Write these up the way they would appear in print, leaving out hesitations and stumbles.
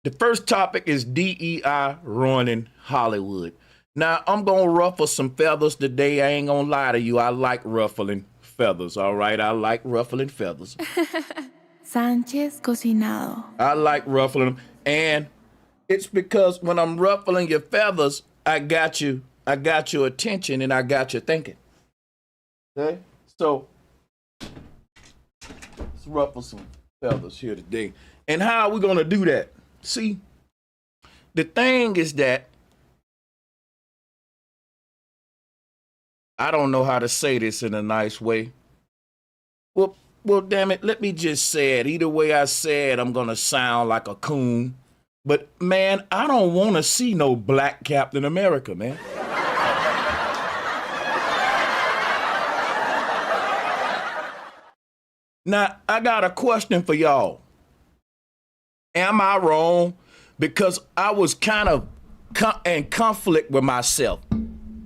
The first topic is DEI ruining Hollywood. Now, I'm going to ruffle some feathers today. I ain't going to lie to you. I like ruffling feathers, all right? I like ruffling feathers. Sánchez Cocinado. I like ruffling them. And it's because when I'm ruffling your feathers, I got your attention and I got you thinking. Okay? So, let's ruffle some feathers here today. And how are we going to do that? See, the thing is that I don't know how to say this in a nice way. Well, damn it, let me just say it. Either way I say it, I'm going to sound like a coon. But, man, I don't want to see no black Captain America, man. Now, I got a question for y'all. Am I wrong? Because I was kind of in conflict with myself. And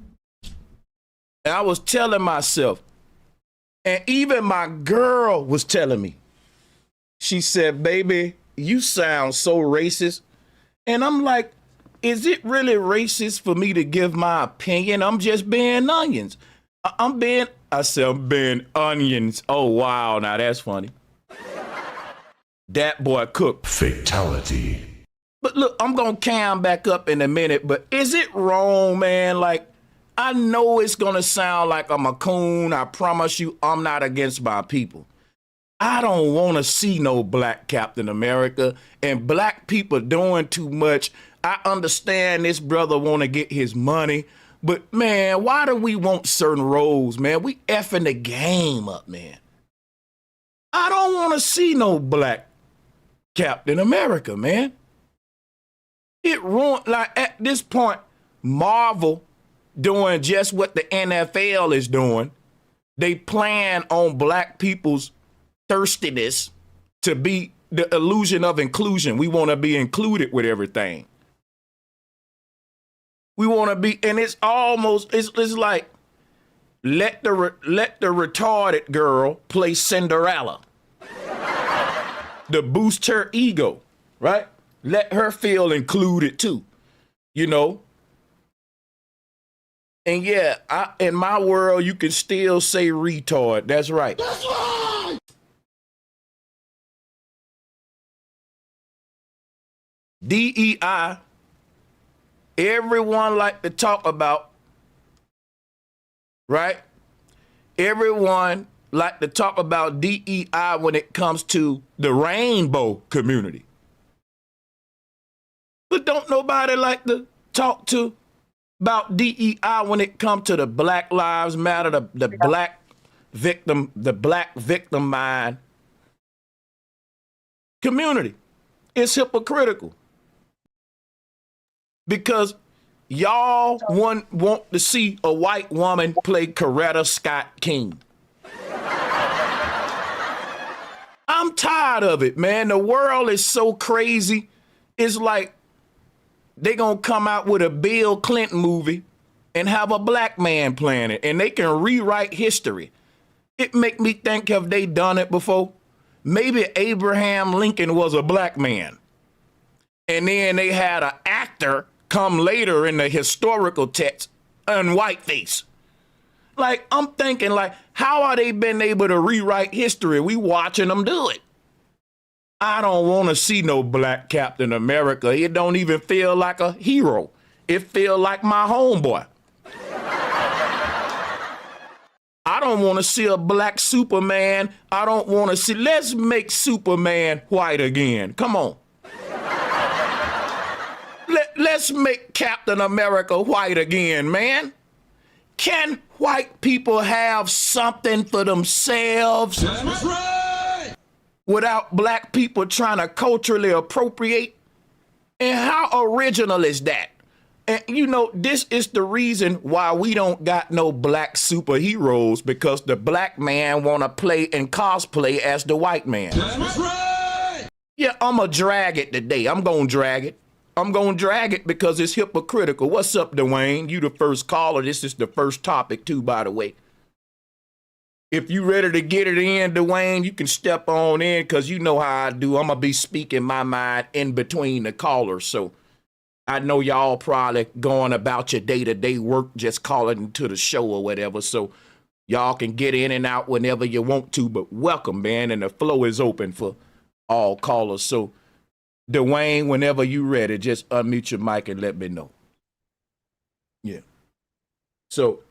I was telling myself, and even my girl was telling me, she said, baby, you sound so racist. And I'm like, is it really racist for me to give my opinion? I'm just being onions. I'm being onions. Oh, wow. Now that's funny. That boy cooked. Fatality. But look, I'm going to cam back up in a minute, but is it wrong, man? Like, I know it's going to sound like I'm a coon. I promise you, I'm not against my people. I don't want to see no black Captain America and black people doing too much. I understand this brother want to get his money, but man, why do we want certain roles, man? We effing the game up, man. I don't want to see no black Captain America, man. It ruined, like at this point, Marvel doing just what the NFL is doing. They plan on black people's thirstiness to be the illusion of inclusion. We want to be included with everything. We want to be, and it's almost, it's like, let the retarded girl play Cinderella. To boost her ego, right? Let her feel included too, you know? And yeah, in my world, you can still say retard. That's right. That's right. DEI, everyone like to talk about, right? Everyone like to talk about DEI when it comes to the rainbow community. But don't nobody like to talk about DEI when it comes to the Black Lives Matter, the black victim mind community. It's hypocritical. Because y'all want to see a white woman play Coretta Scott King. I'm tired of it, man. The world is so crazy. It's like they gonna come out with a Bill Clinton movie and have a black man playing it, and they can rewrite history. It make me think, have they done it before? Maybe Abraham Lincoln was a black man, and then they had an actor come later in the historical text in whiteface. Like, I'm thinking, like, how are they been able to rewrite history? We watching them do it. I don't want to see no black Captain America. It don't even feel like a hero. It feel like my homeboy. I don't want to see a black Superman. I don't want to see, let's make Superman white again. Come on. Let's make Captain America white again, man. Can white people have something for themselves? That's right. Without black people trying to culturally appropriate? And how original is that? And you know, this is the reason why we don't got no black superheroes, because the black man want to play and cosplay as the white man. That's right. Yeah, I'm going to drag it today. I'm going to drag it. I'm going to drag it because it's hypocritical. What's up, Dwayne? You the first caller. This is the first topic, too, by the way. If you ready to get it in, Dwayne, you can step on in because you know how I do. I'm going to be speaking my mind in between the callers. So I know y'all probably going about your day-to-day work, just calling into the show or whatever. So y'all can get in and out whenever you want to, but welcome, man. And the flow is open for all callers. So Dwayne, whenever you ready, just unmute your mic and let me know. Yeah. So.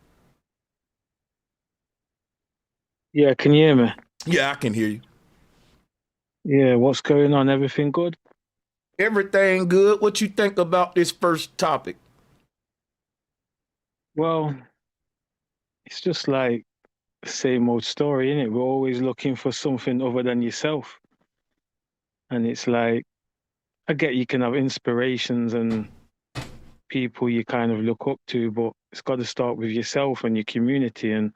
Yeah, can you hear me? Yeah, I can hear you. Yeah, what's going on? Everything good? Everything good. What you think about this first topic? Well, it's just like the same old story, isn't it? We're always looking for something other than yourself. And it's like, I get you can have inspirations and people you kind of look up to, but it's got to start with yourself and your community. And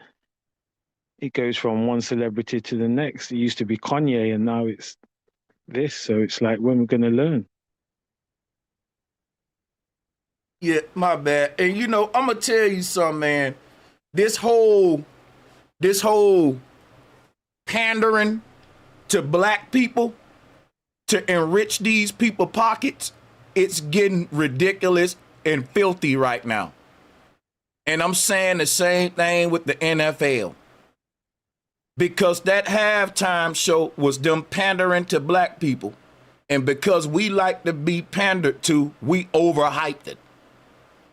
it goes from one celebrity to the next. It used to be Kanye and now it's this. So it's like, when we're going to learn? Yeah, my bad. And you know, I'm gonna tell you something, man. This whole pandering to black people to enrich these people's pockets, it's getting ridiculous and filthy right now. And I'm saying the same thing with the NFL. Because that halftime show was them pandering to black people. And because we like to be pandered to, we overhyped it.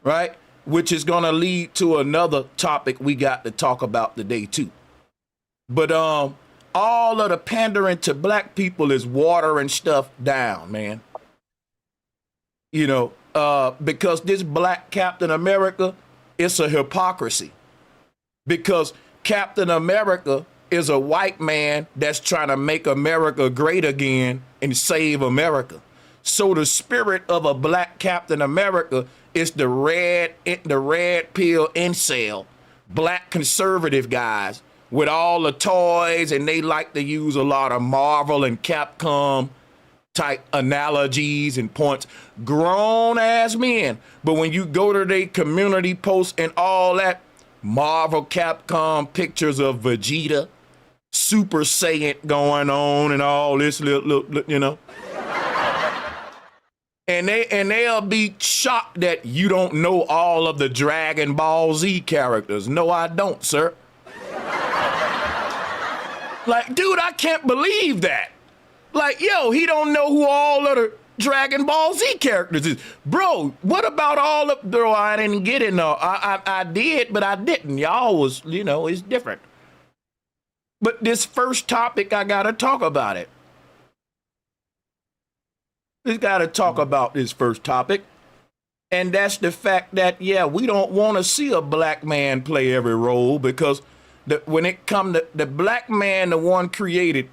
Right? Which is going to lead to another topic we got to talk about today too. But all of the pandering to black people is watering stuff down, man. You know, because this black Captain America, it's a hypocrisy. Because Captain America is a white man that's trying to make America great again and save America. So the spirit of a black Captain America is the red pill incel, black conservative guys with all the toys, and they like to use a lot of Marvel and Capcom type analogies and points. Grown ass men. But when you go to their community posts and all that, Marvel, Capcom pictures of Vegeta, Super Saiyan going on and all this little you know. And they'll be shocked that you don't know all of the Dragon Ball Z characters. No, I don't, sir. Like, dude, I can't believe that. Like, yo, he don't know who all of the Dragon Ball Z characters is. Bro, what about all of, bro, I didn't get it, no. I did, but I didn't. Y'all was, you know, it's different. But this first topic, I gotta talk about it. We got to talk about this first topic, and that's the fact that, yeah, we don't want to see a black man play every role because when it come to the black man, the one created,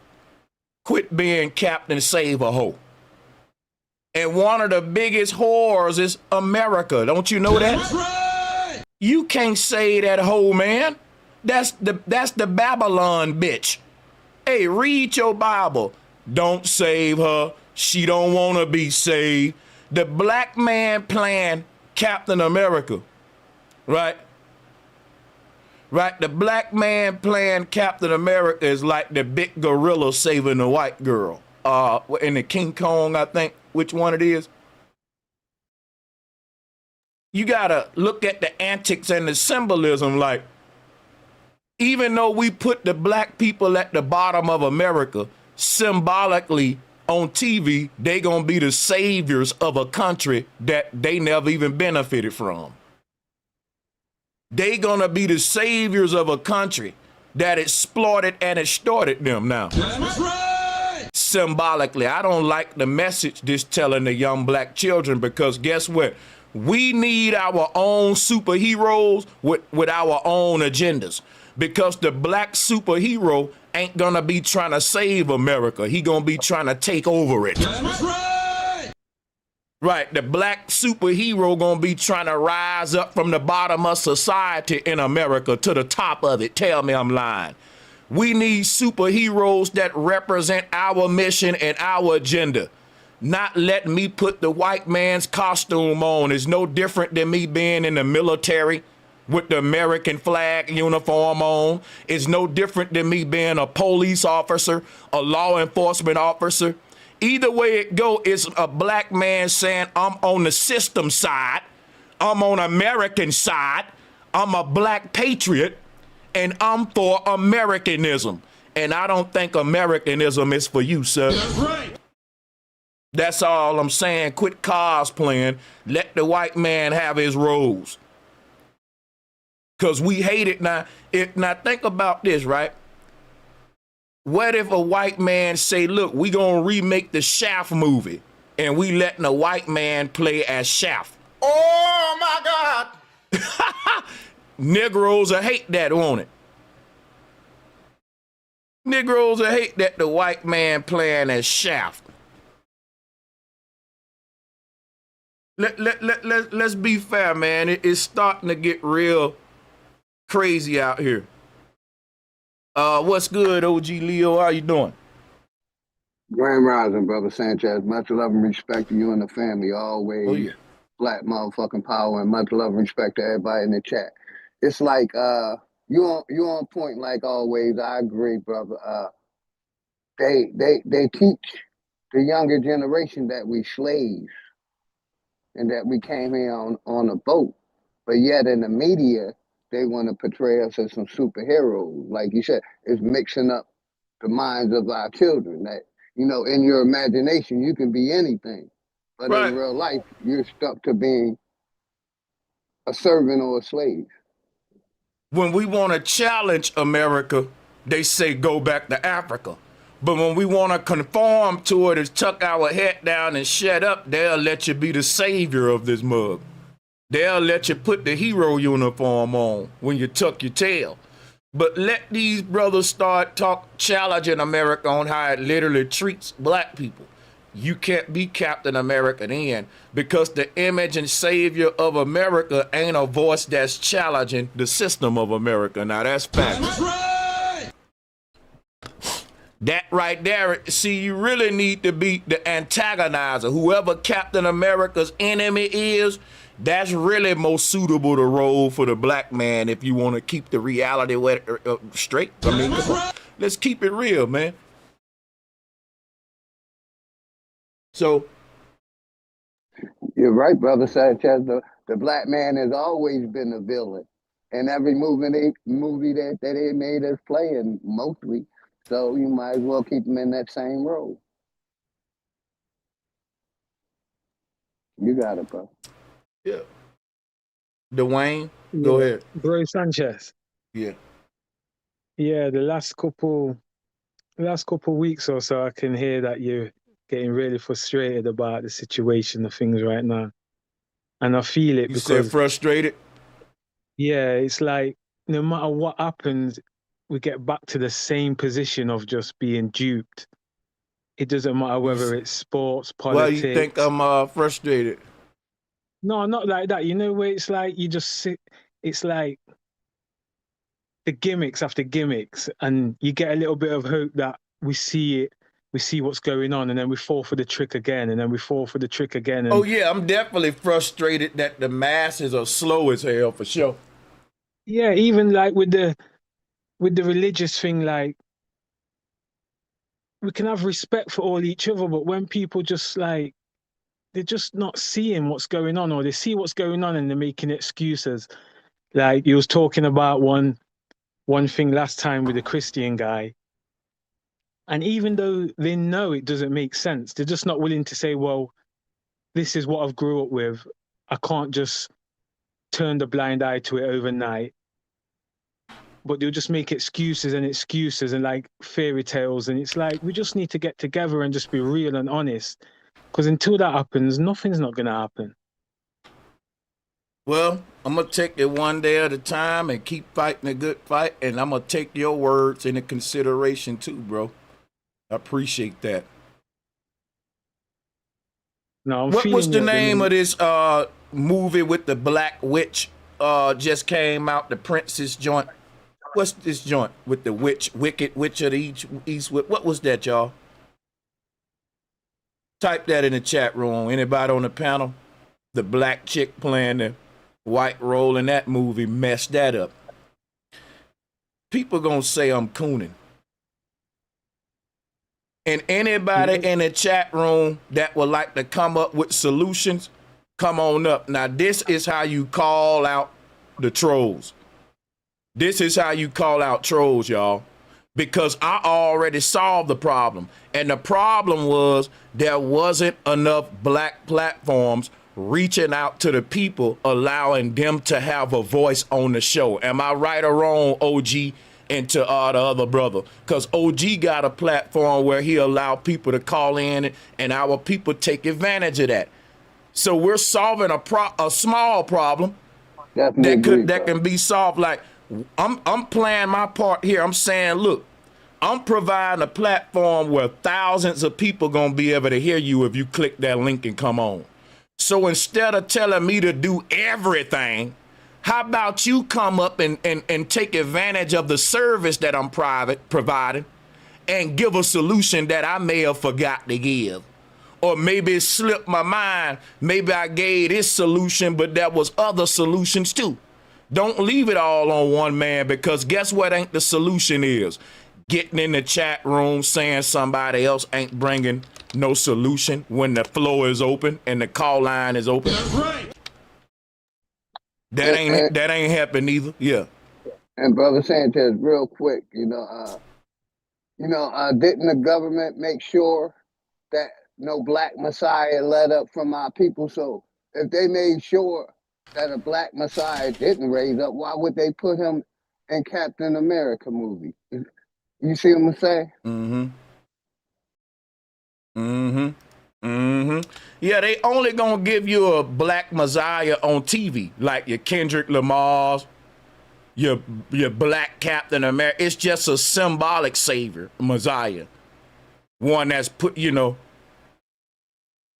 quit being Captain Save a Hoe. And one of the biggest whores is America. Don't you know that? That's right. You can't say that hoe, man. That's the Babylon bitch. Hey, read your Bible. Don't save her. She don't want to be saved. The black man playing Captain America, right? Right, the black man playing Captain America is like the big gorilla saving the white girl. In the King Kong, I think, which one it is. You gotta look at the antics and the symbolism, like, even though we put the black people at the bottom of America, symbolically, on TV, they gonna be the saviors of a country that they never even benefited from. They gonna be the saviors of a country that exploited and extorted them now. That's right. Symbolically, I don't like the message this telling the young black children because guess what? We need our own superheroes with our own agendas because the black superhero ain't gonna be trying to save America. He gonna be trying to take over it. That's right. Right, the black superhero gonna be trying to rise up from the bottom of society in America to the top of it. Tell me I'm lying. We need superheroes that represent our mission and our agenda. Not letting me put the white man's costume on is no different than me being in the military with the American flag uniform on. It's no different than me being a police officer, a law enforcement officer. Either way it go, it's a black man saying, I'm on the system side, I'm on American side, I'm a black patriot, and I'm for Americanism. And I don't think Americanism is for you, sir. That's right. That's all I'm saying. Quit cosplaying. Let the white man have his roles. Because we hate it now. Now think about this, right? What if a white man say, look, we gonna remake the Shaft movie and we letting a white man play as Shaft? Oh my God. Negroes will hate that, won't it? Negroes will hate that the white man playing as Shaft. Let's be fair, man. It's starting to get real crazy out here. What's good, OG Leo? How you doing? Grand Rising, brother Sanchez. Much love and respect to you and the family. Always Oh, yeah. black motherfucking power, and much love and respect to everybody in the chat. It's like you on point like always. I agree, brother. They teach the younger generation that we slaves and that we came here on a boat, but yet in the media they want to portray us as some superheroes. Like you said, it's mixing up the minds of our children. That, you know, in your imagination you can be anything, but Right. in real life you're stuck to being a servant or a slave. When we want to challenge America, they say go back to Africa. But when we want to conform to it and tuck our head down and shut up, they'll let you be the savior of this mug. They'll let you put the hero uniform on when you tuck your tail. But let these brothers start challenging America on how it literally treats black people. You can't be Captain America then, because the image and savior of America ain't a voice that's challenging the system of America. Now that's fact. That's right. That right there, see, you really need to be the antagonizer. Whoever Captain America's enemy is, that's really most suitable to roll for the black man if you want to keep the reality straight. I mean, come on. Let's keep it real, man. So You're right, brother Sanchez. The black man has always been a villain, and every movie that they made us playing mostly. So you might as well keep him in that same role. You got it, bro. yeah, Dwayne, go ahead. Bro Sanchez. Yeah. Yeah, the last couple weeks or so, I can hear that you're getting really frustrated about the situation of things right now. And I feel it You because... said frustrated? Yeah, it's like no matter what happens, we get back to the same position of just being duped. It doesn't matter whether it's sports, politics. Why you think I'm frustrated? No, not like that. You know, where it's like you just sit, it's like the gimmicks after gimmicks, and you get a little bit of hope that we see what's going on, and then we fall for the trick again, and then we fall for the trick again. And... Oh yeah, I'm definitely frustrated that the masses are slow as hell, for sure. Yeah, even like with the religious thing, like we can have respect for all each other, but when people just like, they're just not seeing what's going on, or they see what's going on and they're making excuses. Like you was talking about one thing last time with the Christian guy. And even though they know it doesn't make sense, they're just not willing to say, well, this is what I've grew up with. I can't just turn the blind eye to it overnight. But they'll just make excuses and like fairy tales. And it's like, we just need to get together and just be real and honest. Because until that happens, nothing's not going to happen. Well, I'm going to take it one day at a time and keep fighting a good fight. And I'm going to take your words into consideration too, bro. I appreciate that. No, what was the name of this movie with the black witch just came out, the Princess joint? What's this joint with the wicked witch of the East? What was that, y'all? Type that in the chat room. Anybody on the panel? The black chick playing White role in that movie messed that up. People gonna say I'm cooning. And anybody in the chat room that would like to come up with solutions, come on up. Now, this is how you call out the trolls. This is how you call out trolls, y'all. Because I already solved the problem. And the problem was there wasn't enough black platforms reaching out to the people, allowing them to have a voice on the show. Am I right or wrong, OG? And to the other brother, because OG got a platform where he allowed people to call in, and our people take advantage of that. So we're solving a small problem that can be solved. Like I'm playing my part here. I'm saying, look, I'm providing a platform where thousands of people gonna be able to hear you if you click that link and come on. So instead of telling me to do everything, how about you come up and take advantage of the service that I'm providing and give a solution that I may have forgot to give? Or maybe it slipped my mind. Maybe I gave this solution, but there was other solutions too. Don't leave it all on one man, because guess what ain't the solution is? Getting in the chat room saying somebody else ain't bringing no solution when the floor is open and the call line is open. That's right. That ain't happened either. Yeah. And Brother Sanchez, real quick, didn't the government make sure that no black messiah led up from our people? So if they made sure that a black messiah didn't raise up, why would they put him in Captain America movie? You see what I'm saying? Mm-hmm. Mm-hmm. Mm-hmm. Yeah, they only gonna give you a black messiah on TV, like your Kendrick Lamar's, your black Captain America. It's just a symbolic savior, messiah. One that's put,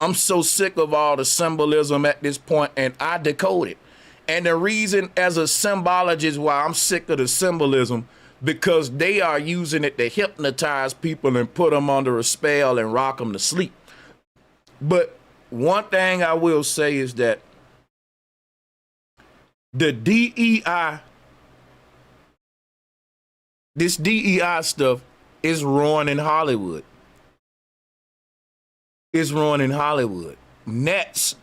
I'm so sick of all the symbolism at this point, and I decode it. And the reason as a symbologist why I'm sick of the symbolism, because they are using it to hypnotize people and put them under a spell and rock them to sleep. But one thing I will say is that the DEI, this DEI stuff is ruining Hollywood. It's ruining Hollywood. Next,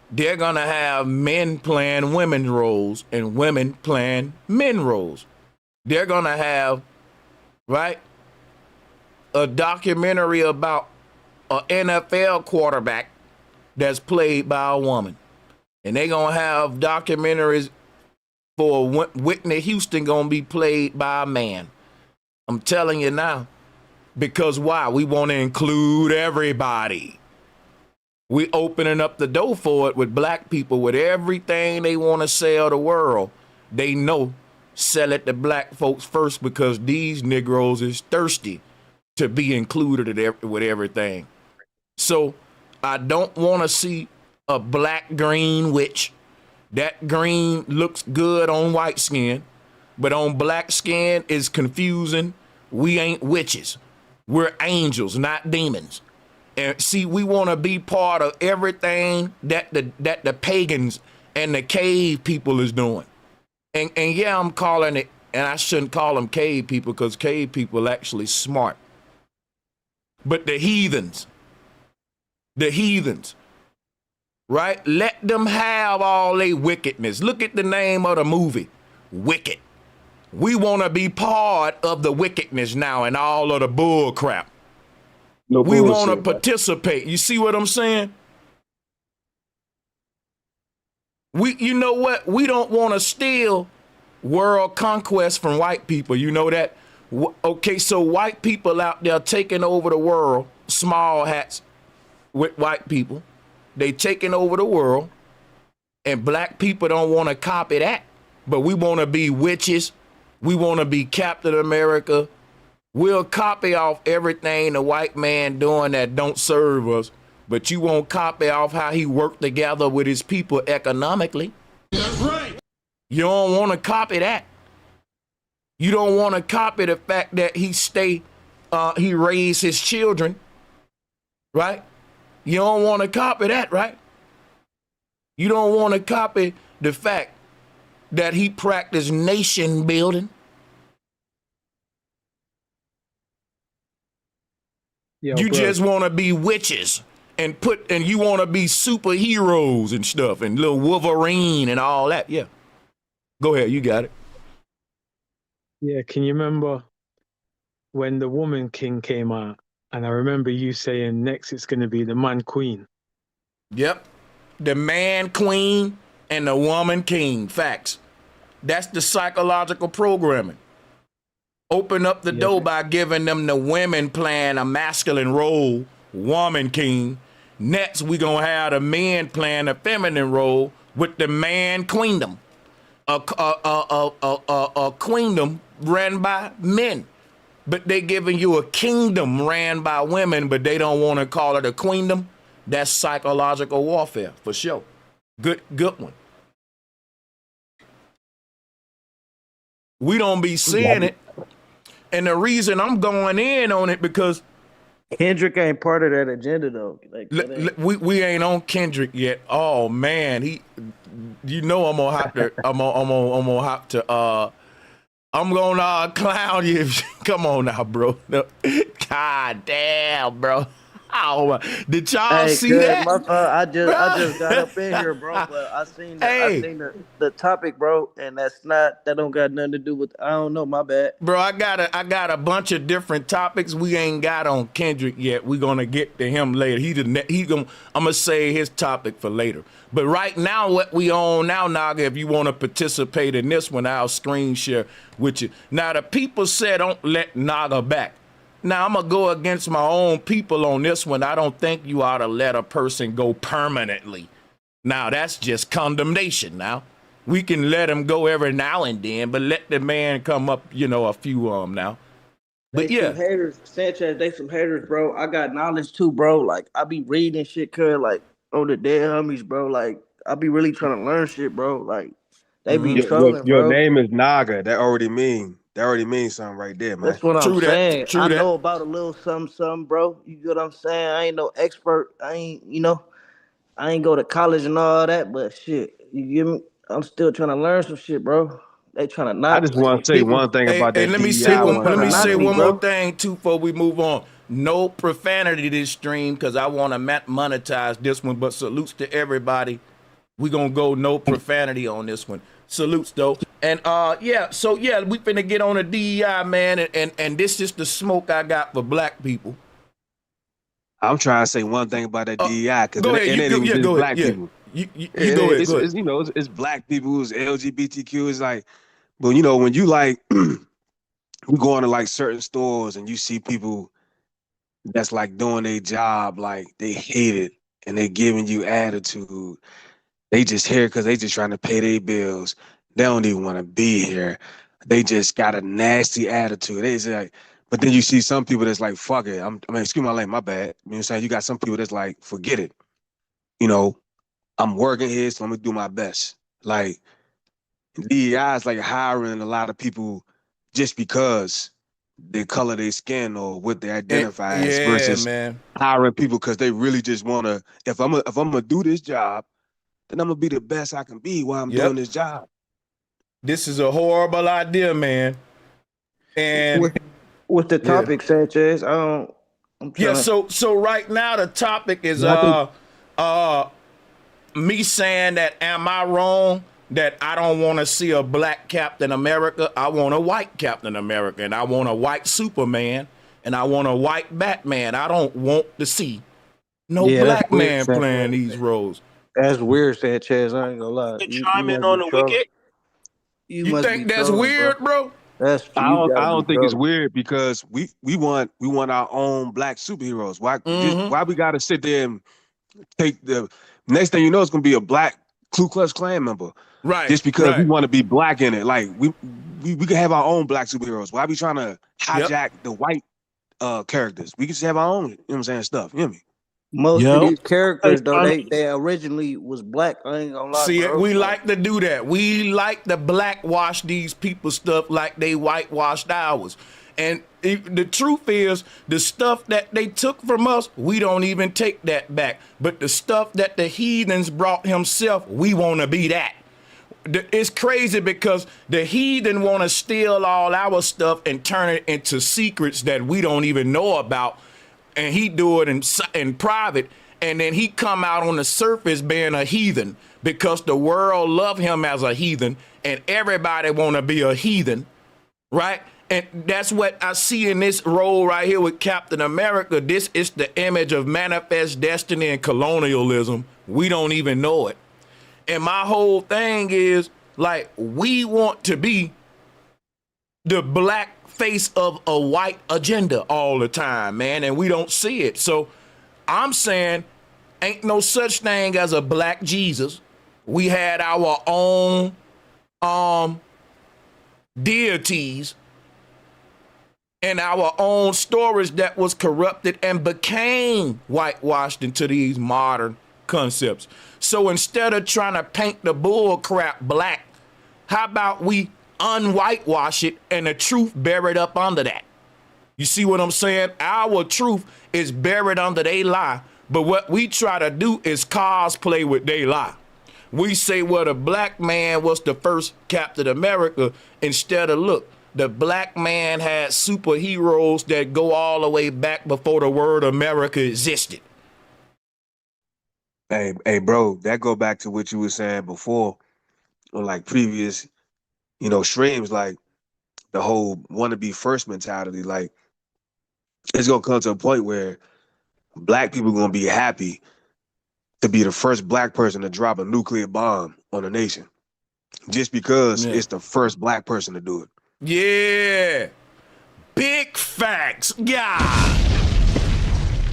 they're going to have men playing women's roles and women playing men roles. They're going to have, right, a documentary about an NFL quarterback that's played by a woman. And they're going to have documentaries for Whitney Houston going to be played by a man. I'm telling you now. Because why? We want to include everybody. We opening up the door for it with black people, with everything they want to sell the world. They know, sell it to black folks first, because these Negroes is thirsty to be included with everything. So I don't want to see a black green witch. That green looks good on white skin, but on black skin is confusing. We ain't witches. We're angels, not demons. And see, we want to be part of everything that the pagans and the cave people is doing. And yeah, I'm calling it, and I shouldn't call them cave people, because cave people are actually smart. But the heathens, right? Let them have all their wickedness. Look at the name of the movie, Wicked. We want to be part of the wickedness now and all of the bull crap. No we bullshit, want to participate. You see what I'm saying? You know what? We don't want to steal world conquest from white people. You know that? Okay, so white people out there taking over the world, small hats with white people. They taking over the world, and black people don't want to copy that. But we want to be witches. We want to be Captain America. We'll copy off everything the white man doing that don't serve us, but you won't copy off how he worked together with his people economically. That's right. You don't want to copy that. You don't want to copy the fact that he raised his children, right? You don't want to copy that, right? You don't want to copy the fact that he practiced nation building. Yo, You bro. just want to be witches and you want to be superheroes and stuff and little Wolverine and all that. Yeah. Go ahead. You got it. Yeah, can you remember when the Woman King came out? And I remember you saying next it's going to be the Man Queen. Yep. The man queen and the woman king. Facts. That's the psychological programming. Open up the door by giving them the women playing a masculine role, woman king. Next, we going to have the men playing a feminine role with the man queendom. A queendom ran by men. But they giving you a kingdom ran by women, but they don't want to call it a queendom. That's psychological warfare, for sure. Good one. We don't be seeing it. And the reason I'm going in on it because Kendrick ain't part of that agenda though. Like, we ain't on Kendrick yet. Oh man, I'm gonna clown you. Come on now, bro. God damn, bro. Oh, did y'all see that? I just got up in here, bro. But I seen the topic, bro, and that don't got nothing to do with. I don't know. My bad, bro. I got a bunch of different topics we ain't got on Kendrick yet. We gonna get to him later. I'm gonna say his topic for later. But right now, what we on now, Naga, if you want to participate in this one, I'll screen share with you. Now the people said don't let Naga back. Now, I'm going to go against my own people on this one. I don't think you ought to let a person go permanently. Now, that's just condemnation now. We can let him go every now and then, but let the man come up, a few now. But they some haters, Sanchez, they some haters, bro. I got knowledge too, bro. Like, I be reading shit, cuz, like, on the dead homies, bro. Like, I be really trying to learn shit, bro. Like, they be trolling, bro. Your name is Naga. That already means something right there, man. That's what I'm saying. I know about a little something, bro. You get what I'm saying? I ain't no expert. I ain't go to college and all that, but shit, you give me? I'm still trying to learn some shit, bro. They trying to knock. I just want to say one thing about that. Let me say one more thing too before we move on. No profanity this stream because I want to monetize this one. But salutes to everybody. We gonna go no profanity on this one. Salutes though. And we finna get on the DEI, man, and this is the smoke I got for black people. I'm trying to say one thing about that DEI because it ain't even just black people. It's black people, it's LGBTQ. It's like, but when you like, we go into like certain stores and you see people that's like doing their job, like they hate it and they giving you attitude. They just here because they just trying to pay their bills. They don't even want to be here. They just got a nasty attitude. They just like, but then you see some people that's like, fuck it. Excuse my language, my bad. You know what I'm saying? You got some people that's like, forget it. I'm working here, so I'm gonna do my best. Like DEI is like hiring a lot of people just because they color their skin or what they identify as versus hiring people because they really just wanna, if I'm gonna do this job, then I'm gonna be the best I can be while I'm doing this job. This is a horrible idea, man. And with the topic, Sanchez, so right now the topic is me saying that am I wrong that I don't want to see a black Captain America? I want a white Captain America, and I want a white Superman, and I want a white Batman. I don't want to see no black man playing these roles. That's weird, Sanchez. I ain't gonna lie. You chime in on the wicket. You think that's weird, bro? That's I don't think it's weird because we want our own black superheroes. Why we gotta sit there and take the next thing you know it's gonna be a black Ku Klux Klan member, right? Just because we want to be black in it. Like we can have our own black superheroes. Why we trying to hijack the white characters? We can just have our own. You know what I'm saying? Stuff. You know what I mean? Most of these characters, though, they originally was black. I ain't gonna lie. See, we like to do that. We like to blackwash these people stuff like they whitewashed ours. And the truth is, the stuff that they took from us, we don't even take that back. But the stuff that the heathens brought himself, we want to be that. It's crazy because the heathen want to steal all our stuff and turn it into secrets that we don't even know about. And he do it in private. And then he come out on the surface being a heathen because the world love him as a heathen and everybody want to be a heathen, right? And that's what I see in this role right here with Captain America. This is the image of manifest destiny and colonialism. We don't even know it. And my whole thing is, like, we want to be the black face of a white agenda all the time, man, and we don't see it. So I'm saying ain't no such thing as a black Jesus. We had our own deities and our own stories that was corrupted and became whitewashed into these modern concepts. So instead of trying to paint the bull crap black, how about we unwhitewash it and the truth buried up under that? You see what I'm saying? Our truth is buried under they lie, but what we try to do is cosplay with they lie. We say, well, the black man was the first Captain America, instead of, look, the black man had superheroes that go all the way back before the word America existed. Hey, bro, that go back to what you were saying before, on like previous, streams, like the whole wanna-be first mentality. Like, it's gonna come to a point where black people gonna be happy to be the first black person to drop a nuclear bomb on a nation, just because it's the first black person to do it. Yeah, big facts. Yeah,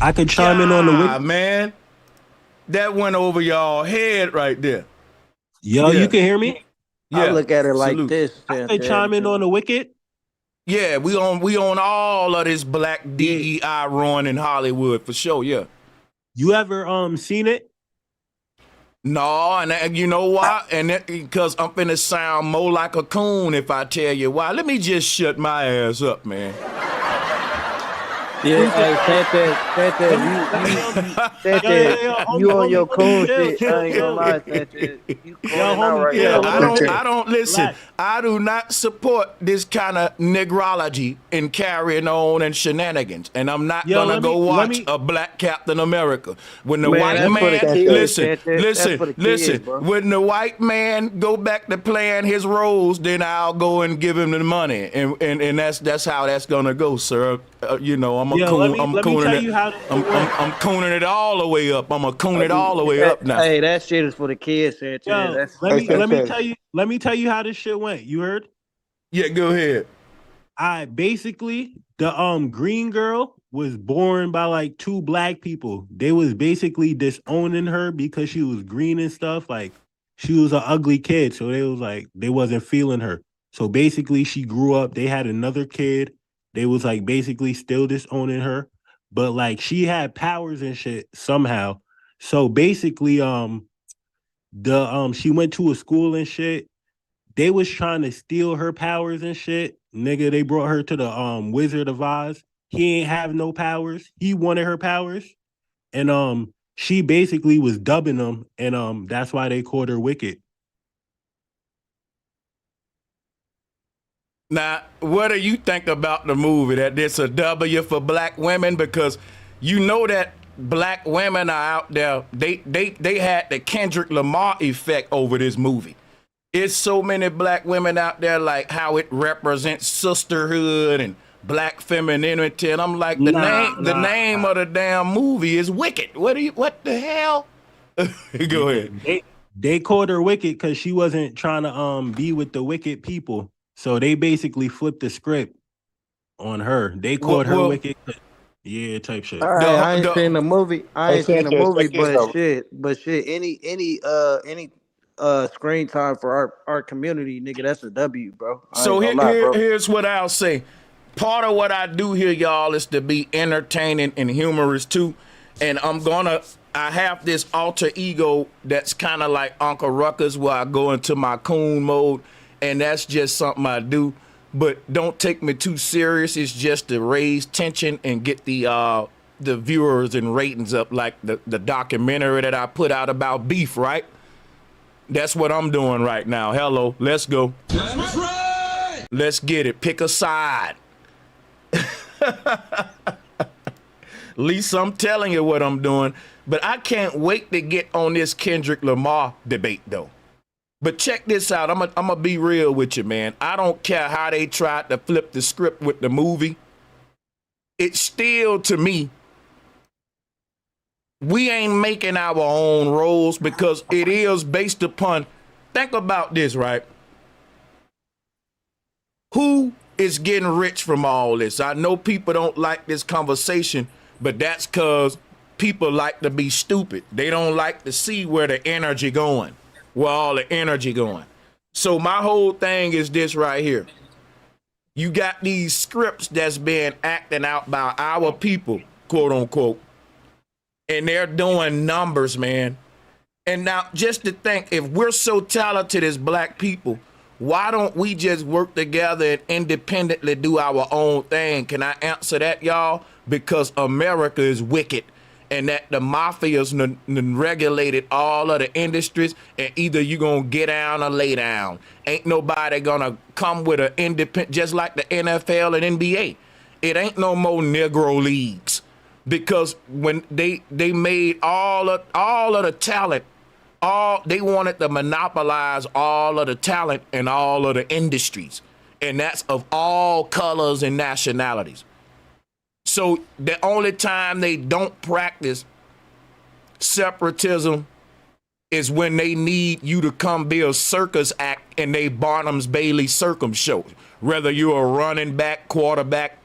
I could chime in on the wiki. Man, that went over y'all head right there. Yo, you can hear me? Yeah. I look at it like Salute. this. I could chime in on the wicket. Yeah, we on all of this black DEI ruining Hollywood for sure. Yeah. You ever seen it? No, and you know why? And because I'm finna sound more like a coon if I tell you why. Let me just shut my ass up, man. Yeah, you on your coon shit. I ain't gonna lie, Sanchez. You calling out right now. I don't listen. I do not support this kind of negrology and carrying on and shenanigans. And I'm not gonna go watch a black Captain America. When the white man listen. When the white man go back to playing his roles, then I'll go and give him the money. And that's how that's gonna go, sir. I'm cooning it all the way up. I'm gonna coon it all the way up now. Hey, that shit is for the kids, Sanchez. Let me tell you how this shit went. You heard? Yeah, go ahead. Basically the green girl was born by like two black people. They was basically disowning her because she was green and stuff. Like, she was an ugly kid, so they was like, they wasn't feeling her. So basically she grew up, they had another kid. They was like basically still disowning her, but like she had powers and shit somehow. So basically, she went to a school and shit. They was trying to steal her powers and shit. Nigga, they brought her to the Wizard of Oz. He ain't have no powers. He wanted her powers. And she basically was dubbing them, and that's why they called her Wicked. Now, what do you think about the movie? That it's a W for black women? Because you know that black women are out there. They had the Kendrick Lamar effect over this movie. It's so many black women out there, like how it represents sisterhood and black femininity. And I'm like, the name of the damn movie is Wicked. What the hell? Go ahead. They called her Wicked because she wasn't trying to be with the wicked people. So they basically flipped the script on her. They called her Wicked. Yeah, type shit. All right, I ain't seen the movie. But shit. Any screen time for our community, nigga, that's a W, bro. So here's what I'll say. Part of what I do here, y'all, is to be entertaining and humorous too. And I have this alter ego that's kind of like Uncle Ruckus, where I go into my coon mode. And that's just something I do. but don't take me too serious. It's just to raise tension and get the viewers and ratings up, like the documentary that I put out about beef, right? That's what I'm doing right now. Hello, let's go. That's right. Let's get it. Pick a side. At least I'm telling you what I'm doing. But I can't wait to get on this Kendrick Lamar debate, though. But check this out. I'm gonna be real with you, man. I don't care how they tried to flip the script with the movie. It's still, to me, we ain't making our own roles because it is based upon, think about this, right? Who is getting rich from all this? I know people don't like this conversation, but that's because people like to be stupid. They don't like to see where the energy going, where all the energy going. So my whole thing is this right here. You got these scripts that's being acted out by our people, quote unquote, and they're doing numbers, man. And now just to think, if we're so talented as black people, why don't we just work together and independently do our own thing? Can I answer that, y'all? Because America is wicked, and that the mafia's regulated all of the industries, and either you gonna get down or lay down. Ain't nobody gonna come with an independent, just like the NFL and NBA. It ain't no more Negro leagues, because when they made all of the talent, they wanted to monopolize all of the talent in all of the industries, and that's of all colors and nationalities. So the only time they don't practice separatism is when they need you to come be a circus act in they Barnum's Bailey Circum show, whether you're a running back, quarterback.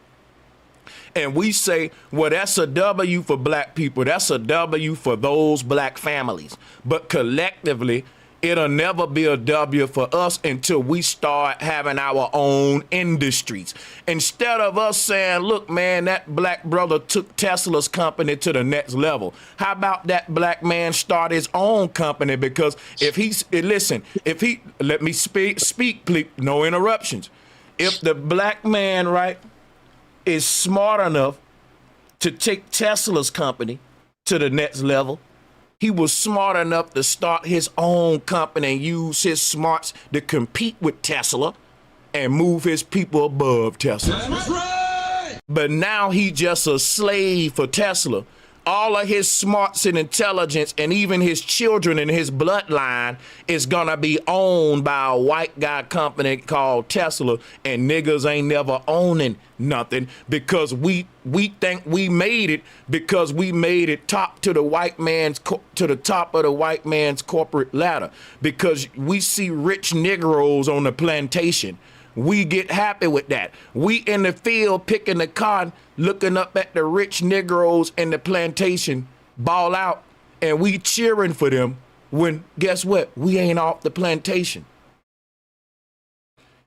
And we say, well, that's a W for black people. That's a W for those black families. But collectively, it'll never be a W for us until we start having our own industries. Instead of us saying, look, man, that black brother took Tesla's company to the next level. How about that black man start his own company? Because let me speak, please, no interruptions. If the black man, right, is smart enough to take Tesla's company to the next level, he was smart enough to start his own company and use his smarts to compete with Tesla and move his people above Tesla. That's right. But now he just a slave for Tesla. All of his smarts and intelligence, and even his children and his bloodline, is gonna be owned by a white guy company called Tesla, and niggas ain't never owning nothing because we think we made it, because we made it to the top of the white man's corporate ladder, because we see rich Negroes on the plantation. We get happy with that. We in the field picking the cotton, looking up at the rich Negroes in the plantation ball out, and we cheering for them when, guess what? We ain't off the plantation.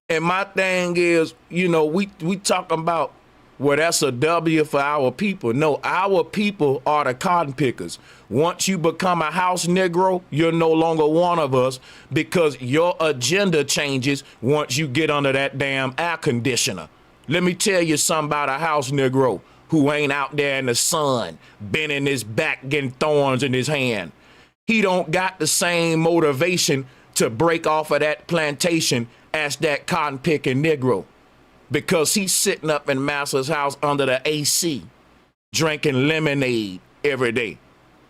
And my thing is, we talking about, well, that's a W for our people. No, our people are the cotton pickers. Once you become a house Negro, you're no longer one of us, because your agenda changes once you get under that damn air conditioner. Let me tell you something about a house Negro who ain't out there in the sun, bending his back, getting thorns in his hand. He don't got the same motivation to break off of that plantation as that cotton picking Negro, because he's sitting up in Master's house under the AC, drinking lemonade every day.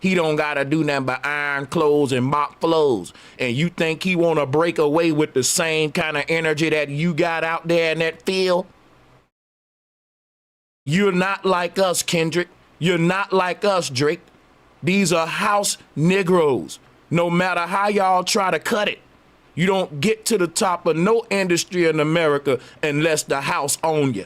He don't gotta do nothing but iron clothes and mop floors. And you think he wanna break away with the same kind of energy that you got out there in that field? You're not like us, Kendrick. You're not like us, Drake. These are house Negroes. No matter how y'all try to cut it, you don't get to the top of no industry in America unless the house own you.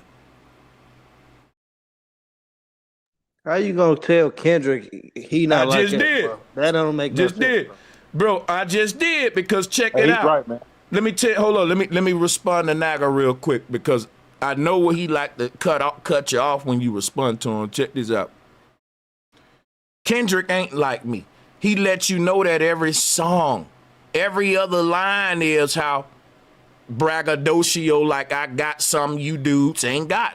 How you gonna tell Kendrick he not like that, bro? That don't make no sense, bro. I just did, because check it out. Right, man. Let me respond to Naga real quick, because I know what he like to cut you off when you respond to him. Check this out. Kendrick ain't like me. He lets you know that every song, every other line is how braggadocio like I got something you dudes ain't got.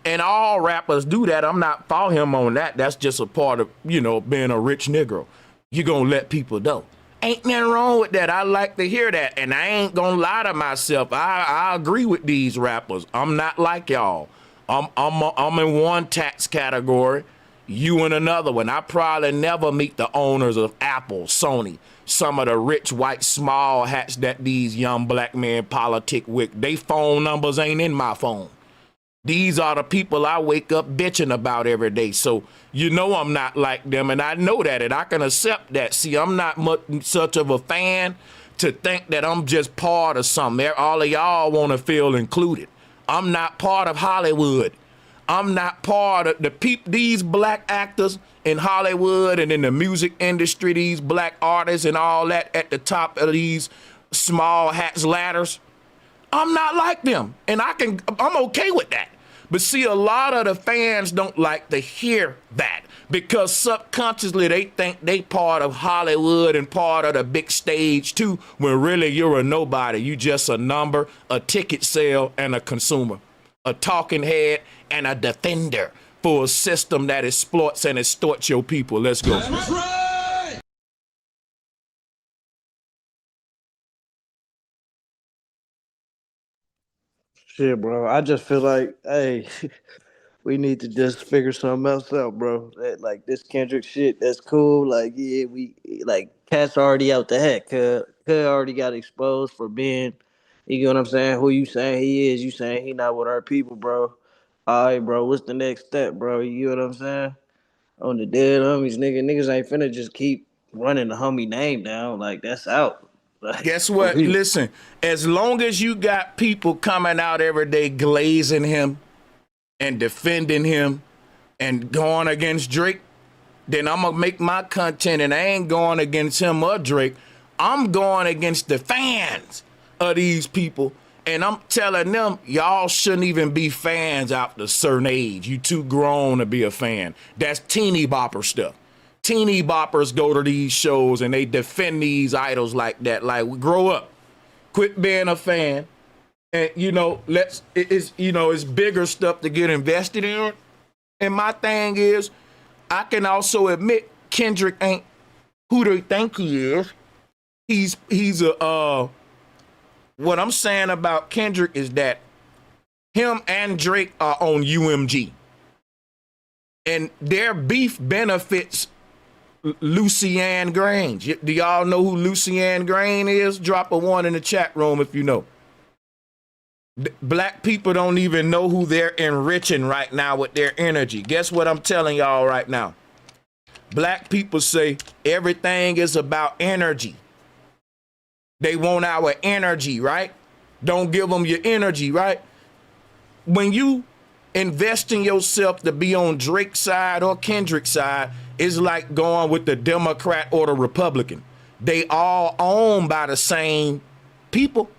And all rappers do that. I'm not for him on that. That's just a part of, being a rich Negro. You gonna let people know. Ain't nothing wrong with that. I like to hear that. And I ain't gonna lie to myself. I agree with these rappers. I'm not like y'all. I'm in one tax category, you in another one. I probably never meet the owners of Apple, Sony, some of the rich white small hats that these young black men politic with. They phone numbers ain't in my phone. These are the people I wake up bitching about every day. So, I'm not like them, and I know that, and I can accept that. See, I'm not such of a fan to think that I'm just part of something. All of y'all want to feel included. I'm not part of Hollywood. I'm not part of these black actors in Hollywood and in the music industry, these black artists and all that at the top of these small hats ladders. I'm not like them, and I'm okay with that. But see, a lot of the fans don't like to hear that because subconsciously they think they part of Hollywood and part of the big stage too, when really you're a nobody. You just a number, a ticket sale, and a consumer, a talking head, and a defender for a system that exploits and extorts your people. Let's go. Shit, bro. I just feel like, hey, we need to just figure something else out, bro. Like this Kendrick shit, that's cool. Like, yeah, Cat's already out the heck. Cuz already got exposed for being, you get what I'm saying? Who you saying he is? You saying he not with our people, bro. All right, bro. What's the next step, bro? You get what I'm saying? On the dead homies, niggas ain't finna just keep running the homie name down. Like, that's out. Like, guess what? Listen, as long as you got people coming out every day glazing him and defending him and going against Drake, then I'm gonna make my content, and I ain't going against him or Drake. I'm going against the fans of these people, and I'm telling them, y'all shouldn't even be fans after a certain age. You too grown to be a fan. That's teeny bopper stuff. Teeny boppers go to these shows and they defend these idols like that. Like, grow up, quit being a fan, and it's bigger stuff to get invested in. And my thing is, I can also admit Kendrick ain't who they think he is. He's a what I'm saying about Kendrick is that him and Drake are on UMG, and their beef benefits Lucianne Grange. Do y'all know who Lucianne Grange is? Drop a 1 in the chat room if you know. Black people don't even know who they're enriching right now with their energy. Guess what I'm telling y'all right now? Black people say everything is about energy. They want our energy, right? Don't give them your energy, right? When you invest in yourself to be on Drake's side or Kendrick's side, it's like going with the Democrat or the Republican. They all owned by the same people.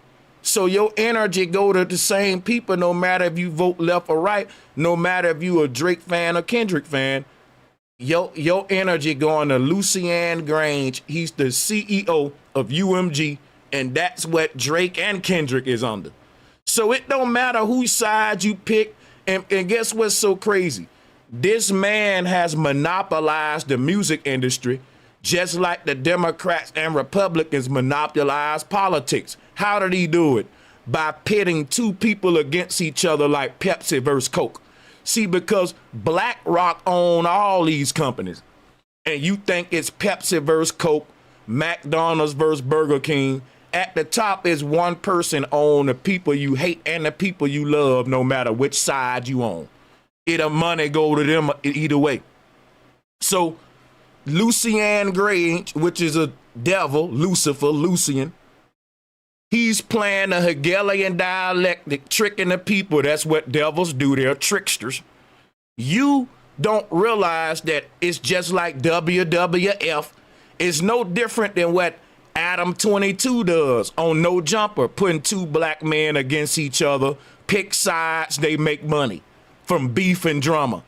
So your energy go to the same people, no matter if you vote left or right, no matter if you a Drake fan or Kendrick fan. Your energy going to Lucianne Grange. He's the CEO of UMG, and that's what Drake and Kendrick is under. So it don't matter whose side you pick. And guess what's so crazy? This man has monopolized the music industry just like the Democrats and Republicans monopolize politics. How did he do it? By pitting two people against each other like Pepsi versus Coke. See, because BlackRock own all these companies, and you think it's Pepsi versus Coke, McDonald's versus Burger King. At the top is one person own the people you hate and the people you love, no matter which side you own. It'll money go to them either way. So Lucianne Grange, which is a devil, Lucifer, Lucian, he's playing a Hegelian dialectic, tricking the people. That's what devils do. They're tricksters. You don't realize that it's just like WWF. It's no different than what Adam 22 does on No Jumper, putting two black men against each other, pick sides, they make money from beef and drama.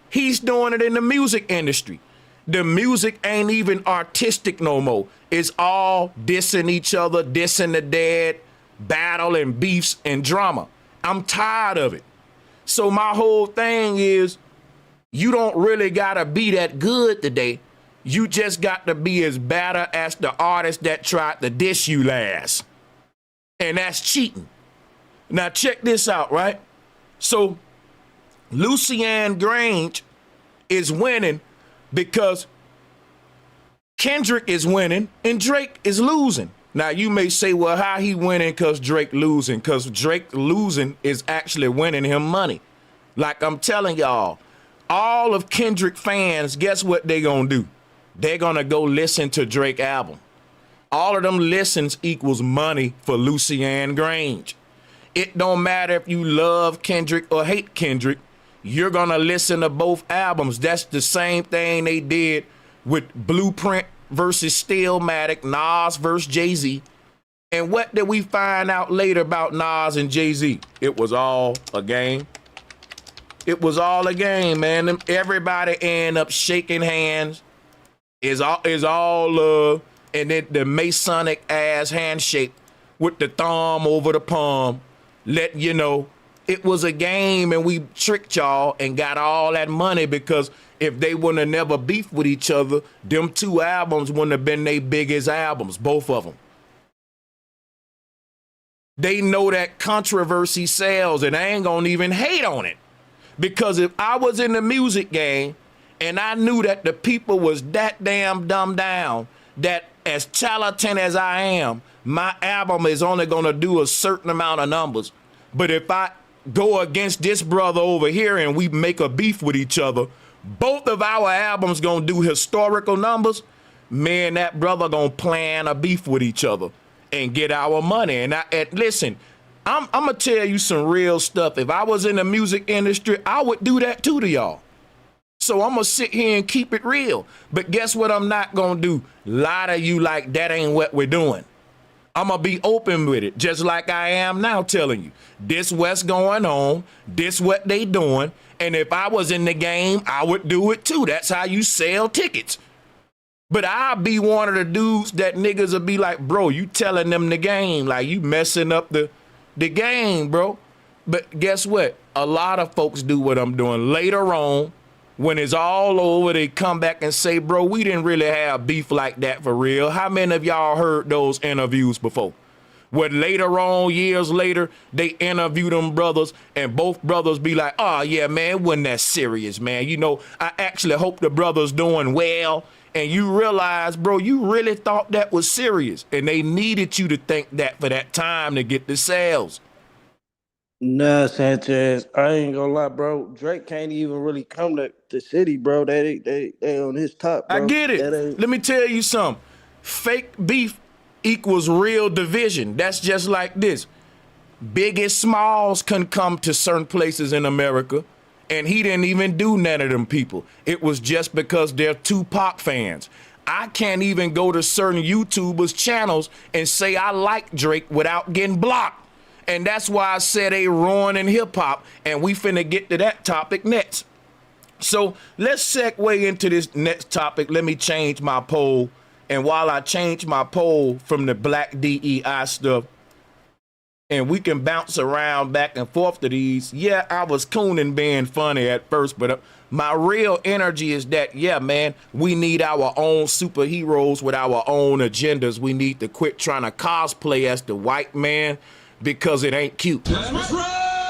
He's doing it in the music industry. The music ain't even artistic no more. It's all dissing each other, dissing the dead, battle and beefs and drama. I'm tired of it. So my whole thing is, you don't really gotta be that good today. You just got to be as better as the artist that tried to diss you last. And that's cheating. Now check this out, right? So Lucian Grange is winning because Kendrick is winning and Drake is losing. Now you may say, well, how he winning because Drake losing? Because Drake losing is actually winning him money. Like I'm telling y'all, all of Kendrick fans, guess what they gonna do? They're gonna go listen to Drake album. All of them listens equals money for Lucian Grange. It don't matter if you love Kendrick or hate Kendrick, you're gonna listen to both albums. That's the same thing they did with Blueprint versus Stillmatic, Nas versus Jay-Z. And what did we find out later about Nas and Jay-Z? It was all a game. It was all a game, man. Everybody end up shaking hands. Is all love, and then the Masonic ass handshake with the thumb over the palm. Let you know it was a game, and we tricked y'all and got all that money, because if they wouldn't have never beefed with each other, them two albums wouldn't have been their biggest albums, both of them. They know that controversy sells, and I ain't gonna even hate on it. Because if I was in the music game and I knew that the people was that damn dumbed down, that as talented as I am, my album is only gonna do a certain amount of numbers. But if I go against this brother over here and we make a beef with each other, both of our albums gonna do historical numbers. Me and that brother gonna plan a beef with each other and get our money. And listen, I'm gonna tell you some real stuff. If I was in the music industry, I would do that too to y'all. So I'm gonna sit here and keep it real. But guess what I'm not gonna do? Lie to you like that ain't what we're doing. I'm gonna be open with it, just like I am now telling you. This what's going on, this what they doing, and if I was in the game, I would do it too. That's how you sell tickets. But I'll be one of the dudes that niggas will be like, bro, you telling them the game, like you messing up the game, bro. But guess what? A lot of folks do what I'm doing. Later on, when it's all over, they come back and say, bro, we didn't really have beef like that for real. How many of y'all heard those interviews before? Where later on, years later, they interview them brothers and both brothers be like, oh yeah, man, it wasn't that serious, man. You know, I actually hope the brother's doing well. And you realize, bro, you really thought that was serious. And they needed you to think that for that time to get the sales. Nah, Sanchez, I ain't gonna lie, bro. Drake can't even really come to the city, bro. They on his top, bro. I get it. Let me tell you something. Fake beef equals real division. That's just like this. Biggest Smalls can come to certain places in America, and he didn't even do none of them people. It was just because they're Tupac fans. I can't even go to certain YouTubers' channels and say I like Drake without getting blocked. And that's why I said they ruining hip hop, and we finna get to that topic next. So let's segue into this next topic. Let me change my poll. And while I change my poll from the black DEI stuff, and we can bounce around back and forth to these. Yeah, I was cooning being funny at first, but my real energy is that, yeah, man, we need our own superheroes with our own agendas. We need to quit trying to cosplay as the white man, because it ain't cute.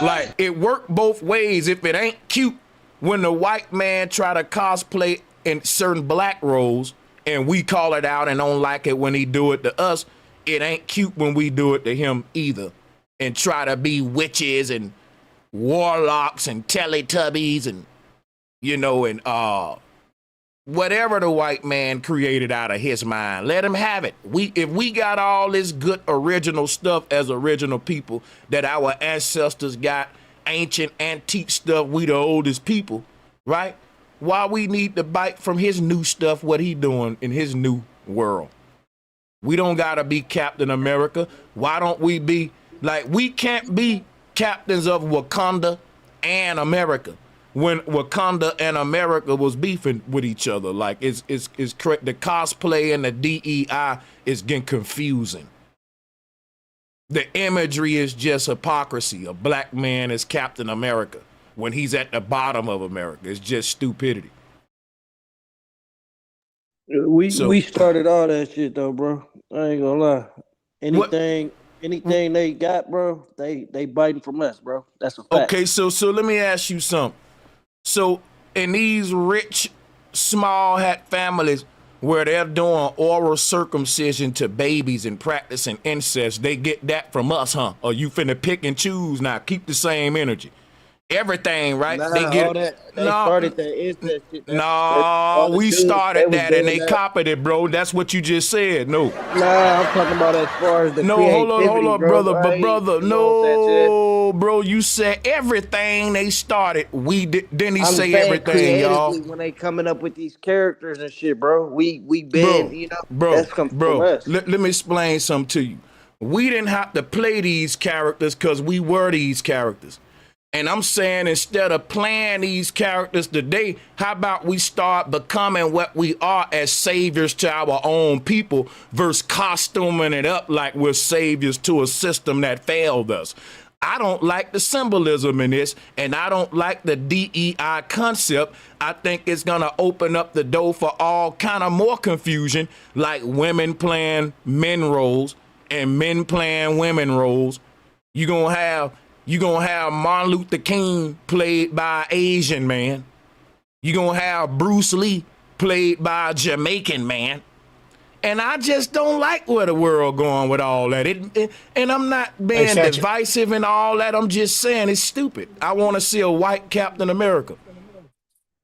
Like, it worked both ways. If it ain't cute when the white man try to cosplay in certain black roles and we call it out and don't like it when he do it to us, it ain't cute when we do it to him either. And try to be witches and warlocks and Teletubbies and, you know, and whatever the white man created out of his mind, let him have it. If we got all this good original stuff as original people that our ancestors got, ancient antique stuff, we the oldest people, right? Why we need to bite from his new stuff, what he doing in his new world? We don't gotta be Captain America. Why don't we be, like, we can't be captains of Wakanda and America when Wakanda and America was beefing with each other. Like, it's correct. The cosplay and the DEI is getting confusing. The imagery is just hypocrisy. A black man is Captain America when he's at the bottom of America. It's just stupidity. We started all that shit though, bro. I ain't gonna lie. Anything they got, bro, they biting from us, bro. That's a fact. Okay, so let me ask you something. So in these rich, small hat families where they're doing oral circumcision to babies and practicing incest, they get that from us, huh? Or you finna pick and choose now? Keep the same energy. Everything, right? Nah, they get all that. They started that incest shit. We started that and they copied it, bro. That's what you just said. No. Nah, I'm talking about as far as the creativity, hold on, bro. brother. But brother, no, bro. You said everything they started. We did. Didn't he say everything, y'all? When they coming up with these characters and shit, bro. We been, that's come from us. Let me explain something to you. We didn't have to play these characters because we were these characters. And I'm saying instead of playing these characters today, how about we start becoming what we are as saviors to our own people versus costuming it up like we're saviors to a system that failed us. I don't like the symbolism in this, and I don't like the DEI concept. I think it's going to open up the door for all kind of more confusion, like women playing men roles and men playing women roles. You're going to have Martin Luther King played by an Asian man. You're going to have Bruce Lee played by a Jamaican man. And I just don't like where the world going with all that. And I'm not being divisive and all that. I'm just saying it's stupid. I want to see a white Captain America.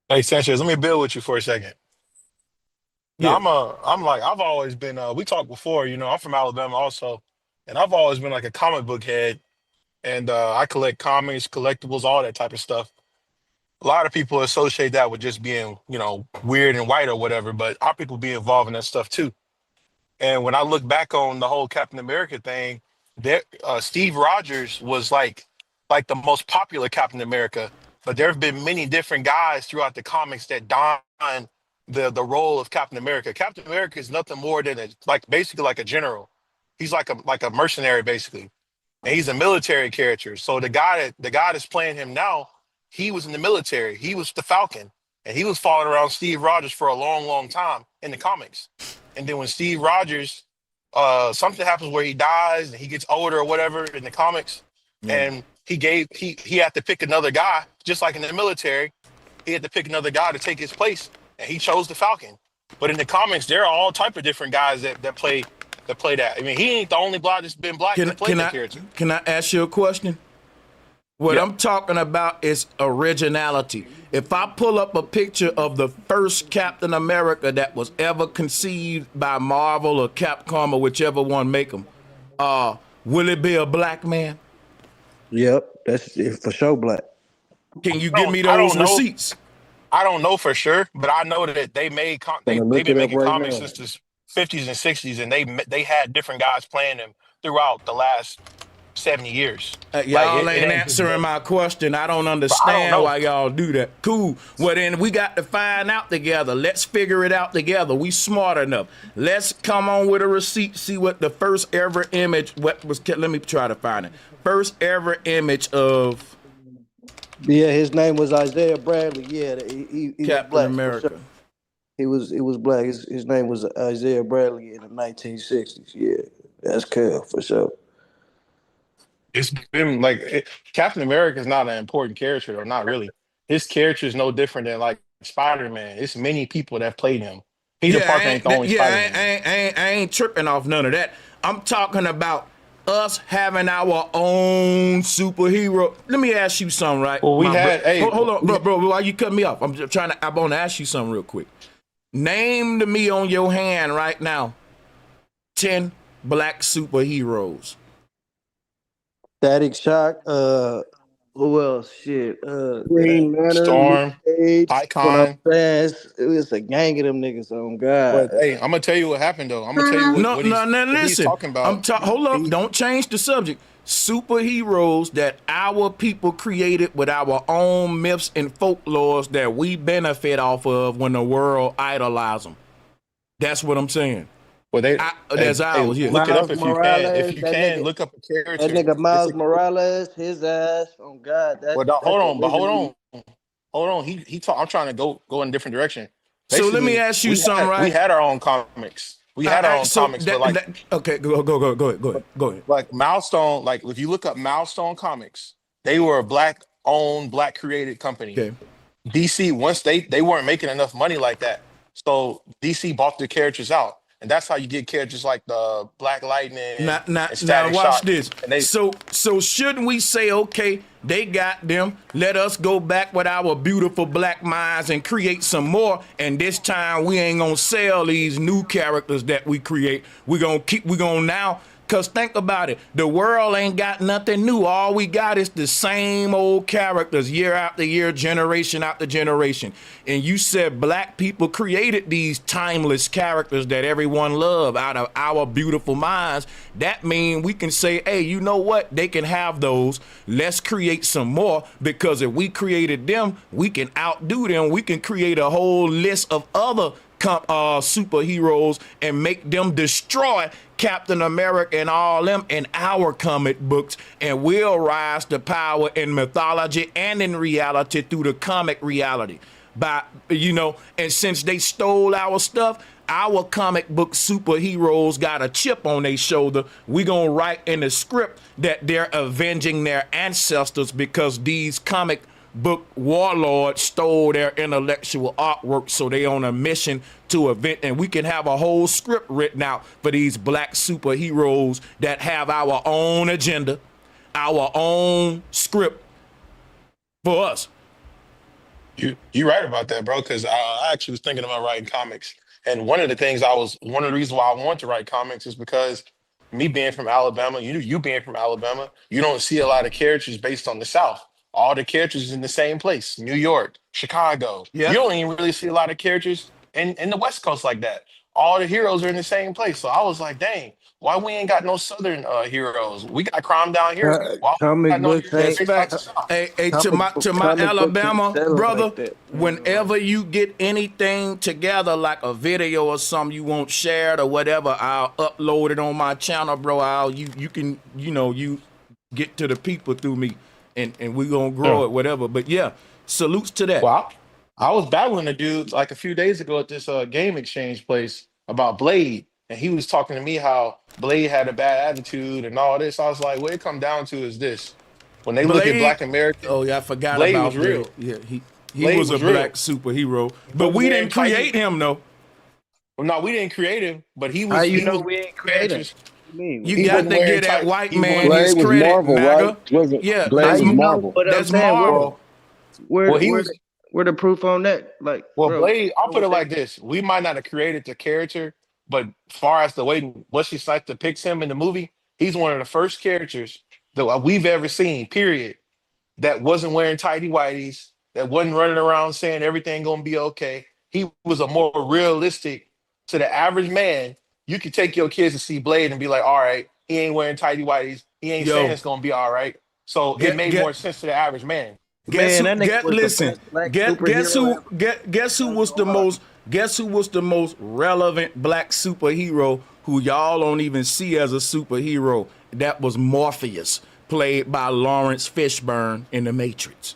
Hey, Sanchez, let me build with you for a second. Yeah. Now, I've always been, we talked before, I'm from Alabama also. And I've always been like a comic book head. And I collect comics, collectibles, all that type of stuff. A lot of people associate that with just being, weird and white or whatever, but our people be involved in that stuff too. And when I look back on the whole Captain America thing, Steve Rogers was like the most popular Captain America, but there have been many different guys throughout the comics that don the role of Captain America. Captain America is nothing more than basically like a general. He's like a mercenary basically. And he's a military character. So the guy that's playing him now, he was in the military. He was the Falcon. And he was following around Steve Rogers for a long, long time in the comics. And then when Steve Rogers, something happens where he dies and he gets older or whatever in the comics, and he had to pick another guy, just like in the military, he had to pick another guy to take his place, and he chose the Falcon. But in the comics, there are all type of different guys that play that. I mean, he ain't the only black that's been black that played that character. Can I ask you a question? What I'm talking about is originality. If I pull up a picture of the first Captain America that was ever conceived by Marvel or Capcom or whichever one make them, will it be a black man? Yep, that's for sure black. Can you give me those receipts? I don't know for sure, but I know that they've been making comics since the 50s and 60s, and they had different guys playing them throughout the last 70 years. Y'all ain't answering my question. I don't understand why y'all do that. Cool. Well, then we got to find out together. Let's figure it out together. We smart enough. Let's come on with a receipt, see what the first ever image, let me try to find it. First ever image of... Yeah, his name was Isaiah Bradley. Yeah, he Captain was black, America. He was black. His name was Isaiah Bradley in the 1960s. Yeah, that's cool for sure. It's been Captain America is not an important character, or not really. His character is no different than like Spider-Man. It's many people that played him. Peter Parker ain't the only Spider-Man. I ain't tripping off none of that. I'm talking about us having our own superhero. Let me ask you something, right? Well, hold on, bro. Why you cut me off? I want to ask you something real quick. Name to me on your hand right now 10 black superheroes. Static Shock. Who else? Shit. Green Lantern, Storm, Icon. It was a gang of them niggas. Oh God. But hey, I'm gonna tell you what happened though. I'm gonna tell you what he's talking about. Hold up. Don't change the subject. Superheroes that our people created with our own myths and folklores that we benefit off of when the world idolize them. That's what I'm saying. Well, That's ours, yeah. look it up Miles if you can. If Morales, you can, look up a that character. nigga It's Miles a Morales, his ass. Oh God, well. No, that's hold originally. on, hold on. He talk. I'm trying to go in a different direction. So let me Basically, ask you something, we right? had our own comics. We had our own So comics, but like okay, go ahead. like Milestone, like if you look up Milestone Comics, they were a black owned, black created company. Okay. DC once they weren't making enough money like that, so DC bought their characters out, and that's how you get characters like the Black Lightning and Now Static watch Shock. this. And they So shouldn't we say, okay, they got them. Let us go back with our beautiful black minds and create some more. And this time we ain't gonna sell these new characters that we create. We gonna now. Cause think about it, the world ain't got nothing new. All we got is the same old characters year after year, generation after generation. And you said black people created these timeless characters that everyone loved out of our beautiful minds. That means we can say, hey, you know what? They can have those. Let's create some more, because if we created them, we can outdo them. We can create a whole list of other superheroes and make them destroy Captain America and all them in our comic books, and we'll rise to power in mythology and in reality through the comic reality. And since they stole our stuff, our comic book superheroes got a chip on their shoulder. We gonna write in the script that they're avenging their ancestors because these comic book warlords stole their intellectual artwork, so they on a mission to event, and we can have a whole script written out for these black superheroes that have our own agenda, our own script for us. you right about that, bro. Because I actually was thinking about writing comics, and one of the reasons why I want to write comics is because me being from Alabama, you being from Alabama, you don't see a lot of characters based on the South. All the characters is in the same place, New York, Chicago. Yeah. You don't even really see a lot of characters in the West Coast like that. All the heroes are in the same place. So I was like, dang, why we ain't got no Southern heroes? We got crime down here. Why we Comic got no books heroes ain't. based out the South? Hey, to Comic my books ain't Alabama selling brother, like that. whenever you get anything together like a video or something you want shared or whatever, I'll upload it on my channel, bro. You can you get to the people through me, and we gonna grow it, whatever. But yeah, salutes to that. Well, I was battling a dude like a few days ago at this game exchange place about Blade, and he was talking to me how Blade had a bad attitude and all this. I was like, what it come down to is this: when they look at Blade. Black Americans, Oh yeah, I forgot Blade about was real. Blade. Yeah, he Blade was a was real. black superhero, but we didn't create him though. Well, no, we didn't create him, but he How was. you He know was we ain't creating? characters. You He got wasn't to wearing get that tight- white he man wasn't- his Blade was credit, Marvel, MAGA. right? Wasn't Yeah, Blade that's was You know Marvel? what I'm That's saying? Marvel. Where, Well, he where, was. where the proof on that? Like, Well, bro, Blade. I'll know put it what like this: we might not have created the character, but far as the way Wesley Snipes depicts him in the movie, he's one of the first characters that we've ever seen. Period. That wasn't wearing tighty whities. That wasn't running around saying everything gonna be okay. He was a more realistic to the average man. You could take your kids to see Blade and be like, all right, he ain't wearing tighty whities. He ain't saying Yo, it's gonna be all right. So it get made get more sense to the average man. guess man, who that nigga get was the listen. best black Guess superhero who ever. guess who was the most relevant black superhero who y'all don't even see as a superhero? That was Morpheus, played by Lawrence Fishburne in The Matrix.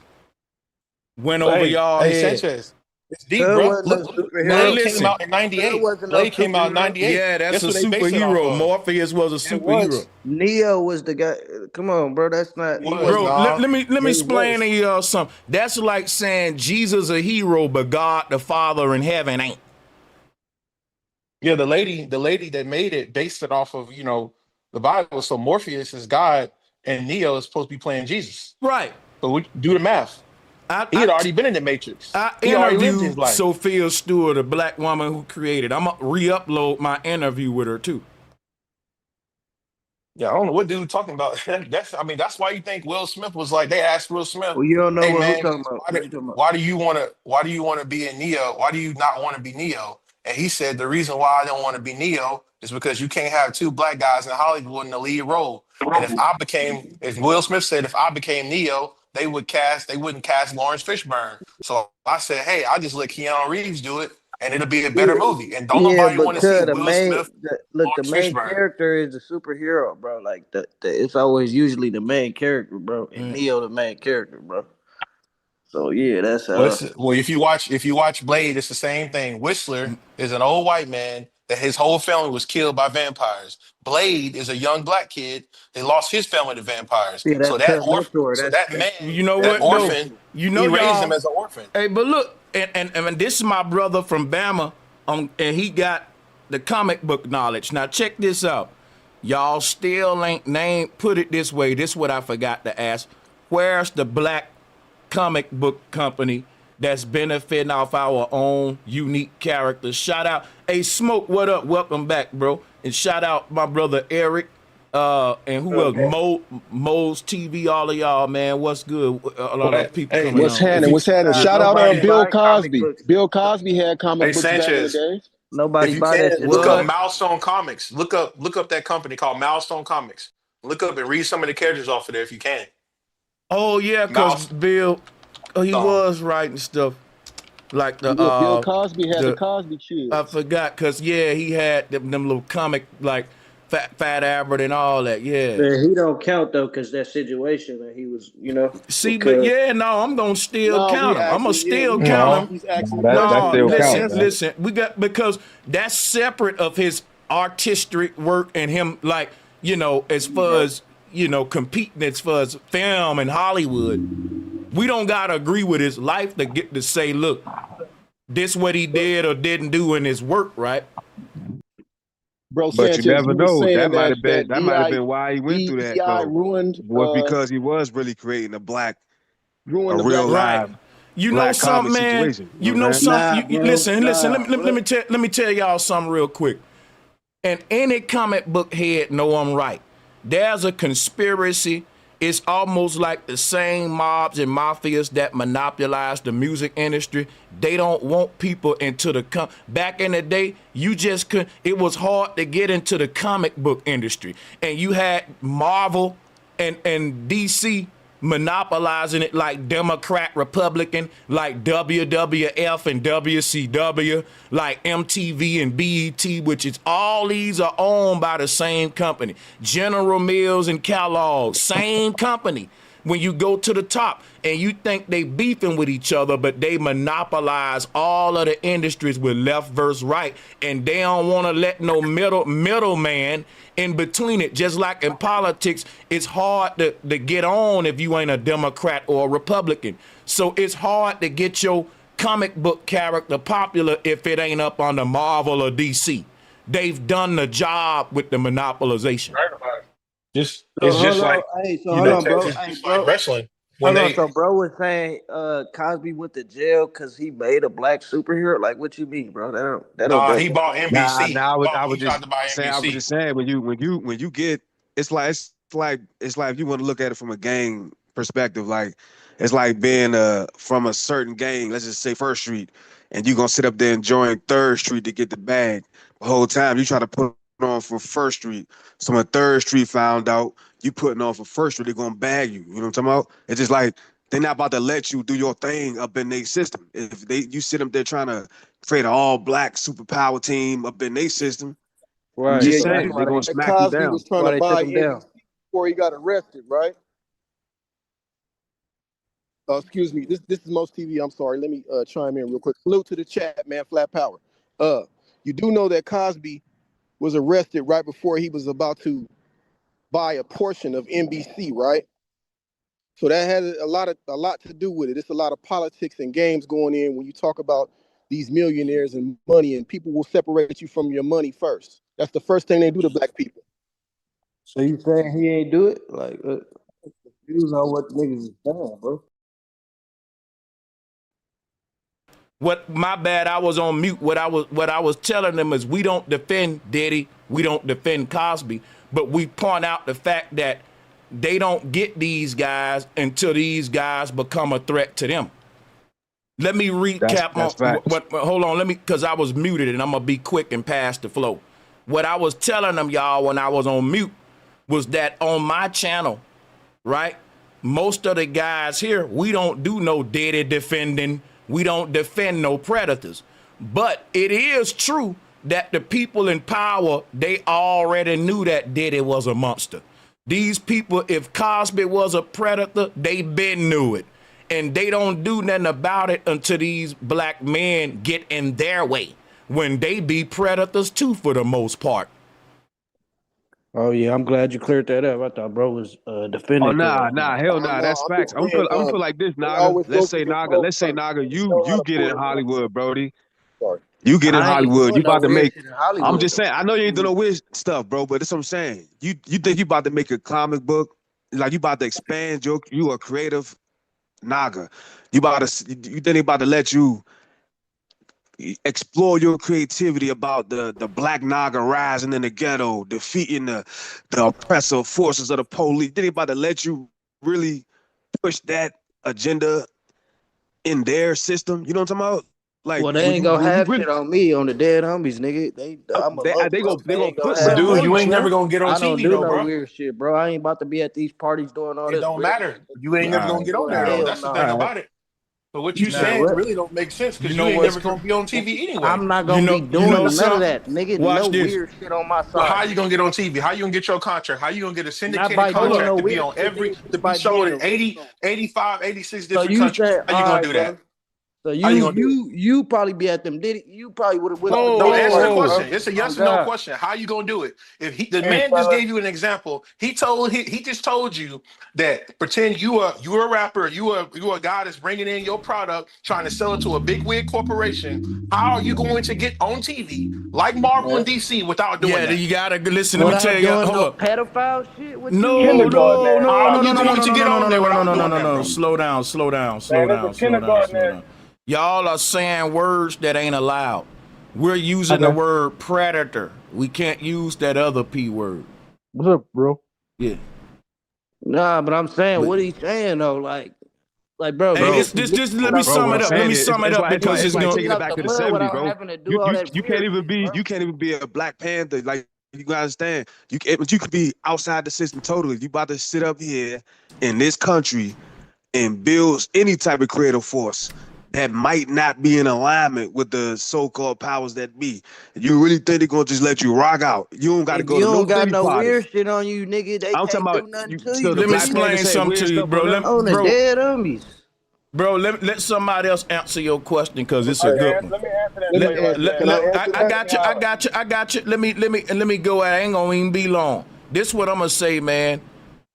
Went over y'all Hey, head. Sanchez, it's deep, Cuz bro. wasn't no Man, Blade superhero. came listen. out in Cuz '98. wasn't no Blade came out in superhero. '98. Yeah, that's Guess a what they based it off superhero. of? Morpheus was a It superhero. was. Neo was the guy. Come on, bro. That's not. It He was. wasn't. Bro, let Nah. me Yeah, he explain to was. y'all something. That's like saying Jesus a hero, but God the Father in heaven ain't. Yeah, the lady that made it based it off of the Bible. So Morpheus is God, and Neo is supposed to be playing Jesus. Right. So we do the math. I He had already been in the Matrix. I He already lived his interviewed life. Sophia Stewart, a black woman who created. I'm gonna re-upload my interview with her too. Yeah, I don't know what dude talking about. That's why you think Will Smith was like. They asked Will Smith, Well, you don't know "Hey what who man, talking about. What you talking about? why do you want to be in Neo? Why do you not want to be Neo?" And he said the reason why I don't want to be Neo is because you can't have two black guys in Hollywood in the lead role. And if Will Smith said if I became Neo, they wouldn't cast Lawrence Fishburne. So I said, hey, I just let Keanu Reeves do it, and it'll be a better movie. And don't Yeah, nobody want to see because Will Smith, the Lawrence main Fishburne. character is a superhero, bro. Like it's always usually the main character, bro, and Neo the main character, bro. So yeah, that's Well, if you watch Blade, it's the same thing. Whistler is an old white man that his whole family was killed by vampires. Blade is a young black kid that lost his family to vampires. yeah, So that's that Cub orphan, Mentor. so That's that man, You know that what though? orphan, You know he raised him y'all. as an orphan. Hey, but look, and this is my brother from Bama, and he got the comic book knowledge. Now check this out. Y'all still ain't put it this way. This is what I forgot to ask. Where's the black comic book company that's benefiting off our own unique characters? Shout out, hey Smoke, what up? Welcome back, bro. And shout out my brother Eric, and who else? Mo's TV, all of y'all, man. What's good? A lot of people coming What's on. happening? What's happening? Shout out nobody Bill buy comic Cosby. books. Bill Cosby had comic Hey books back in the Sanchez, day. Nobody if you buy can, that shit. look up What? Milestone Comics. Look up that company called Milestone Comics. Look up and read some of the characters off of there if you can. Oh yeah, cause Bill, he was writing stuff like the Yeah, Bill Cosby had the Cosby Kids. I forgot, cause yeah, he had them little comic like Fat Albert and all that. Yeah. Man, he don't count though, cause that situation that he was, See, but yeah, no, I'm gonna still count him. I'm gonna still count him. He's actually No, still counts, man. listen, we got, because that's separate of his artistic work and him, like, as far as competing as far as film and Hollywood. We don't gotta agree with his life to get to say, look, this what he did or didn't do in his work, right? Bro, But Sanchez, you never you were know. saying That might have been DEI why he went through that DEI though. ruined Was because he was really creating a the real black Right. live You know black something, comedy man. situation. You know know what I'm saying? something. Listen. Let me tell y'all something real quick. And any comic book head know I'm right. There's a conspiracy. It's almost like the same mobs and mafias that monopolize the music industry. They don't want people into the back in the day, you just couldn't. It was hard to get into the comic book industry, and you had Marvel and DC monopolizing it like Democrat, Republican, like WWF and WCW, like MTV and BET, which is all these are owned by the same company. General Mills and Kellogg, same company. When you go to the top and you think they beefing with each other, but they monopolize all of the industries with left versus right, and they don't want to let no middleman in between it. Just like in politics, it's hard to get on if you ain't a Democrat or a Republican. So it's hard to get your comic book character popular if it ain't up on the Marvel or DC. They've done the job with the monopolization. It's just like hold on, bro. It's like wrestling. So bro was saying Cosby went to jail because he made a black superhero. Like, what you mean, bro? That don't he bought NBC. Nah, I was He tried just to buy saying. I was NBC. just saying when you get it's like if you want to look at it from a gang perspective, like it's like being from a certain gang. Let's just say First Street, and you gonna sit up there enjoying Third Street to get the bag. The whole time you try to put on for First Street. So when Third Street found out you putting on for First Street, they're gonna bag you. You know what I'm talking about? It's just like they're not about to let you do your thing up in their system. If you sit up there trying to create an all-black superpower team up in their system, right? I'm just saying they're gonna smack you Cosby down. was trying to buy NBC before he got arrested, right? Excuse me. This is Most TV. I'm sorry. Let me chime in real quick. Salute to the chat, man. Flat power. You do know that Cosby was arrested right before he was about to buy a portion of NBC, right? So that had a lot to do with it. It's a lot of politics and games going in when you talk about these millionaires and money, and people will separate you from your money first. That's the first thing they do to black people. So you saying he ain't do it? Like, confused on what niggas is saying, bro. My bad, I was on mute. What I was telling them is we don't defend Diddy, we don't defend Cosby, but we point out the fact that they don't get these guys until these guys become a threat to them. Let me recap hold on, because I was muted and I'm gonna be quick and pass the flow. What I was telling them, y'all, when I was on mute was that on my channel, right, most of the guys here, we don't do no Diddy defending. We don't defend no predators. But it is true that the people in power, they already knew that Diddy was a monster. These people, if Cosby was a predator, they been knew it. And they don't do nothing about it until these black men get in their way, when they be predators too for the most part. Oh yeah, I'm glad you cleared that up. I thought bro was defending. Oh nah, hell No, nah, no, that's I'm facts. just I'm saying, feel like this, they Naga. always go to this whole Let's say Naga, know how you to get pull in the one. Hollywood, Brody. Sorry. You get in I ain't Hollywood. You doing no about to weird make. shit in I'm Hollywood just though. saying. I know you ain't doing no weird stuff, bro. But that's what I'm saying. You think you about to make a comic book? Like you about to expand your. You a creative Naga. You think they about to let you explore your creativity about the black Naga rising in the ghetto, defeating the oppressive forces of the police. Then they about to let you really push that agenda in their system. You know what I'm talking about? Like Well, they ain't gonna when you have really shit on me on the dead homies, nigga. I'm a low pro. they They gonna ain't gonna put But have something dude, on shit you you, on ain't me. never Slim. gonna get on I don't TV do though, no bro. weird shit, bro. I ain't about to be at these parties doing all It this don't weird matter. shit. You ain't never All gonna right, get on Boy, there though. hell That's the no. thing all right. about it. But what you Now, saying What? really don't make sense you because you know ain't what's never gonna be on TV anyway. I'm not gonna be you doing know none of something? that, nigga. No Watch this. weird shit on my So how side, you gonna nigga. get on TV? How you gonna get your contract? How you gonna get a Not syndicated by Hold doing up. no contract to be weird on shit, nigga. to Just be by shown being in a 80, 85, 86 So different you countries? said, How you all gonna right, do that? bro. So How you gonna do it? you probably be at them Diddy. You probably would have went to Whoa, No, those whoa, answer the parties, whoa. bro. question. It's a Oh yes or no God. question. How you gonna do it? If the Hey, man just fella. gave you an example, he just told you that pretend you a rapper, you a guy that's bringing in your product, trying to sell it to a big wig corporation. How are you going to get on TV like Marvel Man. and DC without doing Yeah, that? you gotta listen. Let me tell Without you. doing Hold no up. pedophile shit, what you No, mean? Kindergarten no, ass no, How are no, you no, no, no, going no, to no, get no, no, on there no, no, without no, no, doing no, that, no. bro? Slow down, slow down, slow Man, it's a down, slow down, slow kindergarten down. Y'all are saying words that ain't allowed. We're using the ass. word predator. We can't use that other P word. What's up, bro? Yeah. Nah, but I'm saying, But what he saying though? Like, bro, hey, nigga, this let me stop Bro, sum what it I'm up. Let saying me is sum it up because it's it's like going taking clean it out back the to the mud 70s, without bro. having to do all that You can't weird even shit, be bro. a Black Panther. Like you gotta understand. But you could be outside the system totally. You about to sit up here in this country and build any type of creative force that might not be in alignment with the so-called powers that be. You really think they're gonna just let you rock out? You don't got to If go you to no don't got Diddy no parties. weird shit on you, nigga, they I'm talking can't about do nothing you. to you, So the let me Black nigga. Panther explain saying something weird to you, stuff on bro. them. On the dead homies. Bro, let somebody else answer your question because it's All a right, good one. let me answer that Let for me you right answer. there. Can I answer I that? got you. I got you. I got you. Let me go. I ain't gonna even be long. This what I'm gonna say, man.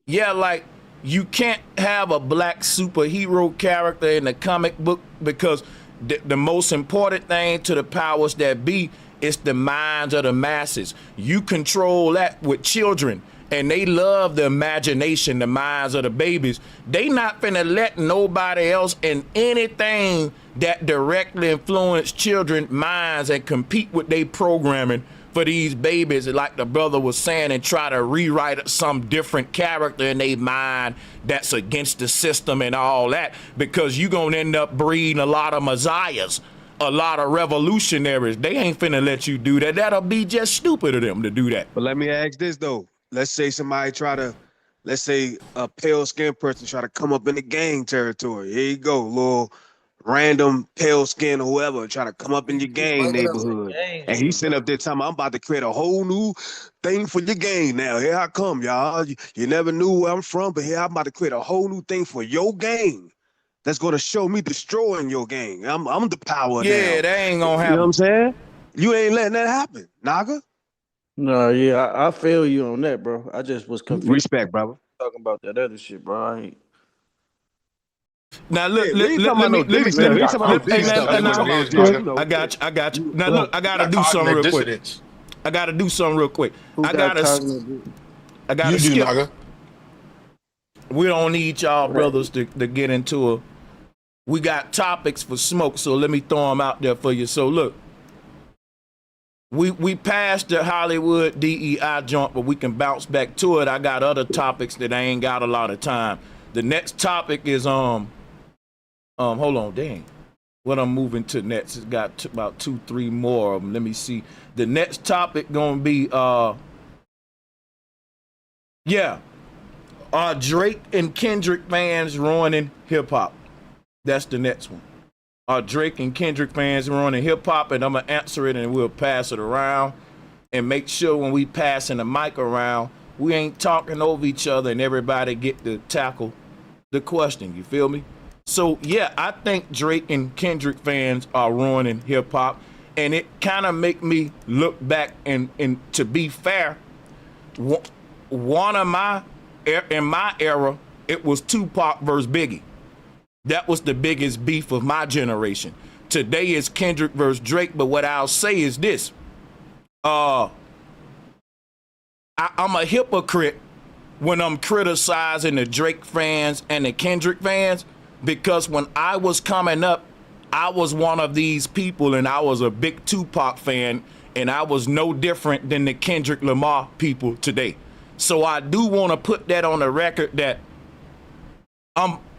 Yeah, like you can't have a black superhero character in the comic book because the most important thing to the powers that be is the minds of the masses. You control that with children. And they love the imagination, the minds of the babies. They not finna let nobody else in anything that directly influence children minds and compete with their programming for these babies, like the brother was saying, and try to rewrite some different character in their mind that's against the system and all that, because you gonna end up breeding a lot of messiahs, a lot of revolutionaries. They ain't finna let you do that. That'll be just stupid of them to do that. But let me ask this though. Let's say let's say a pale skinned person try to come up in the gang territory. Here you go, little random pale skin or whoever try to come up in your gang neighborhood. Gang And he shit, sitting bro. up there telling me, I'm about to create a whole new thing for your gang now. Here I come, y'all. You never knew where I'm from, but here I'm about to create a whole new thing for your gang. That's gonna show me destroying your gang. I'm the power Yeah, now. that ain't gonna You know what I'm happen. saying? You ain't letting that happen, Naga. No, yeah, I feel you on that, bro. I just was confused Respect, brother. talking about that other shit, bro. I ain't. Now Yeah, we ain't talking about let no me Diddy Man, stuff. you We ain't got talking about no Diddy cognitive and stuff. stuff That's we what I'm talking saying, about, just Naga. you know. I got you. Now Go ahead. look, I You gotta got do something cognitive real quick. dissonance. I gotta do something real quick. Who I got gotta cognitive? I gotta You do, skip. Naga. We don't need y'all brothers to get into a. We got topics for smoke, so let me throw them out there for you. So look, we passed the Hollywood DEI jump, but we can bounce back to it. I got other topics that I ain't got a lot of time. The next topic is hold on, dang. What I'm moving to next, it's got about 2-3 more of them. Let me see. The next topic gonna be Drake and Kendrick fans ruining hip hop. That's the next one. are Drake and Kendrick fans running hip hop, and I'm gonna answer it and we'll pass it around and make sure when we passing the mic around, we ain't talking over each other and everybody get to tackle the question. You feel me? So yeah, I think Drake and Kendrick fans are ruining hip hop, and it kind of make me look back and to be fair, one of in my era, it was Tupac versus Biggie. That was the biggest beef of my generation. Today is Kendrick versus Drake, but what I'll say is this. I'm a hypocrite when I'm criticizing the Drake fans and the Kendrick fans, because when I was coming up, I was one of these people and I was a big Tupac fan, and I was no different than the Kendrick Lamar people today. So I do want to put that on the record that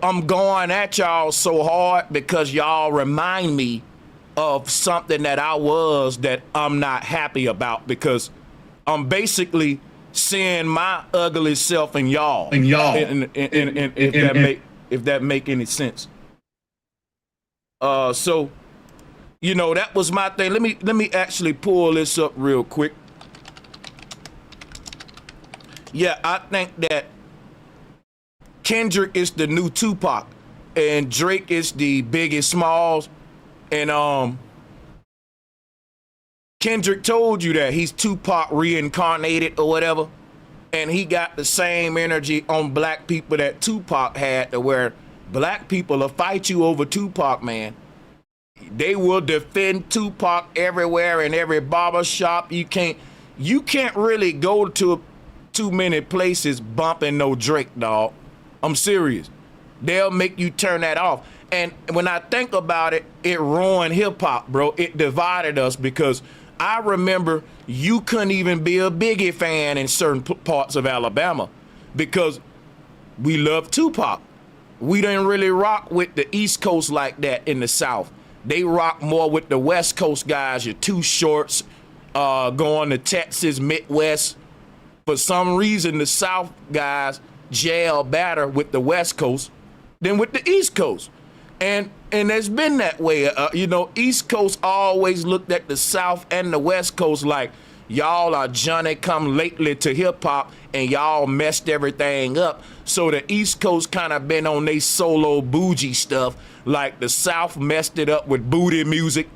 I'm going at y'all so hard because y'all remind me of something that I was that I'm not happy about, because I'm basically seeing my ugly self in y'all. If that make any sense. So, you know, that was my thing. Let me actually pull this up real quick. Yeah, I think that Kendrick is the new Tupac, and Drake is the Biggie Smalls, and Kendrick told you that he's Tupac reincarnated or whatever, and he got the same energy on black people that Tupac had, to where black people will fight you over Tupac, man. They will defend Tupac everywhere, in every barber shop. You can't really go to too many places bumping no Drake, dog. I'm serious. They'll make you turn that off. And when I think about it, it ruined hip hop, bro. It divided us, because I remember you couldn't even be a Biggie fan in certain parts of Alabama because we love Tupac. We didn't really rock with the East Coast like that in the South. They rock more with the West Coast guys, your Too Shorts, going to Texas, Midwest. For some reason, the South guys gel better with the West Coast than with the East Coast. And it's been that way. You know, East Coast always looked at the South and the West Coast like, y'all are Johnny come lately to hip hop and y'all messed everything up. So the East Coast kind of been on they solo bougie stuff, like the South messed it up with booty music,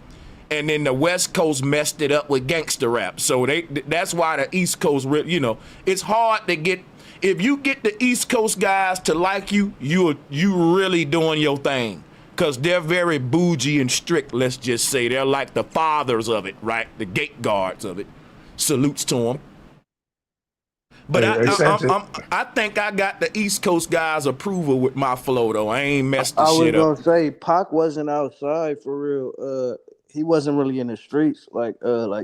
and then the West Coast messed it up with gangster rap. So that's why the East Coast, you know, it's hard to get. If you get the East Coast guys to like you, you really doing your thing. Because they're very bougie and strict, let's just say. They're like the fathers of it, right? The gate guards of it. Salutes to them. But I think I got the East Coast guys' approval with my flow, though. I ain't messed the shit up. I was gonna say, Pac wasn't outside for real. He wasn't really in the streets like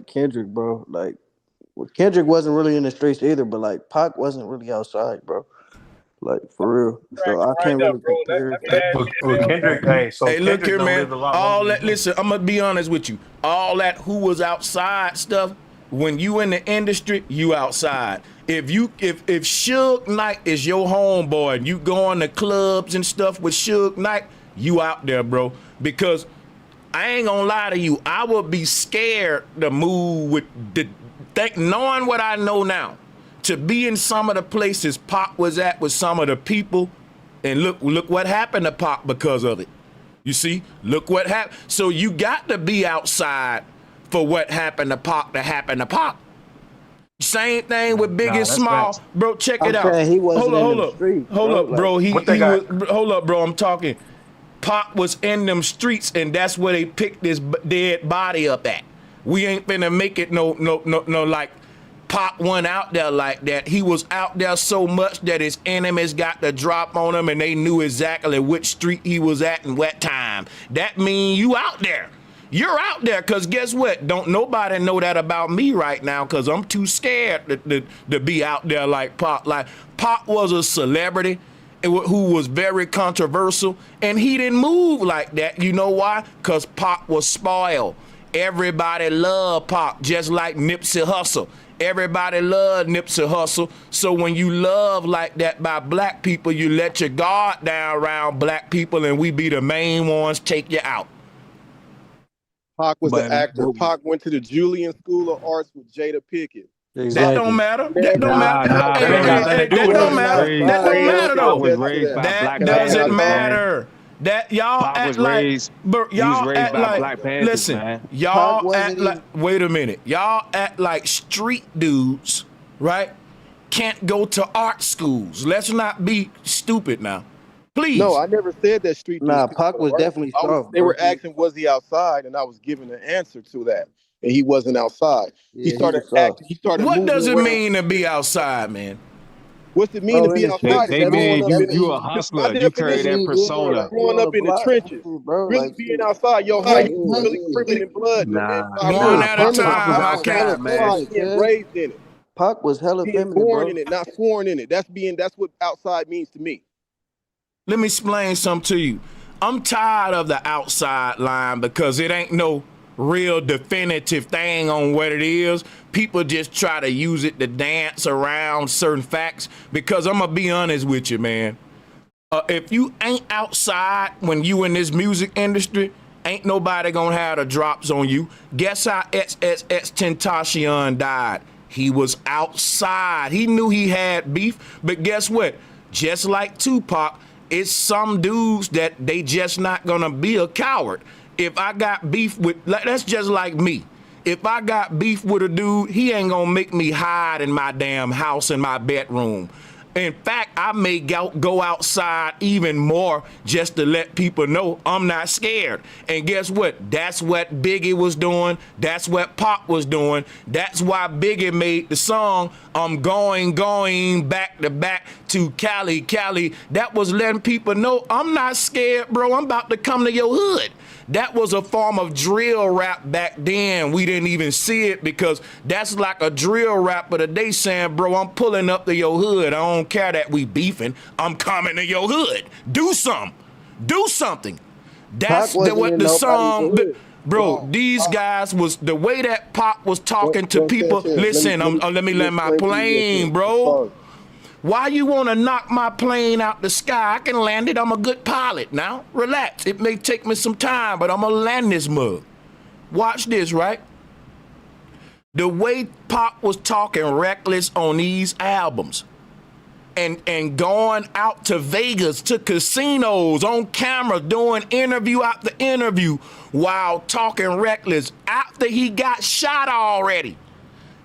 Kendrick, bro. Like, Kendrick wasn't really in the streets either, but like Pac wasn't really outside, bro. Like, for real. So I can't really compare. Kendrick, hey, look here, man. All that, listen, I'm gonna be honest with you. All that who was outside stuff, when you in the industry, you outside. If Suge Knight is your homeboy and you going to clubs and stuff with Suge Knight, you out there, bro. Because I ain't gonna lie to you, I would be scared to move with knowing what I know now, to be in some of the places Pac was at with some of the people, and look what happened to Pac because of it. You see, look what happened. So you got to be outside for what happened to Pac to happen to Pac. Same thing with Biggie Small, bro. Check it out. He wasn't in the street, hold up, bro. Hold up, bro. I'm talking. Pac was in them streets, and that's where they picked this dead body up at. We ain't finna make it no like Pac went out there like that. He was out there so much that his enemies got the drop on him, and they knew exactly which street he was at and what time. That mean you out there. You're out there, because guess what? Don't nobody know that about me right now, because I'm too scared to be out there like Pac. Like, Pac was a celebrity who was very controversial, and he didn't move like that. You know why? Because Pac was spoiled. Everybody loved Pac, just like Nipsey Hussle. Everybody loved Nipsey Hussle. So when you love like that by black people, you let your guard down around black people, and we be the main ones take you out. Pac was the But actor. Pac went to the Juilliard School of Arts with Jada Pinkett. That don't matter. That don't matter. Nah, Hey, that ain't got nothing to do that with don't it. matter. That don't matter Pac was though. raised by That Black doesn't Panthers, man. matter. That y'all Pac act was like, raised. bro, He was y'all raised act by like. Black Panthers, Listen, man. y'all act like. Wait a minute. Y'all act like street dudes, right? Can't go to art schools. Let's not be stupid now. Please. No, I never said that street. Nah, Pac was definitely soft. They were asking, was he outside? And I was giving an answer to that. And he wasn't outside. Yeah, he started he acting. He started What moving does it around. mean to be outside, man? What's it mean to be outside? They mean you a hustler. My You carry definition that persona. growing up in the trenches. Really being outside, your homie really crippling in blood. Nah. One at a time, my outside, cat. man. Being raised in it. Pac was hella Being feminine, born bro. in it, not sworn in it. That's what outside means to me. Let me explain something to you. I'm tired of the outside line because it ain't no real definitive thing on what it is. People just try to use it to dance around certain facts because I'm gonna be honest with you, man. If you ain't outside when you in this music industry, ain't nobody gonna have the drops on you. Guess how XXXTentacion died? He was outside. He knew he had beef, but guess what? Just like Tupac, it's some dudes that they just not gonna be a coward. If I got beef with, that's just like me. If I got beef with a dude, he ain't gonna make me hide in my damn house in my bedroom. In fact, I may go outside even more just to let people know I'm not scared. And guess what? That's what Biggie was doing. That's what Pop was doing. That's why Biggie made the song, I'm going back to back to Cali, Cali. That was letting people know I'm not scared, bro. I'm about to come to your hood. That was a form of drill rap back then. We didn't even see it because that's like a drill rapper today saying, bro, I'm pulling up to your hood. I don't care that we beefing. I'm coming to your hood. Do something. Do something. That's what the song, bro, these guys was, the way that Pop was talking to people. Listen, let me land my plane, bro. Why you want to knock my plane out the sky? I can land it. I'm a good pilot now. Relax. It may take me some time, but I'm going to land this mug. Watch this, right? The way Pop was talking reckless on these albums and going out to Vegas, to casinos, on camera, doing interview after interview while talking reckless after he got shot already.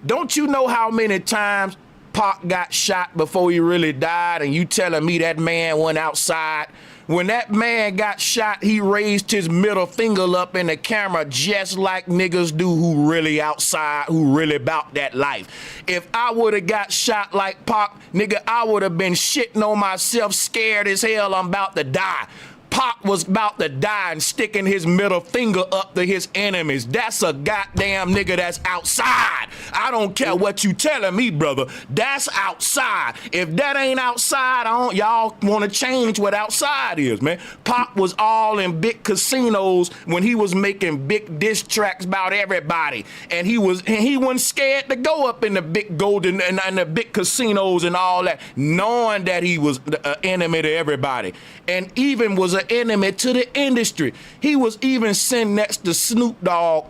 Don't you know how many times Pac got shot before he really died, and you telling me that man went outside? When that man got shot, he raised his middle finger up in the camera just like niggas do who really outside, who really about that life. If I would have got shot like Pac, nigga, I would have been shitting on myself, scared as hell I'm about to die. Pac was about to die and sticking his middle finger up to his enemies. That's a goddamn nigga that's outside. I don't care what you telling me, brother. That's outside. If that ain't outside, y'all want to change what outside is, man. Pac was all in big casinos when he was making big diss tracks about everybody, and he wasn't scared to go up in the big golden and the big casinos and all that, knowing that he was an enemy to everybody, and even was an enemy to the industry. He was even sitting next to Snoop Dogg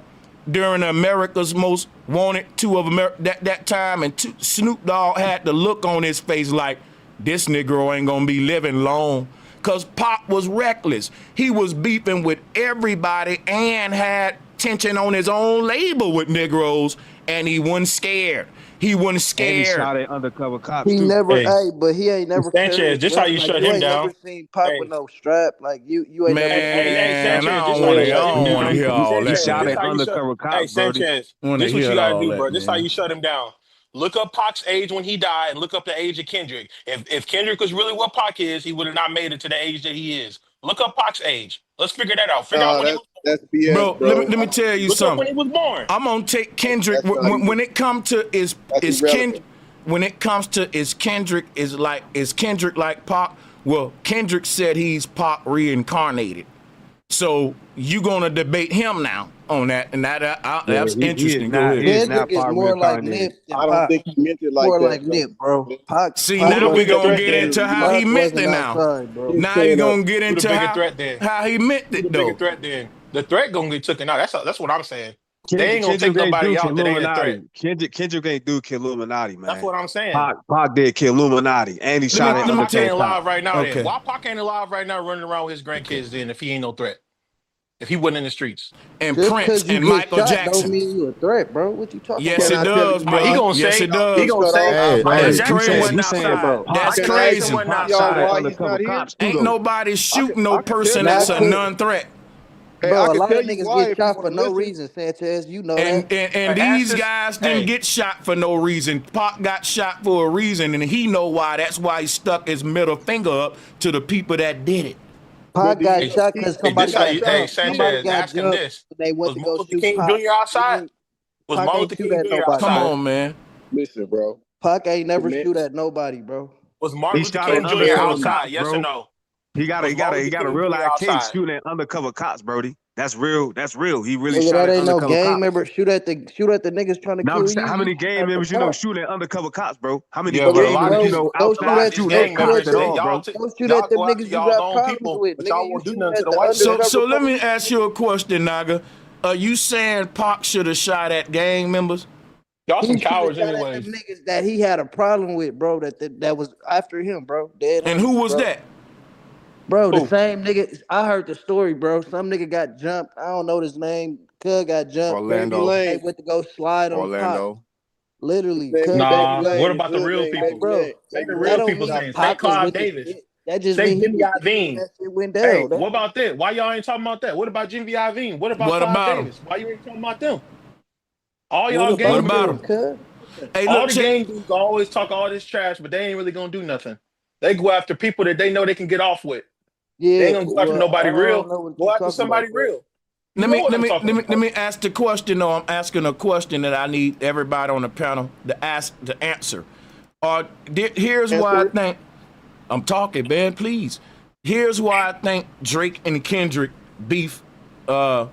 during America's Most Wanted tour of America that time, and Snoop Dogg had the look on his face like, this Negro ain't gonna be living long, because Pop was reckless. He was beefing with everybody and had tension on his own label with Negroes, and he wasn't scared. He wasn't scared. And he shot at undercover cops He too. never, but he ain't never. Sanchez, this how you shut him down. Never seen Pop with no strap. Like you ain't never. Sanchez, I don't want to hear all that. He shot at undercover cops. Hey, Sanchez, this what you gotta do, bro. This how you shut him down. Look up Pac's age when he died, and look up the age of Kendrick. If Kendrick was really what Pac is, he would have not made it to the age that he is. Look up Pac's age. Let's figure that out. Figure out when he was born. That's BS, bro. Let me tell you Look something. up when he was born. I'm gonna take Kendrick when it comes to is Kendrick like Pac? Well, Kendrick said he's Pac reincarnated. So you gonna debate him now on that, and that's interesting. Go ahead. Kendrick is more like Nip than I don't think he meant it like more that. like Nip, bro. Pac, See, now we gonna get into how he meant it now. Outside, bro. Now you're gonna get into how how he meant it, though. Threat then. The threat gonna get taken out. That's what I'm saying. They ain't gonna take Kendrick ain't nobody do out that ain't a threat. Illuminati. Kendrick ain't do Illuminati, That's man. what I'm saying. Pac did kill Illuminati, and he So shot why at Pac ain't undercover cop. alive right now then? Okay. Why Pac ain't alive right now running around with his grandkids then if he ain't no threat? If he wasn't in the streets? And Just Prince because you and get Michael shot Jackson. don't mean you a threat, bro. What you talking Yes, about? it does, bro. He gonna yes, say it does. he gonna say Hey, Michael That's Jackson crazy. wasn't He's saying, outside. That's Can I ask crazy. wasn't Pac y'all shot at why he's undercover not here? cops too, Ain't though. nobody shoot no I can person tell you that's a why. non-threat. Hey, Bro, I a can lot tell of you niggas why get if you shot want for to no listen. reason, Sanchez. You know And that. these Ask guys didn't get shot for no reason. Pac got shot for a reason, and he know why. That's why he stuck his middle finger up to the people that did it. But Pac do you got Hey, know shot he because hey, somebody this how got you hey jumped. Somebody Sanchez, got ask him jumped. this. They went Was to go Martin Luther shoot King Pac. Jr. outside? Was Pac Martin ain't Luther shoot King at Jr. nobody, Come outside? bro. on, man. listen, bro. Pac ain't The never man, shoot at nobody, bro. Was Martin He Luther shot at King bro, Jr. undercover man. outside? cops, Yes or bro. no? He got Was Martin Luther a King real Jr. life case outside? shooting at undercover cops, Brody. That's real. That's real. He really Nigga, shot that at ain't no undercover gang cops. member. Shoot at the niggas trying to Now I'm kill just saying, you. how You many shoot gang at the members cop. shooting at undercover cops, bro? How many Yeah, But but a gang lot of members bro, these go a shoot lot outside of at these shooting at gang go shoot cops at members, at the they all, bro? go shoot at y'all them go after niggas you y'all's got own problems people, with. but Nigga, y'all you won't do shooting nothing to at the the white So, people. undercover so let me police. ask you a question, Naga. Are you saying Pac should have shot at gang members? Y'all some He should have cowards shot at them anyways. niggas that he had a problem with, bro. That was after him, bro. Dead And homies, who was bro. that? Bro, the Who? same nigga. I heard the story, bro. Some nigga got jumped. I don't know his name. Cuz got jumped. Baby Orlando. They Lane. went to go slide on Pac. Orlando. Literally, Name cuz is got Baby Nah. Lane. What His jumped. about the hood real name Like, Baby people? bro, Lane. Say Baby the that real Lane. don't people's mean name. Say Pac was Clive with the Davis. shit. That just Say mean he Jimmy was shooting Iovine. that shit went Hey, down. That's what about that? Why y'all ain't talking about that? What about Jimmy Iovine? What about What Clive about him? Davis? Why you ain't talking about them? All what y'all What gang about about members, them, him? cuz? Hey, all look, the check. gang dudes always talk all this trash, but they ain't really gonna do nothing. They go after people that they know they can get off with. They ain't Yeah, gonna go after well, I nobody don't real. know what you Go after talking about, somebody cuz. real. You know what I'm talking Let about. me ask the question. Though I'm asking a question that I need everybody on the panel to answer. Here's why I Answer it. think I'm talking, man. Please. Here's why I think Drake and Kendrick beef. Well,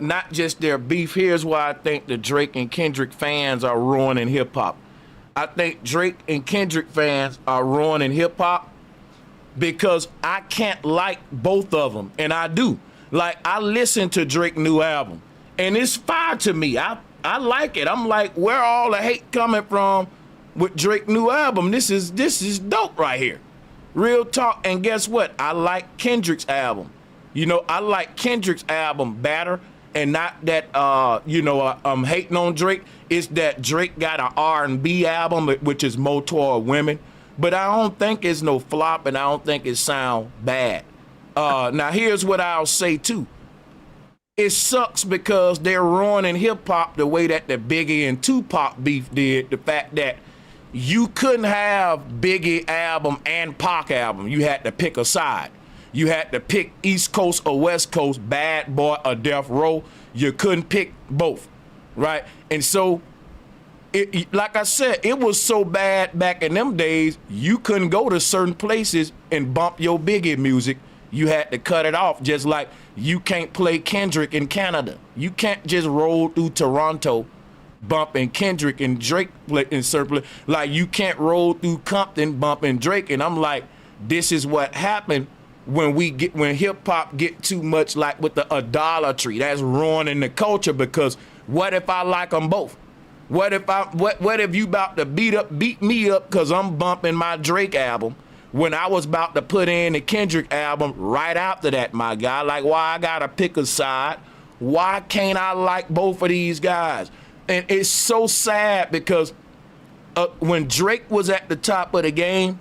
not just their beef. Here's why I think the Drake and Kendrick fans are ruining hip hop. I think Drake and Kendrick fans are ruining hip hop because I can't like both of them, and I do. Like, I listen to Drake's new album, and it's fire to me. I like it. I'm like, where all the hate coming from with Drake's new album? This is dope right here. Real talk. And guess what? I like Kendrick's album. You know, I like Kendrick's album better, and not that I'm hating on Drake. It's that Drake got an R&B album which is more toward women, but I don't think it's no flop, and I don't think it sound bad. Now here's what I'll say too. It sucks because they're ruining hip hop the way that the Biggie and Tupac beef did. The fact that you couldn't have Biggie album and Pac album. You had to pick a side. You had to pick East Coast or West Coast, Bad Boy or Death Row. You couldn't pick both, right? And so, like I said, it was so bad back in them days, you couldn't go to certain places and bump your Biggie music. You had to cut it off, just like you can't play Kendrick in Canada. You can't just roll through Toronto bumping Kendrick and Drake in certain places. Like, you can't roll through Compton bumping Drake. And I'm like, this is what happened when hip hop get too much like with the idolatry. That's ruining the culture, because what if I like them both? What if you about to beat me up because I'm bumping my Drake album when I was about to put in the Kendrick album right after that, my guy? Like, why I gotta pick a side? Why can't I like both of these guys? And it's so sad because when Drake was at the top of the game,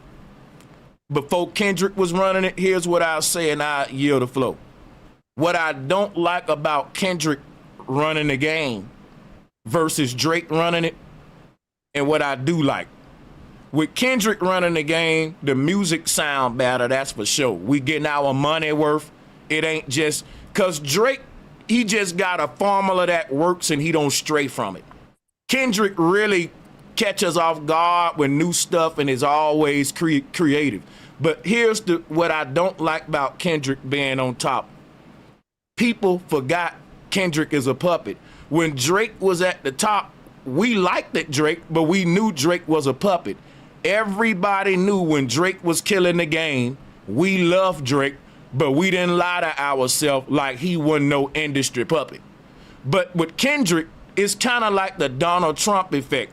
before Kendrick was running it, here's what I'll say, and I yield the flow. What I don't like about Kendrick running the game versus Drake running it, and what I do like. With Kendrick running the game, the music sound better, that's for sure. We getting our money worth. It ain't just, because Drake, he just got a formula that works and he don't stray from it. Kendrick really catches off guard with new stuff and is always creative. But here's what I don't like about Kendrick being on top. People forgot Kendrick is a puppet. When Drake was at the top, we liked it, Drake, but we knew Drake was a puppet. Everybody knew when Drake was killing the game, we loved Drake, but we didn't lie to ourselves like he wasn't no industry puppet. But with Kendrick, it's kind of like the Donald Trump effect.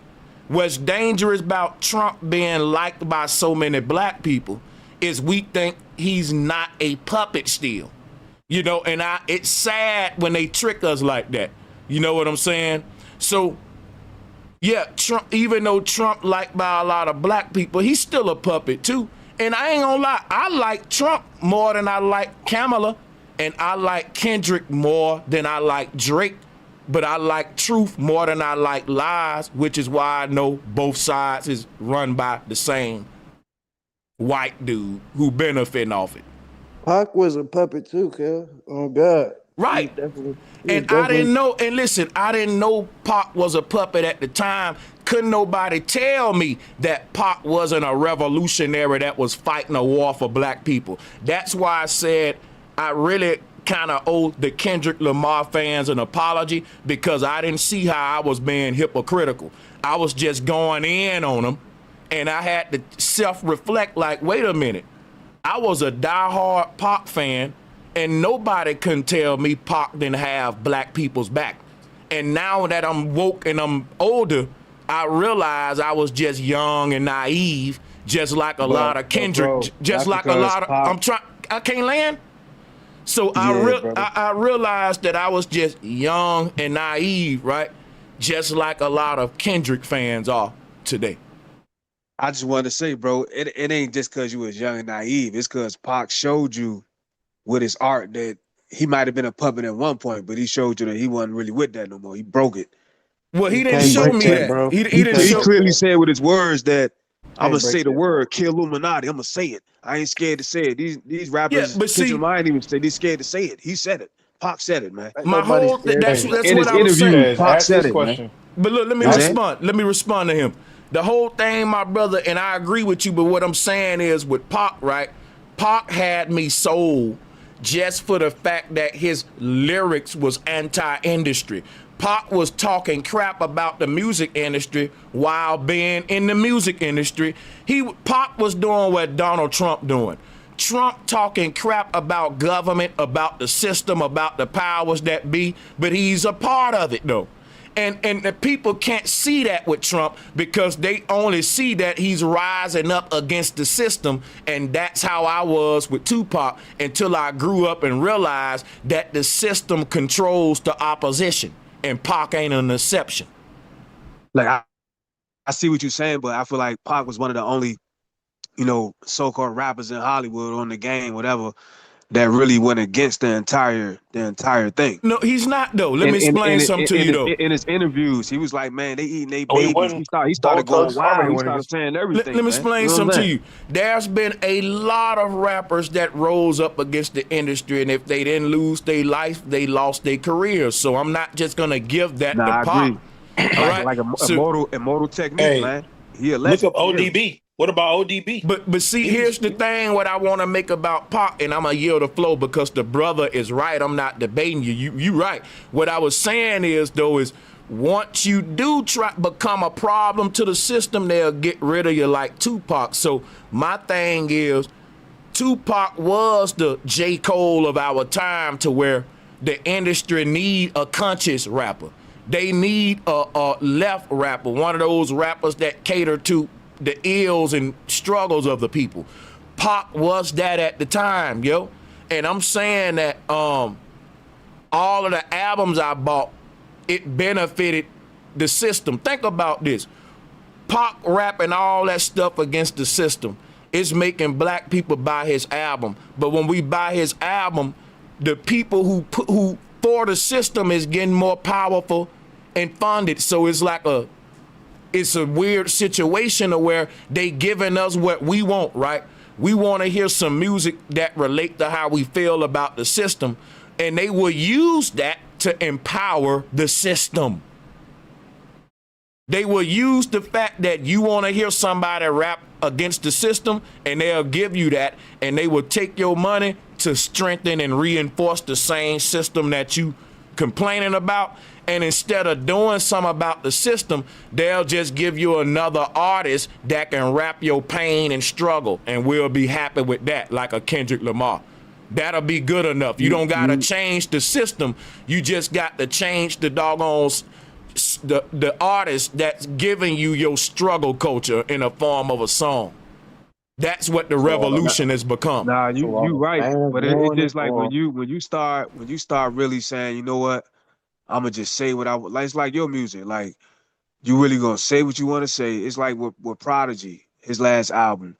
What's dangerous about Trump being liked by so many black people is we think he's not a puppet still. You know, and it's sad when they trick us like that. You know what I'm saying? So, yeah, Trump, even though Trump liked by a lot of black people, he's still a puppet too. And I ain't gonna lie, I like Trump more than I like Kamala, and I like Kendrick more than I like Drake, but I like truth more than I like lies, which is why I know both sides is run by the same white dude who benefiting off it. Pac was a puppet too, Kel. Oh God. Right. I didn't know, and listen, I didn't know Pac was a puppet at the time. Couldn't nobody tell me that Pac wasn't a revolutionary that was fighting a war for black people. That's why I said I really kind of owe the Kendrick Lamar fans an apology, because I didn't see how I was being hypocritical. I was just going in on them, and I had to self-reflect like, wait a minute. I was a diehard Pac fan, and nobody can tell me Pac didn't have black people's back. And now that I'm woke and I'm older, I realize I was just young and naive, just like a lot of Kendrick, bro, just like a lot of, I can't land. So I realized that I was just young and naive, right? Just like a lot of Kendrick fans are today. I just wanted to say, bro, it ain't just because you was young and naive. It's because Pac showed you with his art that he might have been a puppet at one point, but he showed you that he wasn't really with that no more. He broke it. Well, he didn't show me that, bro. He clearly said with his words that I'm going to say the word, kill Illuminati. I'm going to say it. I ain't scared to say it. These rappers, I ain't even say they're scared to say it. He said it. Pac said it, man. My whole that's what I was saying. Pac said it, man. But look, let me respond. Let me respond to him. The whole thing, my brother, and I agree with you, but what I'm saying is with Pac, right? Pac had me sold just for the fact that his lyrics was anti-industry. Pac was talking crap about the music industry while being in the music industry. Pac was doing what Donald Trump doing. Trump talking crap about government, about the system, about the powers that be, but he's a part of it though. And the people can't see that with Trump because they only see that he's rising up against the system. And that's how I was with Tupac until I grew up and realized that the system controls the opposition. And Pac ain't an exception. Like, I see what you're saying, but I feel like Pac was one of the only, so-called rappers in Hollywood, on the game, whatever, that really went against the entire thing. No, he's not though. Let me explain something to you though. In his interviews, he was like, "Man, they eating their babies." He started going wild. He started saying everything. Let me explain something to you. There's been a lot of rappers that rose up against the industry, and if they didn't lose their life, they lost their careers. So I'm not just gonna give that to Pac. All right, like immortal technique, man. He look up ODB. What about ODB? But see, here's the thing, what I want to make about Pac, and I'm going to yield the flow because the brother is right. I'm not debating you. You right. What I was saying is, though, is once you do become a problem to the system, they'll get rid of you like Tupac. So my thing is, Tupac was the J. Cole of our time, to where the industry need a conscious rapper. They need a left rapper, one of those rappers that cater to the ills and struggles of the people. Pac was that at the time, yo. And I'm saying that all of the albums I bought, it benefited the system. Think about this. Pac rapping all that stuff against the system. It's making black people buy his album. But when we buy his album, the people who for the system is getting more powerful and funded. So it's like it's a weird situation where they giving us what we want, right? We want to hear some music that relate to how we feel about the system, and they will use that to empower the system. They will use the fact that you want to hear somebody rap against the system, and they'll give you that, and they will take your money to strengthen and reinforce the same system that you complaining about. And instead of doing something about the system, they'll just give you another artist that can rap your pain and struggle, and we'll be happy with that, like a Kendrick Lamar. That'll be good enough. You don't got to change the system. You just got to change the doggone the artist that's giving you your struggle culture in a form of a song. That's what the revolution has become. Nah, you right, but it's just like when you start really saying, you know what, I'm gonna just say what I would like. It's like your music, like you really gonna say what you want to say. It's like with Prodigy, his last album.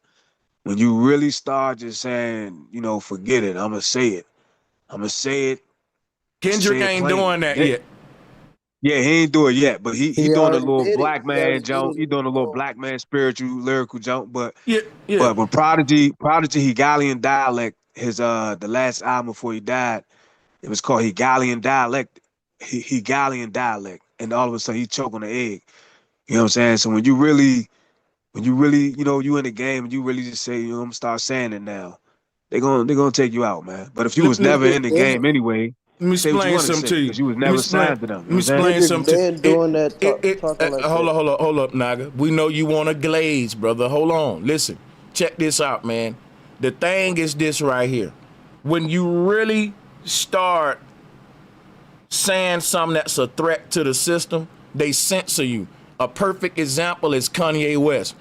When you really start just saying, you know, forget it, I'm gonna say it. I'm gonna say it. Kendrick ain't doing that yet. Yeah, he ain't doing it yet, but he doing a little black man man jump. He doing a little black man spiritual lyrical jump. But yeah. But with Prodigy Hegelian Dialect, his the last album before he died, it was called Hegelian Dialect. Hegelian Dialect, and all of a sudden he choke on the egg. You know what I'm saying? So when you really, you know, you in the game and you really just say, you know, I'm gonna start saying it now, they're gonna take you out, man. But if you was never in the game anyway, let me explain something to you. Because you was never signed to them. Let me explain something to you. Hold up, Naga. We know you want to glaze, brother. Hold on. Listen. Check this out, man. The thing is this right here. When you really start saying something that's a threat to the system, they censor you. A perfect example is Kanye West.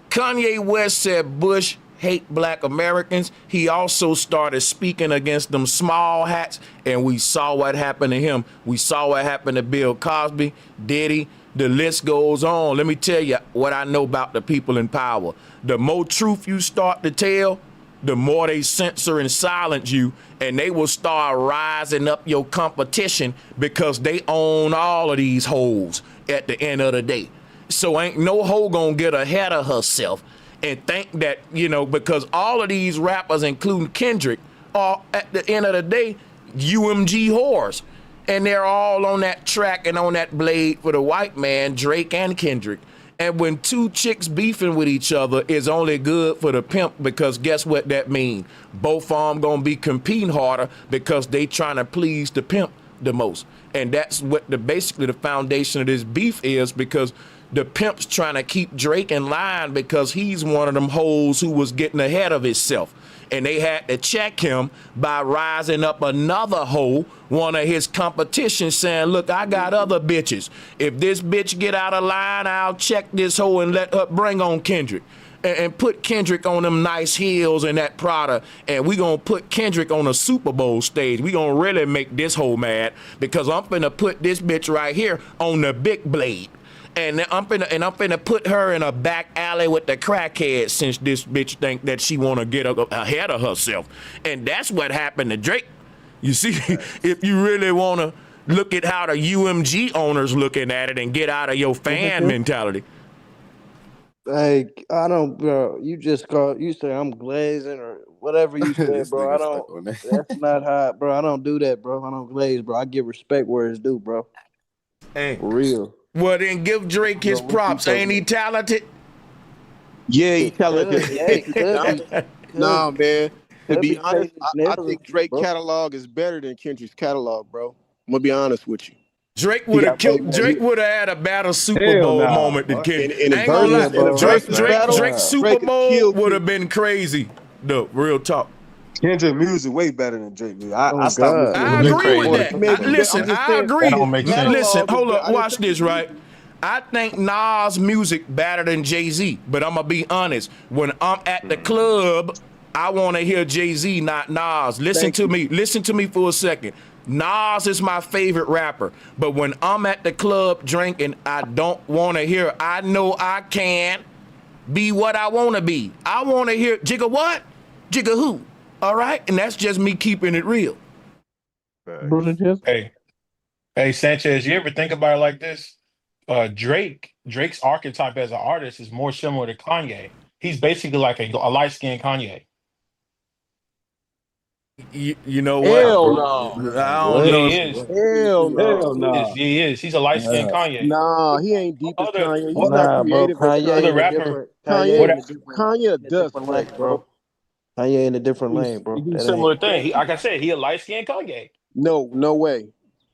Kanye West said Bush hate black Americans. He also started speaking against them small hats, and we saw what happened to him. We saw what happened to Bill Cosby, Diddy. The list goes on. Let me tell you what I know about the people in power. The more truth you start to tell, the more they censor and silence you, and they will start rising up your competition because they own all of these hoes at the end of the day. So ain't no hoe gonna get ahead of herself and think that, you know, because all of these rappers, including Kendrick, are at the end of the day UMG whores. And they're all on that track and on that blade for the white man, Drake and Kendrick. And when two chicks beefing with each other is only good for the pimp, because guess what that mean? Both of them gonna be competing harder because they trying to please the pimp the most. And that's what basically the foundation of this beef is, because the pimp's trying to keep Drake in line because he's one of them hoes who was getting ahead of himself. And they had to check him by rising up another hoe, one of his competition, saying, look, I got other bitches. If this bitch get out of line, I'll check this hoe and let her bring on Kendrick. And put Kendrick on them nice heels and that Prada, and we gonna put Kendrick on a Super Bowl stage. We gonna really make this hoe mad because I'm finna put this bitch right here on the big blade. And I'm finna put her in a back alley with the crackhead, since this bitch think that she wanna get ahead of herself. And that's what happened to Drake. You see, if you really wanna look at how the UMG owners looking at it and get out of your fan mentality. Hey, I don't, bro. You say I'm glazing or whatever you said, bro. I don't. That's not how, bro. I don't do that, bro. I don't glaze, bro. I give respect where it's due, bro. Hey, for real. Well, then give Drake his props. Ain't he talented? Yeah, he talented. Nah, man. To be honest, I think Drake's catalog is better than Kendrick's catalog, bro. I'm gonna be honest with you. Drake would have had a better Super Bowl moment than Kendrick. I ain't gonna lie, Drake's Super Bowl would have been crazy. No, real talk. Kendrick music way better than Drake music. I agree with that. Listen, I agree. That don't make sense. Listen, hold up, watch this, right? I think Nas' music better than Jay-Z, but I'm gonna be honest. When I'm at the club, I want to hear Jay-Z, not Nas. Listen to me for a second. Nas is my favorite rapper, but when I'm at the club drinking, I don't want to hear, I know I can be what I want to be. I want to hear Jigga what? Jigga who? All right? And that's just me keeping it real. Hey, Sanchez, you ever think about it like this? Drake's archetype as an artist is more similar to Kanye. He's basically like a light-skinned Kanye. You know what? Hell no. I don't know. He is. Hell no. He is. He's a light-skinned Kanye. Nah, he ain't deep as Kanye. He's not creative. Kanye does flex, bro. Kanye in a different lane, bro. He's a similar thing. Like I said, he a light-skinned Kanye. No way.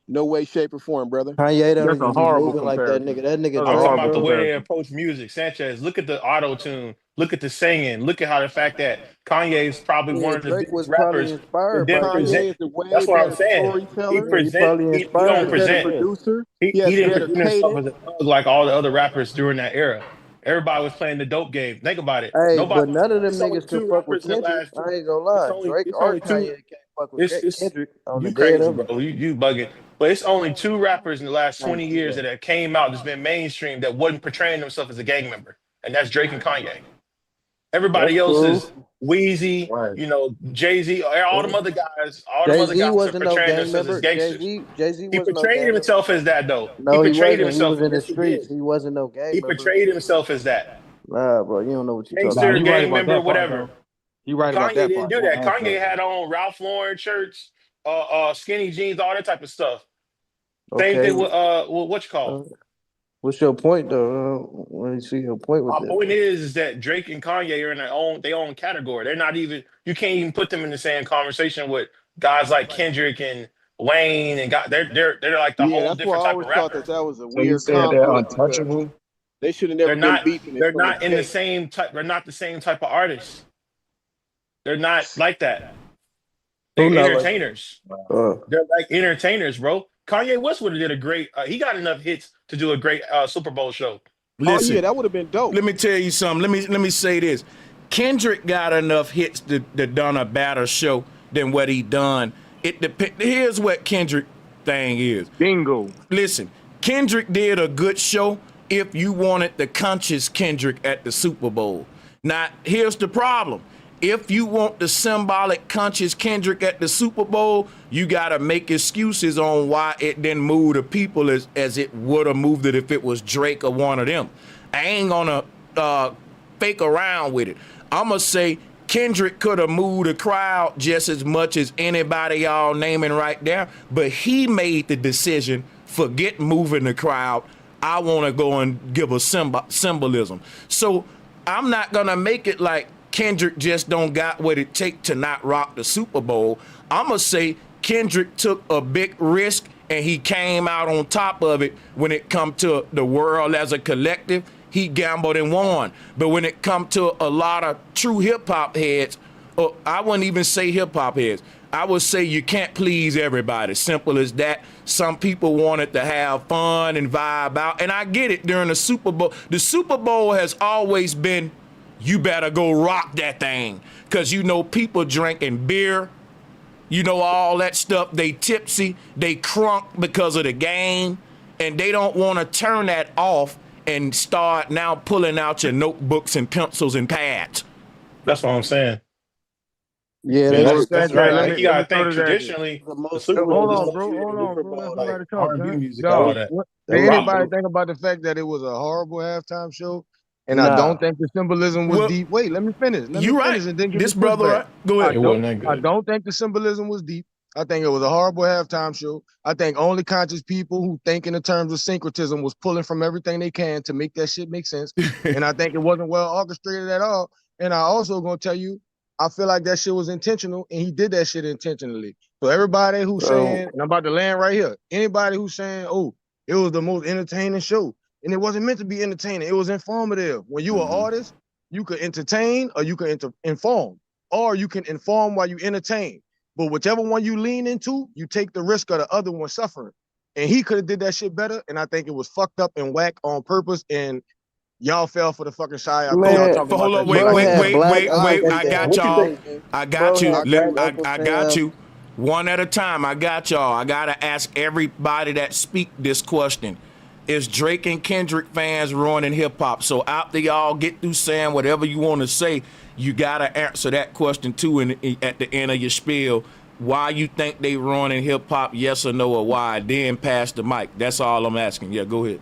No way, shape, or form, brother. Kanye don't even be moving like that nigga. That nigga. I'm talking about the way they approach music. Sanchez, look at the auto-tune Look at the singing. Look at how the fact that Kanye is probably Yeah, one of the Drake biggest was probably rappers who inspired by didn't present. Kendrick. Kanye is a way That's what I'm better saying. He storyteller. Yeah, he present. probably He He's don't a inspired him. better present. Yeah. producer. He He he has didn't better present himself as cadence. a thug like all the other rappers during that era. Everybody was playing the dope game. Think about it. Hey, but Nobody. none of them It's only niggas could two fuck with rappers in the Kendrick. last. I ain't gonna It's lie. only Drake it's or only two. Kanye can't fuck with It's Kendrick on the you dead crazy, of bro. it. You bugging. But it's only two rappers in the last Thank 20 you, years bro. that have came out that's been mainstream that wasn't portraying themselves as a gang member, and that's Drake and Kanye. That's Everybody else is cool. Wheezy, Right. Jay-Z, all them other guys, Jay Z are wasn't no portraying gang themselves as member. gangsters. Jay Z He wasn't no portrayed gang member. himself as that though. He No, he portrayed wasn't. He himself, was in the yes, he did. streets. He wasn't no gang He member. portrayed himself as that. Nah, bro, you don't know what you're talking Nah, Gangster, you about. right gang about member, that part whatever. though. You right about Kanye that didn't part. do That that. Kanye aspect. had on Ralph Lauren shirts, skinny jeans, all that type of stuff. Same Okay. thing with what you call. Uh, what's your point though? Let me see your point with My this. point is that Drake and Kanye are in their own category. They're not even you can't even put them in the same conversation with guys like Kendrick and Wayne and God. They're like the Yeah, whole that's why I different type always of thought rapper. that was a So you weird said they're conflict because untouchable? they should have They're never been not beefing they're from the not in the gate. same type. They're not the same type of artists. They're not like that. Who They're not like? entertainers. Uh, They're like entertainers, bro. Kanye West would have did a great. He got enough hits to do a great Super Bowl show. Oh yeah, Listen, that would have been dope. let me tell you something. Let me say this. Kendrick got enough hits to done a better show than what he done. It depend. Here's what Kendrick thing is. Bingo. Listen, Kendrick did a good show if you wanted the conscious Kendrick at the Super Bowl. Now, here's the problem. If you want the symbolic conscious Kendrick at the Super Bowl, you got to make excuses on why it didn't move the people as it would have moved it if it was Drake or one of them. I ain't going to fake around with it. I'm going to say Kendrick could have moved the crowd just as much as anybody y'all naming right there, but he made the decision, forget moving the crowd. I want to go and give a symbolism. So I'm not going to make it like Kendrick just don't got what it take to not rock the Super Bowl. I'm going to say Kendrick took a big risk and he came out on top of it when it come to the world as a collective. He gambled and won. But when it come to a lot of true hip-hop heads, I wouldn't even say hip-hop heads. I would say you can't please everybody. Simple as that. Some people wanted to have fun and vibe out. And I get it during the Super Bowl. The Super Bowl has always been, you better go rock that thing. Because you know people drinking beer. You know all that stuff. They tipsy. They crunk because of the game. And they don't want to turn that off and start now pulling out your notebooks and pencils and pads. That's what I'm saying. yeah, Yeah, that's that's Let right. me, Like you let me gotta throw think this at you. traditionally, the the most. It Super was Bowl the is Hold on, most. bro. associated Hold with on, bro. Let like somebody talk, R&B man. music and all Dog, that. That did was Rock. anybody dope. think about the fact that it was a horrible halftime show? And I Nah. don't think the symbolism was Well, deep. Wait, let me finish. Let me you right. finish and then give me This brother, pushback. right? Go ahead. It wasn't that I good. don't think the symbolism was deep. I think it was a horrible halftime show. I think only conscious people who think in the terms of syncretism was pulling from everything they can to make that shit make sense. And I think it wasn't well orchestrated at all. And I also gonna tell you, I feel like that shit was intentional, and he did that shit intentionally. So everybody who's saying, and I'm about to land right here, anybody who's saying, oh, it was the most entertaining show, and it wasn't meant to be entertaining, it was informative. When you an artist, you could entertain or you can inform, or you can inform while you entertain. But whichever one you lean into, you take the risk of the other one suffering. And he could have did that shit better, and I think it was fucked up and whack on purpose, and y'all fell for the fucking psyop because y'all Man, talking about Hold that on, shit wait, bro like it wait, had was. wait, black wait, wait. Uncle I got What you Sam. y'all. think? I Bro got you. had black Uncle I got Sam. you. One at a time. I got y'all. I gotta ask everybody that speak this question. Is Drake and Kendrick fans ruining hip hop? So after y'all get through saying whatever you want to say, you gotta answer that question too at the end of your spiel. Why you think they ruining hip hop? Yes or no, or why? Then pass the mic. That's all I'm asking. Yeah, go ahead.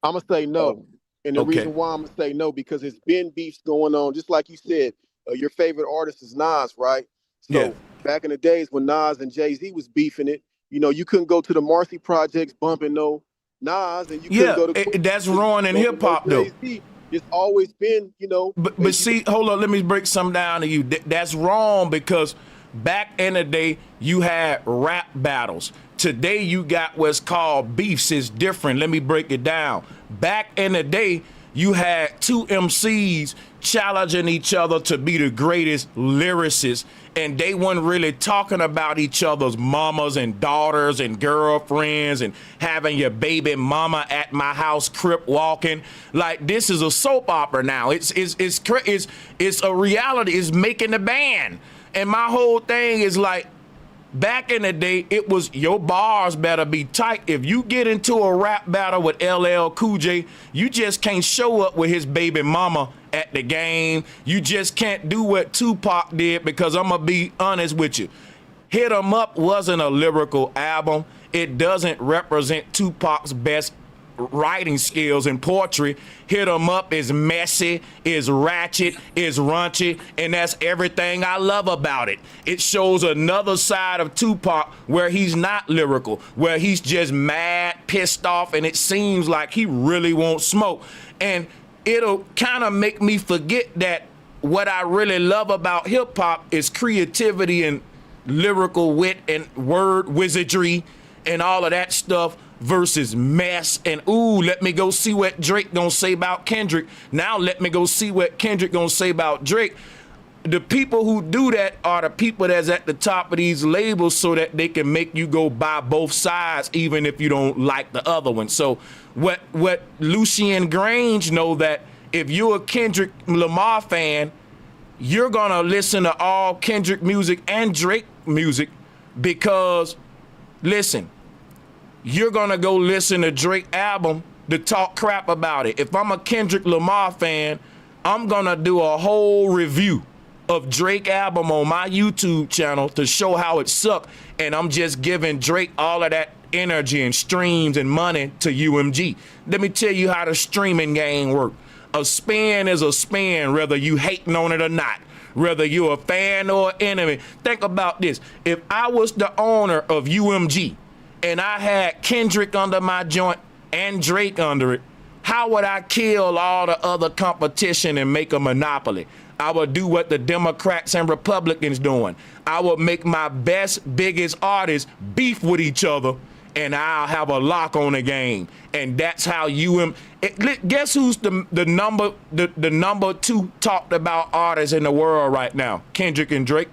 I'm gonna say no, and the Okay. reason why I'm gonna say no because it's been beefs going on. Just like you said, your favorite artist is Nas, right? Yeah. So back in the days when Nas and Jay-Z was beefing it, you know, you couldn't go to the Marcy Projects bumping no Nas, and you couldn't Yeah, go to Queens that's ruining hip bumping hop no though. Jay-Z. It's always been, you know, But you see, hold on, let me break something down to you. That's wrong because back in the day, you had rap battles. Today, you got what's called beefs. It's different. Let me break it down. Back in the day, you had two MCs challenging each other to be the greatest lyricists, and they weren't really talking about each other's mamas and daughters and girlfriends and having your baby mama at my house crip walking. Like, this is a soap opera now. It's a reality. It's making the band. And my whole thing is like, back in the day, it was your bars better be tight. If you get into a rap battle with LL Cool J, you just can't show up with his baby mama at the game. You just can't do what Tupac did, because I'm going to be honest with you. Hit 'Em Up wasn't a lyrical album. It doesn't represent Tupac's best writing skills and poetry. Hit 'Em Up is messy, is ratchet, is raunchy, and that's everything I love about it. It shows another side of Tupac where he's not lyrical, where he's just mad, pissed off, and it seems like he really won't smoke. And it'll kind of make me forget that what I really love about hip hop is creativity and lyrical wit and word wizardry and all of that stuff, versus mess and, ooh, let me go see what Drake gonna say about Kendrick. Now let me go see what Kendrick gonna say about Drake. The people who do that are the people that's at the top of these labels, so that they can make you go buy both sides, even if you don't like the other one. So what Lucien Grange know, that if you're a Kendrick Lamar fan, you're gonna listen to all Kendrick music and Drake music, because, listen, you're gonna go listen to Drake album to talk crap about it. If I'm a Kendrick Lamar fan, I'm gonna do a whole review of Drake album on my YouTube channel to show how it sucked, and I'm just giving Drake all of that energy and streams and money to UMG. Let me tell you how the streaming game works. A spin is a spin, whether you hating on it or not, whether you're a fan or an enemy. Think about this. If I was the owner of UMG, and I had Kendrick under my joint and Drake under it, how would I kill all the other competition and make a monopoly? I would do what the Democrats and Republicans doing. I would make my best, biggest artists beef with each other, and I'll have a lock on the game. And that's how guess who's the number two talked about artists in the world right now? Kendrick and Drake.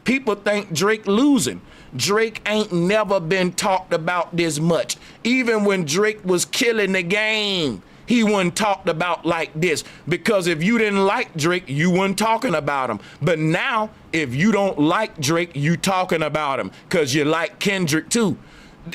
People think Drake losing. Drake ain't never been talked about this much. Even when Drake was killing the game, he wasn't talked about like this, because if you didn't like Drake, you weren't talking about him. But now, if you don't like Drake, you talking about him because you like Kendrick too.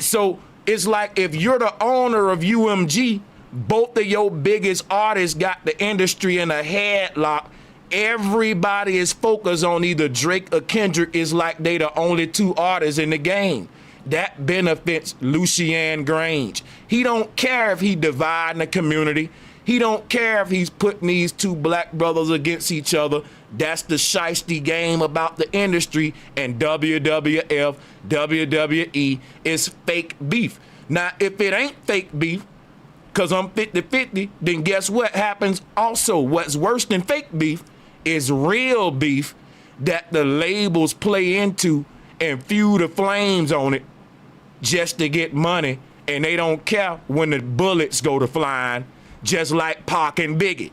So it's like, if you're the owner of UMG, both of your biggest artists got the industry in a headlock. Everybody is focused on either Drake or Kendrick. Is like they the only two artists in the game. That benefits Lucien Grange. He don't care if he dividing the community. He don't care if he's putting these two black brothers against each other. That's the shiesty game about the industry, and WWF, WWE is fake beef. Now, if it ain't fake beef, because I'm 50-50, then guess what happens also? What's worse than fake beef is real beef that the labels play into and fuel the flames on it just to get money, and they don't care when the bullets go to flying, just like Pac and Biggie.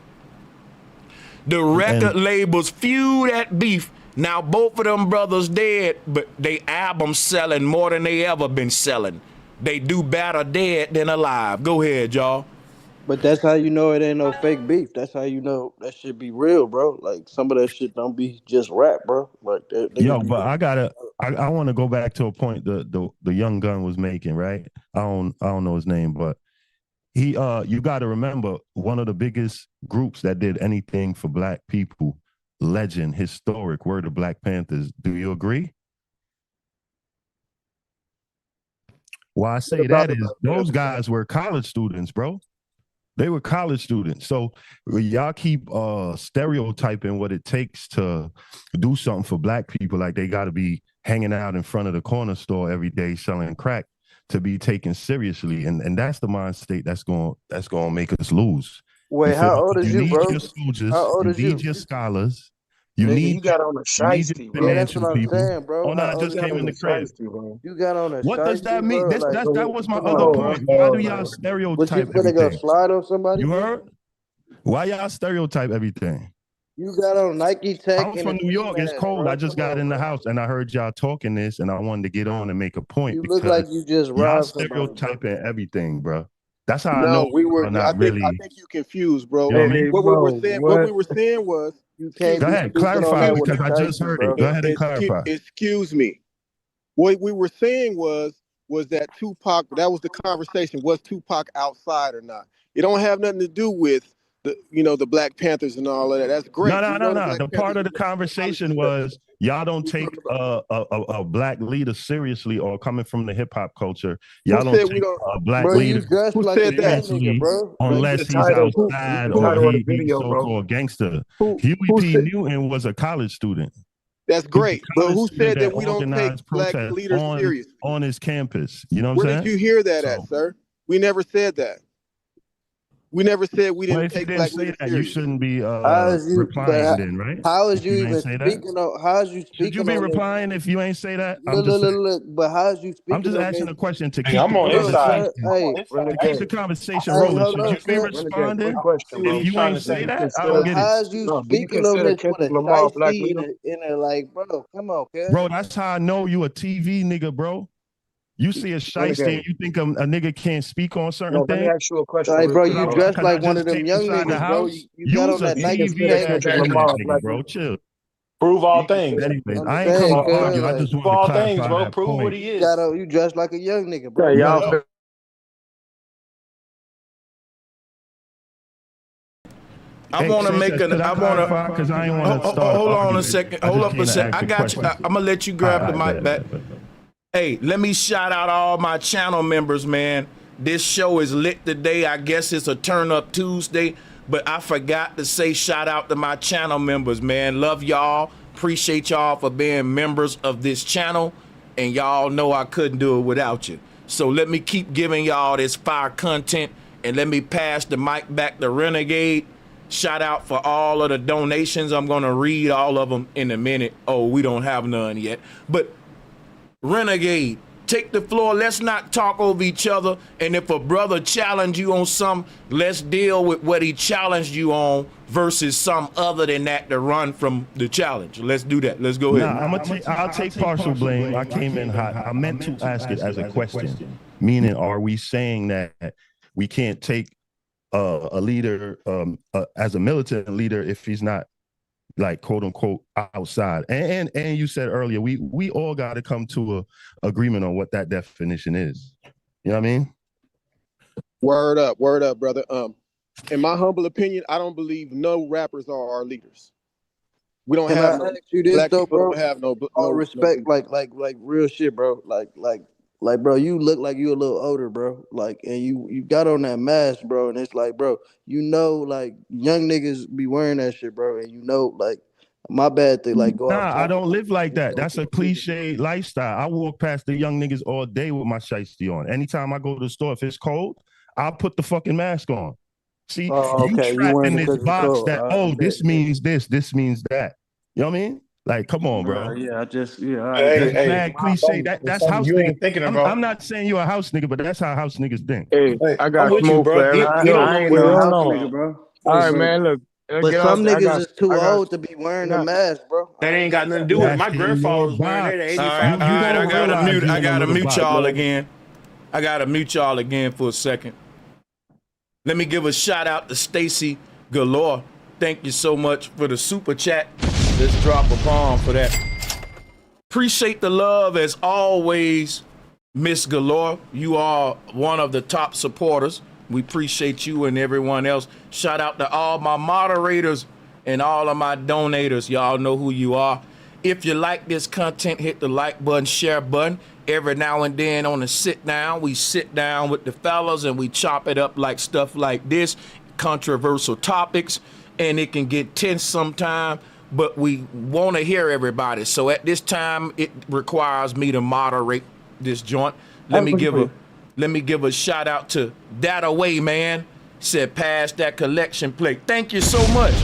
The record labels fuel that beef. Now both of them brothers dead, but they albums selling more than they ever been selling. They do better dead than alive. Go ahead, y'all. But that's how you know it ain't no fake beef. That's how you know that shit be real, bro. Like, some of that shit don't be just rap, bro. Like, yo, but I want to go back to a point the young gun was making, right? I don't know his name, but he you got to remember, one of the biggest groups that did anything for black people, legend, historic, were the Black Panthers. Do you agree? Why I say that is those guys were college students, bro. They were college students. So y'all keep stereotyping what it takes to do something for black people. Like they got to be hanging out in front of the corner store every day selling crack to be taken seriously. And that's the mind state that's going to make us lose. Wait, how old is you, bro? You need your soldiers. How old is you? Need your scholars. You got on a shiesty, bro. Yeah, that's what I'm saying, bro. Oh, no, I just came in the crib. You got on a What does that mean? Bro? That was my other point. Why do y'all stereotype everything? Was you finna go slide on somebody? You heard? Why y'all stereotype everything? You got on Nike Tech I'm and a from New ski York. It's mask, cold. bro. I just got in the house and I heard y'all talking this, and I wanted to get on and make a point You look like because you just y'all robbed somebody, bro. stereotyping everything, bro. That's how I know No, we were. y'all not I really. think you confused, bro. You know what I mean? Hey, What we were bro, saying. What we what? were saying was. You Excuse can't Go be me. ahead, speaking on clarify that with a because I just shiesty, heard it. bro. Go ahead and clarify. Excuse me. What we were saying was that Tupac. That was the conversation. Was Tupac outside or not? It don't have nothing to do with the Black Panthers and all of that. That's great. We know the No. Black The part Panthers of the were college conversation students. was y'all don't take a black leader seriously, or coming from the hip hop culture, Who y'all don't said we take don't? a black Bro, you leader dressed Who like a said young that? nigga, seriously bro. Read the unless he's title. Read outside the or title of the he's video, bro. so-called gangster. Who Huey P. said? Newton was a college student. That's He was great. a But college who student said that that we don't take organized Black protests leaders seriously? on his campus. You know what Where I'm did saying? you hear that at, So, sir? We never said that. We never said we well, didn't if you take didn't Black say leaders that, you serious. shouldn't be How is you? replying then, right? How is If you you ain't even say that, speaking on? How is you should you speaking be on this? replying if you ain't say that? I'm Look, just look, saying. look, look. But how is you I'm speaking just on asking this? a question to Hey, keep I'm the on his Look, side. sir. conversation I'm on Hey, his side. to keep the Renegade. conversation hey, rolling. hold Should on, you be sir. Renegade, quick responding I question, see what if bro. he's you trying ain't to say say. Do you that? I don't But consider get it, how is you do you speaking on consider this with Kendrick a Lamar a black shiesty leader? in a like, bro? Come on, cuz. bro. That's how I know you a TV nigga, bro. You see a shiesty and Renegade. you think a nigga can't speak on certain No, let me things? ask you a question Like, real bro, quick, you bro. dressed Because I like one of just them came young inside the niggas, bro. house. You got You's on a that Do you Nike consider TV Tech ass Kendrick shit. Lamar internet a nigga, black bro. leader? Chill. Prove Do all you things. consider Anyways, I'm I ain't saying, coming to cuz, argue. I like, just Prove wanted to all things, clarify bro. that Prove what point. he is. you dressed like a young nigga, Yeah, bro. y'all Well, I hey, want to make Sanchez, an. could I I want to. clarify? Because I ain't want to start an Hold on a argument. second. I Hold just up a came to second. ask I a got you. question. I'm gonna let you All grab the right, mic back. Hey, let me shout out all my channel members, man. This show is lit today. I guess it's a turn up Tuesday, but I forgot to say shout out to my channel members, man. Love y'all. Appreciate y'all for being members of this channel. And y'all know I couldn't do it without you. So let me keep giving y'all this fire content, and let me pass the mic back to Renegade. Shout out for all of the donations. I'm going to read all of them in a minute. Oh, we don't have none yet. But Renegade, take the floor. Let's not talk over each other. And if a brother challenge you on something, let's deal with what he challenged you on versus some other than that to run from the challenge. Let's do that. Let's go ahead. I'll take partial blame. I came in hot. I meant to ask it as a question, meaning, are we saying that we can't take a leader as a militant leader if he's not, like, quote unquote, outside? And you said earlier, we all got to come to a agreement on what that definition is. You know what I mean? Word up, brother. In my humble opinion, I don't believe no rappers are our leaders. We don't Can I have no ask you this black though, people. bro? Don't have no All no respect, like real shit, bro. Like, bro, you look like you a little older, bro. Like, and you got on that mask, bro, and it's like, bro, like young niggas be wearing that shit, bro, and like, my bad to like go off Nah, I topic. don't live like that. That's a cliche lifestyle. I walk past the young niggas all day with my shiesty on. Anytime I go to the store, if it's cold, I'll put the fucking mask on. See, Oh, you okay, you trapped wearing in it this because it's box cold. that, this means this means that. You know what I mean? Like, come on, bro. Yeah, all right, Hey, That's bet. hey, mad cliche. That's something house you nigga. ain't thinking about. I'm not saying you're a house nigga, but that's how house niggas think. Hey, Hey, I I'm got with you, smoke bro. for He, every. he don't I know ain't what no he Hold house talking on. nigga, about. bro. All right, Listen, man. Look, But get off. some I niggas got. is too I got. old to be I wearing a got. mask, bro. that I ain't ain't got gonna nothing to cap. do with it. That's My in grandfather your was wearing that at box. All 85. right, You all right. don't I gotta realize mute. you I in a gotta little mute box. y'all again. I gotta mute y'all again for a second. Let me give a shout out to Stacy Galore. Thank you so much for the super chat. Let's drop a bomb for that. Appreciate the love as always, Miss Galore. You are one of the top supporters. We appreciate you and everyone else. Shout out to all my moderators and all of my donators. Y'all know who you are. If you like this content, hit the like button, share button. Every now and then on the sit down, we sit down with the fellas and we chop it up like stuff like this, controversial topics, and it can get tense sometime, but we want to hear everybody. So at this time, it requires me to moderate this joint. Let me give a shout out to That Away, man. Said pass that collection plate. Thank you so much.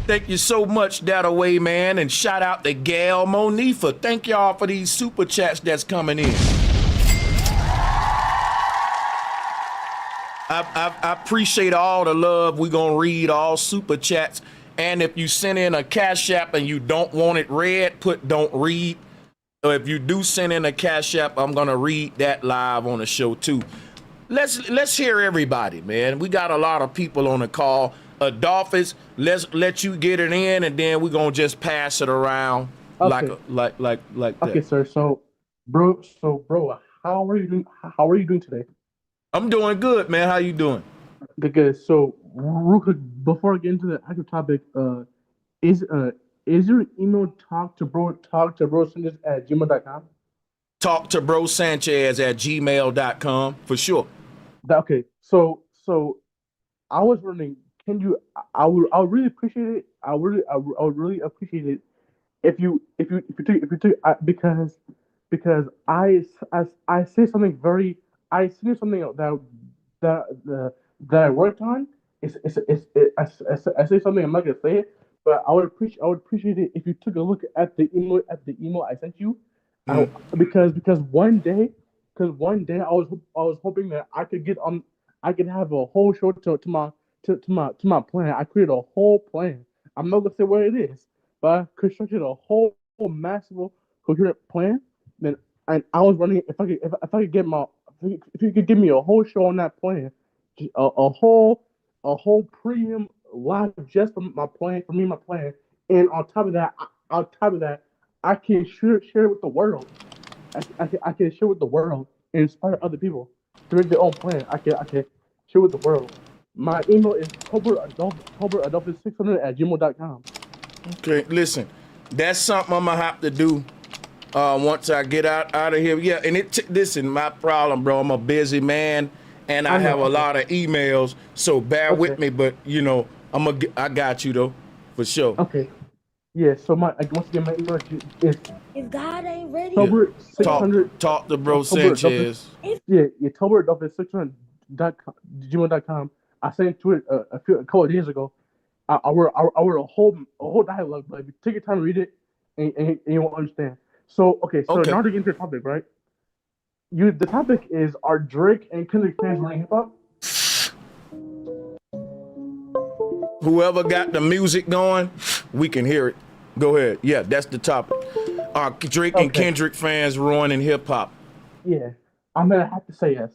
Thank you so much, That Away, man. And shout out to Gail Monifa. Thank y'all for these super chats that's coming in. I appreciate all the love. We're going to read all super chats And if you send in a Cash App and you don't want it read, put don't read. Or if you do send in a Cash App, I'm gonna read that live on the show too. Let's hear everybody, man. We got a lot of people on the call. Adolphus, let's let you get it in, and then we're gonna just pass it around like that. Okay, sir. So, bro, how are you doing? How are you doing today? I'm doing good, man. How you doing? Good. So, real quick, before I get into the actual topic, is your email talk to bro Sanchez at gmail.com? Talk to bro Sanchez at gmail.com for sure. Okay. So I was wondering, can you? I would really appreciate it. I would really appreciate it if you took because I say something I say something that I worked on. I say something, I'm not gonna say it, but I would appreciate it if you took a look at the email I sent you. Because one day I was hoping that I could have a whole show to my plan. I created a whole plan. I'm not gonna say what it is, but I constructed a whole massive coherent plan. And I was wondering if I could get if you could give me a whole show on that plan, a whole premium live just for my plan, and on top of that, I can share it with the world. I can share with the world and inspire other people to make their own plan. I can share with the world. My email is October600 at gmail.com. Okay, listen, that's something I'm gonna have to do once I get out of here. Yeah, and listen, my problem, bro. I'm a busy man, and I have a lot of emails, so bear with me. But you know, I got you though, for sure. Okay. Yeah. So once again, my email is If God ain't ready, October600. Talk to bro Sanchez. Yeah, October600 gmail.com. I sent to it a couple of days ago. I wrote a whole dialogue, but if you take your time to read it, and you won't understand. So now to get into the topic, right? The topic is, are Drake and Kendrick fans running hip hop? Whoever got the music going, we can hear it. Go ahead. Yeah, that's the topic. Are Drake and Kendrick fans ruining hip hop? Yeah, I'm gonna have to say yes.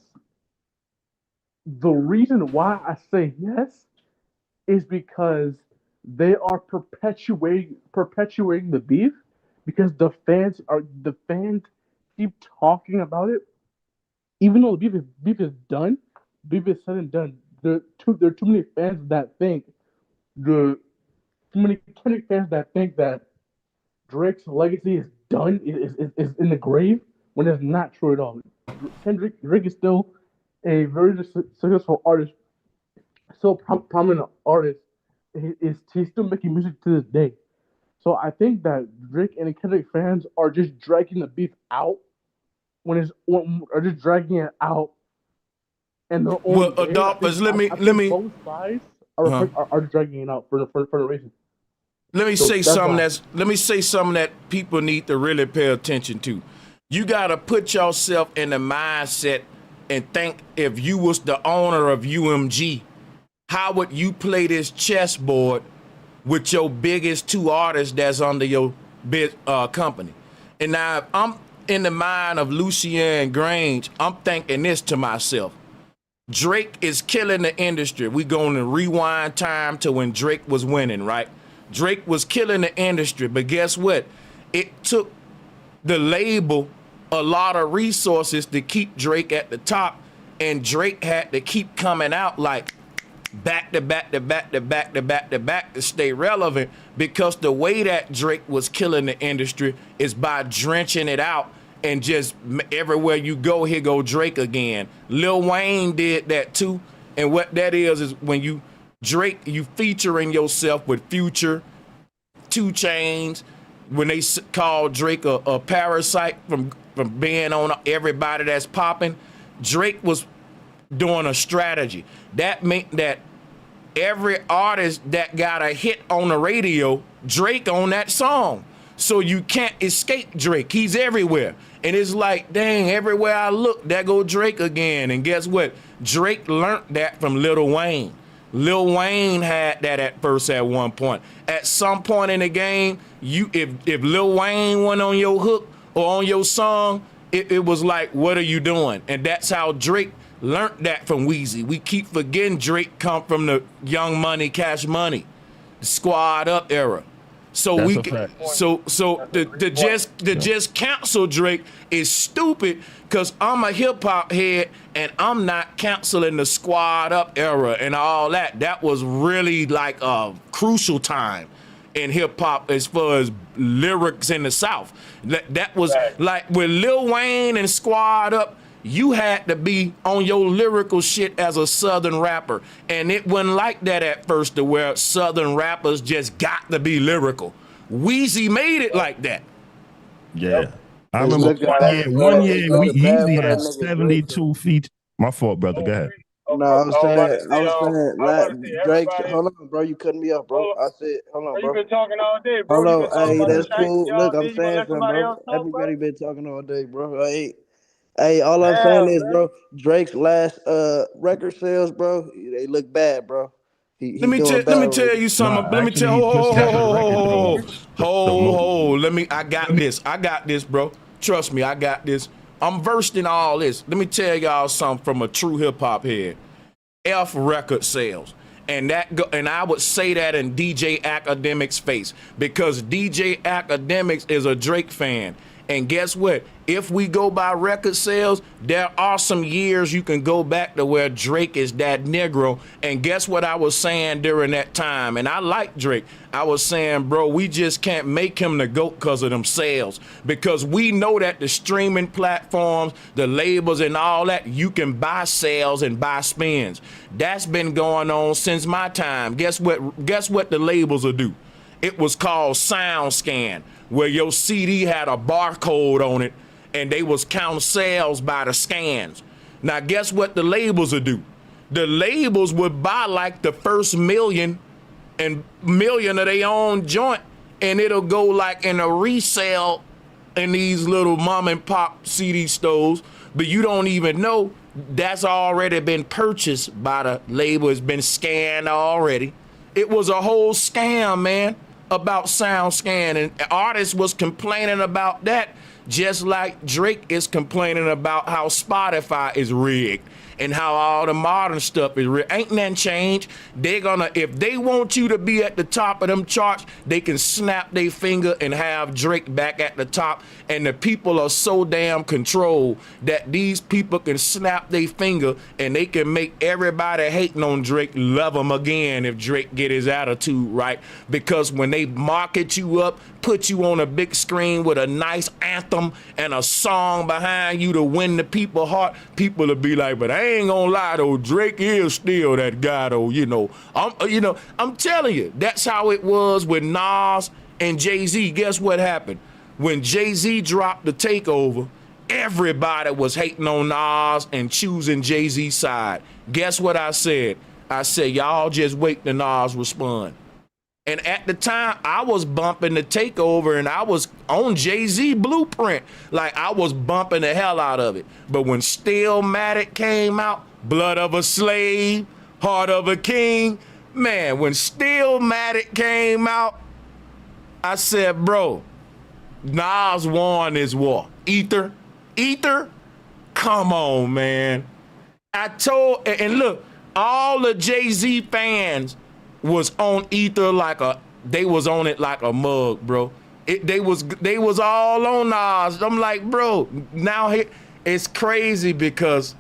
The reason why I say yes is because they are perpetuating the beef, because the fans keep talking about it, even though the beef is done, beef is said and done. There are too many fans that think too many Kendrick fans that think that Drake's legacy is done, is in the grave, when it's not true at all. Drake is still a very successful artist, still prominent artist. He's still making music to this day. So I think that Drake and the Kendrick fans are just dragging the beef out are just dragging it out. And their own Adolphus, let me both sides are dragging it out for the reason. Let me say something that people need to really pay attention to. You gotta put yourself in the mindset and think, if you was the owner of UMG, how would you play this chessboard with your biggest two artists that's under your big company? And now, if I'm in the mind of Lucien Grange, I'm thinking this to myself: Drake is killing the industry. We going to rewind time to when Drake was winning, right? Drake was killing the industry, but guess what? It took the label a lot of resources to keep Drake at the top, and Drake had to keep coming out like back to back to stay relevant, because the way that Drake was killing the industry is by drenching it out, and just everywhere you go, here go Drake again. Lil Wayne did that too, and what that is when you featuring yourself with Future, 2 Chainz, when they call Drake a parasite from being on everybody that's popping. Drake was doing a strategy that meant that every artist that got a hit on the radio, Drake on that song. So you can't escape Drake. He's everywhere. And it's like, dang, everywhere I look, there go Drake again. And guess what? Drake learned that from Lil Wayne. Lil Wayne had that at first at one point. At some point in the game, if Lil Wayne went on your hook or on your song, it was like, what are you doing? And that's how Drake learned that from Weezy. We keep forgetting Drake come from the Young Money, Cash Money, Squad Up era. So to just cancel Drake is stupid, because I'm a hip hop head and I'm not canceling the Squad Up era and all that. That was really like a crucial time in hip hop as far as lyrics in the South. That was like with Lil Wayne and Squad Up. You had to be on your lyrical shit as a Southern rapper. And it wasn't like that at first, to where Southern rappers just got to be lyrical. Weezy made it like that. Yeah. I remember one year Weezy had 72 feet. My fault, brother. Go ahead. No, I was saying, Drake, hold on, bro. You cutting me off, bro. I said, hold on, bro. You've been talking all day, bro. Hold on, hey, that's cool. Look, I'm saying something, bro. Everybody been talking all day, bro. Hey, all I'm saying is, bro, Drake's last record sales, bro, they look bad, bro. Let me tell you something. Let me tell you. I got this, bro. Trust me, I got this. I'm versed in all this. Let me tell y'all something from a true hip hop head. F record sales. And I would say that in DJ Academic's face, because DJ Academics is a Drake fan. And guess what? If we go by record sales, there are some years you can go back to where Drake is that Negro. And guess what I was saying during that time? And I like Drake. I was saying, bro, we just can't make him the GOAT because of them sales. Because we know that the streaming platforms, the labels and all that, you can buy sales and buy spins. That's been going on since my time. Guess what the labels will do? It was called Sound Scan, where your CD had a barcode on it and they was counting sales by the scans. Now, guess what the labels would do? The labels would buy like the first million of their own joint, and it'll go like in a resale in these little mom and pop CD stores, but you don't even know that's already been purchased by the label. It's been scanned already. It was a whole scam, man, about Sound Scan, and artists was complaining about that, just like Drake is complaining about how Spotify is rigged and how all the modern stuff is rigged. Ain't nothing changed. If they want you to be at the top of them charts, they can snap their finger and have Drake back at the top. And the people are so damn controlled that these people can snap their finger and they can make everybody hating on Drake love him again if Drake get his attitude right. Because when they market you up, put you on a big screen with a nice anthem and a song behind you to win the people's heart, people will be like, but I ain't gonna lie though, Drake is still that guy though, I'm telling you, that's how it was with Nas and Jay-Z. Guess what happened? When Jay-Z dropped the takeover, everybody was hating on Nas and choosing Jay-Z's side. Guess what I said? I said, y'all just wait till Nas respond. And at the time, I was bumping the takeover and I was on Jay-Z blueprint. Like, I was bumping the hell out of it. But when Stillmatic came out, Blood of a Slave, Heart of a King, man, when Stillmatic came out, I said, bro, Nas won this war. Ether, come on, man. And look, all the Jay-Z fans was on Ether they was on it like a mug, bro. They was all on Nas. I'm like, bro, now it's crazy, because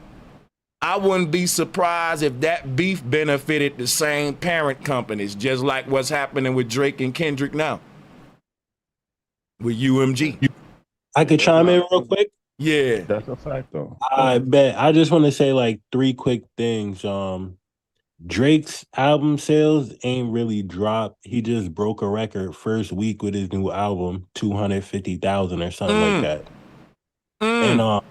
I wouldn't be surprised if that beef benefited the same parent companies, just like what's happening with Drake and Kendrick now with UMG. I could chime in real quick. Yeah, that's a fact though. I bet. I just want to say like 3 quick things. Drake's album sales ain't really dropped. He just broke a record first week with his new album, 250,000 or something like that. And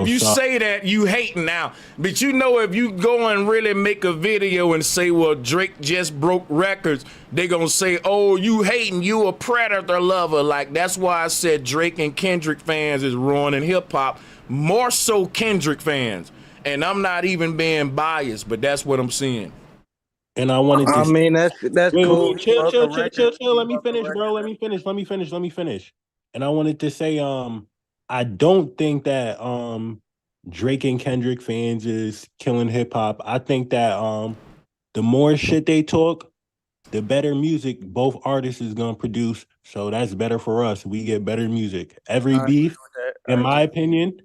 if you say that, you hating now. But if you go and really make a video and say, well, Drake just broke records, they gonna say, oh, you hating, you a predator lover. Like, that's why I said Drake and Kendrick fans is ruining hip hop. More so Kendrick fans. And I'm not even being biased, but that's what I'm seeing. And I wanted to. I mean, that's cool. Wait, chill. Let me finish, bro. Let me finish. And I wanted to say, I don't think that Drake and Kendrick fans is killing hip hop. I think that the more shit they talk, the better music both artists is gonna produce. So that's better for us. We get better music. Every beef, in my opinion,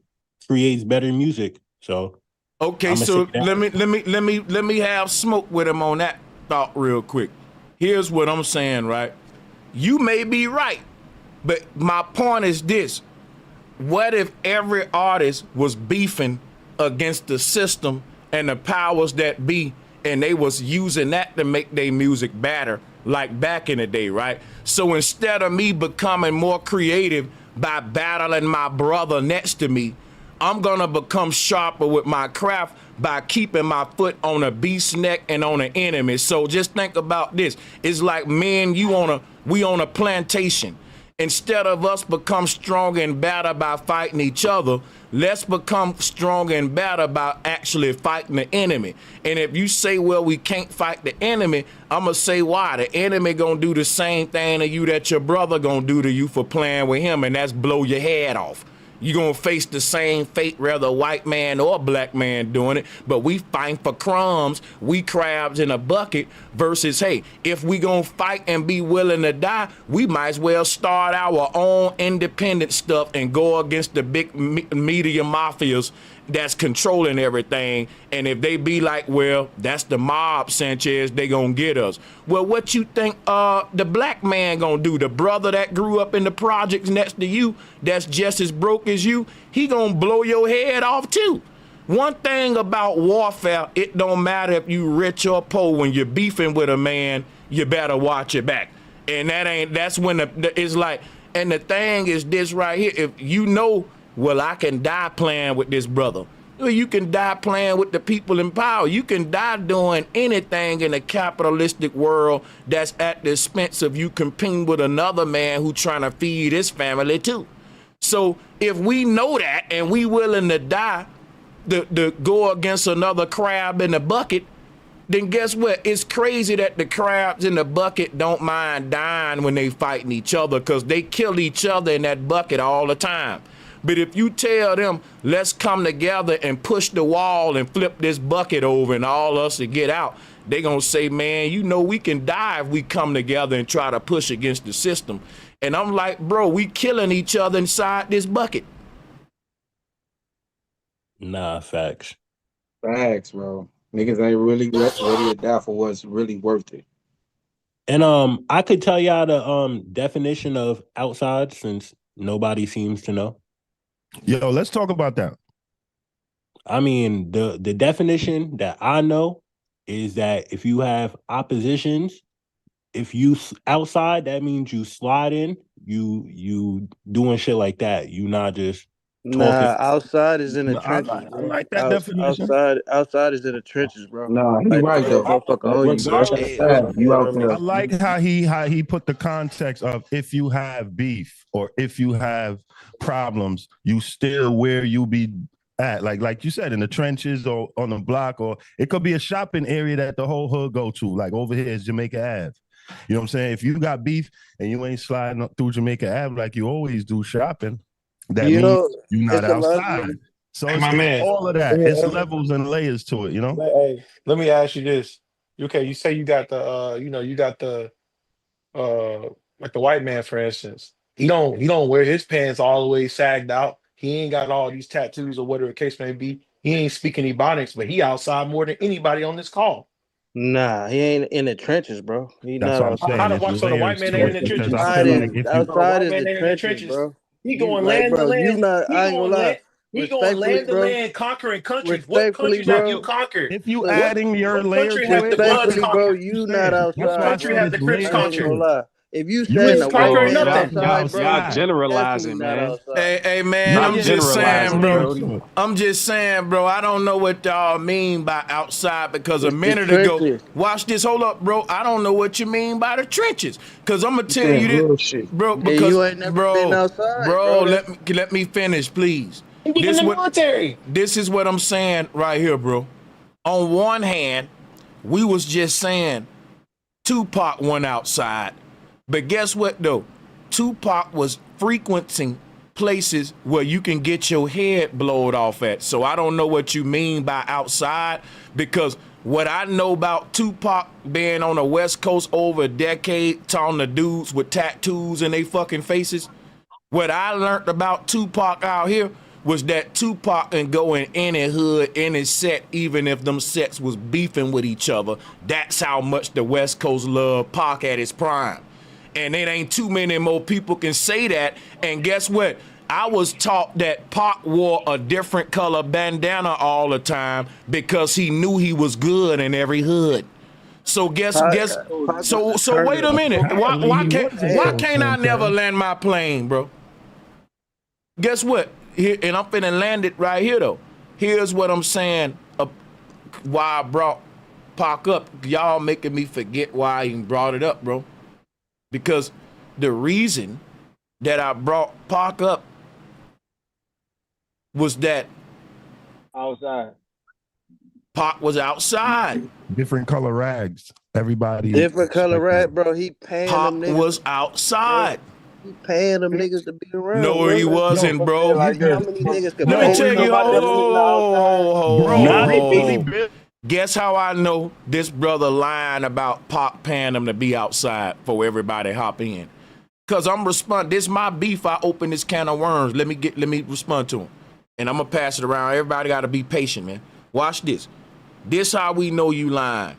creates better music. So okay, so let me have smoke with him on that thought real quick. Here's what I'm saying, right? You may be right, but my point is this. What if every artist was beefing against the system and the powers that be, and they was using that to make their music better, like back in the day, right? So instead of me becoming more creative by battling my brother next to me, I'm gonna become sharper with my craft by keeping my foot on a beast's neck and on an enemy. So just think about this. It's like me and you we on a plantation. Instead of us become strong and better by fighting each other, let's become strong and better by actually fighting the enemy. And if you say, well, we can't fight the enemy, I'm going to say why. The enemy going to do the same thing to you that your brother going to do to you for playing with him, and that's blow your head off. You're going to face the same fate, whether a white man or a black man doing it, but we fighting for crumbs, we crabs in a bucket, versus, hey, if we going to fight and be willing to die, we might as well start our own independent stuff and go against the big media mafias that's controlling everything. And if they be like, well, that's the mob, Sanchez, they gonna get us. Well, what you think the black man gonna do? The brother that grew up in the projects next to you, that's just as broke as you, he gonna blow your head off too. One thing about warfare, it don't matter if you rich or poor. When you're beefing with a man, you better watch your back. And that's when it's like, and the thing is this right here, if you know, well, I can die playing with this brother. Well, you can die playing with the people in power. You can die doing anything in a capitalistic world that's at the expense of you competing with another man who trying to feed his family too. So if we know that and we willing to die to go against another crab in the bucket, then guess what? It's crazy that the crabs in the bucket don't mind dying when they fighting each other, because they kill each other in that bucket all the time. But if you tell them, let's come together and push the wall and flip this bucket over and all us to get out, they gonna say, man, you know we can die if we come together and try to push against the system. And I'm like, bro, we killing each other inside this bucket. Nah, facts. Facts, bro. Niggas ain't really ready to die for what's really worth it. And I could tell y'all the definition of outside, since nobody seems to know. Yo, let's talk about that. I mean, the definition that I know is that if you have oppositions, if you outside, that means you slide in, you doing shit like that. You not just talking. Nah, outside is in the trenches. I like that definition. Outside is in the trenches, bro. Nah, he like, right though. You out there. I like how he put the context of, if you have beef or if you have problems, you still where you be at, like you said, in the trenches or on the block, or it could be a shopping area that the whole hood go to, like over here is Jamaica Ave. You know what I'm saying? If you got beef and you ain't sliding through Jamaica Ave like you always do shopping, that means you're not outside. So hey, it's all of that. It's levels and layers to it, you know? Hey, let me ask you this. Okay, you say you got the like the white man, for instance. He don't wear his pants all the way sagged out. He ain't got all these tattoos or whatever the case may be. He ain't speaking Ebonics, but he outside more than anybody on this call. Nah, he ain't in the trenches, bro. That's what I'm saying. How the white man ain't in the trenches? Outside is the trenches, bro. He going land to land. I ain't gonna lie. He going land to land, conquering countries. What countries have you conquered? If you adding your layer to it, bro, you not outside. What country have the Crips conquered? If you say y'all generalizing, man. Hey, man, I'm just saying, bro. I'm just saying, bro. I don't know what y'all mean by outside, because a minute ago, watch this. Hold up, bro. I don't know what you mean by the trenches, because I'm gonna tell you this, bro. Because you ain't never been outside, bro. Let me finish, please. He was in the military. This is what I'm saying right here, bro. On one hand, we was just saying Tupac went outside. But guess what, though? Tupac was frequenting places where you can get your head blowed off at. So I don't know what you mean by outside, because what I know about Tupac being on the West Coast over a decade, talking to dudes with tattoos in their fucking faces, what I learned about Tupac out here was that Tupac can go in any hood, any set, even if them sets was beefing with each other. That's how much the West Coast loved Pac at his prime. And it ain't too many more people can say that. And guess what? I was taught that Pac wore a different color bandana all the time because he knew he was good in every hood. So wait a minute. Why can't I never land my plane, bro? Guess what? Here, and I'm finna land it right here, though. Here's what I'm saying, why I brought Pac up. Y'all making me forget why I even brought it up, bro. Because the reason that I brought Pac up was that outside. Pac was outside. Different color rags. Everybody. Different color rag, bro. He paying Pac them niggas. was outside. Bro. He paying them niggas to be around. No, bro. he wasn't, bro. Like how many niggas could Let me tell you, Bro, guess how I know this brother lying about Pac paying him to be outside for everybody hop in? Cause I'm responding. This my beef. I open this can of worms. Let me respond to him, and I'm gonna pass it around. Everybody got to be patient, man. Watch this. This how we know you lying.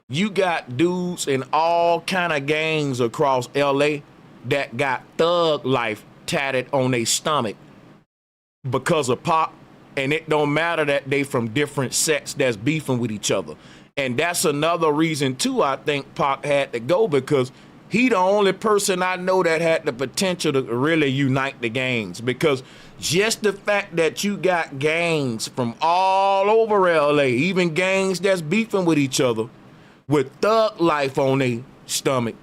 You got dudes in all kind of gangs across LA that got thug life tatted on their stomach because of Pac, and it don't matter that they from different sets that's beefing with each other. And that's another reason too, I think Pac had to go, because he the only person I know that had the potential to really unite the gangs. Because just the fact that you got gangs from all over LA, even gangs that's beefing with each other, with thug life on their stomach,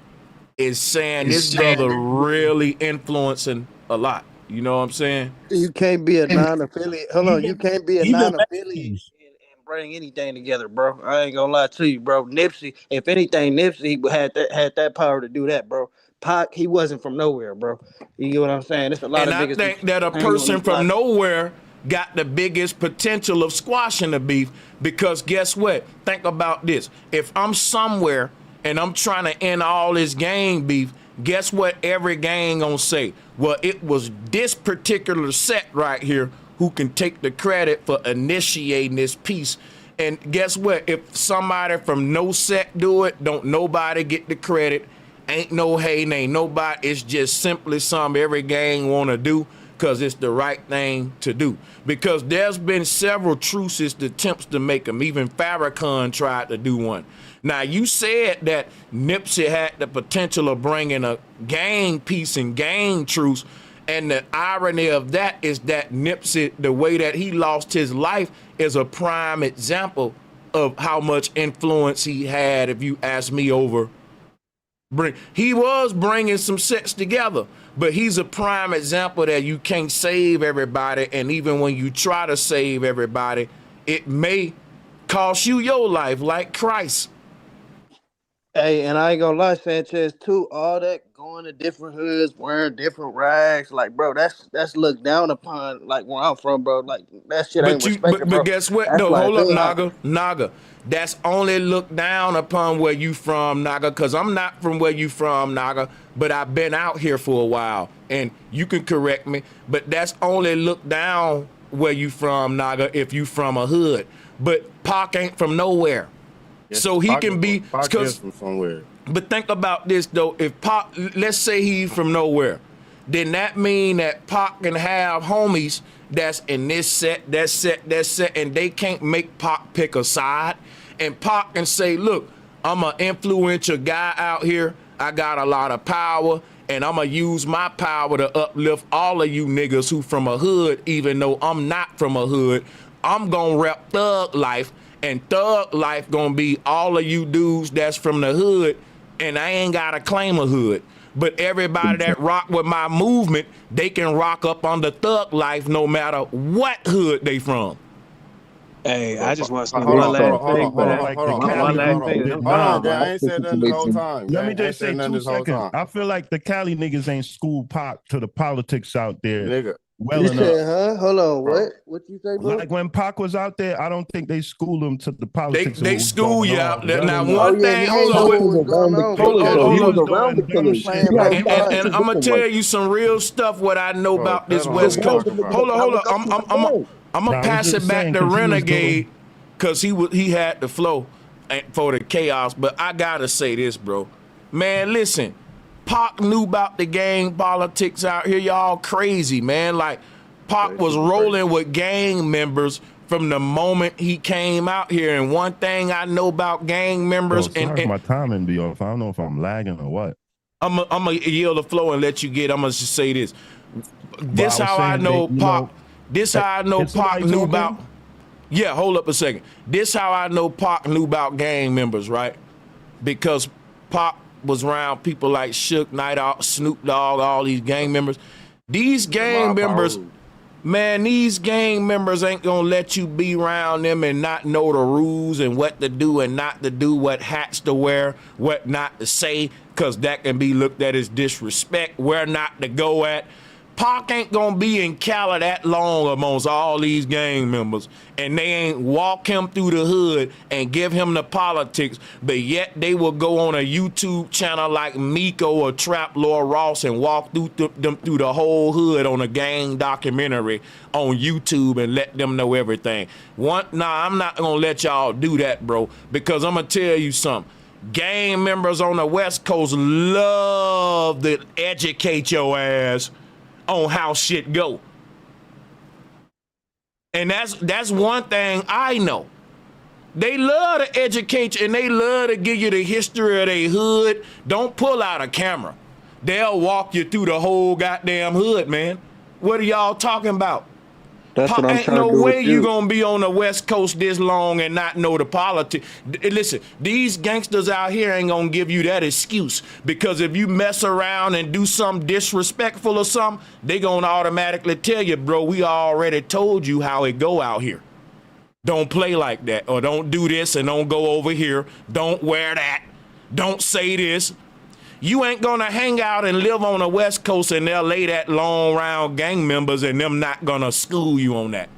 is saying this brother really influencing a lot. You know what I'm saying? You can't be a non-affiliate. Hold on, you can't be a non-affiliate and bring anything together, bro. I ain't gonna lie to you, bro. Nipsey, if anything, Nipsey had that power to do that, bro. Pac, he wasn't from nowhere, bro. You get what I'm saying? There's a lot of niggas. And I think that a person from nowhere got the biggest potential of squashing the beef, because guess what? Think about this. If I'm somewhere and I'm trying to end all this gang beef, guess what every gang gonna say? Well, it was this particular set right here who can take the credit for initiating this piece. And guess what? If somebody from no set do it, don't nobody get the credit. Ain't no hey, ain't nobody. It's just simply something every gang wanna do because it's the right thing to do. Because there's been several truces attempts to make them. Even Farrakhan tried to do one. Now, you said that Nipsey had the potential of bringing a gang peace and gang truce, and the irony of that is that Nipsey, the way that he lost his life, is a prime example of how much influence he had, if you ask me, over. He was bringing some sets together, but he's a prime example that you can't save everybody, and even when you try to save everybody, it may cost you your life, like Christ. Hey, and I ain't gonna lie, Sanchez, too, all that going to different hoods, wearing different rags, like, bro, that's looked down upon, like, where I'm from, bro. Like, that shit ain't respected, bro. But guess what? That's No, like, hold up, Naga. That's only looked down upon where you from, Naga, because I'm not from where you from, Naga, but I've been out here for a while, and you can correct me, but that's only looked down where you from, Naga, if you from a hood. But Pac ain't from nowhere. Yes, so he can be from somewhere. But think about this though. If Pac, let's say he's from nowhere, then that mean that Pac can have homies that's in this set, that set, and they can't make Pac pick a side. And Pac can say, look, I'm an influential guy out here. I got a lot of power, and I'm going to use my power to uplift all of you niggas who from a hood, even though I'm not from a hood. I'm going to rep thug life. And thug life gonna be all of you dudes that's from the hood, and I ain't gotta claim a hood. But everybody that rock with my movement, they can rock up on the thug life no matter what hood they from. Hey, I just want to say Hold one on, last hold thing, on, hold on, man. like hold the on, Cali One last niggas thing. did hold not, on, gang. I bro. ain't said nothing the whole time. Let me Gang. I ain't just say said nothing 2 this whole seconds. time. I feel like the Cali niggas ain't schooled Pac to the politics out there Nigga, well You enough. said, huh? Hold on, bro. what? What you say, bro? Like when Pac was out there, I don't think they schooled him to the They politics of what was school going you on out. well Now enough. Oh one yeah, thing, he hold ain't on, know wait, what was going on, Because bro. hold he on. was He doing was dumb just shit. playing both sides. And I'm gonna tell you some real stuff. What I know Bro, about this cut on what West we Coast. talking about. Hold on. I'm gonna Nah, I was pass it just back saying to because he was Renegade doing. because he had the flow for the chaos. But I gotta say this, bro. Man, listen. Pac knew about the gang politics out here. Y'all crazy, man. Like Pac was rolling with gang members from the moment he came out here. And one thing I know about gang members, Yo, sorry if my timing be off. I don't know if I'm lagging or what. I'm gonna yield the flow and let you get. I'm gonna just say this. But I was How I saying know that, Pac. This how I know is Pac somebody knew talking? about. Yeah, hold up a second. This how I know Pac knew about gang members, right? Because Pac was around people like Suge Knight, Snoop Dogg, all these gang members. These gang members, man, these gang members ain't gonna let you be around them and not know the rules and what to do and not to do, what hats to wear, what not to say, because that can be looked at as disrespect, where not to go at. Pac ain't gonna be in Cali that long amongst all these gang members, and they ain't walk him through the hood and give him the politics, but yet they will go on a YouTube channel like Miko or Trap Lord Ross and walk them through the whole hood on a gang documentary on YouTube and let them know everything. I'm not gonna let y'all do that, bro, because I'm gonna tell you something. Gang members on the West Coast love to educate your ass on how shit go. And that's one thing I know. They love to educate you and they love to give you the history of their hood. Don't pull out a camera. They'll walk you through the whole goddamn hood, man. What are y'all talking about? That's what I'm Ain't trying no to do way with you you. gonna be on the West Coast this long and not know the politics. Listen, these gangsters out here ain't gonna give you that excuse, because if you mess around and do something disrespectful or something, they gonna automatically tell you, bro, we already told you how it go out here. Don't play like that, or don't do this and don't go over here. Don't wear that. Don't say this. You ain't gonna hang out and live on the West Coast in LA that long around gang members and them not gonna school you on that.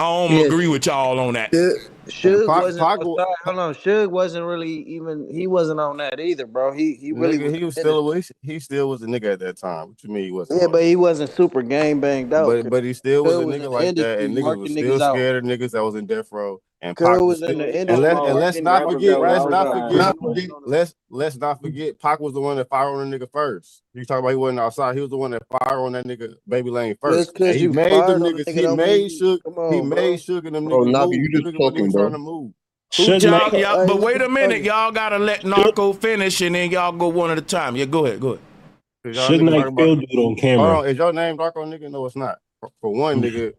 I don't agree with y'all on that. Suge wasn't outside. Hold on, Suge wasn't really even. He wasn't on that either, bro. He really Nigga, he still was a nigga at that time. What you mean he wasn't? Yeah, but he wasn't super gang banged out. But he still was a Was nigga in the like that, industry and niggas was marking still niggas out. scared of niggas that was in death row. And Cuz Pac was was in still, the and industry let's marking not forget, rappers. let's not forget, Pac was the one that fired on the nigga first. You talk about he wasn't outside, he was the one that fired on that nigga Baby Lane first. Just cause And he you made them fired on a niggas, nigga he don't mean made Suge, he made bro. Suge and them Bro, niggas Naka, move. you The just nigga wasn't even talking, bro. trying to move. Y'all, but wait a minute, y'all gotta let Narco finish and then y'all go one at a time. Yeah, go ahead. Suge Knight killed dude on camera. Hold on, is your name Darko nigga? No, it's not. For one nigga,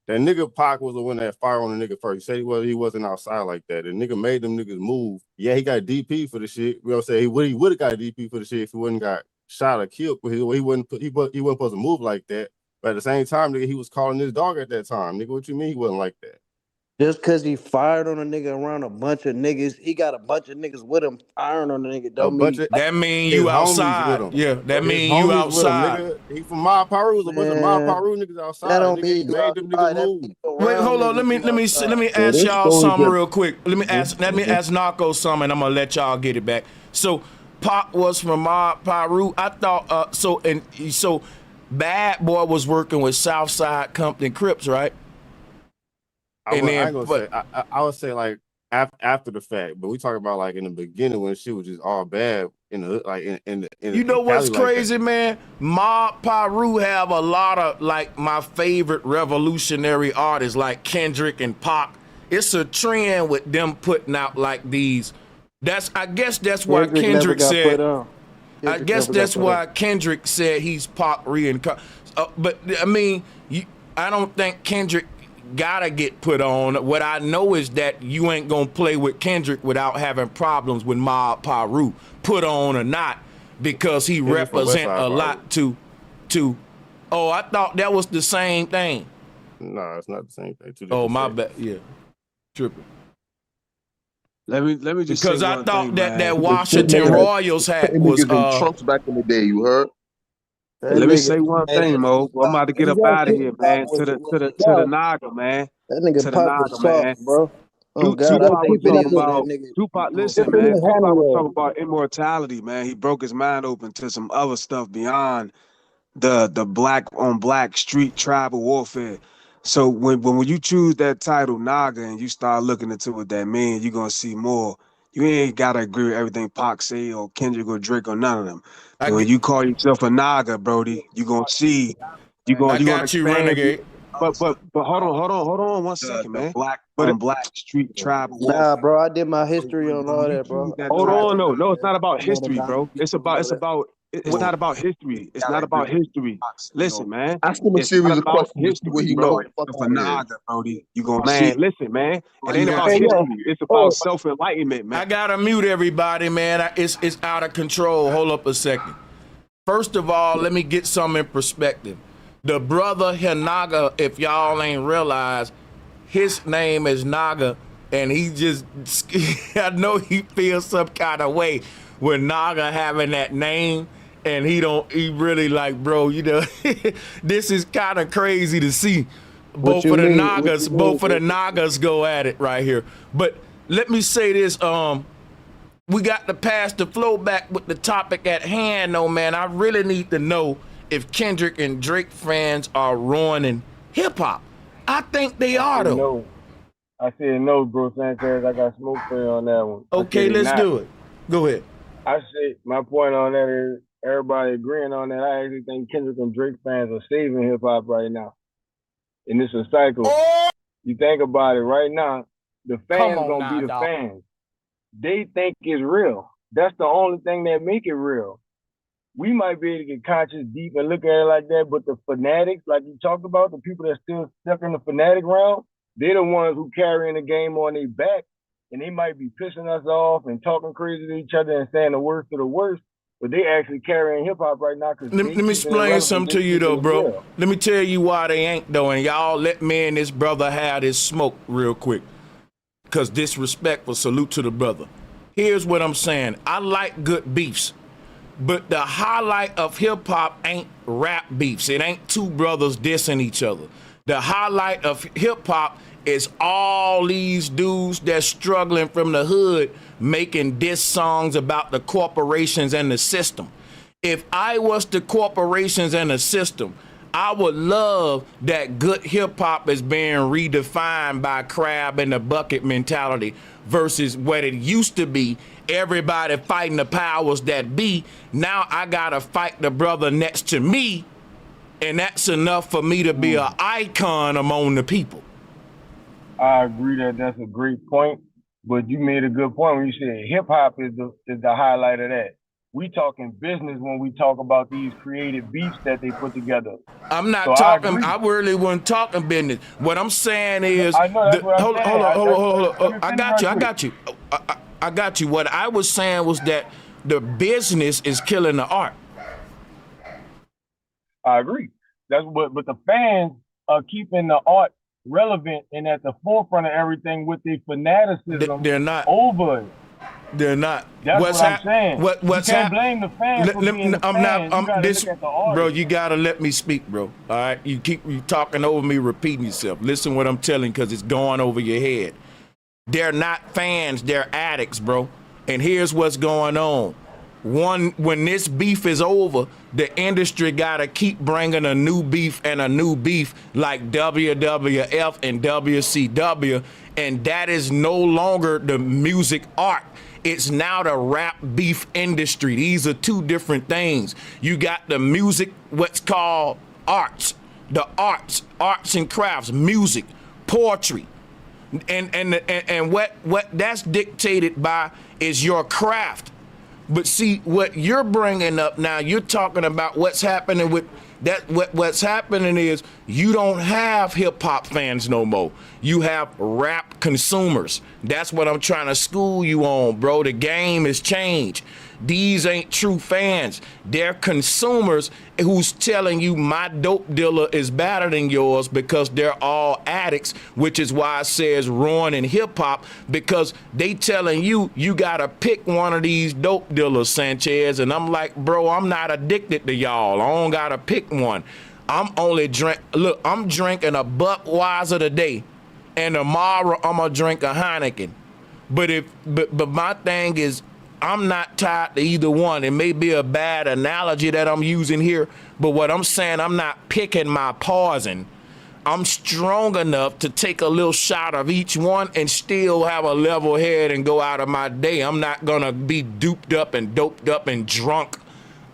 that nigga Pac was the one that fired on the nigga first. He said he wasn't outside like that. The nigga made them niggas move. Yeah, he got DP for the shit. You know what I'm saying? He would have got DP for the shit if he wouldn't got shot or killed. But he wasn't supposed to move like that. But at the same time, nigga, he was calling his dog at that time. Nigga, what you mean he wasn't like that? Just cause he fired on a nigga around a bunch of niggas, he got a bunch of niggas with him firing on the nigga. Don't mean that mean his you homies with outside. him. Yeah, that His mean you homies with him, outside. nigga. He from Mob Paru. A bunch of Mob Paru niggas outside. That don't Nigga, mean he you made them niggas move. Wait, hold on. Let me ask y'all something real quick. Let me ask Narco something, and I'm gonna let y'all get it back. So Pac was from Mob Paru. I thought so Bad Boy was working with Southside Compton Crips, right? I would say like after the fact, but we talk about like in the beginning when she was just all bad in the like in you know what's crazy, man? Mob Paru have a lot of like my favorite revolutionary artists like Kendrick and Pac. It's a trend with them putting out like these. I guess that's why Kendrick said. I guess that's why Kendrick said he's Pac reincarnated. But I mean, I don't think Kendrick gotta get put on. What I know is that you ain't gonna play with Kendrick without having problems with Mob Paru, put on or not. because he Kendrick from West represent Side a Power. lot to. Oh, I thought that was the same thing. Nah, it's not the same thing. Two Oh, different my shit. bad. Yeah, tripping. Let me just Because say I one thought thing, that man. Washington Royals hat was niggas in trunks back in the day. You heard? That Let me nigga, say one man, thing, Mo. I'm about to get he up got out of here, Hip Hop man. To the was Naga, man. that nigga To the Pop Naga, was man. soft, bro. Oh God, I Tupac seen was talking videos of that about nigga Tupac. doing Listen, man. Tupac was talking about immortality, man. He broke his mind open to some other stuff beyond the black on black street tribal warfare. So when you choose that title Naga and you start looking into what that means, you're gonna see more. You ain't gotta agree with everything Pac say or Kendrick or Drake or none of them. But when you call yourself a Naga, Brody, you're gonna see, you're gonna got you, expand. Renegade. But hold on 1 second, man. Black But on black street tribal Nah, warfare. bro, I did my history on all When you that, choose bro. that hold on, no, it's not about history, bro. It's not about history. It's not about history. Listen, man. Ask him a It's not series of about questions to see what history, he know. bro. Get the fuck For out of here. Naga, Brody, you gonna see. Listen, man. It ain't about history. It's about self-enlightenment, man. I gotta mute everybody, man. It's out of control. Hold up a second. First of all, let me get some in perspective. The brother Naga, if y'all ain't realized, his name is Naga, and he just, I know he feels some kind of way with Naga having that name, and he really like, bro, you know, this is kind of crazy to see. Both of the Nagas go at it right here. But let me say this, we got to pass the flow back with the topic at hand, though, man. I really need to know if Kendrick and Drake fans are ruining hip-hop. I think they are, though. No. I said no, bro, Sanchez. I got smoke for you on that one. Okay, let's do it. Go ahead. I said my point on that is everybody agreeing on that. I actually think Kendrick and Drake fans are saving hip-hop right now. And it's a cycle. Oh! You think about it right now, the fans gonna be the fans. They think it's real. That's the only thing that make it real. We might be able to get conscious deep and look at it like that, but the fanatics, like you talked about, the people that still stuck in the fanatic realm, they're the ones who carrying the game on their back, and they might be pissing us off and talking crazy to each other and saying the worst of the worst, but they actually carrying hip hop right now. Let me explain something to you, though, bro. Real. Let me tell you why they ain't, though, and y'all let me and this brother have this smoke real quick, because disrespectful. Salute to the brother. Here's what I'm saying. I like good beefs. But the highlight of hip-hop ain't rap beefs. It ain't two brothers dissing each other. The highlight of hip-hop is all these dudes that's struggling from the hood making diss songs about the corporations and the system. If I was the corporations and the system, I would love that good hip-hop is being redefined by crab in the bucket mentality versus what it used to be. Everybody fighting the powers that be. Now I gotta fight the brother next to me, and that's enough for me to be an icon among the people. I agree that that's a great point, but you made a good point when you said hip hop is the highlight of that. We talking business when we talk about these creative beats that they put together. I'm not talking. I really wasn't talking business. What I'm saying is, I know that's what I'm saying. Hold on. I got you. What I was saying was that the business is killing the art. I agree. That's what, but the fans are keeping the art relevant and at the forefront of everything with their fanaticism. They're not over it. They're not. That's what I'm saying. What's you can't blame the fans for being the fans. You gotta look at the artist. Bro, you gotta let me speak, bro. All right, you talking over me, repeating yourself. Listen what I'm telling, because it's going over your head. They're not fans. They're addicts, bro. And here's what's going on. When this beef is over, the industry gotta keep bringing a new beef like WWF and WCW, and that is no longer the music art. It's now the rap beef industry. These are two different things. You got the music, what's called arts, the arts and crafts, music, poetry, and what that's dictated by is your craft. But see, what you're bringing up now, you're talking about what's happening with that. What's happening is you don't have hip hop fans no more. You have rap consumers. That's what I'm trying to school you on, bro. The game has changed. These ain't true fans. They're consumers who's telling you my dope dealer is better than yours because they're all addicts, which is why it says ruining hip hop, because they telling you gotta pick one of these dope dealers, Sanchez. And I'm like, bro, I'm not addicted to y'all. I don't gotta pick one. I'm drinking a Budweiser today, and tomorrow I'm gonna drink a Heineken. But my thing is, I'm not tied to either one. It may be a bad analogy that I'm using here, but what I'm saying, I'm not picking my poison. I'm strong enough to take a little shot of each one and still have a level head and go out of my day. I'm not gonna be duped up and doped up and drunk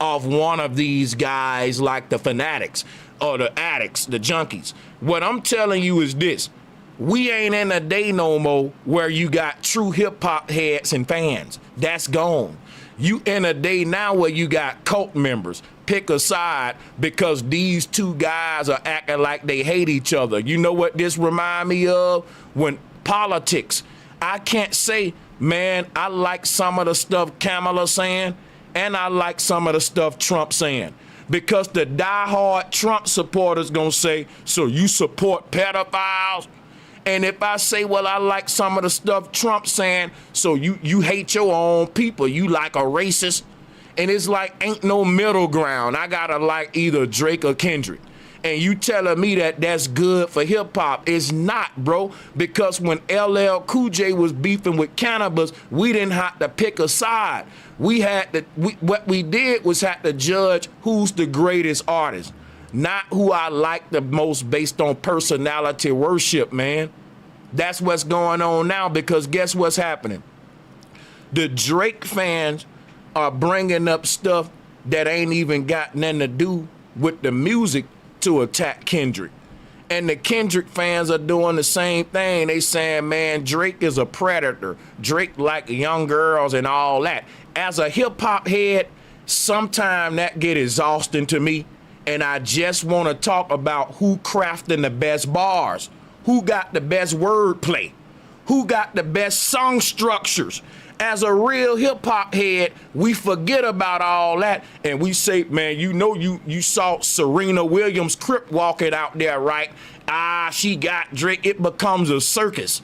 off one of these guys like the fanatics or the addicts, the junkies. What I'm telling you is this. We ain't in a day no more where you got true hip hop heads and fans. That's gone. You in a day now where you got cult members. Pick a side because these two guys are acting like they hate each other. You know what this remind me of? When politics. I can't say, man, I like some of the stuff Kamala saying, and I like some of the stuff Trump saying. Because the diehard Trump supporters gonna say, so you support pedophiles? And if I say, well, I like some of the stuff Trump's saying, so you hate your own people, you like a racist. And it's like, ain't no middle ground. I gotta like either Drake or Kendrick. And you telling me that that's good for hip hop. It's not, bro, because when LL Cool J was beefing with Cannabis, we didn't have to pick a side. What we did was have to judge who's the greatest artist. Not who I like the most based on personality worship, man. That's what's going on now, because guess what's happening? The Drake fans are bringing up stuff that ain't even got nothing to do with the music to attack Kendrick. And the Kendrick fans are doing the same thing. They saying, man, Drake is a predator. Drake like young girls and all that. As a hip hop head, sometimes that get exhausting to me. And I just want to talk about who crafting the best bars, who got the best wordplay, who got the best song structures. As a real hip hop head, we forget about all that and we say, man, you know, you saw Serena Williams crip walking out there, right? She got Drake. It becomes a circus.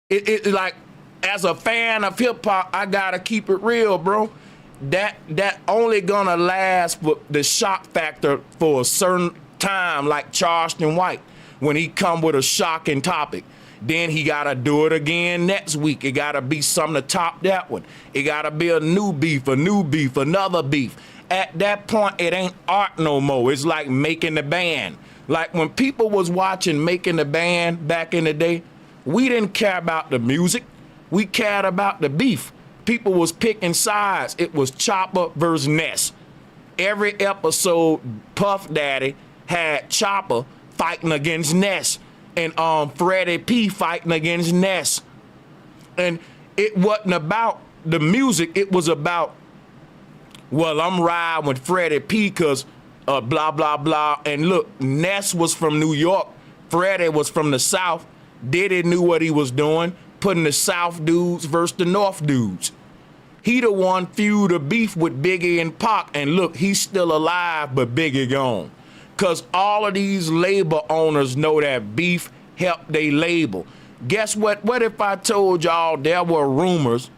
It like, as a fan of hip hop, I gotta keep it real, bro. That only gonna last for the shock factor for a certain time, like Charleston White, when he come with a shocking topic. Then he gotta do it again next week. It gotta be something to top that one. It gotta be a new beef, another beef. At that point, it ain't art no more. It's like Making the Band. Like when people was watching Making the Band back in the day, we didn't care about the music. We cared about the beef. People was picking sides. It was Chopper versus Ness. Every episode, Puff Daddy had Chopper fighting against Ness, and Freddie P fighting against Ness. And it wasn't about the music. It was about, well, I'm riding with Freddie P because blah, blah, blah. And look, Ness was from New York. Freddie was from the South. Diddy knew what he was doing, putting the South dudes versus the North dudes. He the one feud a beef with Biggie and Pac, and look, he's still alive, but Biggie gone. Cause all of these label owners know that beef helped they label. Guess what? What if I told y'all there were rumors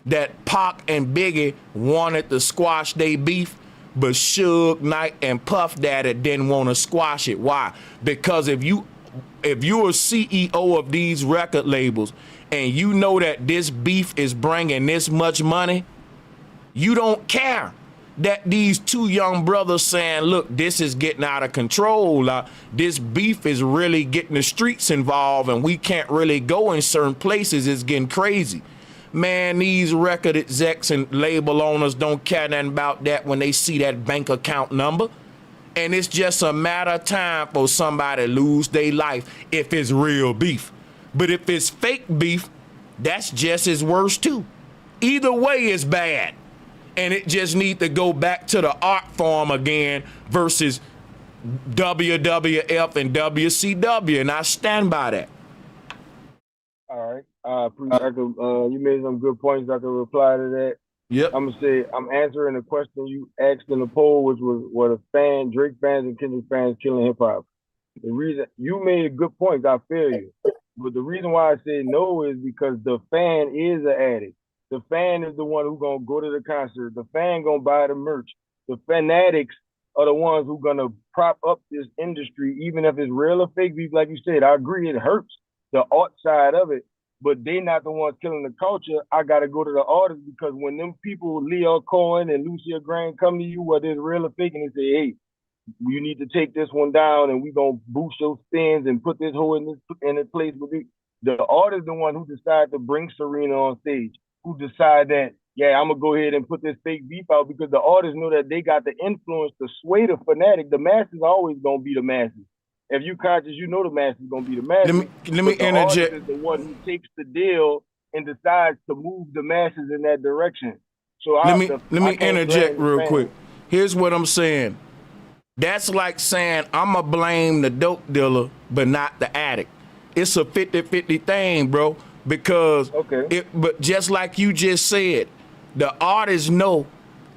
that Pac and Biggie wanted to squash they beef, but Suge Knight and Puff Daddy didn't want to squash it? Why? Because if you're a CEO of these record labels and you know that this beef is bringing this much money, you don't care that these two young brothers saying, look, this is getting out of control. This beef is really getting the streets involved and we can't really go in certain places. It's getting crazy. Man, these record execs and label owners don't care nothing about that when they see that bank account number. And it's just a matter of time for somebody to lose their life if it's real beef. But if it's fake beef, that's just as worse too. Either way is bad. And it just need to go back to the art form again versus WWF and WCW. And I stand by that. All right. You made some good points. I can reply to that. Yep. I'm gonna say I'm answering the question you asked in the poll, which was what a Drake fans and Kendrick fans killing hip hop. The reason you made a good point, I feel you. But the reason why I say no is because the fan is an addict. The fan is the one who's gonna go to the concert. The fan gonna buy the merch. The fanatics are the ones who gonna prop up this industry, even if it's real or fake beef. Like you said, I agree it hurts the art side of it, but they not the ones killing the culture. I gotta go to the artists because when them people, Leo Cohen and Lucia Graham, come to you, whether it's real or fake, and they say, hey, you need to take this one down and we're gonna boost your spins and put this whole in its place. But the artist, the one who decided to bring Serena on stage, who decide that, yeah, I'm gonna go ahead and put this fake beef out because the artists know that they got the influence to sway the fanatic. The masses always gonna be the masses. If you conscious, you know the masses gonna be the masses. Let me interject. Artist is the one who takes the deal and decides to move the masses in that direction. So let me interject real quick. Here's what I'm saying. That's like saying I'm going to blame the dope dealer, but not the addict. It's a 50-50 thing, bro, because but just like you just said, the artists know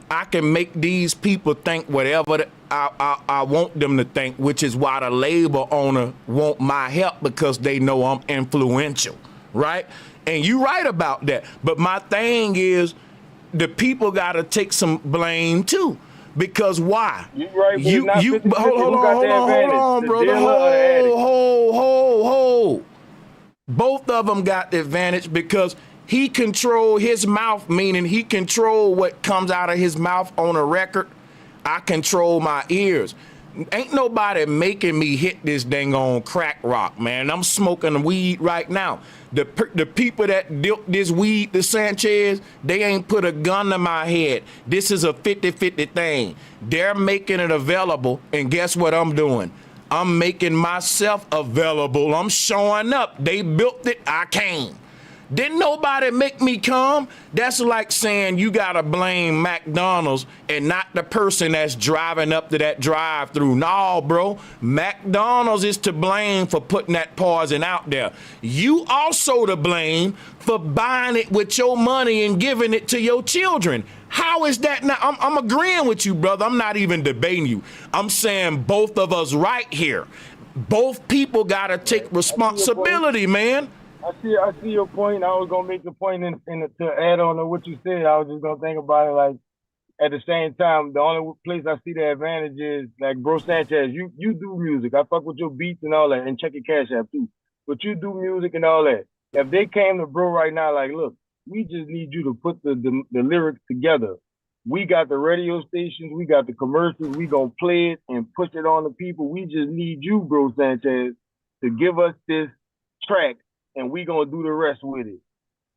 I can make these people think whatever I want them to think, which is why the label owner want my help because they know I'm influential, right? And you right about that. But my thing is the people got to take some blame too. Because why? You right, but hold on, brother. Hold. Both of them got the advantage because he control his mouth, meaning he control what comes out of his mouth on a record. I control my ears. Ain't nobody making me hit this dang on crack rock, man. I'm smoking weed right now. The people that dealt this weed to Sanchez, they ain't put a gun to my head. This is a 50-50 thing. They're making it available, and guess what I'm doing? I'm making myself available. I'm showing up. They built it, I came. Didn't nobody make me come? That's like saying you gotta blame McDonald's and not the person that's driving up to that drive-through. No, bro. McDonald's is to blame for putting that poison out there. You also to blame for buying it with your money and giving it to your children. How is that not? I'm agreeing with you, brother. I'm not even debating you. I'm saying both of us right here. Both people gotta take responsibility, man. I see your point. I was gonna make the point to add on to what you said. I was just gonna think about it like at the same time. The only place I see the advantage is like Bro Sanchez. You do music. I fuck with your beats and all that, and check your Cash App too. But you do music and all that. If they came to Bro right now, like, look, we just need you to put the lyrics together. We got the radio stations, we got the commercials. We gonna play it and push it on the people. We just need you, Bro Sanchez, to give us this track. And we gonna do the rest with it.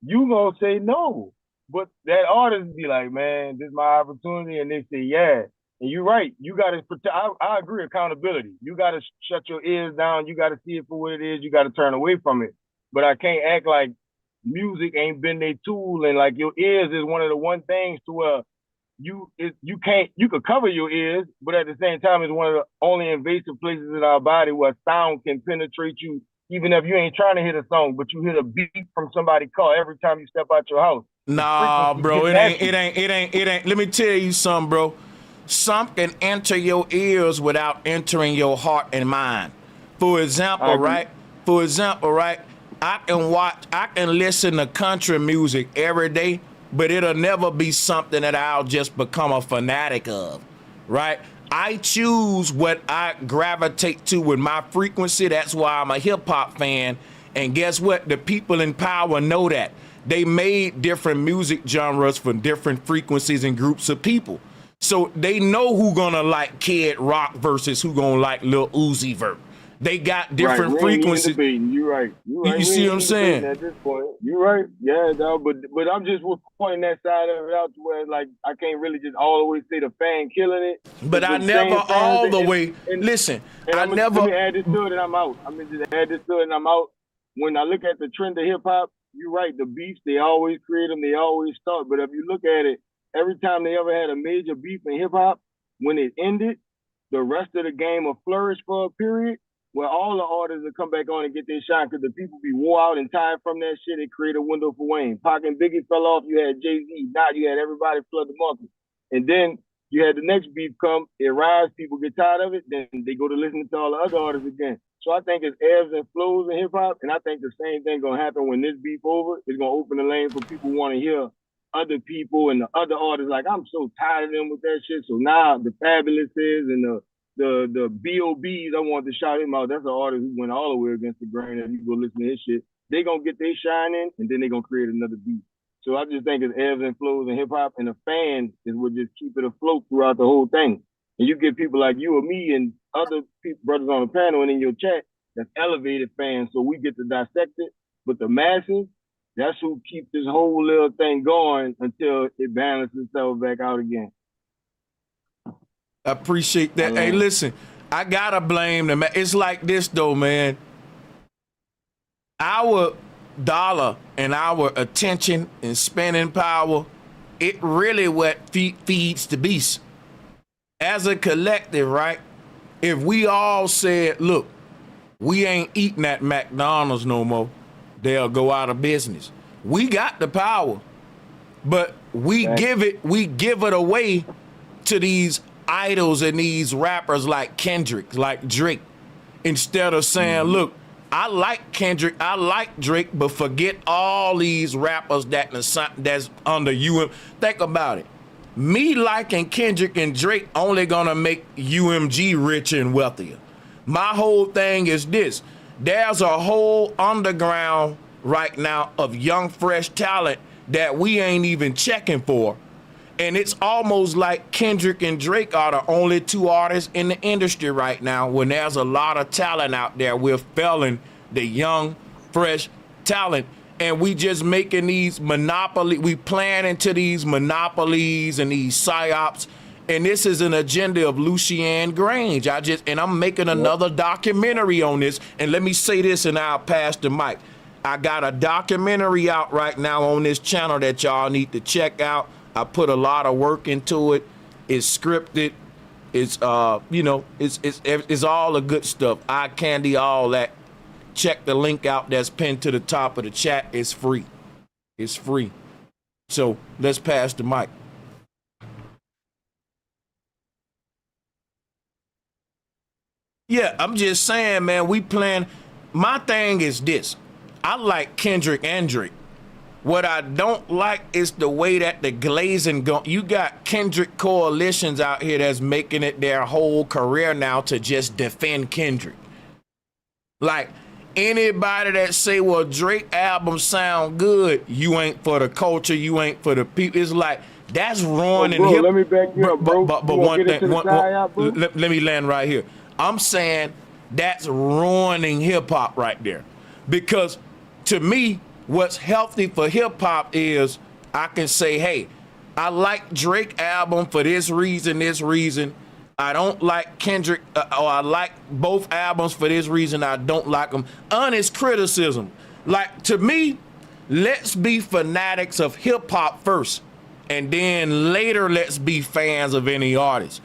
You gonna say no, but that artist be like, man, this is my opportunity, and they say yeah. And you're right. You gotta protect. I agree. Accountability. You gotta shut your ears down. You gotta see it for what it is. You gotta turn away from it. But I can't act like music ain't been their tool, and like your ears is one of the one things to where you could cover your ears, but at the same time, it's one of the only invasive places in our body where sound can penetrate you. Even if you ain't trying to hit a song, but you hit a beat from somebody's car every time you step out your house. Nah, bro, it ain't. Let me tell you something, bro. Some can enter your ears without entering your heart and mind. For example, right? I can listen to country music every day, but it'll never be something that I'll just become a fanatic of, right? I choose what I gravitate to with my frequency. That's why I'm a hip hop fan. And guess what? The people in power know that. They made different music genres for different frequencies and groups of people. So they know who gonna like Kid Rock versus who gonna like Lil Uzi Vert. They got different frequencies. You're right. You see what I'm saying? At this point, you're right. Yeah, no, but I'm just pointing that side of it out to where like I can't really just always say the fan killing it. But I never all the way. Listen, I never. Let me add this to it and I'm out. I'm gonna just add this to it and I'm out. When I look at the trend of hip hop, you're right. The beefs, they always create them. They always start. But if you look at it, every time they ever had a major beef in hip hop, when it ended, the rest of the game will flourish for a period. where all the artists will come back on and get their shine because the people be wore out and tired from that shit. It create a window for Wayne. Pac and Biggie fell off. You had Jay-Z. Now you had everybody flood the market. And then you had the next beef come. It rise. People get tired of it. Then they go to listening to all the other artists again. So I think it's ebbs and flows in hip hop. And I think the same thing going to happen when this beef over. It's going to open the lane for people who want to hear other people and the other artists. Like, I'm so tired of them with that shit. So now the Fabulouses and the B.O.B.s, I want to shout him out. That's an artist who went all the way against the grain. And you go listen to his shit. They going to get their shine in, and then they going to create another beat. So I just think it's ebbs and flows in hip hop, and the fan is what just keep it afloat throughout the whole thing. And you get people like you or me and other people, brothers on the panel and in your chat, that's elevated fans, so we get to dissect it. But the masses, that's who keep this whole little thing going until it balances itself back out again. I appreciate that. Hey, listen, I gotta blame them. It's like this though, man. Our dollar and our attention and spending power, it really what feeds the beast. As a collective, right? If we all said, look, we ain't eating at McDonald's no more, they'll go out of business. We got the power, but we give it away to these idols and these rappers like Kendrick, like Drake, instead of saying, look, I like Kendrick, I like Drake, but forget all these rappers that's under UM. Think about it. Me liking Kendrick and Drake only gonna make UMG rich and wealthier. My whole thing is this. There's a whole underground right now of young, fresh talent that we ain't even checking for. And it's almost like Kendrick and Drake are the only two artists in the industry right now when there's a lot of talent out there. We're failing the young, fresh talent. And we just making these we playing into these monopolies and these psyops. And this is an agenda of Lucian Grange. I'm making another documentary on this. And let me say this and I'll pass the mic. I got a documentary out right now on this channel that y'all need to check out. I put a lot of work into it. It's scripted. It's it's all the good stuff. Eye candy, all that. Check the link out that's pinned to the top of the chat. It's free. It's free. So let's pass the mic. Yeah, I'm just saying, man, we playing. My thing is this. I like Kendrick and Drake. What I don't like is the way that the glazing go. You got Kendrick coalitions out here that's making it their whole career now to just defend Kendrick. Like anybody that say, well, Drake albums sound good, you ain't for the culture, you ain't for the people. It's like that's ruining hip. Let me back you up, bro. But one thing, let me land right here. I'm saying that's ruining hip hop right there. Because to me, what's healthy for hip hop is I can say, hey, I like Drake album for this reason. I don't like Kendrick, or I like both albums for this reason. I don't like them. Honest criticism. Like, to me, let's be fanatics of hip hop first, and then later let's be fans of any artist.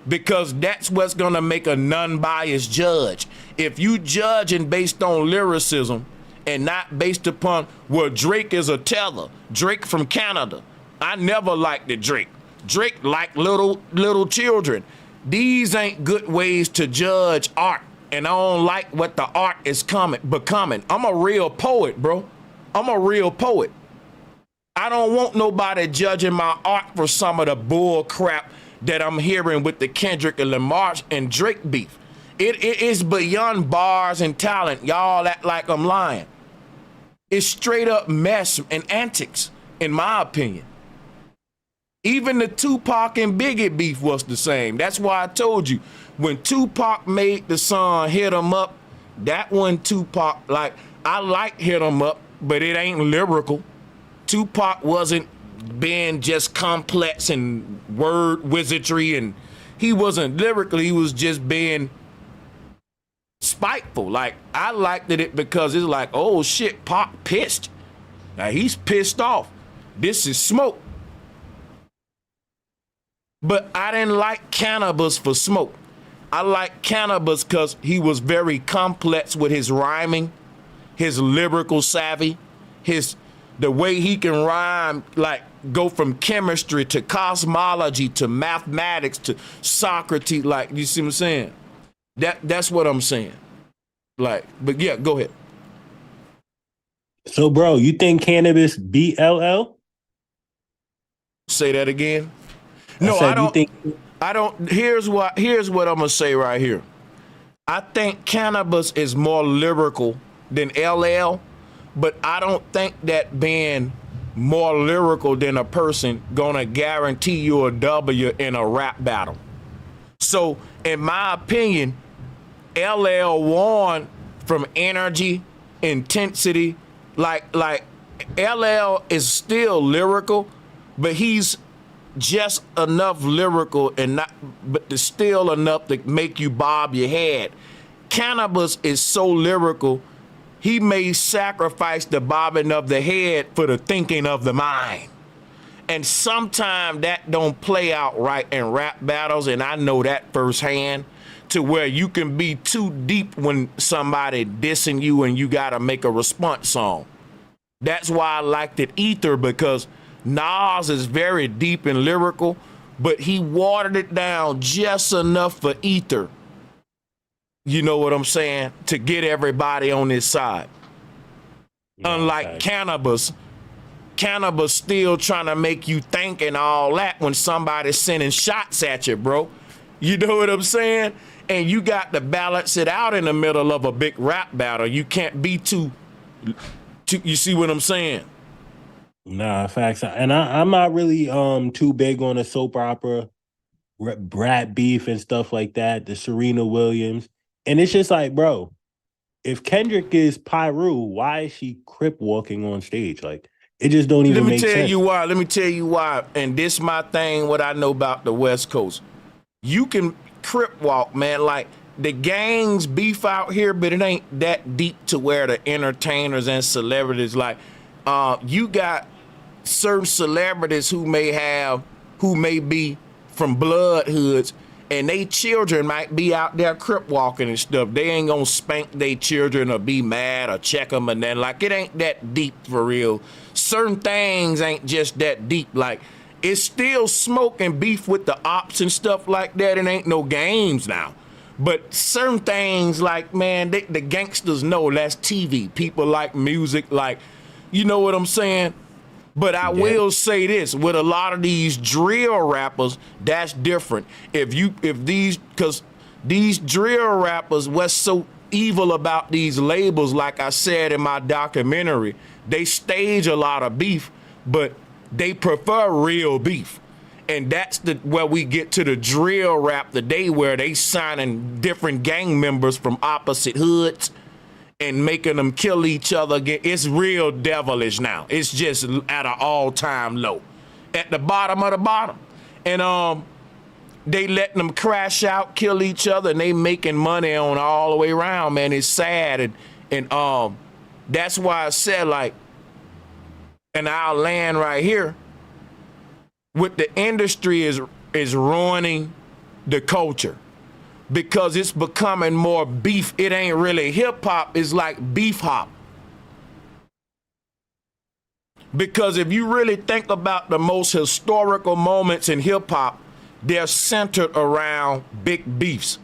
Because that's what's gonna make a non-biased judge. If you judging based on lyricism and not based upon, well, Drake is a teller, Drake from Canada. I never liked the Drake. Drake like little children. These ain't good ways to judge art, and I don't like what the art is becoming. I'm a real poet, bro. I'm a real poet. I don't want nobody judging my art for some of the bull crap that I'm hearing with the Kendrick and Lamar and Drake beef. It is beyond bars and talent. Y'all act like I'm lying. It's straight up mess and antics, in my opinion. Even the Tupac and Biggie beef was the same. That's why I told you, when Tupac made the song Hit 'Em Up, that one Tupac, like, I like Hit 'Em Up, but it ain't lyrical. Tupac wasn't being just complex and word wizardry, and he wasn't lyrical, he was just being spiteful. Like, I liked it because it's like, oh shit, Pac pissed. Now he's pissed off. This is smoke. But I didn't like Cannabis for Smoke. I like Cannabis because he was very complex with his rhyming, his lyrical savvy, the way he can rhyme, like go from chemistry to cosmology to mathematics to Socrates. Like, you see what I'm saying? That's what I'm saying. Like, but yeah, go ahead. So, bro, you think Cannabis beat LL? Say that again. No, I don't. I don't. Here's what I'm gonna say right here. I think Cannabis is more lyrical than LL, but I don't think that being more lyrical than a person gonna guarantee you a W in a rap battle. So, in my opinion, LL won from energy, intensity. Like LL is still lyrical, but he's just enough lyrical and not, but there's still enough to make you bob your head. Cannabis is so lyrical, he may sacrifice the bobbing of the head for the thinking of the mind. And sometimes that don't play out right in rap battles, and I know that firsthand, to where you can be too deep when somebody dissing you and you gotta make a response song. That's why I liked it Ether, because Nas is very deep and lyrical, but he watered it down just enough for Ether. You know what I'm saying? To get everybody on his side. Yeah, unlike Cannabis still trying to make you think and all that when somebody's sending shots at you, bro. You know what I'm saying? And you got to balance it out in the middle of a big rap battle. You can't be too you see what I'm saying? Nah, facts. And I'm not really too big on the soap opera, brat beef and stuff like that, the Serena Williams. And it's just like, bro, if Kendrick is Pyru, why is she crip walking on stage? Like, it just don't even make sense. Let me tell you why. And this my thing, what I know about the West Coast. You can crip walk, man. Like, the gangs beef out here, but it ain't that deep to where the entertainers and celebrities, like, you got certain celebrities who may be from blood hoods, and they children might be out there crip walking and stuff. They ain't gonna spank their children or be mad or check them, and then, like, it ain't that deep for real. Certain things ain't just that deep. Like, it's still smoke and beef with the ops and stuff like that. It ain't no games now. But certain things, like, man, the gangsters know that's TV. People like music, like, you know what I'm saying? But I will say this, with a lot of these drill rappers, that's different. Because these drill rappers, what's so evil about these labels, like I said in my documentary, they stage a lot of beef, but they prefer real beef. And that's where we get to the drill rap today, where they signing different gang members from opposite hoods and making them kill each other again. It's real devilish now. It's just at an all-time low, at the bottom of the bottom. And they letting them crash out, kill each other, and they making money on all the way around, man. It's sad. And that's why I said, like, and I'll land right here, with the industry is ruining the culture, because it's becoming more beef. It ain't really hip hop, it's like beef hop. Because if you really think about the most historical moments in hip hop, they're centered around big beefs.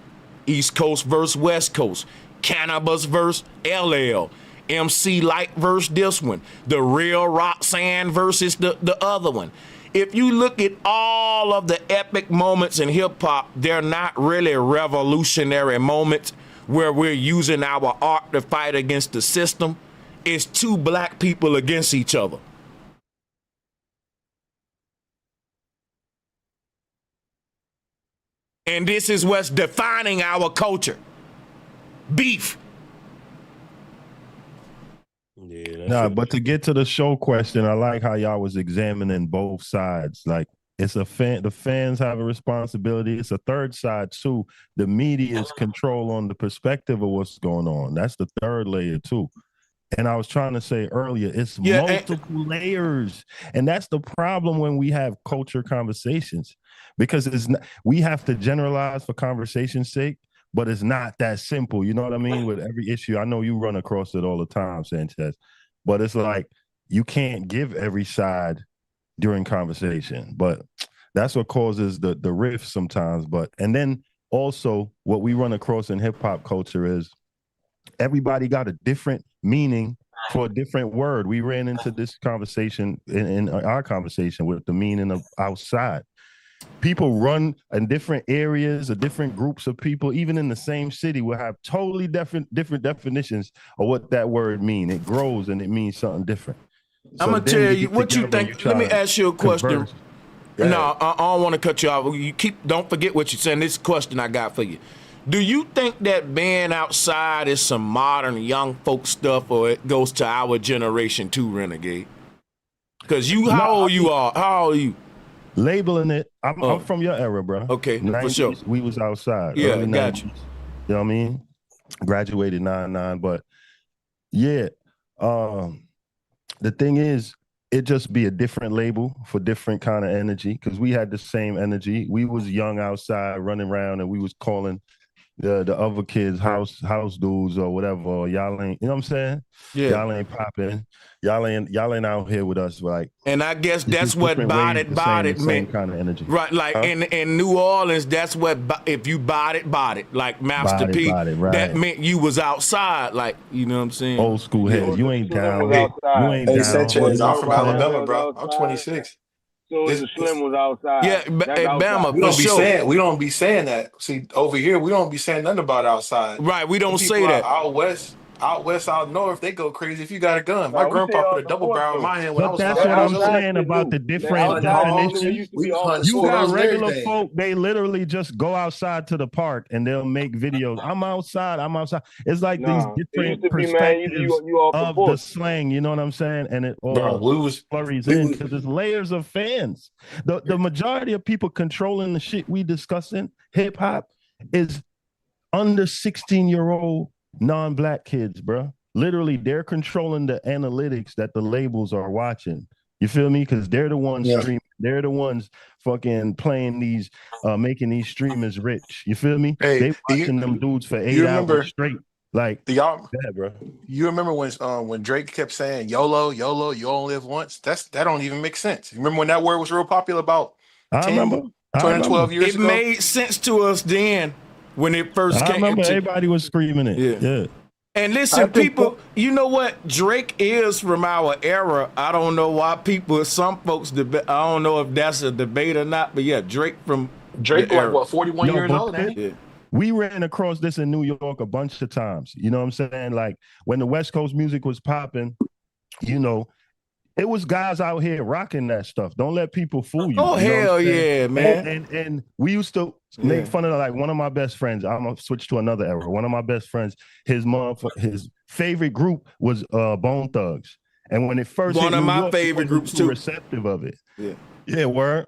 East Coast versus West Coast, Cannabis versus LL, MC Light versus this one, the real Roxanne versus the other one. If you look at all of the epic moments in hip hop, they're not really revolutionary moments where we're using our art to fight against the system. It's two black people against each other. And this is what's defining our culture. Beef. Yeah, but to get to the show question, I like how y'all was examining both sides. Like, it's the fans have a responsibility. It's a third side too. The media's control on the perspective of what's going on. That's the third layer too. And I was trying to say earlier, it's multiple layers. And that's the problem when we have culture conversations, because we have to generalize for conversation's sake, but it's not that simple. You know what I mean? With every issue, I know you run across it all the time, Sanchez, but it's like you can't give every side during conversation. But that's what causes the rift sometimes. And then also what we run across in hip hop culture is everybody got a different meaning for a different word. We ran into this conversation in our conversation with the meaning of outside. People run in different areas or different groups of people, even in the same city, will have totally different definitions of what that word means. It grows and it means something different. So I'm gonna tell you what you think. Let me ask you a question. No, I don't want to cut you off. Don't forget what you're saying. This question I got for you. Do you think that being outside is some modern young folk stuff, or it goes to our generation too, Renegade? Because how old you are? How old are you? Labeling it, I'm from your era, bro. Okay, 90s, for sure. We was outside. Yeah, got you. You know what I mean? Graduated 99, but yeah. The thing is, it just be a different label for different kind of energy, because we had the same energy. We was young outside running around, and we was calling the other kids house dudes or whatever. Or y'all ain't, you know what I'm saying? Yeah. Y'all ain't popping. Y'all ain't out here with us, like. And I guess that's what bodied meant. Kind of energy, right? Like in New Orleans, that's what if you bodied, like Master P, right. that meant you was outside, like, you know what I'm saying? Old school heads, you ain't down. Hey, Sanchez, I'm from Alabama, bro. I'm 26. So the Slim was outside. Yeah, Bama. We don't be saying that. See, over here, we don't be saying nothing about outside. Right, we don't say that. Out west, out north, they go crazy if you got a gun. My grandpa put a double barrel in my hand when I was 5 years old. That's what I'm saying too. about the different definitions. You got regular folk, they literally just go outside to the park and they'll make videos. I'm outside. It's like these different perspectives of the slang, you know what I'm saying? And it all flurries in because there's layers of fans. The majority of people controlling the shit we discussing, hip hop, is under 16-year-old non-black kids, bro. Literally, they're controlling the analytics that the labels are watching. You feel me? Because they're the ones streaming. They're the ones fucking playing these, making these streamers rich. You feel me? Hey, they watching them dudes for 8 hours straight. Like, bro. You remember when Drake kept saying YOLO, you only live once? That don't even make sense. You remember when that word was real popular about 12 years ago? It made sense to us then. When it first came, everybody was screaming it. Yeah. And listen, people, you know what? Drake is from our era. I don't know why some folks debate. I don't know if that's a debate or not, but yeah, Drake like what, 41 years old? Yeah. We ran across this in New York a bunch of times. You know what I'm saying? Like when the West Coast music was popping, you know, it was guys out here rocking that stuff. Don't let people fool you. Oh, hell yeah, man. And we used to make fun of, like, one of my best friends. I'm going to switch to another era. One of my best friends, his favorite group was Bone Thugs. And when it first one hit of New my York, favorite groups too. Receptive of it. Yeah, word.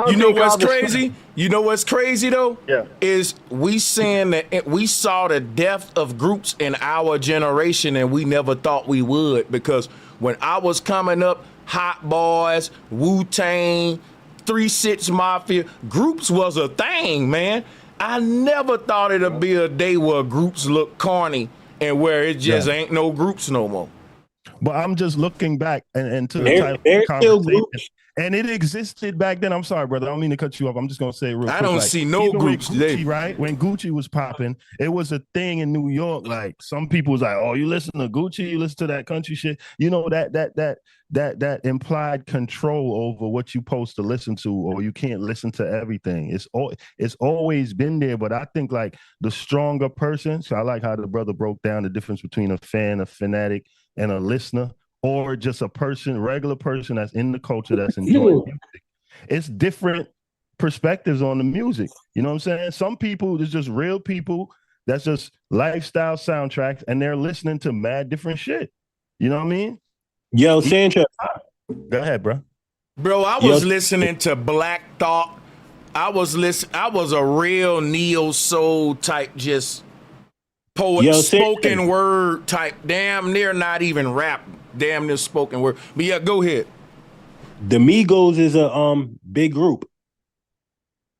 You know what's crazy? You know what's crazy though? Yeah. Is we saying that we saw the death of groups in our generation and we never thought we would, because when I was coming up, Hot Boys, Wu-Tang, 3 6 Mafia, groups was a thing, man. I never thought it'd be a day where groups look corny and where it just ain't no groups no more. But I'm just looking back and to the type of conversation. And it existed back then. I'm sorry, brother. I don't mean to cut you off. I'm just going to say it real quick. I don't see no groups Gucci, today. Right? When Gucci was popping, it was a thing in New York. Like, some people was like, oh, you listen to Gucci? You listen to that country shit? You know, that implied control over what you supposed to listen to, or you can't listen to everything. It's always been there. But I think, like, the stronger person, so I like how the brother broke down the difference between a fan, a fanatic, and a listener, or just a person, regular person that's in the culture that's enjoying music. It's different perspectives on the music. You know what I'm saying? Some people, there's just real people that's just lifestyle soundtracks, and they're listening to mad different shit. You know what I mean? Yo, Sanchez. Go ahead, bro. Bro, I was listening to Black Thought. I was a real neo soul type, just poet, spoken word type, damn near not even rap, damn near spoken word. But yeah, go ahead. The Migos is a big group.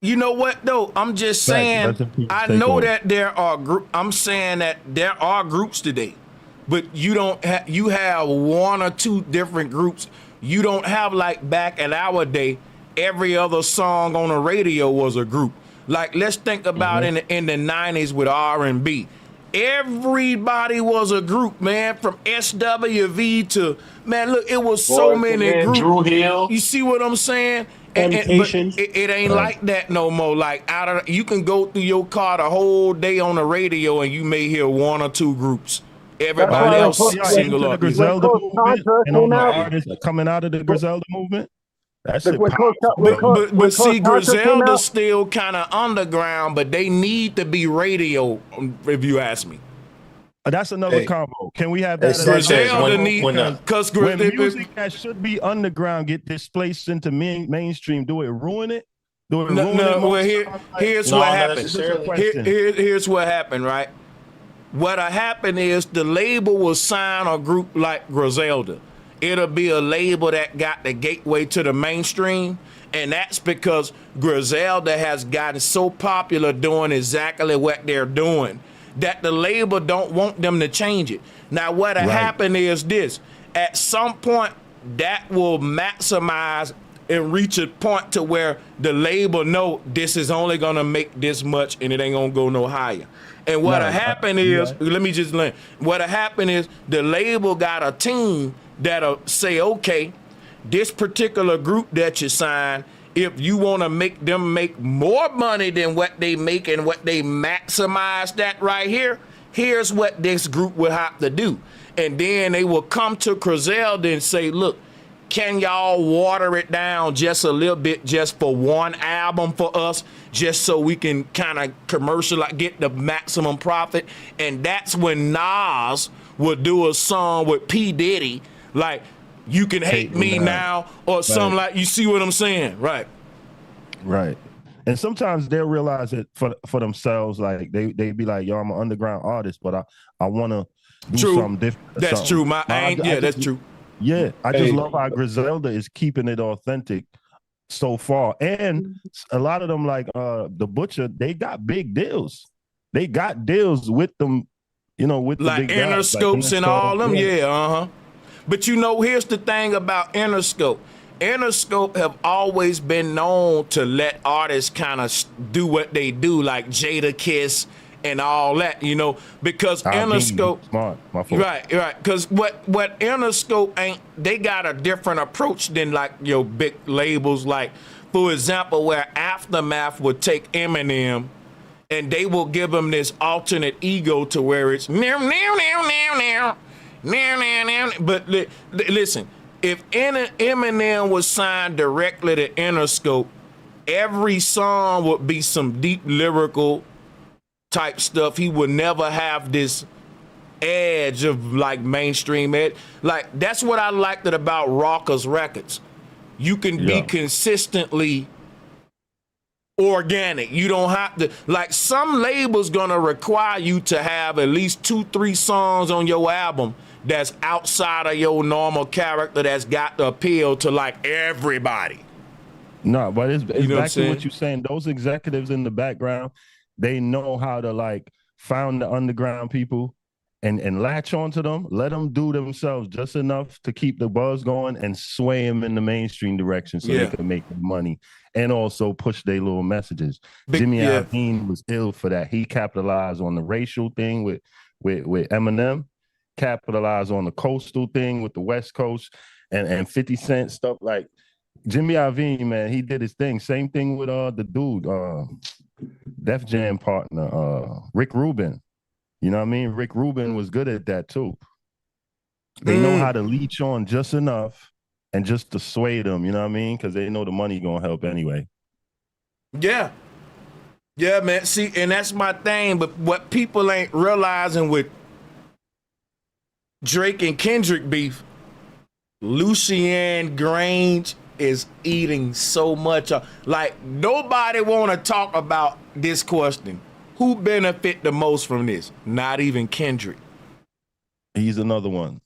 You know what though? I'm just saying. I know that there are I'm saying that there are groups today, but you don't. You have one or two different groups. You don't have like back in our day. Every other song on the radio was a group. Like let's think about in the 90s with R&B. Everybody was a group, man. From SWV to man. Look, it was so many groups. Drew Hill. You see what I'm saying? But it ain't like that no more. Like you can go through your car the whole day on the radio and you may hear one or two groups. Everybody else single up. The Griselda movement and all the artists coming out of the Griselda movement. That's it. But see, Griselda's still kind of underground, but they need to be radio, if you ask me. That's another combo. Can we have that? Because when music that should be underground get displaced into mainstream, do it ruin it? Here's what happened. Here's what happened, right? What happened is the label will sign a group like Griselda. It'll be a label that got the gateway to the mainstream, and that's because Griselda has gotten so popular doing exactly what they're doing that the label don't want them to change it. Now, what happened is this. At some point, that will maximize and reach a point to where the label know this is only going to make this much and it ain't going to go no higher. And what'll happen is, let me just learn. What'll happen is the label got a team that'll say, okay, this particular group that you sign, if you want to make them make more money than what they make and what they maximize that right here, here's what this group will have to do. And then they will come to Griselda and say, look, can y'all water it down just a little bit just for one album for us, just so we can kind of commercialize, get the maximum profit? And that's when Nas will do a song with P. Diddy, like, you can hate me now, or something like, you see what I'm saying? Right. And sometimes they'll realize it for themselves. Like they be like, yo, I'm an underground artist, but I want to do something different. That's true. That's true. Yeah, I just love how Griselda is keeping it authentic so far. And a lot of them, like the Butcher, they got big deals. They got deals with them, with like the big guys, Interscopes and all them. Yeah. But here's the thing about Interscope. Interscope have always been known to let artists kind of do what they do, like Jada Kiss and all that, because Interscope, right, because what Interscope ain't, they got a different approach than like your big labels, like for example, where Aftermath would take Eminem and they will give him this alternate ego to where it's but listen, if Eminem was signed directly to Interscope, every song would be some deep lyrical type stuff. He would never have this edge of like mainstream edge. Like that's what I liked about Rockers Records. You can be consistently organic. You don't have to, like, some labels gonna require you to have at least 2-3 songs on your album that's outside of your normal character, that's got the appeal to like everybody. No, but it's back to what you're saying. Those executives in the background, they know how to like found the underground people and latch onto them, let them do themselves just enough to keep the buzz going and sway them in the mainstream direction so they can make money and also push their little messages. Jimmy Iovine was ill for that. He capitalized on the racial thing with Eminem, capitalized on the coastal thing with the West Coast and 50 Cent stuff. Like Jimmy Iovine, man, he did his thing. Same thing with the dude, Def Jam partner, Rick Rubin. You know what I mean? Rick Rubin was good at that too. They know how to leech on just enough and just to sway them, you know what I mean? Because they know the money gonna help anyway. Yeah. Yeah, man. See, and that's my thing. But what people ain't realizing with Drake and Kendrick beef, Lucian Grange is eating so much. Like, nobody want to talk about this question. Who benefit the most from this? Not even Kendrick. He's another one.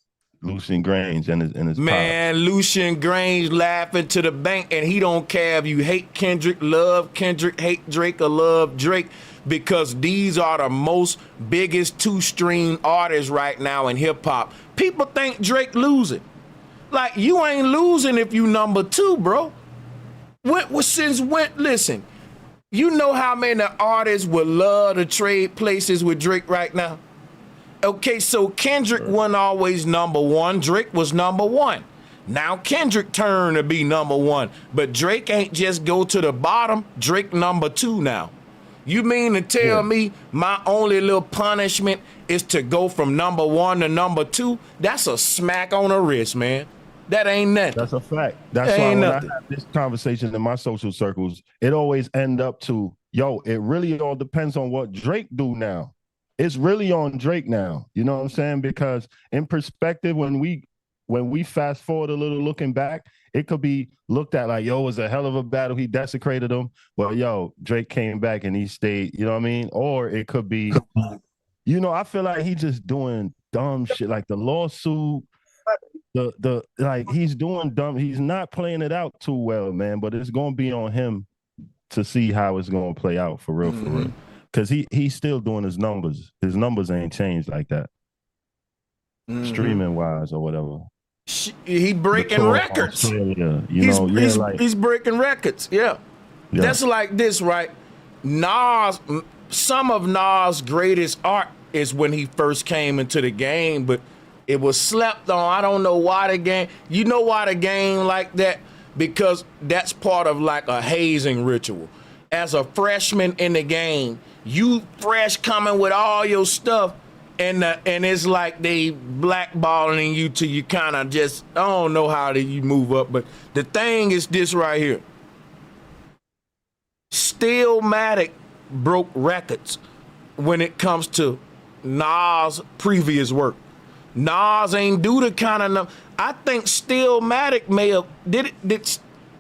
Lucian Grange and his man, pops. Lucian Grange laughing to the bank, and he don't care if you hate Kendrick, love Kendrick, hate Drake, or love Drake, because these are the most biggest two-stream artists right now in hip-hop. People think Drake losing. Like, you ain't losing if you number 2, bro. Listen, you know how many artists would love to trade places with Drake right now? Okay, so Kendrick wasn't always number 1. Drake was number 1. Now Kendrick turned to be number 1. But Drake ain't just go to the bottom. Drake number 2 now. You mean to tell me my only little punishment is to go from number 1 to number 2? That's a smack on the wrist, man. That ain't nothing. That's a fact. That's why when I have this conversation in my social circles, it always end up to, yo, it really all depends on what Drake do now. It's really on Drake now. You know what I'm saying? Because in perspective, when we fast forward a little looking back, it could be looked at like, yo, it was a hell of a battle. He desecrated him. But yo, Drake came back and he stayed, you know what I mean? Or it could be, you know, I feel like he just doing dumb shit, like the lawsuit, like he's doing dumb. He's not playing it out too well, man, but it's going to be on him to see how it's going to play out for real, for real. Because he's still doing his numbers. His numbers ain't changed like that. Streaming wise or whatever. He breaking records. He's breaking records. Yeah. That's like this, right? Nas, some of Nas' greatest art is when he first came into the game, but it was slept on. I don't know why the game. You know why the game like that? Because that's part of like a hazing ritual. As a freshman in the game, you fresh coming with all your stuff, and it's like they blackballing you till you kind of just, I don't know how you move up, but the thing is this right here. Stillmatic broke records when it comes to Nas' previous work. Nas ain't do the kind of, I think Stillmatic may have,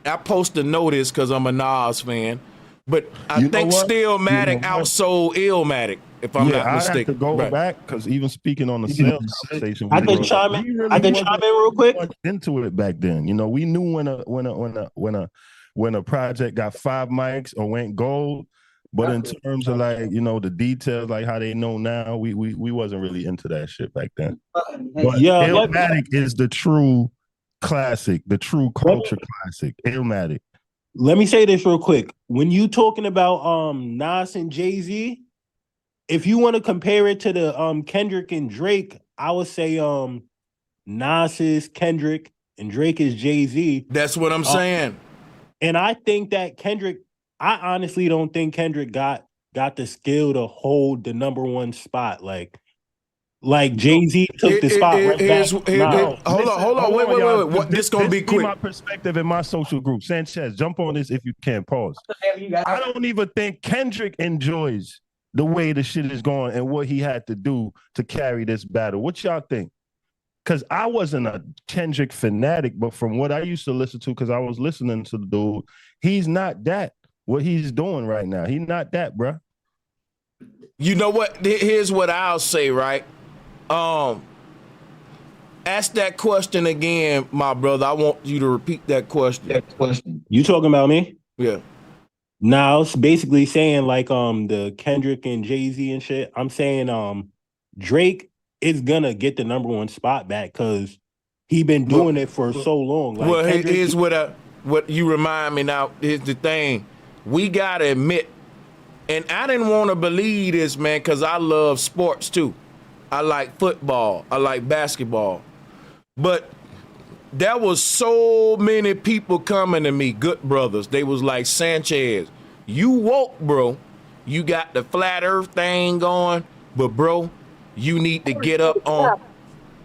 I post a notice because I'm a Nas fan. But I think Stillmatic outsold Illmatic, if I'm not mistaken. I have to go back because even speaking on the sales conversation, I can chime in real quick. Into it back then, you know, we knew when a project got 5 mics or went gold, but in terms of like, you know, the details, like how they know now, we wasn't really into that shit back then. But Illmatic is the true classic, the true culture classic. Illmatic. Let me say this real quick. When you talking about Nas and Jay-Z, if you want to compare it to the Kendrick and Drake, I would say Nas is Kendrick and Drake is Jay-Z. That's what I'm saying. And I think that I honestly don't think Kendrick got the skill to hold the number 1 spot. Like Jay-Z took the spot right back. Hold on, wait. What, this gonna be quick. My perspective in my social group. Sanchez, jump on this if you can. Pause. I don't even think Kendrick enjoys the way the shit is going and what he had to do to carry this battle. What y'all think? Because I wasn't a Kendrick fanatic, but from what I used to listen to, because I was listening to the dude, he's not that. What he's doing right now, he's not that, bruh. You know what? Here's what I'll say, right? Ask that question again, my brother. I want you to repeat that question. You talking about me? Yeah. Now it's basically saying like the Kendrick and Jay-Z and shit. I'm saying Drake is gonna get the number 1 spot back because he been doing it for so long. Like, well, here's what you remind me now. Here's the thing. We gotta admit, and I didn't want to believe this, man, because I love sports too. I like football. I like basketball. But there was so many people coming to me, good brothers. They was like, Sanchez, you woke, bro. You got the flat earth thing going, but bro, you need to get up on.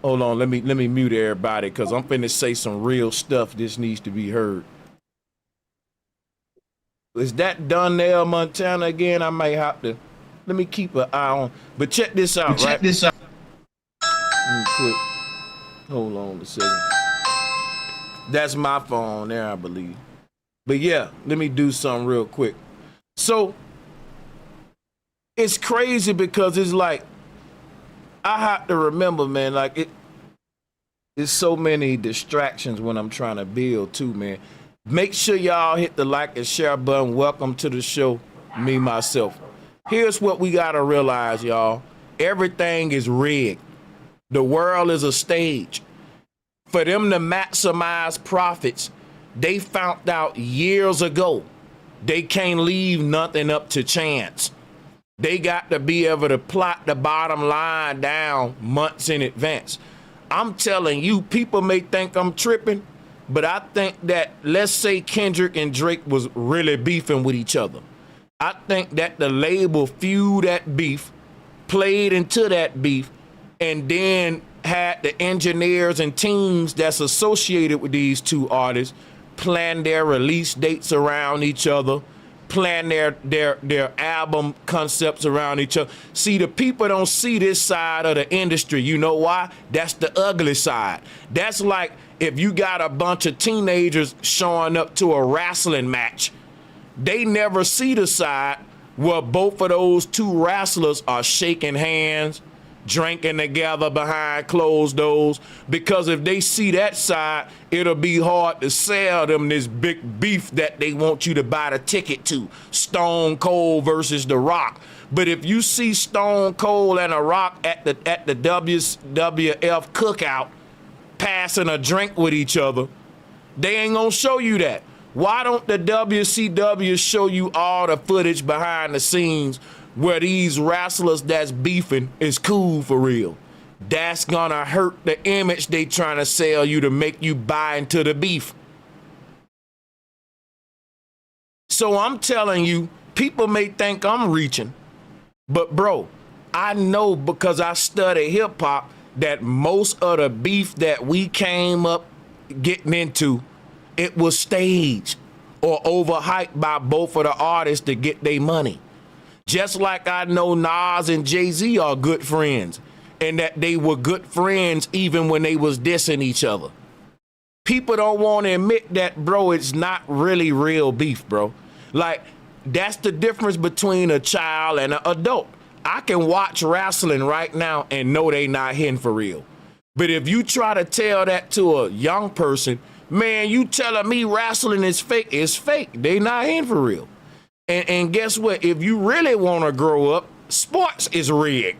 Hold on, let me mute everybody because I'm finna say some real stuff. This needs to be heard. Is that Donnell Montana again? I might have to. Let me keep an eye on. But check this out, right? Quick. Hold on a second. That's my phone there, I believe. But yeah, let me do something real quick. So it's crazy because it's like, I have to remember, man, like it's so many distractions when I'm trying to build too, man. Make sure y'all hit the like and share button. Welcome to the show, me, myself. Here's what we gotta realize, y'all. Everything is rigged. The world is a stage. For them to maximize profits, they found out years ago they can't leave nothing up to chance. They got to be able to plot the bottom line down months in advance. I'm telling you, people may think I'm tripping, but I think that, let's say Kendrick and Drake was really beefing with each other. I think that the label fueled that beef, played into that beef, and then had the engineers and teams that's associated with these two artists plan their release dates around each other, plan their album concepts around each other. See, the people don't see this side of the industry. You know why? That's the ugly side. That's like if you got a bunch of teenagers showing up to a wrestling match, they never see the side where both of those two wrestlers are shaking hands, drinking together behind closed doors, because if they see that side, it'll be hard to sell them this big beef that they want you to buy the ticket to, Stone Cold versus The Rock. But if you see Stone Cold and The Rock at the WWF cookout passing a drink with each other, they ain't gonna show you that. Why don't the WCW show you all the footage behind the scenes where these wrestlers that's beefing is cool for real? That's gonna hurt the image they trying to sell you to make you buy into the beef. So I'm telling you, people may think I'm reaching, but bro, I know because I study hip hop that most of the beef that we came up getting into, it was staged or overhyped by both of the artists to get their money. Just like I know Nas and Jay-Z are good friends, and that they were good friends even when they was dissing each other. People don't want to admit that, bro, it's not really real beef, bro. Like, that's the difference between a child and an adult. I can watch wrestling right now and know they not hitting for real. But if you try to tell that to a young person, man, you telling me wrestling is fake, it's fake. They not in for real. And guess what? If you really want to grow up, sports is rigged.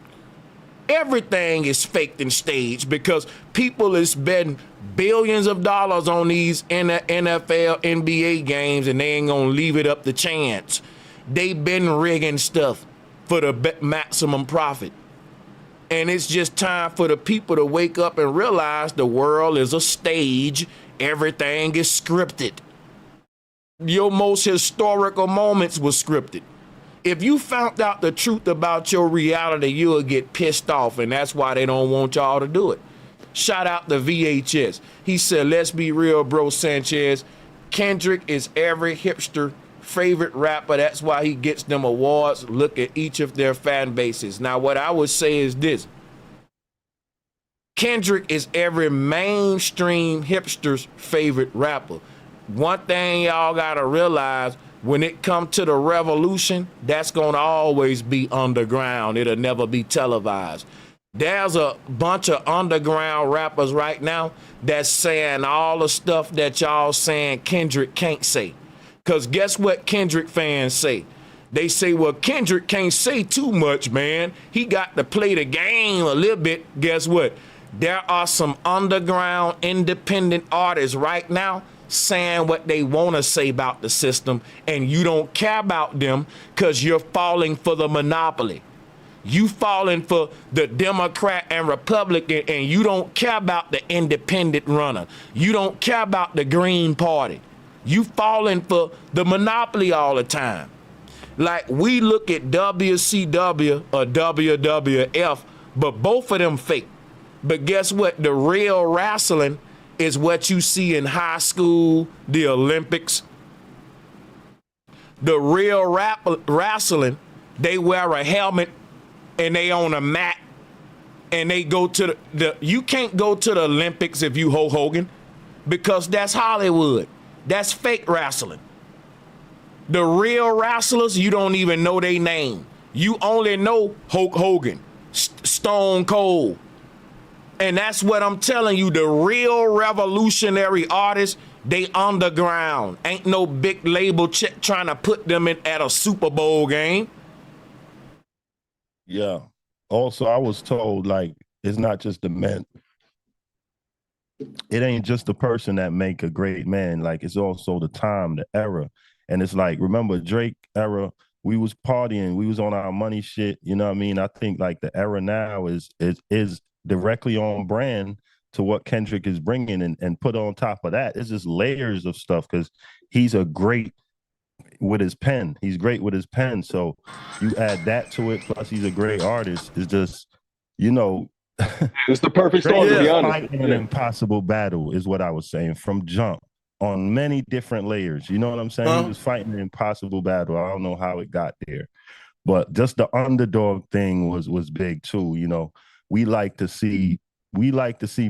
Everything is faked and staged because people is betting billions of dollars on these NFL, NBA games, and they ain't gonna leave it up to chance. They been rigging stuff for the maximum profit. And it's just time for the people to wake up and realize the world is a stage. Everything is scripted. Your most historical moments was scripted. If you found out the truth about your reality, you'll get pissed off, and that's why they don't want y'all to do it. Shout out to VHS. He said, let's be real, bro, Sanchez. Kendrick is every hipster favorite rapper. That's why he gets them awards. Look at each of their fan bases. Now, what I would say is this. Kendrick is every mainstream hipster's favorite rapper. One thing y'all gotta realize, when it comes to the revolution, that's gonna always be underground. It'll never be televised. There's a bunch of underground rappers right now that's saying all the stuff that y'all saying Kendrick can't say. Cause guess what Kendrick fans say? They say, well, Kendrick can't say too much, man. He got to play the game a little bit. Guess what? There are some underground independent artists right now saying what they want to say about the system, and you don't care about them because you're falling for the monopoly. You falling for the Democrat and Republican, and you don't care about the independent runner. You don't care about the Green Party. You falling for the monopoly all the time. Like, we look at WCW or WWF, but both of them fake. But guess what? The real wrestling is what you see in high school, the Olympics. The real wrestling, they wear a helmet and they on a mat and they go to the you can't go to the Olympics if you Hulk Hogan, because that's Hollywood. That's fake wrestling. The real wrestlers, you don't even know their name. You only know Hulk Hogan, Stone Cold. And that's what I'm telling you. The real revolutionary artists, they underground. Ain't no big label trying to put them in at a Super Bowl game. Yeah. Also, I was told, like, it's not just the men. It ain't just the person that make a great man. Like, it's also the time, the era. And it's like, remember Drake era, we was partying, we was on our money shit. You know what I mean? I think like the era now is directly on brand to what Kendrick is bringing, and put on top of that, it's just layers of stuff, because he's a great with his pen. He's great with his pen. So you add that to it, plus he's a great artist. It's just, you know, it's the perfect storm, to be honest. Fighting an impossible battle is what I was saying from jump on many different layers. You know what I'm saying? He was fighting an impossible battle. I don't know how it got there, but just the underdog thing was big too. You know, we like to see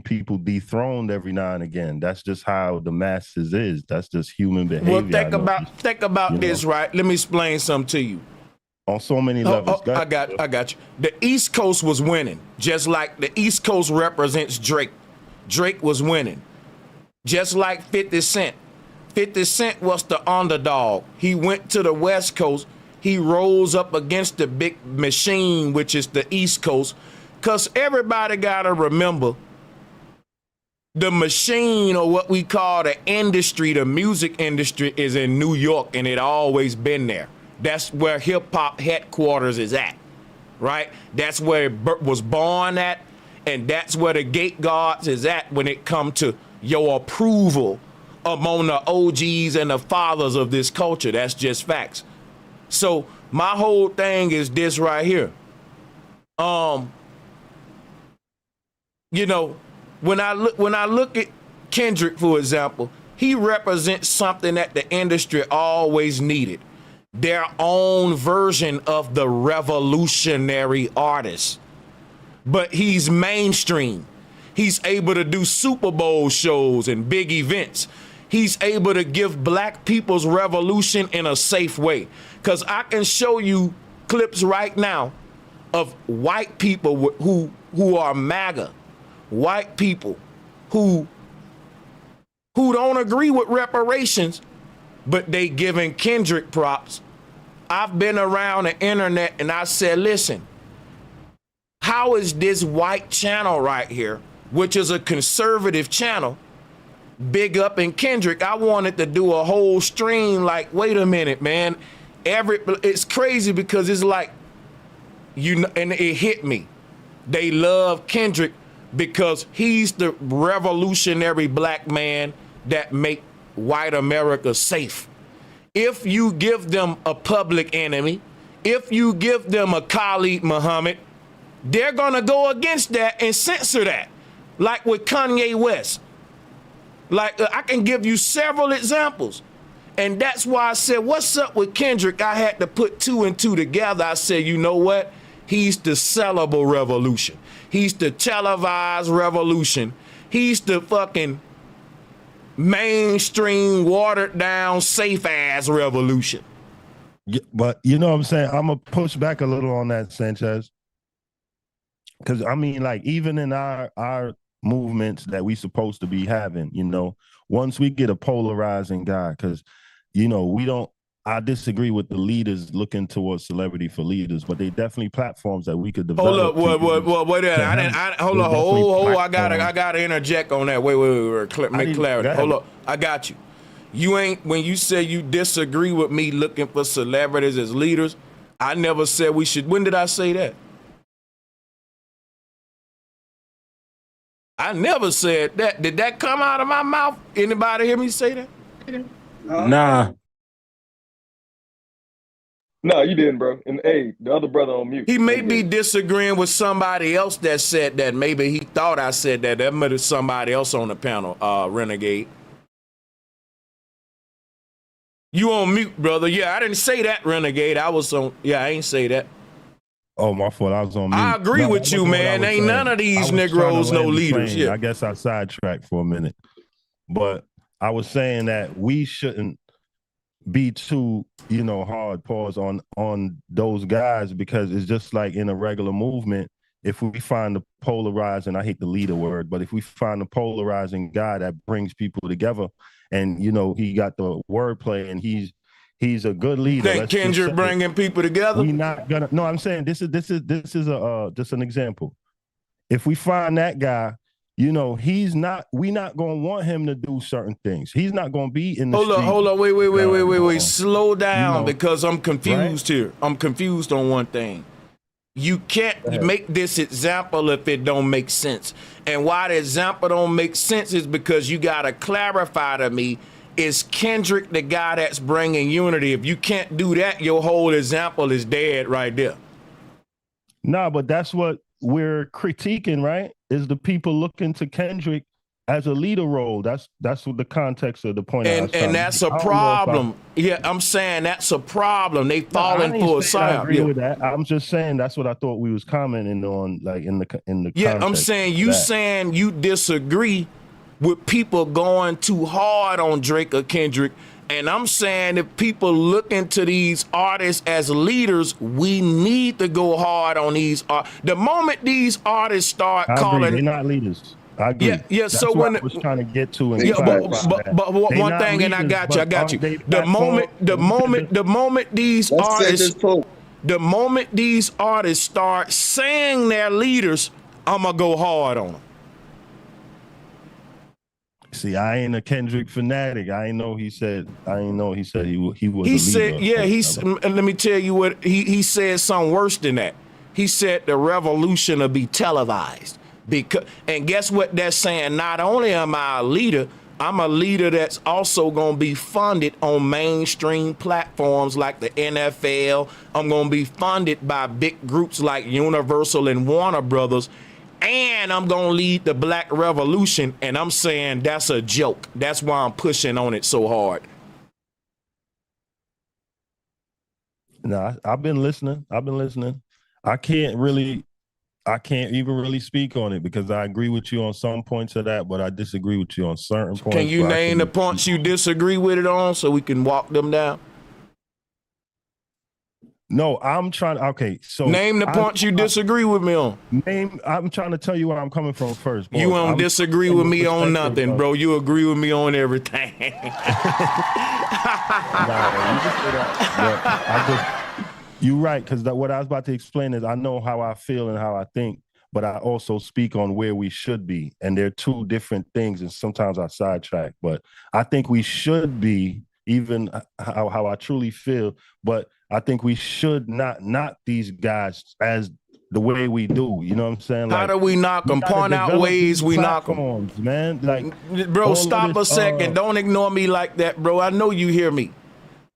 people dethroned every now and again. That's just how the masses is. That's just human behavior. Well, think about this, right? Let me explain something to you. On so many levels. I got you. The East Coast was winning, just like the East Coast represents Drake. Drake was winning, just like 50 Cent. 50 Cent was the underdog. He went to the West Coast. He rose up against the big machine, which is the East Coast. Because everybody got to remember, the machine, or what we call the industry, the music industry, is in New York, and it always been there. That's where hip-hop headquarters is at, right? That's where it was born at, and that's where the gate guards is at when it come to your approval among the OGs and the fathers of this culture. That's just facts. So my whole thing is this right here. You know, when I look at Kendrick, for example, he represents something that the industry always needed. Their own version of the revolutionary artist. But he's mainstream. He's able to do Super Bowl shows and big events. He's able to give black people's revolution in a safe way. Because I can show you clips right now of white people who are MAGA. White people who don't agree with reparations, but they giving Kendrick props. I've been around the internet and I said, listen, how is this white channel right here, which is a conservative channel, big up in Kendrick? I wanted to do a whole stream like, wait a minute, man. It's crazy because it's like, and it hit me. They love Kendrick because he's the revolutionary black man that make white America safe. If you give them a Public Enemy, if you give them a Khalid Muhammad, they're gonna go against that and censor that. Like with Kanye West. Like I can give you several examples. And that's why I said, what's up with Kendrick? I had to put two and two together. I said, you know what? He's the sellable revolution. He's the televised revolution. He's the fucking mainstream, watered down, safe ass revolution. Yeah, but you know what I'm saying? I'm going to push back a little on that, Sanchez. Because, I mean, like, even in our movements that we supposed to be having, you know, once we get a polarizing guy, because, you know, I disagree with the leaders looking towards celebrity for leaders, but they definitely platforms that we could develop. Hold up, wait a minute. Hold on. I gotta interject on that. Wait. Make clarity. Hold up. I got you. When you say you disagree with me looking for celebrities as leaders, I never said we should. When did I say that? I never said that. Did that come out of my mouth? Anybody hear me say that? Nah. No, you didn't, bro. And hey, the other brother on mute. He may be disagreeing with somebody else that said that. Maybe he thought I said that. That might have somebody else on the panel, Renegade. You on mute, brother. Yeah, I didn't say that, Renegade. I ain't say that. Oh, my fault. I was on mute. I agree with you, man. Ain't none of these Negroes no leaders. Yeah. I guess I sidetracked for a minute. But I was saying that we shouldn't be too, hard pause on those guys, because it's just like in a regular movement. If we find the polarizing, I hate the leader word, but if we find the polarizing guy that brings people together, and he got the wordplay, and he's a good leader. Think Kendrick bringing people together? We not gonna. No, I'm saying this is just an example. If we find that guy, he's not. We not gonna want him to do certain things. He's not gonna be in the street. Hold on, wait. Slow down, because I'm confused here. I'm confused on one thing. You can't make this example if it don't make sense. And why the example don't make sense is because you gotta clarify to me, is Kendrick the guy that's bringing unity? If you can't do that, your whole example is dead right there. Nah, but that's what we're critiquing, right? Is the people looking to Kendrick as a leader role. That's what the context of the point. And that's a problem. Yeah, I'm saying that's a problem. They falling for a side. I agree with that. I'm just saying that's what I thought we was commenting on, like in the Yeah, I'm saying you disagree with people going too hard on Drake or Kendrick. And I'm saying if people look into these artists as leaders, we need to go hard on these. The moment these artists start calling, they're not leaders. I agree. Yeah. That's so what I was trying to get to, and but one thing, and I got you. The moment these artists start saying they're leaders, I'm gonna go hard on them. See, I ain't a Kendrick fanatic. I ain't know he said he was. He said, yeah. Let me tell you what he said. Something worse than that. He said the revolution will be televised. And guess what that's saying? Not only am I a leader, I'm a leader that's also going to be funded on mainstream platforms like the NFL. I'm going to be funded by big groups like Universal and Warner Brothers. And I'm going to lead the Black Revolution. And I'm saying that's a joke. That's why I'm pushing on it so hard. No, I've been listening. I can't even really speak on it because I agree with you on some points of that, but I disagree with you on certain points. Can you name the points you disagree with it on so we can walk them down? No, I'm trying. Okay, so name the points you disagree with me on. I'm trying to tell you where I'm coming from first. Bro. You don't disagree with me on nothing, bro. You agree with me on everything. Nah, you just say that. You're right, because what I was about to explain is I know how I feel and how I think, but I also speak on where we should be, and they're two different things, and sometimes I sidetrack. But I think we should be, even how I truly feel, but I think we should not knock these guys as the way we do. You know what I'm saying? How do we knock them? Point out ways we knock them, man. Like, bro, stop a second. Don't ignore me like that, bro. I know you hear me.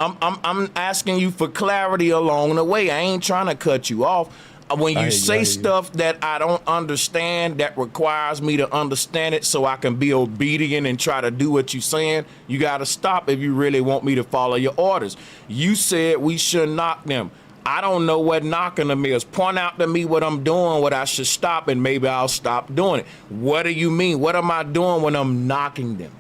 I'm asking you for clarity along the way. I ain't trying to cut you off. When you say stuff that I don't understand, that requires me to understand it so I can be obedient and try to do what you're saying, you got to stop if you really want me to follow your orders. You said we should knock them. I don't know what knocking them is. Point out to me what I'm doing, what I should stop, and maybe I'll stop doing it. What do you mean? What am I doing when I'm knocking them?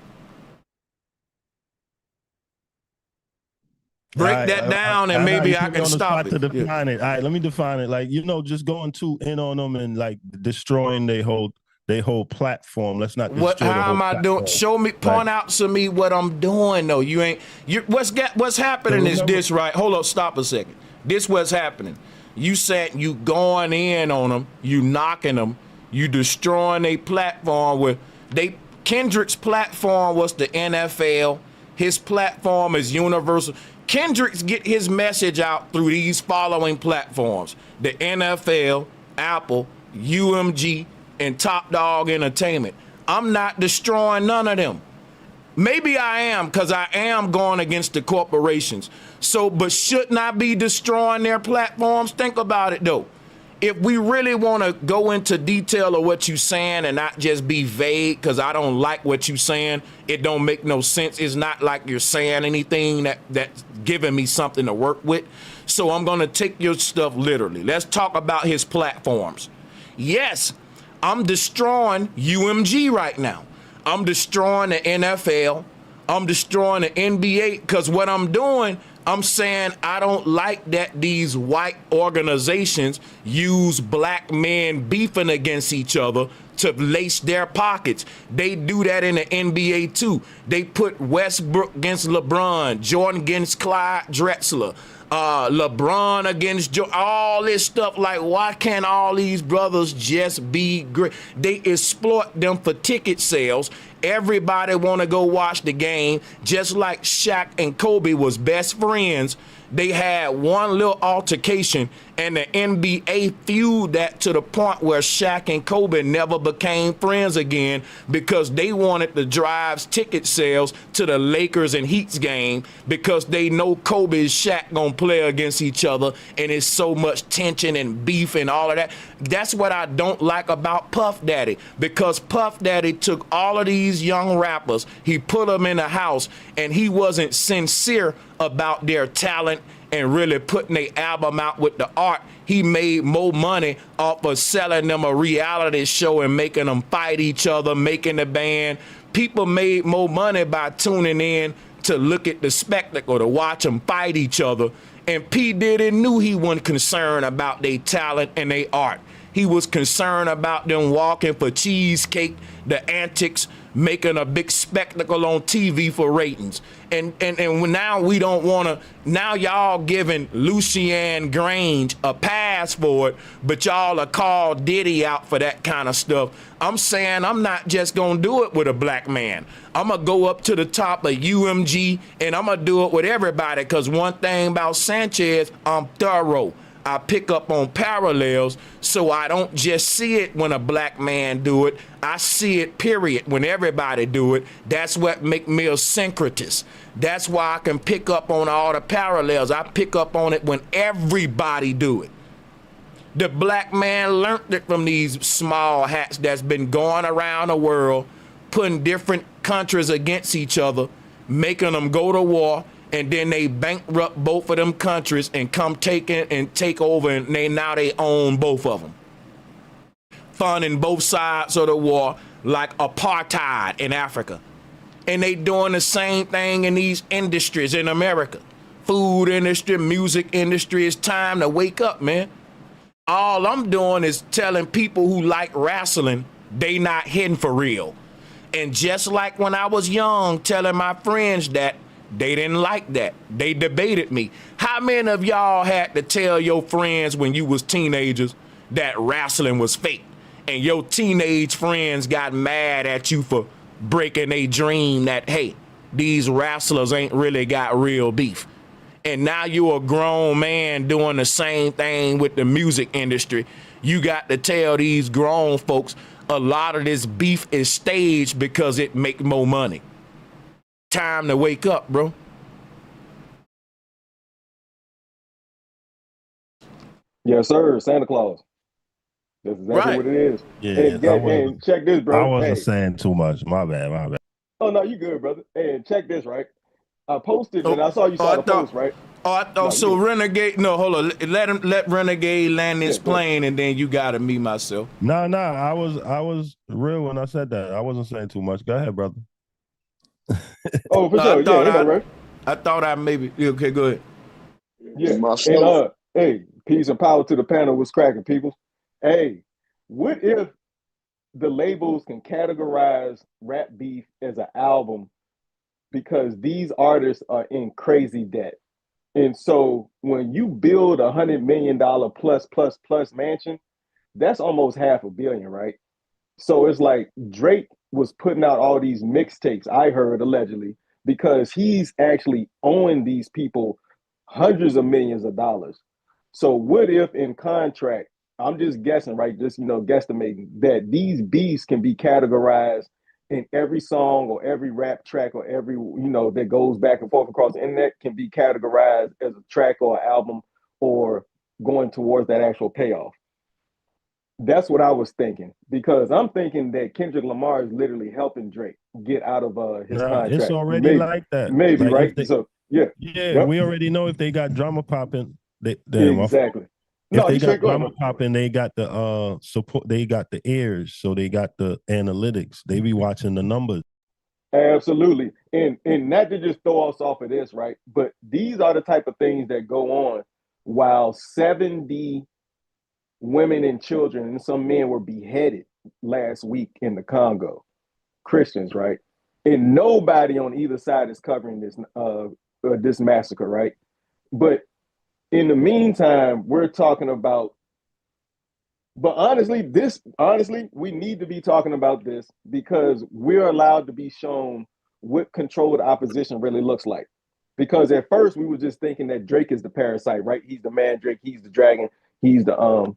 Break that down and maybe I can stop it. To define it. All right, let me define it. Like, just going too in on them and like destroying their whole platform. Let's not destroy how am I doing? Show me, point out to me what I'm doing though. What's happening is this, right? Hold up, stop a second. This what's happening. You said you going in on them, you knocking them, you destroying their platform. Kendrick's platform was the NFL. His platform is Universal. Kendrick's get his message out through these following platforms: the NFL, Apple, UMG, and Top Dog Entertainment. I'm not destroying none of them. Maybe I am, because I am going against the corporations. But shouldn't I be destroying their platforms? Think about it, though. If we really want to go into detail of what you're saying and not just be vague, because I don't like what you're saying, it don't make no sense. It's not like you're saying anything that's giving me something to work with. So I'm going to take your stuff literally. Let's talk about his platforms. Yes, I'm destroying UMG right now. I'm destroying the NFL. I'm destroying the NBA because what I'm doing, I'm saying I don't like that these white organizations use black men beefing against each other to lace their pockets. They do that in the NBA too. They put Westbrook against LeBron, Jordan against Clyde Drexler, LeBron against all this stuff. Like, why can't all these brothers just be great? They exploit them for ticket sales. Everybody want to go watch the game, just like Shaq and Kobe was best friends. They had one little altercation, and the NBA fueled that to the point where Shaq and Kobe never became friends again because they wanted to drive ticket sales to the Lakers and Heat's game because they know Kobe and Shaq gonna play against each other, and it's so much tension and beef and all of that. That's what I don't like about Puff Daddy, because Puff Daddy took all of these young rappers, he put them in a house, and he wasn't sincere about their talent and really putting their album out with the art. He made more money off of selling them a reality show and making them fight each other, making the band. People made more money by tuning in to look at the spectacle, to watch them fight each other. And P. Diddy knew he wasn't concerned about their talent and their art. He was concerned about them walking for cheesecake, the antics, making a big spectacle on TV for ratings. And now we don't want to, now y'all giving Lucian Grange a pass for it, but y'all are called Diddy out for that kind of stuff. I'm saying I'm not just going to do it with a black man. I'm going to go up to the top of UMG, and I'm going to do it with everybody, because one thing about Sanchez, I'm thorough. I pick up on parallels, so I don't just see it when a black man do it. I see it, period, when everybody do it. That's what make me a syncretist. That's why I can pick up on all the parallels. I pick up on it when everybody do it. The black man learned it from these small hats that's been going around the world, putting different countries against each other, making them go to war, and then they bankrupt both of them countries and come take over, and now they own both of them. Funding both sides of the war like apartheid in Africa. And they doing the same thing in these industries in America. Food industry, music industry. It's time to wake up, man. All I'm doing is telling people who like wrestling, they not hitting for real. And just like when I was young, telling my friends that, they didn't like that. They debated me. How many of y'all had to tell your friends when you was teenagers that wrestling was fake, and your teenage friends got mad at you for breaking their dream that, hey, these wrestlers ain't really got real beef? And now you're a grown man doing the same thing with the music industry. You got to tell these grown folks a lot of this beef is staged because it make more money. Time to wake up, bro. Yes, sir. Santa Claus. That's exactly what it is. Yeah, and check this, bro. I wasn't saying too much. My bad. Oh, no, you good, brother. And check this, right? I posted, and I saw you saw the post, right? Oh, I thought so. Renegade. No, hold on. Let Renegade land his plane, and then you gotta me myself. Nah. I was real when I said that. I wasn't saying too much. Go ahead, brother. Oh, for sure. Right? I thought I maybe. Okay, go ahead. Yeah. And, hey, peace and power to the panel. What's cracking, people? Hey, what if the labels can categorize rap beef as an album because these artists are in crazy debt? And so when you build $100 million plus mansion, that's almost $500 million, right? So it's like Drake was putting out all these mixtapes, I heard allegedly, because he's actually owing these people hundreds of millions of dollars. So what if in contract, I'm just guessing, right? Just, guesstimating that these beefs can be categorized in every song or every rap track or every, that goes back and forth across the internet can be categorized as a track or an album or going towards that actual payoff. That's what I was thinking, because I'm thinking that Kendrick Lamar is literally helping Drake get out of his contract. It's already like that. Maybe, like right? They, so yeah. Yeah, we already know if they got drama popping. Exactly. If they got drama popping, they got the support. They got the ears, so they got the analytics. They be watching the numbers. Absolutely. And not to just throw us off of this, right? But these are the type of things that go on while 70 women and children and some men were beheaded last week in the Congo. Christians, right? And nobody on either side is covering this massacre, right? But in the meantime, we're talking about. But honestly, we need to be talking about this because we're allowed to be shown what controlled opposition really looks like. Because at first we were just thinking that Drake is the parasite, right? He's the man Drake, he's the dragon, he's the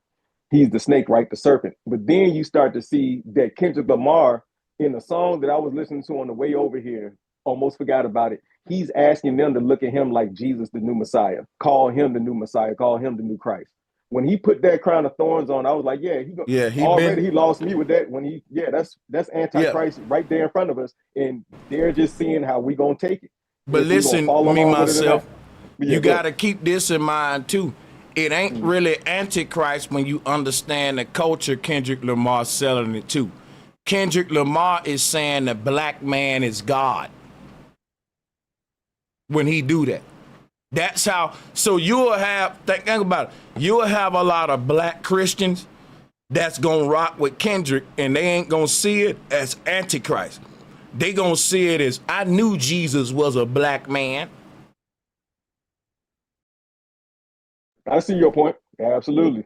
snake, right? The serpent. But then you start to see that Kendrick Lamar in the song that I was listening to on the way over here, almost forgot about it. He's asking them to look at him like Jesus, the new Messiah, call him the new Messiah, call him the new Christ. When he put that crown of thorns on, I was like, he lost me with that. That's Antichrist right there in front of us, and they're just seeing how we gonna take it. But listen, me myself, you got to keep this in mind too. It ain't really Antichrist when you understand the culture Kendrick Lamar selling it to. Kendrick Lamar is saying the black man is God when he do that. That's how, so you'll have, think about it, you'll have a lot of black Christians that's gonna rock with Kendrick and they ain't gonna see it as Antichrist. They gonna see it as, I knew Jesus was a black man. I see your point, absolutely.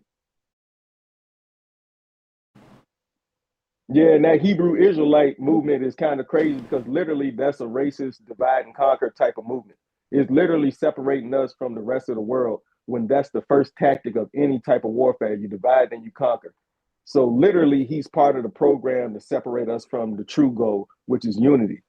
Yeah, and that Hebrew Israelite movement is kind of crazy because literally that's a racist divide and conquer type of movement. It's literally separating us from the rest of the world when that's the first tactic of any type of warfare. You divide and you conquer. So literally he's part of the program to separate us from the true goal, which is unity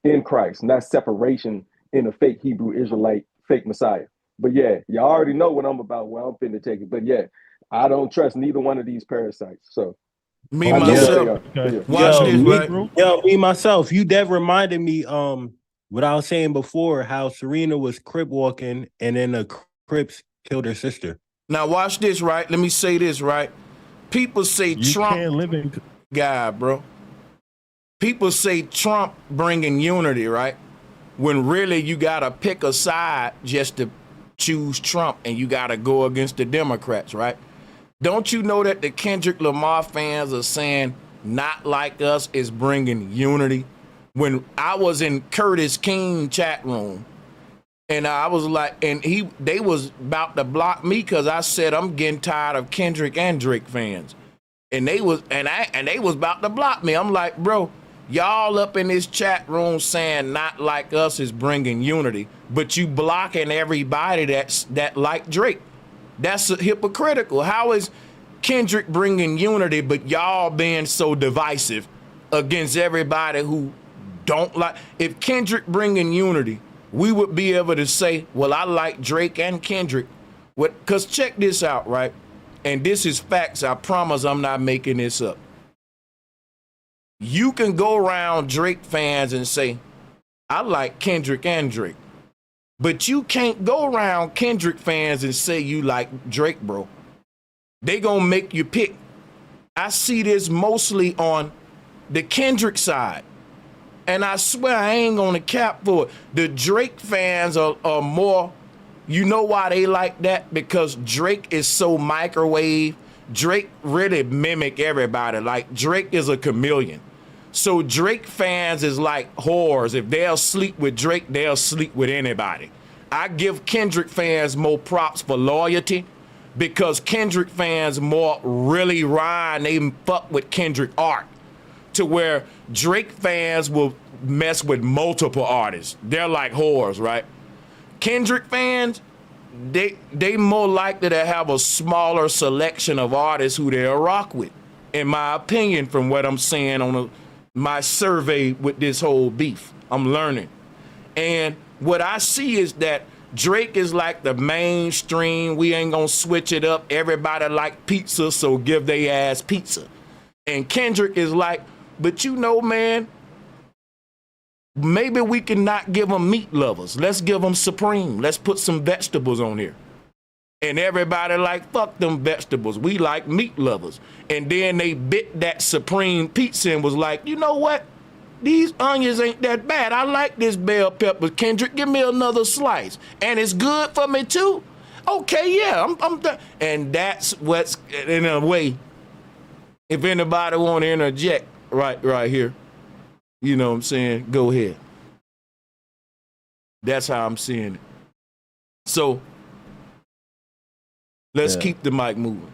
in Christ, not separation in a fake Hebrew Israelite, fake Messiah. But yeah, you already know what I'm about, where I'm finna take it. But yeah, I don't trust neither one of these parasites. So me myself, watch this, right? Yo, me myself, you that reminded me, what I was saying before, how Serena was crip walking and then the Crips killed her sister. Now watch this, right? Let me say this, right? People say Trump guy, bro. People say Trump bringing unity, right? When really you gotta pick a side just to choose Trump and you gotta go against the Democrats, right? Don't you know that the Kendrick Lamar fans are saying not like us is bringing unity? When I was in Curtis King chat room, and I was like, and they was about to block me because I said I'm getting tired of Kendrick and Drake fans, and they was about to block me. I'm like, bro, y'all up in this chat room saying not like us is bringing unity, but you blocking everybody that like Drake. That's hypocritical. How is Kendrick bringing unity, but y'all being so divisive against everybody who don't like? If Kendrick bringing unity, we would be able to say, well, I like Drake and Kendrick. Because check this out, right? And this is facts. I promise I'm not making this up. You can go around Drake fans and say, I like Kendrick and Drake. But you can't go around Kendrick fans and say you like Drake, bro. They gonna make you pick. I see this mostly on the Kendrick side. And I swear I ain't gonna cap for it. The Drake fans are more, you know why they like that? Because Drake is so microwave. Drake really mimic everybody. Like Drake is a chameleon. So Drake fans is like whores. If they'll sleep with Drake, they'll sleep with anybody. I give Kendrick fans more props for loyalty because Kendrick fans more really ride. They fuck with Kendrick art to where Drake fans will mess with multiple artists. They're like whores, right? Kendrick fans, they more likely to have a smaller selection of artists who they'll rock with, in my opinion, from what I'm saying on my survey with this whole beef. I'm learning. And what I see is that Drake is like the mainstream. We ain't gonna switch it up. Everybody like pizza, so give they ass pizza. And Kendrick is like, but you know, man, maybe we can not give them meat lovers. Let's give them Supreme. Let's put some vegetables on here. And everybody like, fuck them vegetables. We like meat lovers. And then they bit that Supreme pizza and was like, you know what? These onions ain't that bad. I like this bell pepper. Kendrick, give me another slice. And it's good for me too. Okay, yeah, I'm done. And that's what's, in a way, if anybody want to interject right here, you know what I'm saying, go ahead. That's how I'm seeing it. So let's keep the mic moving.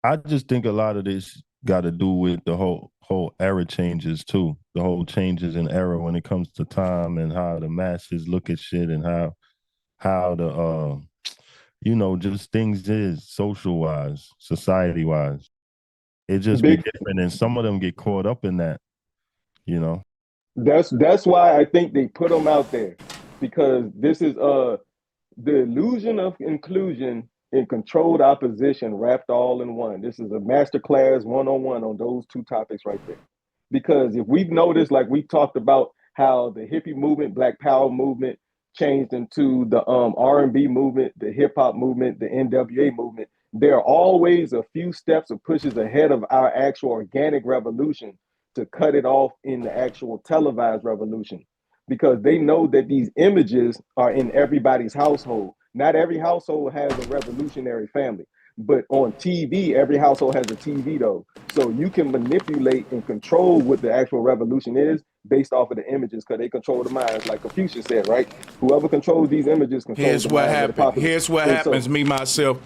I just think a lot of this got to do with the whole era changes too. The whole changes in era when it comes to time and how the masses look at shit and how the just things is social wise, society wise. It just be different, and some of them get caught up in that. That's why I think they put them out there, because this is the illusion of inclusion and controlled opposition wrapped all in one. This is a masterclass one-on-one on those two topics right there. Because if we've noticed, like we talked about how the hippie movement, Black Power movement changed into the R&B movement, the hip hop movement, the NWA movement, there are always a few steps or pushes ahead of our actual organic revolution to cut it off in the actual televised revolution, because they know that these images are in everybody's household. Not every household has a revolutionary family, but on TV, every household has a TV though. So you can manipulate and control what the actual revolution is based off of the images, because they control the minds, like Confucius said, right? Whoever controls these images controls the minds of the populace. Here's what happens, me, myself.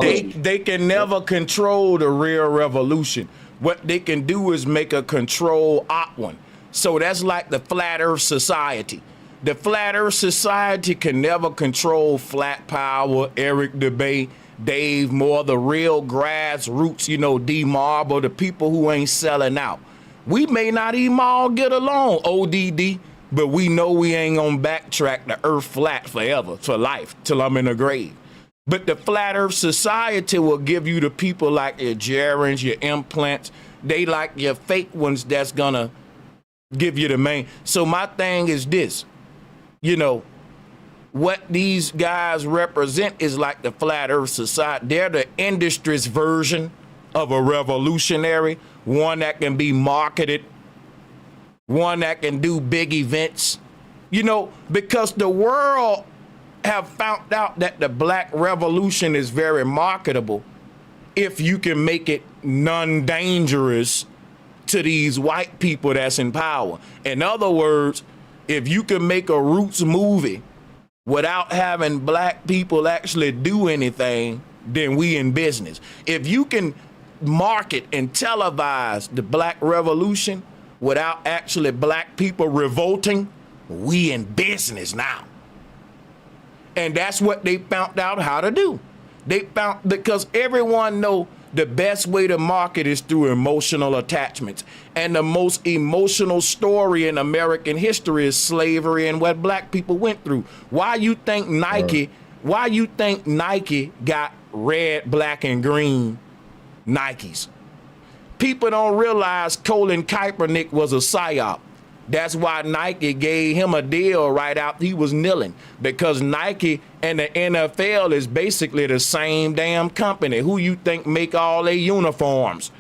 They can never control the real revolution. What they can do is make a control-op one. So that's like the Flat Earth Society. The Flat Earth Society can never control Flat Power, Eric DeBay, Dave Moore, the real grassroots, D Marble, the people who ain't selling out. We may not even all get along, ODD, but we know we ain't gonna backtrack the earth flat forever, for life, till I'm in the grave. But the Flat Earth Society will give you the people like your gerunds, your implants. They like your fake ones that's gonna give you the main. So my thing is this, what these guys represent is like the Flat Earth Society. They're the industry's version of a revolutionary, one that can be marketed, one that can do big events, because the world have found out that the Black Revolution is very marketable if you can make it non-dangerous to these white people that's in power. In other words, if you can make a Roots movie without having Black people actually do anything, then we in business. If you can market and televise the Black Revolution without actually Black people revolting, we in business now. And that's what they found out how to do. Because everyone know the best way to market is through emotional attachments. And the most emotional story in American history is slavery and what Black people went through. Why you think Nike got red, black, and green Nikes? People don't realize Colin Kaepernick was a psyop. That's why Nike gave him a deal right out he was kneeling, because Nike and the NFL is basically the same damn company. Who you think make all their uniforms?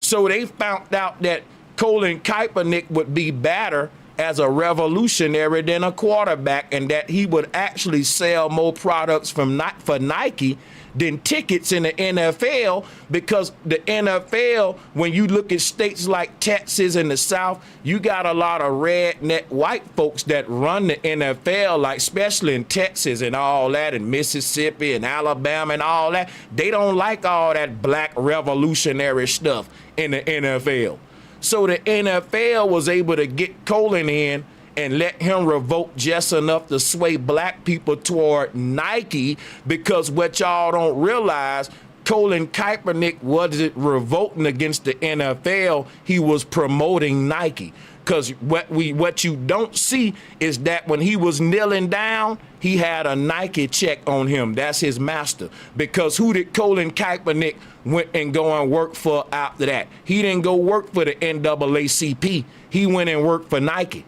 So they found out that Colin Kaepernick would be better as a revolutionary than a quarterback, and that he would actually sell more products for Nike than tickets in the NFL, because the NFL, when you look at states like Texas and the South, you got a lot of redneck white folks that run the NFL, like especially in Texas and all that, and Mississippi and Alabama and all that. They don't like all that Black revolutionary stuff in the NFL. So the NFL was able to get Colin in and let him revolt just enough to sway Black people toward Nike, because what y'all don't realize, Colin Kaepernick wasn't revolting against the NFL, he was promoting Nike. Because what you don't see is that when he was kneeling down, he had a Nike check on him. That's his master. Because who did Colin Kaepernick went and go and work for after that? He didn't go work for the NAACP. He went and worked for Nike.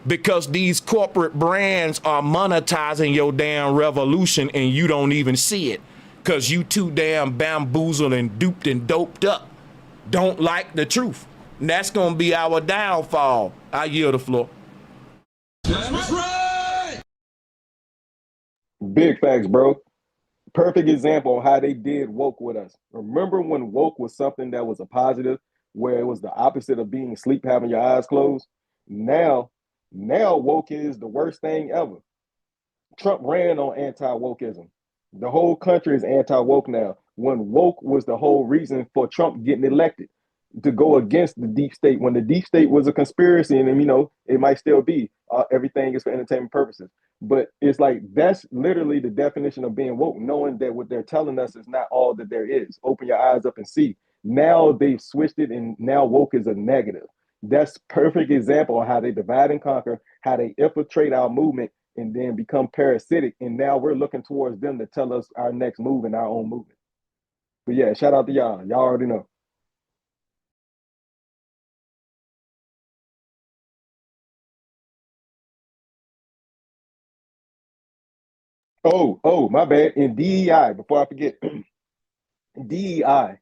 Because these corporate brands are monetizing your damn revolution and you don't even see it. Because you too damn bamboozled and duped and doped up. Don't like the truth. And that's going to be our downfall. I yield the floor. That's right. Big facts, bro. Perfect example of how they did woke with us. Remember when woke was something that was a positive, where it was the opposite of being asleep, having your eyes closed? Now woke is the worst thing ever. Trump ran on anti-wokeism. The whole country is anti-woke now. When woke was the whole reason for Trump getting elected, to go against the deep state. When the deep state was a conspiracy, and it might still be. Everything is for entertainment purposes. But it's like, that's literally the definition of being woke, knowing that what they're telling us is not all that there is. Open your eyes up and see. Now they've switched it, and now woke is a negative. That's perfect example of how they divide and conquer, how they infiltrate our movement and then become parasitic. And now we're looking towards them to tell us our next move in our own movement. But yeah, shout out to y'all. Y'all already know. Oh, my bad. In DEI, before I forget, DEI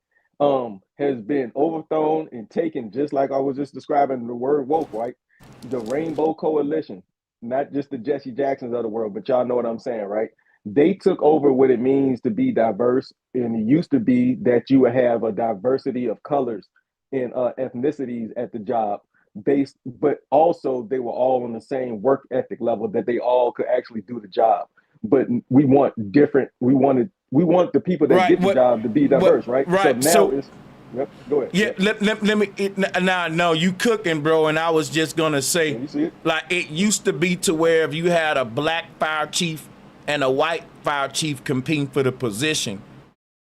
has been overthrown and taken, just like I was just describing the word woke, right? The Rainbow Coalition, not just the Jesse Jacksons of the world, but y'all know what I'm saying, right? They took over what it means to be diverse, and it used to be that you would have a diversity of colors and ethnicities at the job but also they were all on the same work ethic level, that they all could actually do the job. But we want the people that get the job to be diverse, right? Right. So now it's yep, go ahead. Yeah, let me no, you cooking, bro, and I was just gonna say, like, it used to be to where if you had a black fire chief and a white fire chief competing for the position,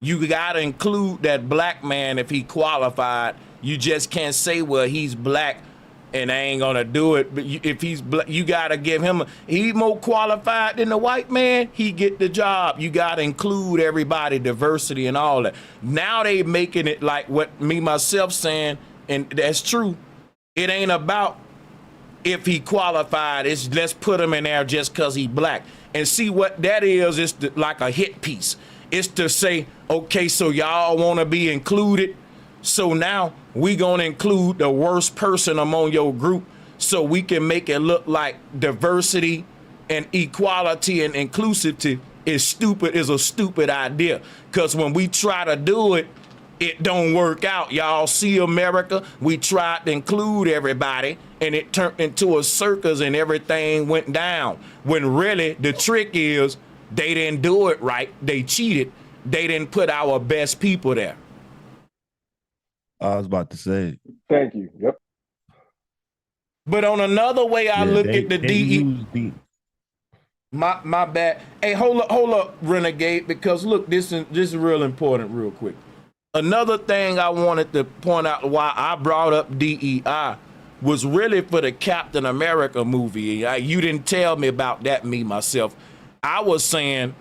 you gotta include that black man if he qualified. You just can't say, well, he's black and I ain't gonna do it. But if he's black, you gotta give him he more qualified than the white man, he get the job. You gotta include everybody, diversity and all that. Now they making it like what me myself saying, and that's true. It ain't about if he qualified. It's let's put him in there just cause he black. And see what that is. It's like a hit piece. It's to say, okay, so y'all want to be included. So now we gonna include the worst person among your group so we can make it look like diversity and equality and inclusivity is a stupid idea. Cause when we try to do it, it don't work out. Y'all see America, we tried to include everybody and it turned into a circus and everything went down. When really the trick is they didn't do it right. They cheated. They didn't put our best people there. I was about to say. Thank you. Yep. But on another way, I look at the DE. My bad. Hey, hold up, Renegade, because look, this is real important, real quick. Another thing I wanted to point out why I brought up DEI was really for the Captain America movie. You didn't tell me about that, me myself. I was saying,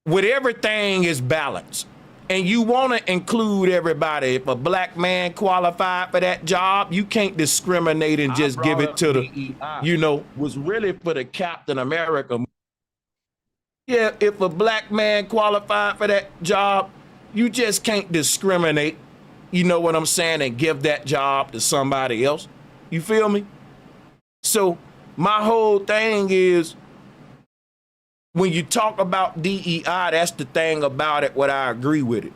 with everything is balanced. And you want to include everybody. If a black man qualified for that job, you can't discriminate and just give it to the, was really for the Captain America. Yeah, if a black man qualified for that job, you just can't discriminate, you know what I'm saying, and give that job to somebody else. You feel me? So my whole thing is, when you talk about DEI, that's the thing about it, what I agree with it.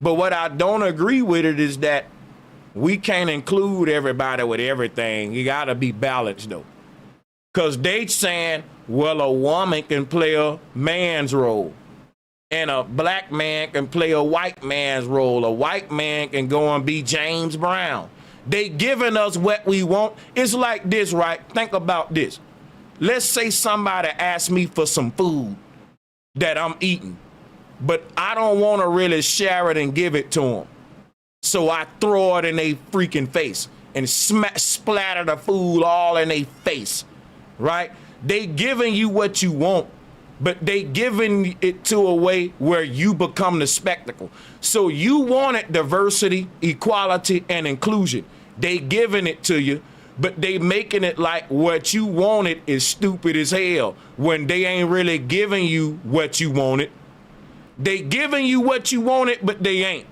But what I don't agree with it is that we can't include everybody with everything. You gotta be balanced though. Cause they saying, well, a woman can play a man's role and a black man can play a white man's role. A white man can go and be James Brown. They giving us what we want. It's like this, right? Think about this. Let's say somebody asks me for some food that I'm eating, but I don't want to really share it and give it to them. So I throw it in their freaking face and splatter the food all in their face, right? They giving you what you want, but they giving it to a way where you become the spectacle. So you wanted diversity, equality, and inclusion. They giving it to you, but they making it like what you wanted is stupid as hell when they ain't really giving you what you wanted. They giving you what you wanted, but they ain't.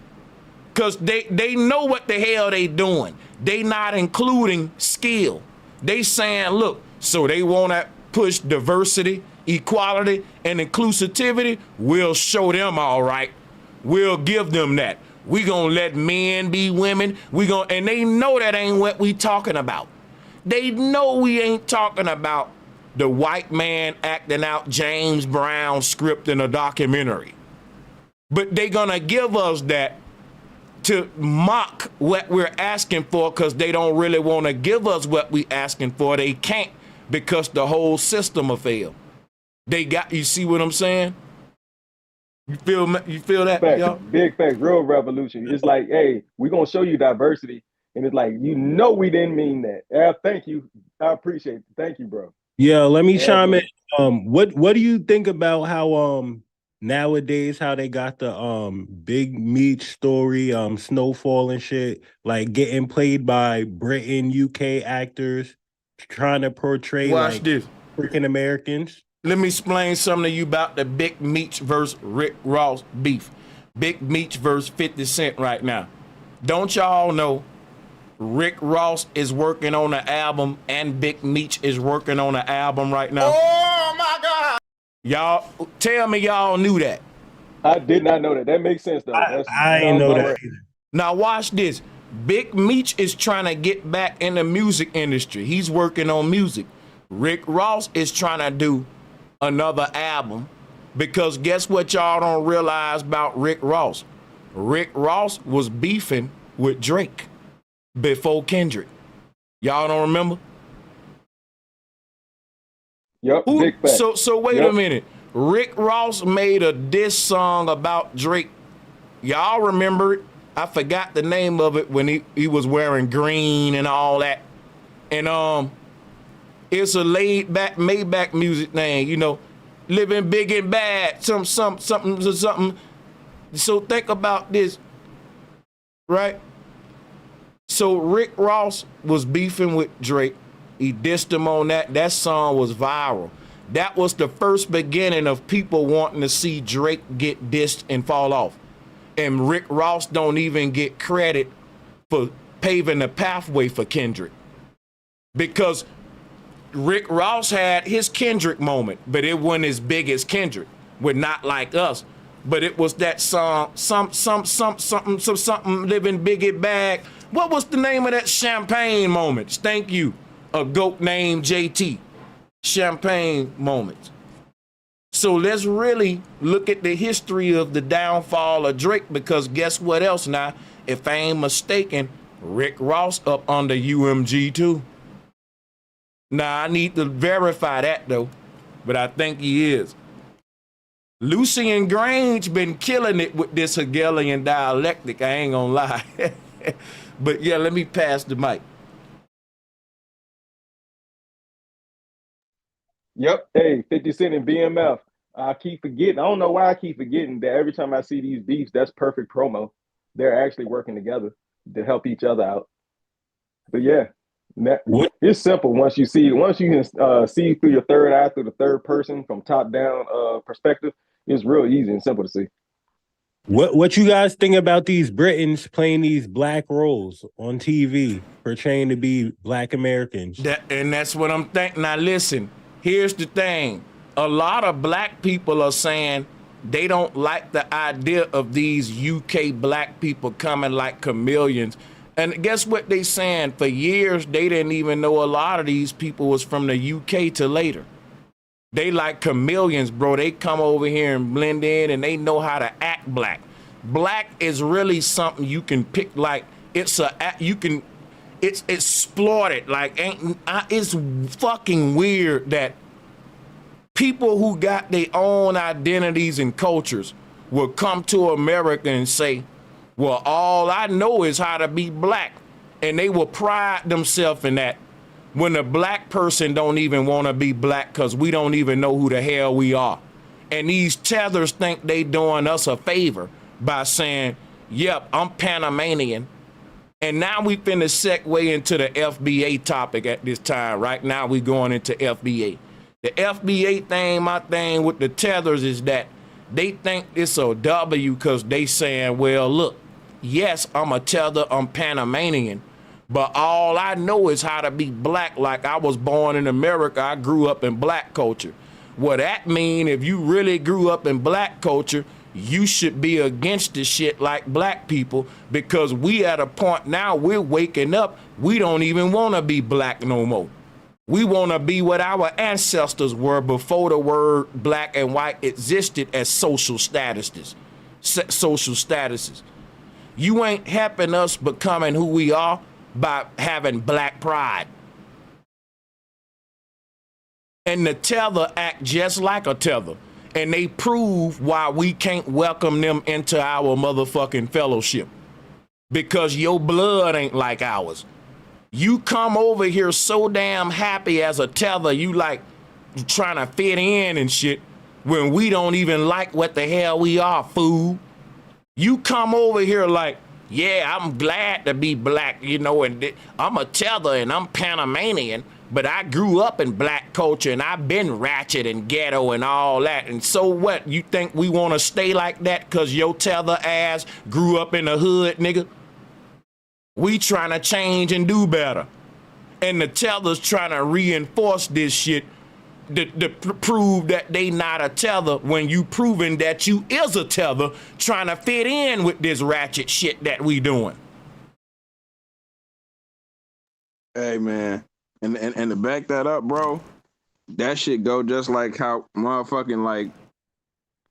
Because they know what the hell they doing. They not including skill. They saying, look, so they want to push diversity, equality, and inclusivity. We'll show them all right. We'll give them that. We gonna let men be women. And they know that ain't what we talking about. They know we ain't talking about the white man acting out James Brown script in a documentary. But they gonna give us that to mock what we're asking for, because they don't really want to give us what we asking for. They can't, because the whole system will fail. You see what I'm saying? You feel that? Facts, Y'all? big facts, real revolution. It's like, hey, we're gonna show you diversity, and it's like, we didn't mean that. Thank you, I appreciate it. Thank you, bro. Yeah, let me chime in. What do you think about how nowadays how they got the Big Meech story, Snowfall and shit, like getting played by Britain, UK actors trying to portray Watch this. African Americans? Let me explain something to you about the Big Meech versus Rick Ross beef. Big Meech versus 50 Cent right now. Don't y'all know Rick Ross is working on an album and Big Meech is working on an album right now? Oh my God! Y'all, tell me y'all knew that. I did not know that. That makes sense though. I ain't know that either. Now watch this. Big Meech is trying to get back in the music industry. He's working on music. Rick Ross is trying to do another album, because guess what y'all don't realize about Rick Ross? Rick Ross was beefing with Drake before Kendrick. Y'all don't remember? Yep. Big fact. So wait a minute. Rick Ross made a diss song about Drake. Y'all remember it? I forgot the name of it, when he was wearing green and all that. And it's a laid back Maybach music thing, living big and bad, something. So think about this, right? So Rick Ross was beefing with Drake. He dissed him on that. That song was viral. That was the first beginning of people wanting to see Drake get dissed and fall off. And Rick Ross don't even get credit for paving the pathway for Kendrick, because Rick Ross had his Kendrick moment, but it wasn't as big as Kendrick. We're Not Like Us. But it was that song, something, living big and bad. What was the name of that Champagne Moments? Thank you. A goat named JT. Champagne Moments. So let's really look at the history of the downfall of Drake, because guess what else now? If I ain't mistaken, Rick Ross up under UMG too. Now, I need to verify that, though, but I think he is. Lucian Grange been killing it with this Hegelian dialectic, I ain't gonna lie. But yeah, let me pass the mic. Yep. Hey, 50 Cent and BMF. I keep forgetting. I don't know why I keep forgetting that every time I see these beefs, that's perfect promo. They're actually working together to help each other out. But yeah. It's simple once you can see through your third eye, through the third person, from top down perspective. It's real easy and simple to see. What you guys think about these Britons playing these black roles on TV, portraying to be Black Americans? That's what I'm thinking. Now listen, here's the thing. A lot of black people are saying they don't like the idea of these UK black people coming like chameleons. And guess what they saying? For years, they didn't even know a lot of these people was from the UK till later. They like chameleons, bro. They come over here and blend in, and they know how to act black. Black is really something you can pick. Like it's exploited. Like it's fucking weird that people who got their own identities and cultures will come to America and say, well, all I know is how to be black. And they will pride themselves in that, when a black person don't even want to be black, because we don't even know who the hell we are. And these tethers think they doing us a favor by saying, yep, I'm Panamanian. And now we finna segue into the FBA topic at this time. Right now we going into FBA. The FBA thing, my thing with the tethers is that they think it's a W because they saying, well, look, yes, I'm a tether, I'm Panamanian, but all I know is how to be black. Like I was born in America, I grew up in black culture. What that mean, if you really grew up in black culture, you should be against the shit like black people, because we at a point now we're waking up, we don't even want to be black no more. We want to be what our ancestors were before the word black and white existed as social statuses. You ain't helping us becoming who we are by having black pride. And the tether act just like a tether. And they prove why we can't welcome them into our motherfucking fellowship. Because your blood ain't like ours. You come over here so damn happy as a tether, you like trying to fit in and shit, when we don't even like what the hell we are, fool. You come over here like, yeah, I'm glad to be black, you know, and I'm a tether and I'm Panamanian, but I grew up in black culture and I've been ratchet and ghetto and all that. And so what? You think we want to stay like that because your tether ass grew up in the hood, nigga? We trying to change and do better. And the tether's trying to reinforce this shit to prove that they not a tether when you proving that you is a tether trying to fit in with this ratchet shit that we doing. Hey man, and to back that up, bro, that shit go just like how motherfucking like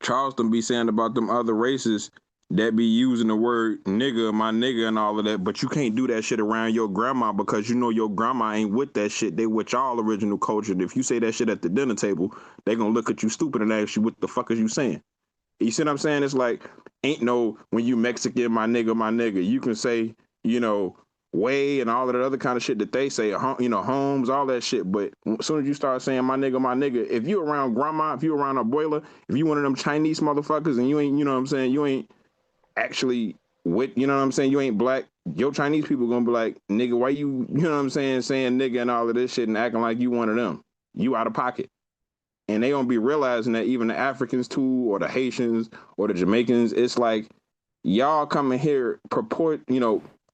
Charleston be saying about them other races that be using the word nigga, my nigga, and all of that, but you can't do that shit around your grandma because you know your grandma ain't with that shit. They with y'all original culture. If you say that shit at the dinner table, they gonna look at you stupid and ask you what the fuck is you saying. You see what I'm saying? It's like, ain't no, when you Mexican, my nigga. You can say, you know, way and all of that other kind of shit that they say, you know, homes, all that shit. But as soon as you start saying my nigga, if you around grandma, if you around abuela, if you one of them Chinese motherfuckers and you ain't, you know what I'm saying, you ain't actually with, you know what I'm saying, you ain't black, your Chinese people gonna be like, nigga, why you know what I'm saying nigga and all of this shit and acting like you one of them. You out of pocket. And they gonna be realizing that even the Africans too, or the Haitians or the Jamaicans, it's like y'all coming here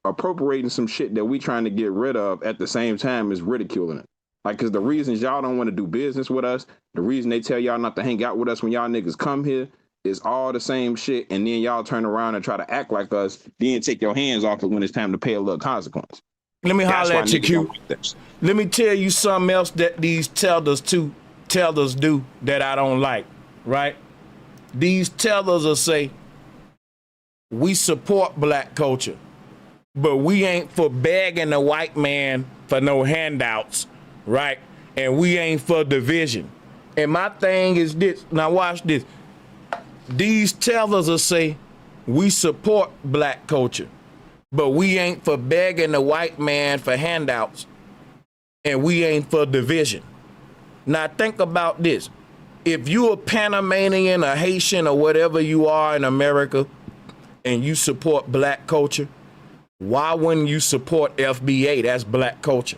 appropriating some shit that we trying to get rid of at the same time as ridiculing it. Like, cause the reasons y'all don't want to do business with us, the reason they tell y'all not to hang out with us when y'all niggas come here, is all the same shit, and then y'all turn around and try to act like us, then take your hands off it when it's time to pay a little consequence. Let me holler at you, Q. Let me tell you something else that these tellers do that I don't like, right? These tellers will say, we support black culture, but we ain't for begging the white man for no handouts, right? And we ain't for division. And my thing is this, now watch this. These tellers will say, we support black culture, but we ain't for begging the white man for handouts, and we ain't for division. Now think about this. If you a Panamanian, a Haitian, or whatever you are in America, and you support black culture, why wouldn't you support FBA? That's black culture.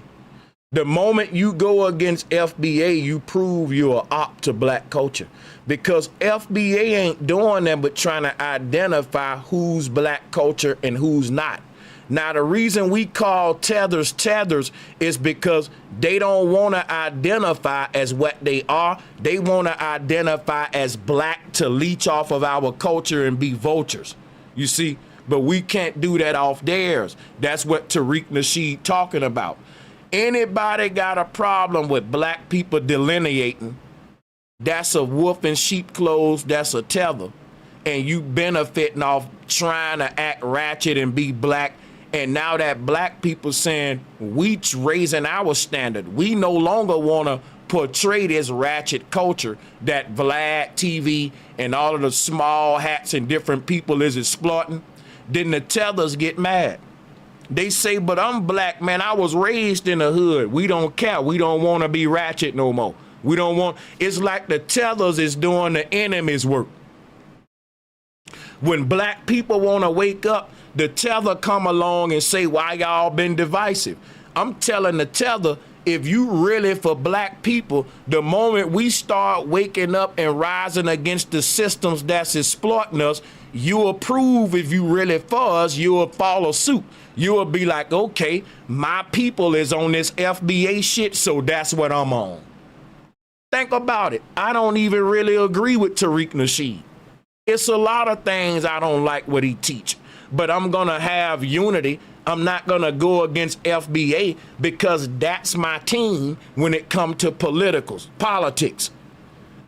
The moment you go against FBA, you prove you're an op to black culture, because FBA ain't doing that but trying to identify who's black culture and who's not. Now, the reason we call tethers is because they don't want to identify as what they are. They want to identify as black to leech off of our culture and be vultures. You see, but we can't do that off theirs. That's what Tariq Nasheed talking about. Anybody got a problem with black people delineating, that's a wolf in sheep clothes, that's a tether. And you benefiting off trying to act ratchet and be black. And now that black people saying, we raising our standard. We no longer want to portray this ratchet culture that Vlad TV and all of the small hats and different people is exploiting. Then the tethers get mad. They say, but I'm black, man. I was raised in the hood. We don't care. We don't want to be ratchet no more. We don't want, it's like the tethers is doing the enemy's work. When black people want to wake up, the tether come along and say, why y'all been divisive? I'm telling the tether, if you really for black people, the moment we start waking up and rising against the systems that's exploiting us, you'll approve. If you really for us, you'll follow suit. You'll be like, okay, my people is on this FBA shit, so that's what I'm on. Think about it. I don't even really agree with Tariq Nasheed. It's a lot of things I don't like what he teach, but I'm gonna have unity. I'm not gonna go against FBA because that's my team when it comes to politics.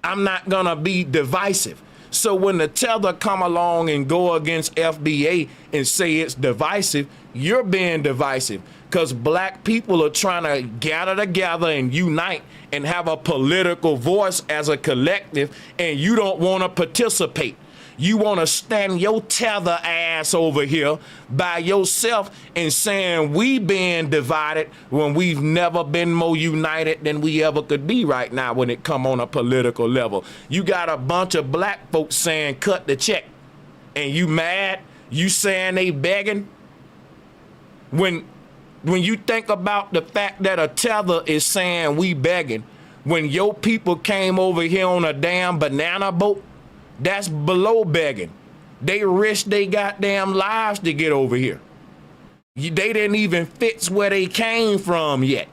I'm not gonna be divisive. So when the tether come along and go against FBA and say it's divisive, you're being divisive because black people are trying to gather together and unite and have a political voice as a collective, and you don't want to participate. You want to stand your tether ass over here by yourself and saying we being divided when we've never been more united than we ever could be right now when it come on a political level. You got a bunch of black folks saying cut the check, and you mad? You saying they begging? When you think about the fact that a tether is saying we begging, when your people came over here on a damn banana boat, that's below begging. They risked they goddamn lives to get over here. They didn't even fix where they came from yet.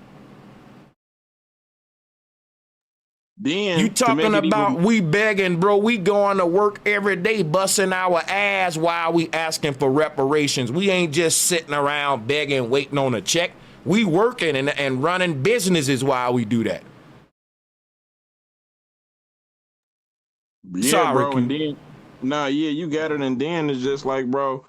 Then you talking about we begging, bro. We going to work every day busting our ass while we asking for reparations. We ain't just sitting around begging, waiting on a check. We working and running businesses while we do that. Yeah, sorry, bro. And then, you got it. And then it's just like, bro,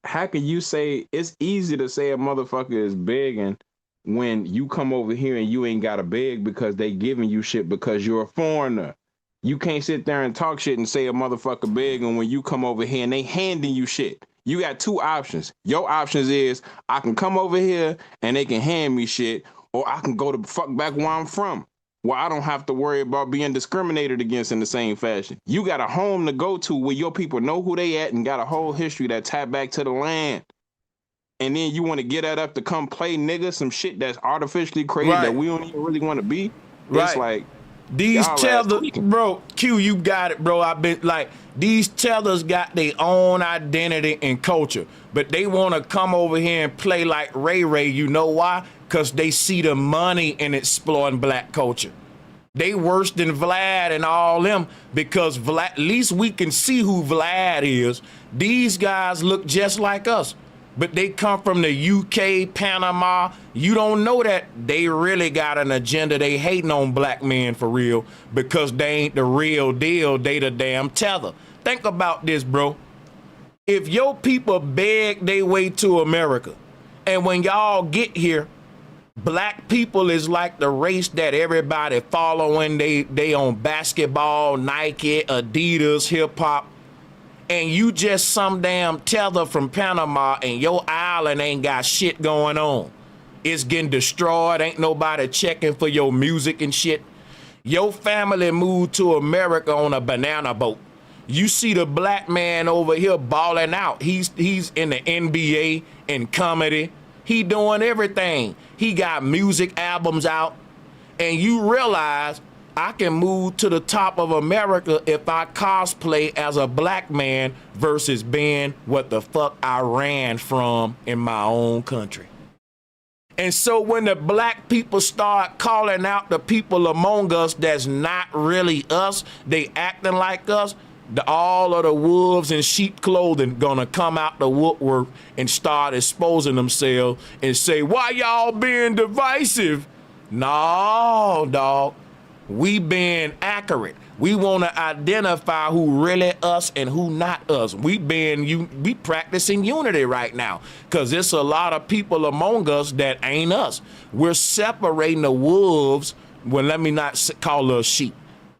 how can you say it's easy to say a motherfucker is begging when you come over here and you ain't got to beg because they giving you shit because you're a foreigner? You can't sit there and talk shit and say a motherfucker begging when you come over here and they handing you shit. You got two options. Your options is I can come over here and they can hand me shit, or I can go to fuck back where I'm from, where I don't have to worry about being discriminated against in the same fashion. You got a home to go to where your people know who they at and got a whole history that tied back to the land. And then you want to get that up to come play nigga some shit that's artificially created that we don't even really want to be. It's like these tethers, bro. Q, you got it, bro. I've been like these tethers got their own identity and culture, but they want to come over here and play like Ray Ray. You know why? Because they see the money in exploiting black culture. They worse than Vlad and all them because Vlad, at least we can see who Vlad is. These guys look just like us, but they come from the UK, Panama. You don't know that they really got an agenda. They hating on black men for real because they ain't the real deal. They the damn tether. Think about this, bro. If your people beg their way to America, and when y'all get here, black people is like the race that everybody following. They on basketball, Nike, Adidas, hip hop, and you just some damn tether from Panama and your island ain't got shit going on. It's getting destroyed. Ain't nobody checking for your music and shit. Your family moved to America on a banana boat. You see the black man over here balling out. He's in the NBA and comedy. He doing everything. He got music albums out. And you realize I can move to the top of America if I cosplay as a black man versus being what the fuck I ran from in my own country. And so when the black people start calling out the people among us that's not really us, they acting like us, all of the wolves in sheep clothing gonna come out the woodwork and start exposing themselves and say, why y'all being divisive? No, dog. We being accurate. We want to identify who really us and who not us. We practicing unity right now because there's a lot of people among us that ain't us. We're separating the wolves. Well, let me not call us sheep,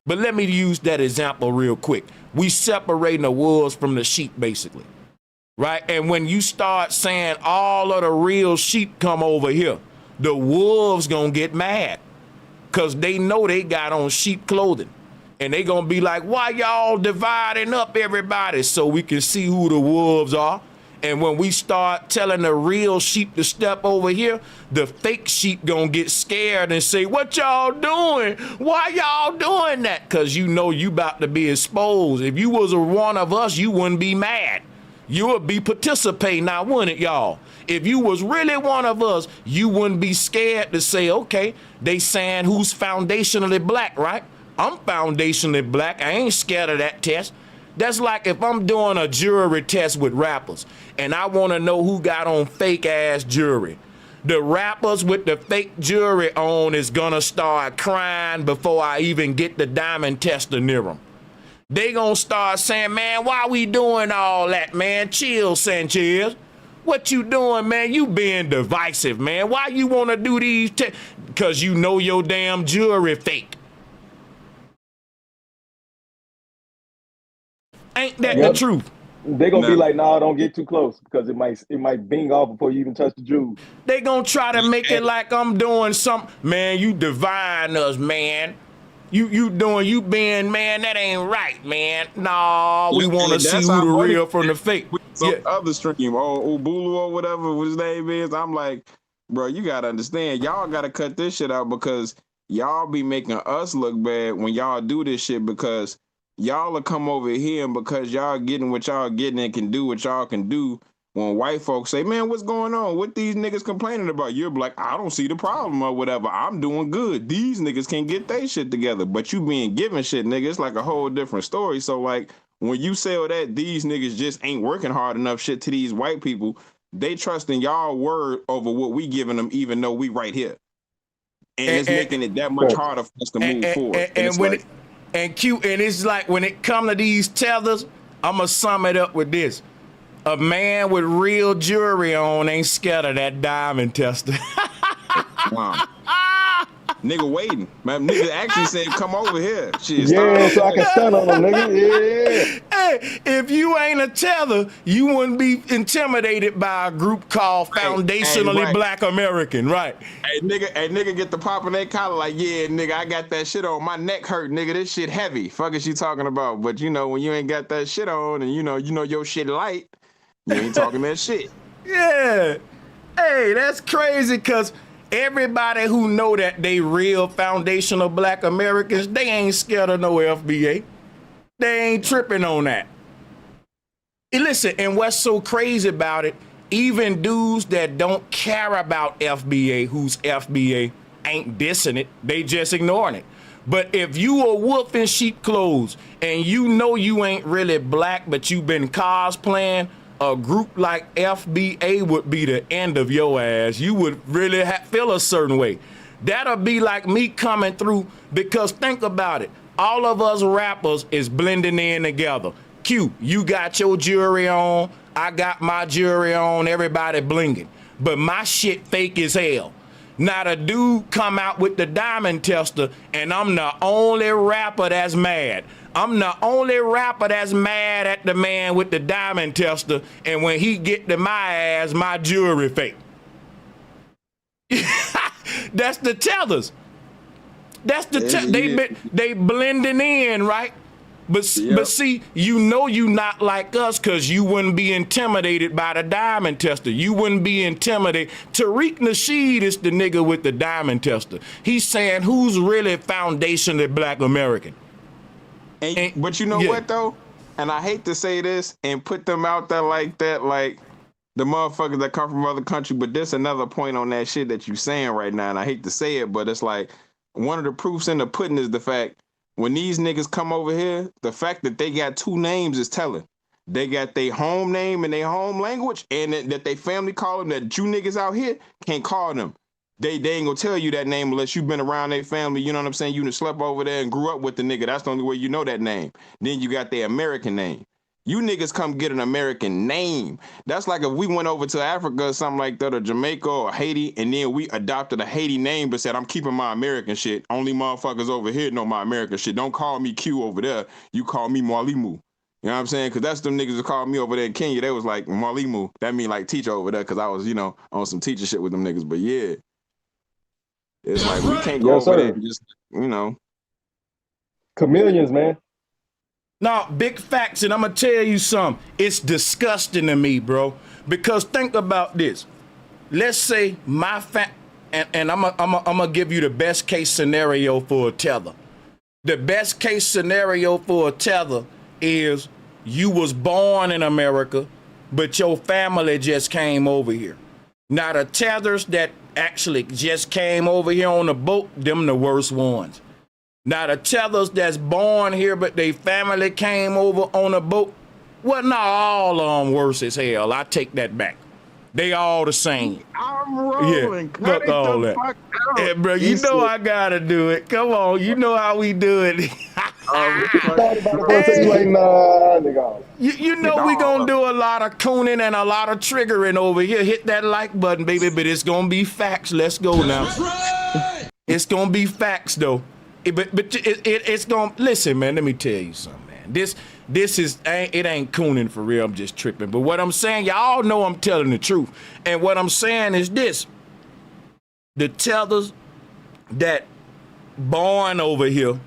but let me use that example real quick. We separating the wolves from the sheep, basically, right? And when you start saying all of the real sheep come over here, the wolves gonna get mad because they know they got on sheep clothing. And they gonna be like, why y'all dividing up everybody so we can see who the wolves are? And when we start telling the real sheep to step over here, the fake sheep gonna get scared and say, what y'all doing? Why y'all doing that? Because you know you about to be exposed. If you was one of us, you wouldn't be mad. You would be participating now, wouldn't it, y'all? If you was really one of us, you wouldn't be scared to say, okay, they saying who's foundationally black, right? I'm foundationally black. I ain't scared of that test. That's like if I'm doing a jury test with rappers and I want to know who got on fake ass jury. The rappers with the fake jury on is gonna start crying before I even get the diamond tester near them. They gonna start saying, man, why we doing all that, man? Chill, Sanchez. What you doing, man? You being divisive, man. Why you want to do these tests? Because you know your damn jury fake. Ain't that the truth? They're gonna be like, nah, don't get too close because it might bing off before you even touch the jewel. They gonna try to make it like I'm doing something. Man, you divine us, man. You being, man, that ain't right, man. Nah, we want to see who the real from the fake. Some other stream, or Ubulu or whatever his name is. I'm like, bro, you gotta understand, y'all gotta cut this shit out because y'all be making us look bad when y'all do this shit because y'all will come over here and because y'all getting what y'all getting and can do what y'all can do. When white folks say, man, what's going on? What these niggas complaining about? You're like, I don't see the problem or whatever. I'm doing good. These niggas can't get their shit together. But you being given shit, nigga, it's like a whole different story. So, like, when you say that these niggas just ain't working hard enough shit to these white people, they trusting y'all word over what we giving them, even though we right here. And it's making it that much harder for us to move forward. And it's like when it come to these tethers, I'm going to sum it up with this. A man with real jewelry on ain't scared of that diamond tester. Wow. Nigga waiting. My nigga actually said, come over here. Shit, yeah, so I can stand on them, nigga. Yeah. Hey, if you ain't a tether, you wouldn't be intimidated by a group called Foundationally Black American, right? Hey, nigga get the pop in their collar like, yeah, nigga, I got that shit on. My neck hurt, nigga. This shit heavy. Fuck is you talking about? But you know, when you ain't got that shit on and you know your shit light, you ain't talking that shit. Yeah. Hey, that's crazy because everybody who know that they real foundational black Americans, they ain't scared of no FBA. They ain't tripping on that. And listen, and what's so crazy about it, even dudes that don't care about FBA, who's FBA, ain't dissing it. They just ignoring it. But if you a wolf in sheep clothes and you know you ain't really black, but you been cosplaying, a group like FBA would be the end of your ass. You would really feel a certain way. That'll be like me coming through because think about it. All of us rappers is blending in together. Q, you got your jewelry on. I got my jewelry on. Everybody blinging. But my shit fake as hell. Now the dude come out with the diamond tester and I'm the only rapper that's mad. I'm the only rapper that's mad at the man with the diamond tester, and when he get to my ass, my jewelry fake. That's the tethers. That's the they blending in, right? But see, you know you not like us because you wouldn't be intimidated by the diamond tester. You wouldn't be intimidated. Tariq Nasheed is the nigga with the diamond tester. He's saying who's really foundationally black American. But you know what though? And I hate to say this and put them out there like that, like the motherfuckers that come from other country, but there's another point on that shit that you saying right now, and I hate to say it, but it's like one of the proofs in the pudding is the fact when these niggas come over here, the fact that they got two names is telling. They got their home name and their home language, and that they family call them, that you niggas out here can't call them. They ain't gonna tell you that name unless you've been around their family, you know what I'm saying? You done slept over there and grew up with the nigga. That's the only way you know that name. Then you got their American name. You niggas come get an American name. That's like if we went over to Africa or something like that, or Jamaica or Haiti, and then we adopted a Haiti name but said, I'm keeping my American shit. Only motherfuckers over here know my American shit. Don't call me Q over there. You call me Mwalimu. You know what I'm saying? Because that's them niggas that called me over there in Kenya. They was like, Mwalimu. That mean like teacher over there because I was, you know, on some teacher shit with them niggas. But yeah. It's like we can't go over there and just, you know. Chameleons, man. Now, big facts, and I'm gonna tell you something. It's disgusting to me, bro. Because think about this. Let's say my and I'm gonna give you the best case scenario for a tether. The best case scenario for a tether is you was born in America, but your family just came over here. Now the tethers that actually just came over here on the boat, them the worst ones. Now the tethers that's born here, but they family came over on a boat, well, not all of them worse as hell. I take that back. They all the same. I'm rolling. Yeah, fuck all that. Yeah, bro, you know I gotta do it. Come on, you know how we do it. You know we gonna do a lot of cooning and a lot of triggering over here. Hit that like button, baby, but it's gonna be facts. Let's go now. It's gonna be facts, though. It's gonna, listen, man, let me tell you something, man. This is, it ain't cooning for real. I'm just tripping. But what I'm saying, y'all know I'm telling the truth. And what I'm saying is this. The tethers that born over here,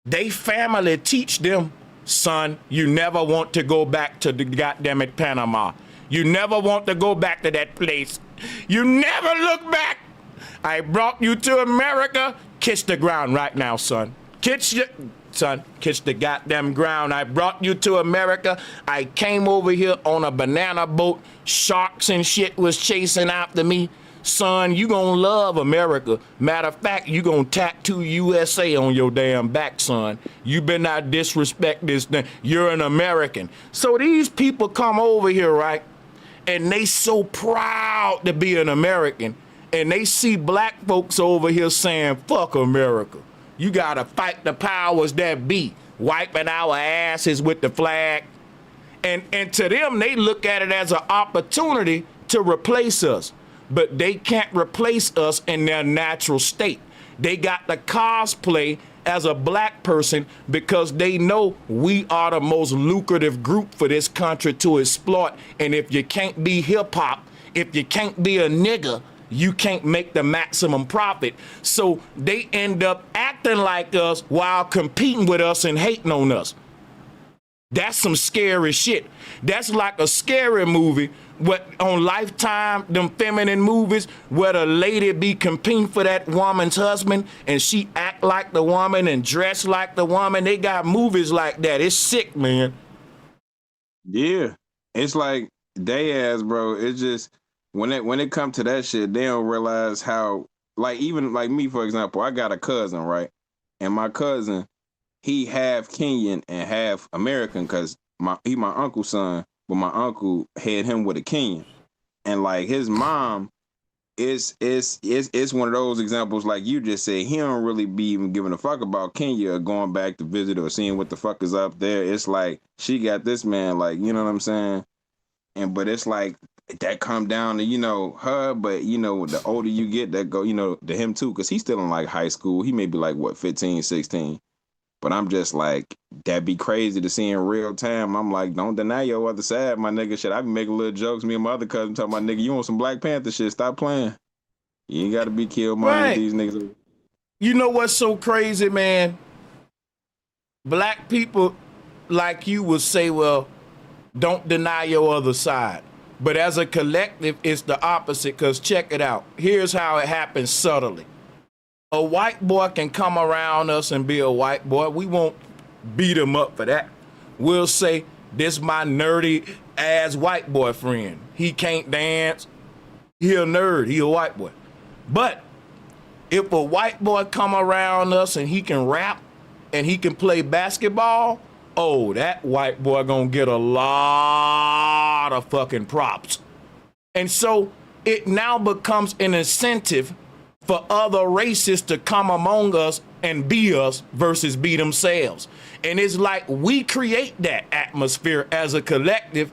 they family teach them, son, you never want to go back to the goddamn it Panama. You never want to go back to that place. You never look back. I brought you to America. Kiss the ground right now, son. Kiss the goddamn ground. I brought you to America. I came over here on a banana boat. Sharks and shit was chasing after me. Son, you gonna love America. Matter of fact, you gonna tattoo USA on your damn back, son. You better not disrespect this thing. You're an American. So these people come over here, right? And they so proud to be an American. And they see black folks over here saying, fuck America. You gotta fight the powers that be, wiping our asses with the flag. And to them, they look at it as an opportunity to replace us. But they can't replace us in their natural state. They got to cosplay as a black person because they know we are the most lucrative group for this country to exploit. And if you can't be hip hop, if you can't be a nigga, you can't make the maximum profit. So they end up acting like us while competing with us and hating on us. That's some scary shit. That's like a scary movie what on Lifetime, them feminine movies where the lady be competing for that woman's husband and she act like the woman and dress like the woman. They got movies like that. It's sick, man. Yeah. It's like they ass, bro. It's just when it comes to that shit, they don't realize how, like, even like me, for example, I got a cousin, right? And my cousin, he half Kenyan and half American because he my uncle's son, but my uncle had him with a Kenyan. And like his mom is one of those examples like you just said, he don't really be even giving a fuck about Kenya or going back to visit or seeing what the fuck is up there. It's like she got this man, like, you know what I'm saying? But it's like that come down to, you know, her, but you know, the older you get, that go, you know, to him too, because he's still in like high school. He may be like, what, 15, 16. But I'm just like, that'd be crazy to see in real time. I'm like, don't deny your other side, my nigga. Shit, I be making little jokes. Me and my other cousin talking about, nigga, you want some Black Panther shit, stop playing. You ain't got to be killed, man. Right. These niggas. You know what's so crazy, man? Black people like you will say, well, don't deny your other side. But as a collective, it's the opposite, because check it out. Here's how it happens subtly. A white boy can come around us and be a white boy. We won't beat him up for that. We'll say, this my nerdy ass white boy friend. He can't dance. He a nerd. He a white boy. But if a white boy come around us and he can rap and he can play basketball, oh, that white boy gonna get a lot of fucking props. And so it now becomes an incentive for other races to come among us and be us versus be themselves. And it's like we create that atmosphere as a collective.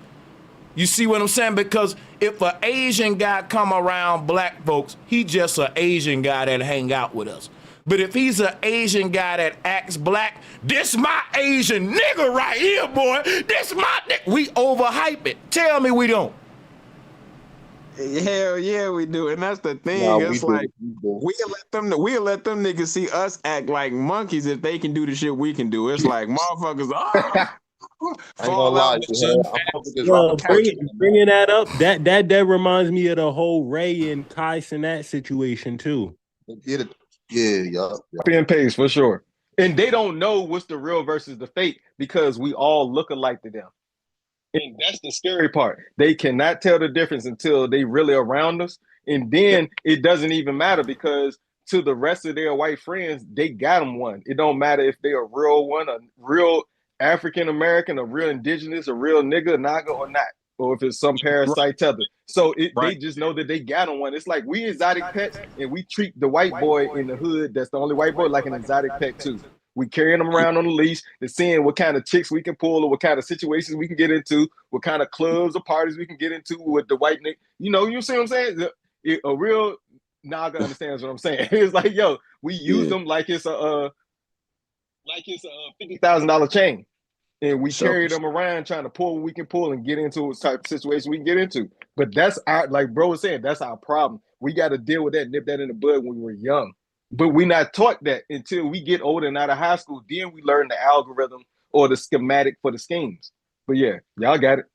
You see what I'm saying? Because if an Asian guy come around black folks, he just an Asian guy that hang out with us. But if he's an Asian guy that acts black, this my Asian nigga right here, boy. This my nigga. We overhype it. Tell me we don't. Hell yeah, we do. And that's the thing. Nah, we It's do. like We do. we'll let them niggas see us act like monkeys if they can do the shit we can do. It's like motherfuckers I ain't gonna fall lie, out you cheap heard? I fuck with this Well, Robert Kelly. bringing that up, that reminds me of the whole Ray and Kai Cenat situation too. Yeah. Copy and paste for sure. And they don't know what's the real versus the fake because we all look alike to them. And that's the scary part. They cannot tell the difference until they really around us. And then it doesn't even matter because to the rest of their white friends, they got them one. It don't matter if they're a real one, a real African American, a real indigenous, a real nigga, naga, or not. Or if it's some parasite tether. So they just know that they got them one. It's like we exotic pets and we treat the white boy in the hood that's the only white boy like an exotic pet too. We carrying them around on the leash and seeing what kind of chicks we can pull or what kind of situations we can get into, what kind of clubs or parties we can get into with the white nigga. You see what I'm saying? A real Naga understands what I'm saying. It's like, yo, we use them like it's a $50,000 chain. And we carry them around trying to pull what we can pull and get into a type of situation we can get into. But that's our, like bro was saying, that's our problem. We got to deal with that, nip that in the bud when we were young. But we're not taught that until we get older and out of high school. Then we learn the algorithm or the schematic for the schemes. But yeah, y'all got it.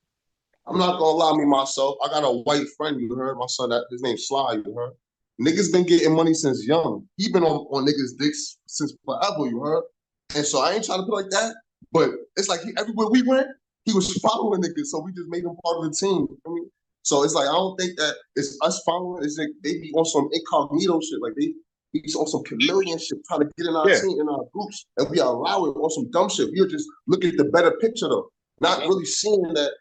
I'm not gonna lie me myself. I got a white friend, you heard? My son, his name's Sly, you heard? Niggas been getting money since young. He been on niggas' dicks since forever, you heard? And so I ain't trying to be like that, but it's like everywhere we went, he was following niggas, so we just made him part of the team. I mean, so it's like I don't think that it's us following. It's like they be on some incognito shit, like they be on some chameleon shit, trying to get in our team, in our groups, and we allow it on some dumb shit. We'll just look at the better picture though, not really seeing that.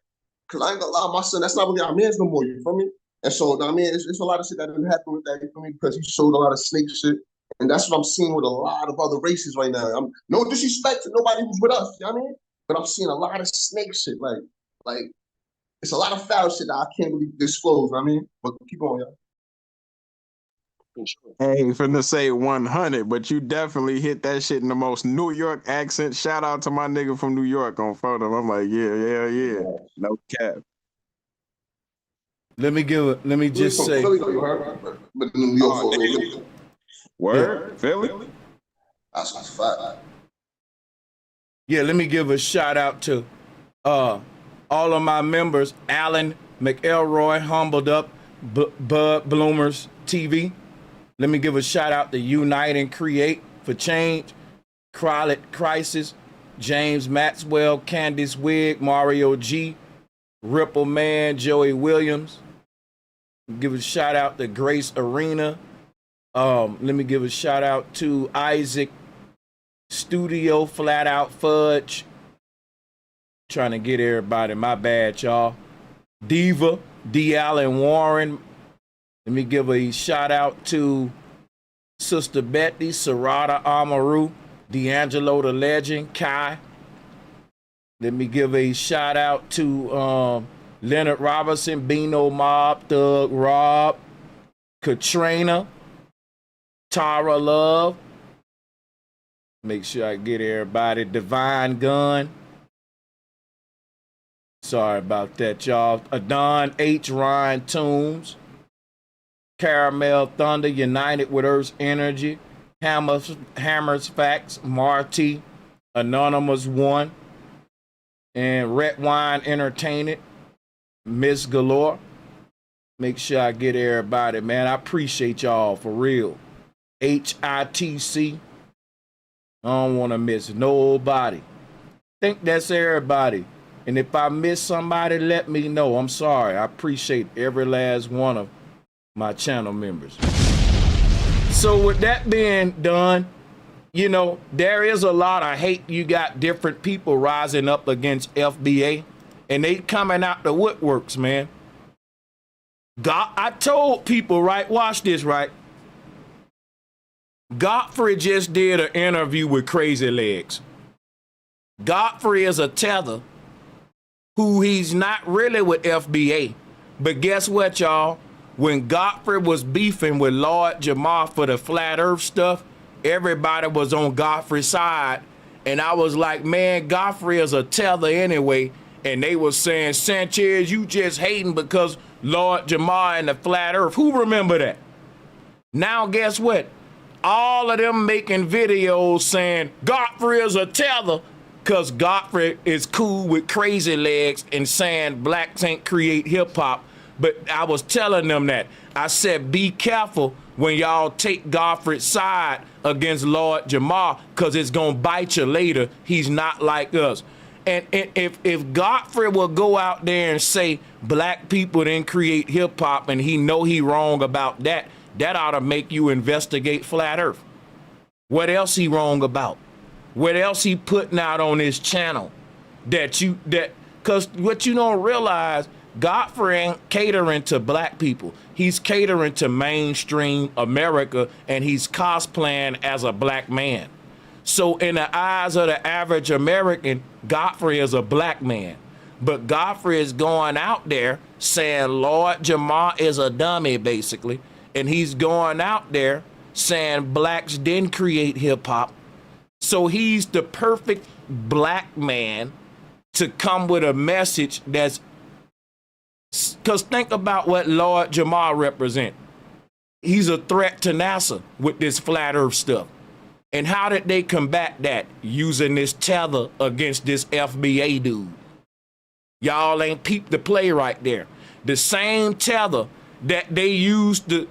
Cause I ain't gonna lie, my son, that's not really our man's no more, you feel me? And so, I mean, it's a lot of shit that didn't happen with that, you feel me? Because he showed a lot of snake shit. And that's what I'm seeing with a lot of other races right now. I'm no disrespect to nobody who's with us, you know what I mean? But I'm seeing a lot of snake shit. Like it's a lot of foul shit that I can't really disclose, you know what I mean? But keep on, y'all. Hey, finna say 100, but you definitely hit that shit in the most New York accent. Shout out to my nigga from New York on photo. I'm like, yeah. No cap. Let me just say. But New York Word? Philly? That's a fact. Yeah, let me give a shout out to all of my members. Alan McElroy, Humbled Up, Bud Bloomers TV. Let me give a shout out to Unite and Create for Change, Crowlett Crisis, James Maxwell, Candice Wigg, Mario G, Ripple Man, Joey Williams. Give a shout out to Grace Arena. Let me give a shout out to Isaac Studio, Flat Out Fudge. Trying to get everybody, my bad, y'all. Diva, D. Allen Warren. Let me give a shout out to Sister Betty, Sarada Amaru, D'Angelo the Legend, Kai. Let me give a shout out to Leonard Robinson, Bino Mob, Thug Rob, Katrina, Tara Love. Make sure I get everybody. Divine Gun. Sorry about that, y'all. Adon H. Ryan Toombs. Caramel Thunder, United with Earth's Energy. Hammers Facts, Marty, Anonymous One, and Red Wine Entertainment, Miss Galore. Make sure I get everybody, man. I appreciate y'all for real. HITC. I don't want to miss nobody. Think that's everybody. And if I miss somebody, let me know. I'm sorry. I appreciate every last one of my channel members. So with that being done, you know, there is a lot of hate. You got different people rising up against FBA, and they coming out the woodworks, man. I told people, right, watch this, right? Godfrey just did an interview with Crazy Legs. Godfrey is a tether who he's not really with FBA. But guess what, y'all? When Godfrey was beefing with Lord Jamar for the flat earth stuff, everybody was on Godfrey's side. And I was like, man, Godfrey is a tether anyway. And they were saying, Sanchez, you just hating because Lord Jamar and the Flat Earth. Who remember that? Now guess what? All of them making videos saying Godfrey is a tether because Godfrey is cool with Crazy Legs and saying blacks ain't create hip hop. But I was telling them that. I said, be careful when y'all take Godfrey's side against Lord Jamar because it's going to bite you later. He's not like us. And if Godfrey will go out there and say black people didn't create hip hop and he know he wrong about that, that ought to make you investigate Flat Earth. What else he wrong about? What else he putting out on his channel? Because what you don't realize, Godfrey ain't catering to black people. He's catering to mainstream America, and he's cosplaying as a black man. So in the eyes of the average American, Godfrey is a black man. But Godfrey is going out there saying Lord Jamar is a dummy, basically. And he's going out there saying blacks didn't create hip hop. So he's the perfect black man to come with a message that's, because think about what Lord Jamar represent. He's a threat to NASA with this flat earth stuff. And how did they combat that? Using this tether against this FBA dude. Y'all ain't peeped the play right there. The same tether that they used to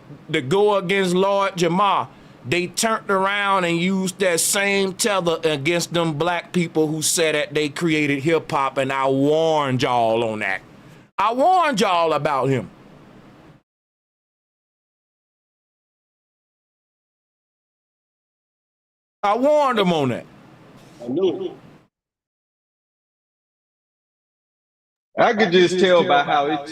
go against Lord Jamar, they turned around and used that same tether against them black people who said that they created hip hop, and I warned y'all on that. I warned y'all about him. I warned them on that. I knew it. I could just tell by how it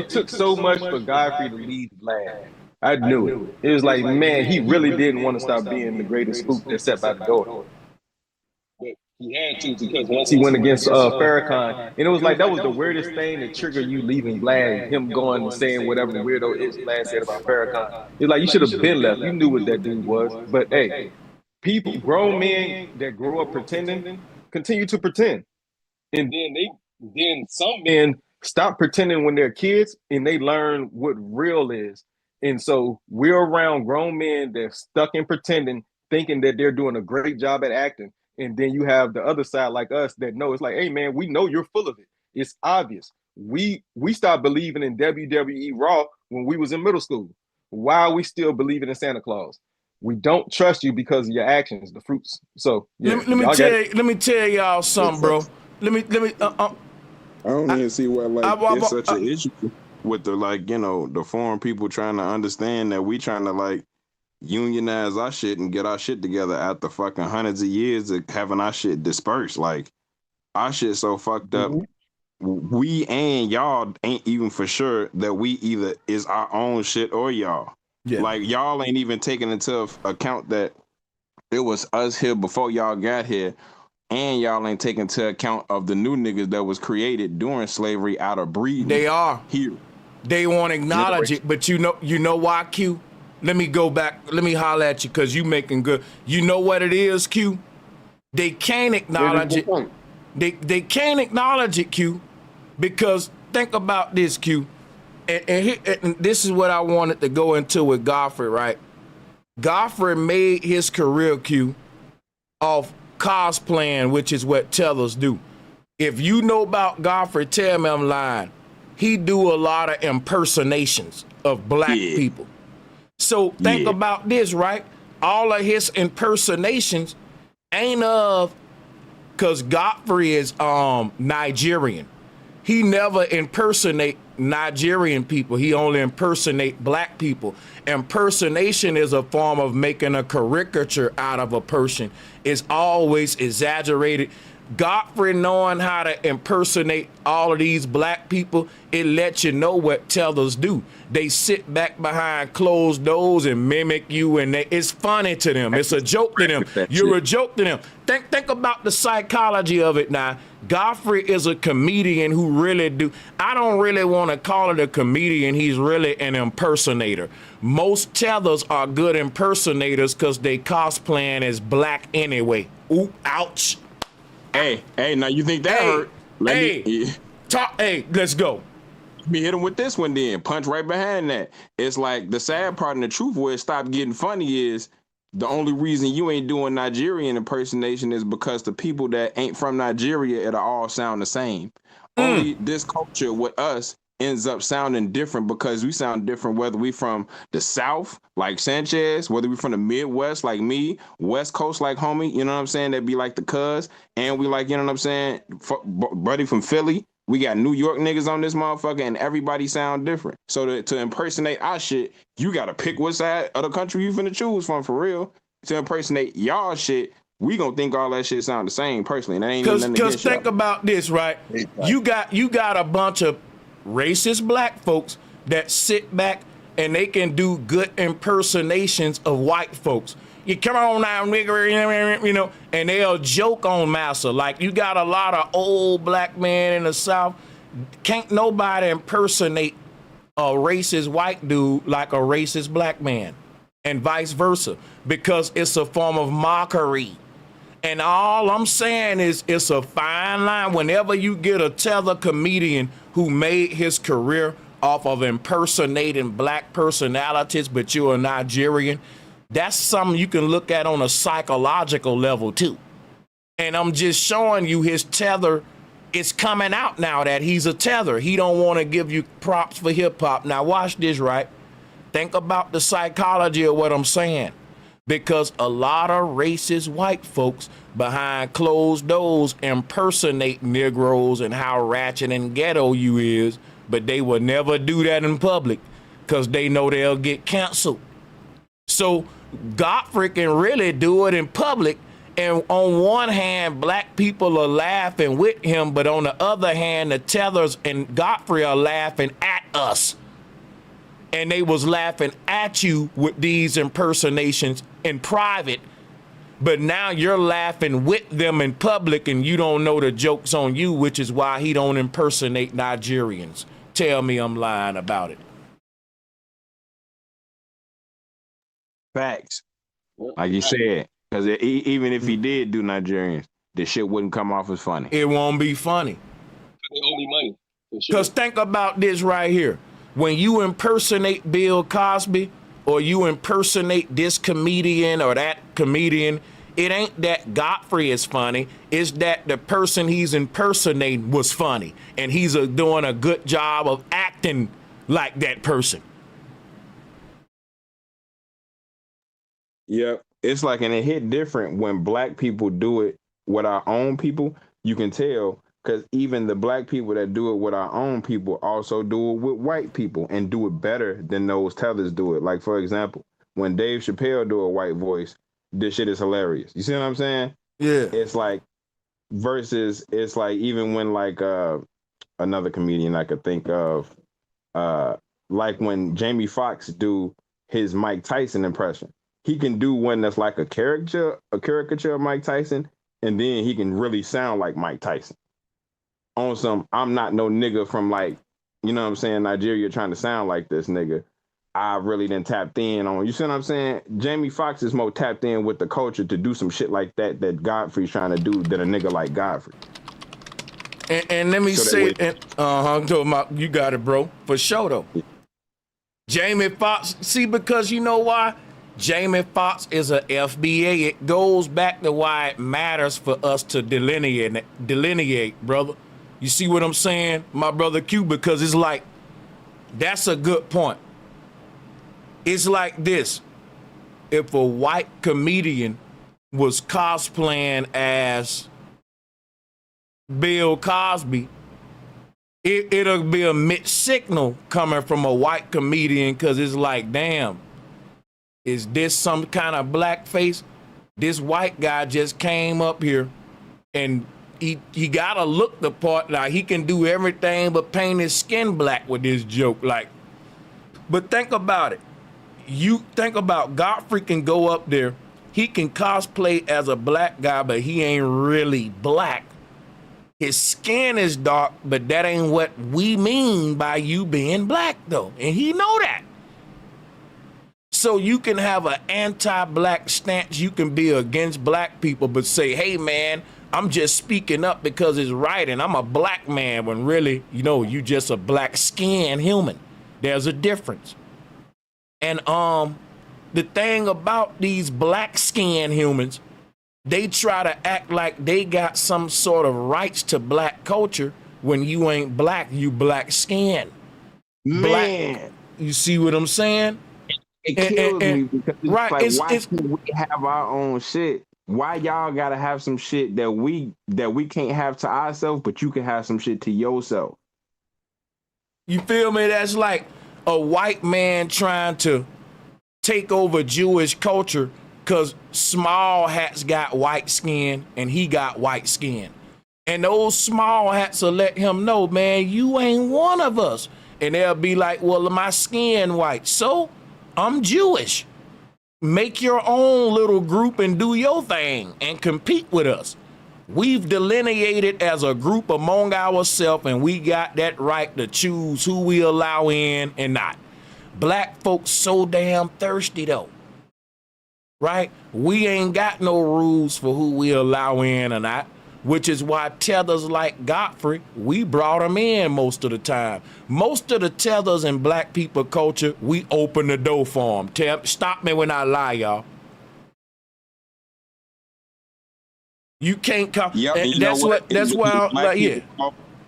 took so much for Godfrey to leave Vlad. I knew it. It was like, man, he really didn't want to stop being the greatest spook that sat by the door. But he had to, because once he went against Farrakhan, and it was like that was the weirdest thing that triggered you leaving Vlad, him going and saying whatever the weirdo is Vlad said about Farrakhan. It's like you should have been left. You knew what that dude was. But hey, people, grown men that grow up pretending, continue to pretend. And then some men stop pretending when they're kids and they learn what real is. And so we're around grown men that's stuck in pretending, thinking that they're doing a great job at acting. And then you have the other side like us that know it's like, hey man, we know you're full of it. It's obvious. We stopped believing in WWE Raw when we was in middle school. Why are we still believing in Santa Claus? We don't trust you because of your actions, the fruits. So yeah, let me tell y'all something, bro. I don't even see why it's such an issue with the, like, you know, the foreign people trying to understand that we trying to like unionize our shit and get our shit together after fucking hundreds of years of having our shit dispersed. Like, our shit so fucked up. We and y'all ain't even for sure that we either is our own shit or y'all. Yeah. Like, y'all ain't even taking into account that it was us here before y'all got here, and y'all ain't taking into account of the new niggas that was created during slavery out of breeding. They are here. They won't acknowledge it, but you know why, Q? Let me go back. Let me holler at you because you making good. You know what it is, Q? They can't acknowledge it. They can't acknowledge it, Q, because think about this, Q. And this is what I wanted to go into with Godfrey, right? Godfrey made his career, Q, off cosplaying, which is what tellers do. If you know about Godfrey, tell me I'm lying. He do a lot of impersonations of black people. So think about this, right? All of his impersonations ain't of, because Godfrey is Nigerian. He never impersonate Nigerian people. He only impersonate black people. Impersonation is a form of making a caricature out of a person. It's always exaggerated. Godfrey knowing how to impersonate all of these black people, it lets you know what tellers do. They sit back behind closed doors and mimic you, and it's funny to them. It's a joke to them. You're a joke to them. Think about the psychology of it now. Godfrey is a comedian who really do. I don't really want to call it a comedian. He's really an impersonator. Most tellers are good impersonators because they cosplaying as black anyway. Ooh, ouch. Hey, now you think that hurt? Hey, let's go. me hit him with this one then. Punch right behind that. It's like the sad part and the truth where it stopped getting funny is the only reason you ain't doing Nigerian impersonation is because the people that ain't from Nigeria, it'll all sound the same. Only this culture with us ends up sounding different because we sound different whether we from the South, like Sanchez, whether we from the Midwest, like me, West Coast, like homie, you know what I'm saying? That'd be like the cuz, and we like, you know what I'm saying, buddy from Philly. We got New York niggas on this motherfucker, and everybody sound different. So to impersonate our shit, you gotta pick what side of the country you finna choose from for real. To impersonate y'all shit, we gonna think all that shit sound the same personally. And that ain't nothing Because think about this, right? You got a bunch of racist black folks that sit back and they can do good impersonations of white folks. You come on now, nigga, you know, and they'll joke on massa. Like you got a lot of old black men in the South. Can't nobody impersonate a racist white dude like a racist black man, and vice versa, because it's a form of mockery. And all I'm saying is it's a fine line. Whenever you get a tether comedian who made his career off of impersonating black personalities, but you're a Nigerian, that's something you can look at on a psychological level too. And I'm just showing you his tether. It's coming out now that he's a tether. He don't want to give you props for hip hop. Now watch this, right? Think about the psychology of what I'm saying. Because a lot of racist white folks behind closed doors impersonate Negroes and how ratchet and ghetto you is, but they will never do that in public because they know they'll get canceled. So Godfrey can really do it in public, and on one hand, black people are laughing with him, but on the other hand, the Tethers and Godfrey are laughing at us. And they was laughing at you with these impersonations in private, but now you're laughing with them in public and you don't know the joke's on you, which is why he don't impersonate Nigerians. Tell me I'm lying about it. Facts. Like you said, because even if he did do Nigerians, the shit wouldn't come off as funny. It won't be funny. They owe me money. Because think about this right here. When you impersonate Bill Cosby or you impersonate this comedian or that comedian, it ain't that Godfrey is funny. It's that the person he's impersonating was funny. And he's doing a good job of acting like that person. Yep. It's like, and it hit different when black people do it with our own people. You can tell, because even the black people that do it with our own people also do it with white people and do it better than those tethers do it. Like, for example, when Dave Chappelle do a white voice, this shit is hilarious. You see what I'm saying? Yeah. It's like, versus, it's like, even when like another comedian I could think of, like when Jamie Foxx do his Mike Tyson impression. He can do one that's like a caricature of Mike Tyson, and then he can really sound like Mike Tyson. On some, I'm not no nigga from like, you know what I'm saying, Nigeria trying to sound like this nigga. I really didn't tapped in on, you see what I'm saying? Jamie Foxx is more tapped in with the culture to do some shit like that Godfrey's trying to do than a nigga like Godfrey. And let me say, I'm talking about, you got it, bro, for sure though. Jamie Foxx, see, because you know why? Jamie Foxx is a FBA. It goes back to why it matters for us to delineate, brother. You see what I'm saying, my brother Q? Because it's like, that's a good point. It's like this. If a white comedian was cosplaying as Bill Cosby, it'll be a mixed signal coming from a white comedian, because it's like, damn, is this some kind of blackface? This white guy just came up here and he gotta look the part. Like he can do everything but paint his skin black with this joke. Like, but think about it. You think about Godfrey can go up there. He can cosplay as a black guy, but he ain't really black. His skin is dark, but that ain't what we mean by you being black though. And he know that. So you can have an anti-black stance. You can be against black people, but say, hey man, I'm just speaking up because it's right, and I'm a black man when really, you just a black skinned human. There's a difference. And the thing about these black skinned humans, they try to act like they got some sort of rights to black culture when you ain't black, you black skinned. Man. You see what I'm saying? It kills me because it's like, why can't we have our own shit? Why y'all gotta have some shit that we can't have to ourselves, but you can have some shit to yourself? You feel me? That's like a white man trying to take over Jewish culture because Small Hats got white skin and he got white skin. And those small hats will let him know, man, you ain't one of us. And they'll be like, well, my skin white, so I'm Jewish. Make your own little group and do your thing and compete with us. We've delineated as a group among ourselves, and we got that right to choose who we allow in and not. Black folks so damn thirsty though, right? We ain't got no rules for who we allow in or not, which is why tethers like Godfrey, we brought them in most of the time. Most of the tethers in black people culture, we open the door for them. Stop me when I lie, y'all. You can't come. Yep, that's why I'm like, yeah.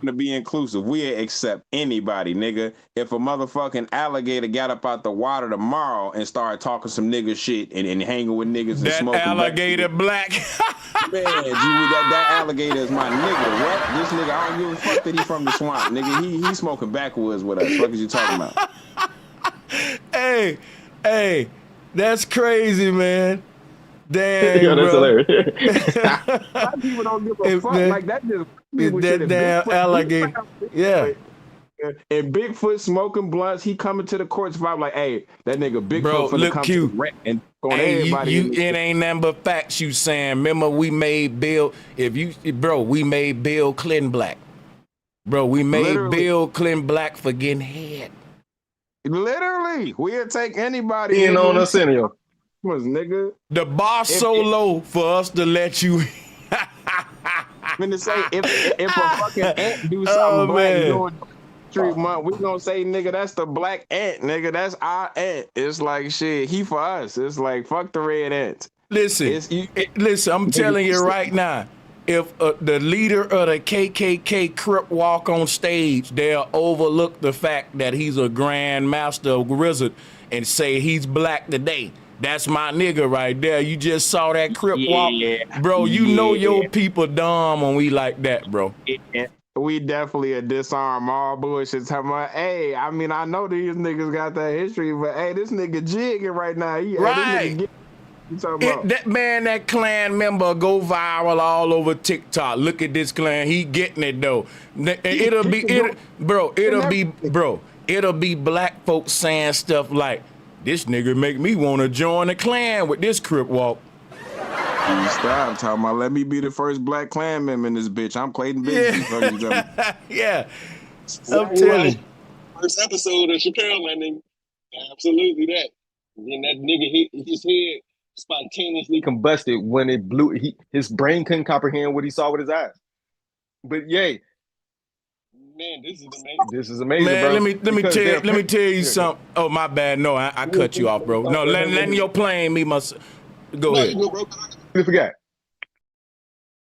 To be inclusive, we accept anybody, nigga. If a motherfucking alligator got up out the water tomorrow and started talking some nigga shit and hanging with niggas and smoking, that alligator black. Man, that alligator is my nigga. What? This nigga, I don't give a fuck that he from the swamp, nigga. He smoking backwoods with us. What is you talking about? Hey, that's crazy, man. Damn, yo, that's bro. hilarious. Black people don't give a fuck. Like that just that damn alligator. Yeah. And Bigfoot smoking blunts, he coming to the courts vibe like, hey, that nigga Bigfoot for the come to the rent and on everybody. It ain't nothing but facts you saying. Remember we made Bill Clinton black. Bro, we made Bill Clinton black for getting head. Literally, we'll take anybody in on us anyhow. Nigga. The bar so low for us to let you. I'm gonna say if a fucking ant do something black during Street Month, we gonna say, nigga, that's the black ant, nigga. That's our ant. It's like shit. He for us. It's like fuck the red ants. Listen, I'm telling you right now. If the leader of the KKK Crip walk on stage, they'll overlook the fact that he's a grand master of wizard and say he's black today. That's my nigga right there. You just saw that Crip walk. Bro, you know your people dumb when we like that, bro. Yeah. We definitely disarm all bullshit. Talking about, hey, I mean, I know these niggas got that history, but hey, this nigga jigging right now. Right. That Klan member go viral all over TikTok. Look at this Klan. He getting it though. It'll be black folks saying stuff like, this nigga make me want to join the Klan with this Crip walk. Stop talking about, let me be the first black Klan member in this bitch. I'm Clayton Biggs. Yeah. I'm telling you. First episode of Chappelle, my nigga. Absolutely that. And then that nigga hit his head spontaneously combusted when it blew. His brain couldn't comprehend what he saw with his eyes. But yay. Man, this is amazing. This is amazing, man, bro. Let me tell you something. Oh, my bad. No, I cut you off, bro. No, letting your plane me must go ahead. You go, bro. You forgot.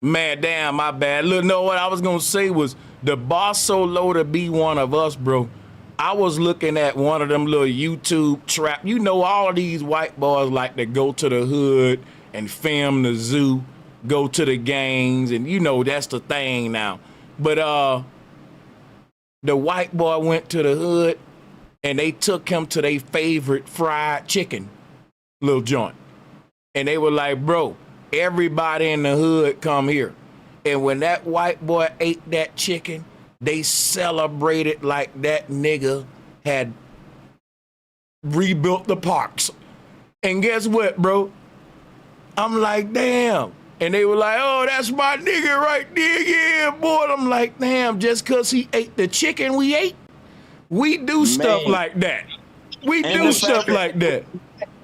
Man, damn, my bad. Look, no, what I was gonna say was the boss so low to be one of us, bro. I was looking at one of them little YouTube trap. You know, all of these white boys like to go to the hood and film the zoo, go to the gangs, and you know that's the thing now. But the white boy went to the hood and they took him to their favorite fried chicken little joint. And they were like, bro, everybody in the hood come here. And when that white boy ate that chicken, they celebrated like that nigga had rebuilt the parks. And guess what, bro? I'm like, damn. And they were like, oh, that's my nigga right there. Yeah, boy. I'm like, damn, just because he ate the chicken we ate, we do stuff like that. We do stuff like that.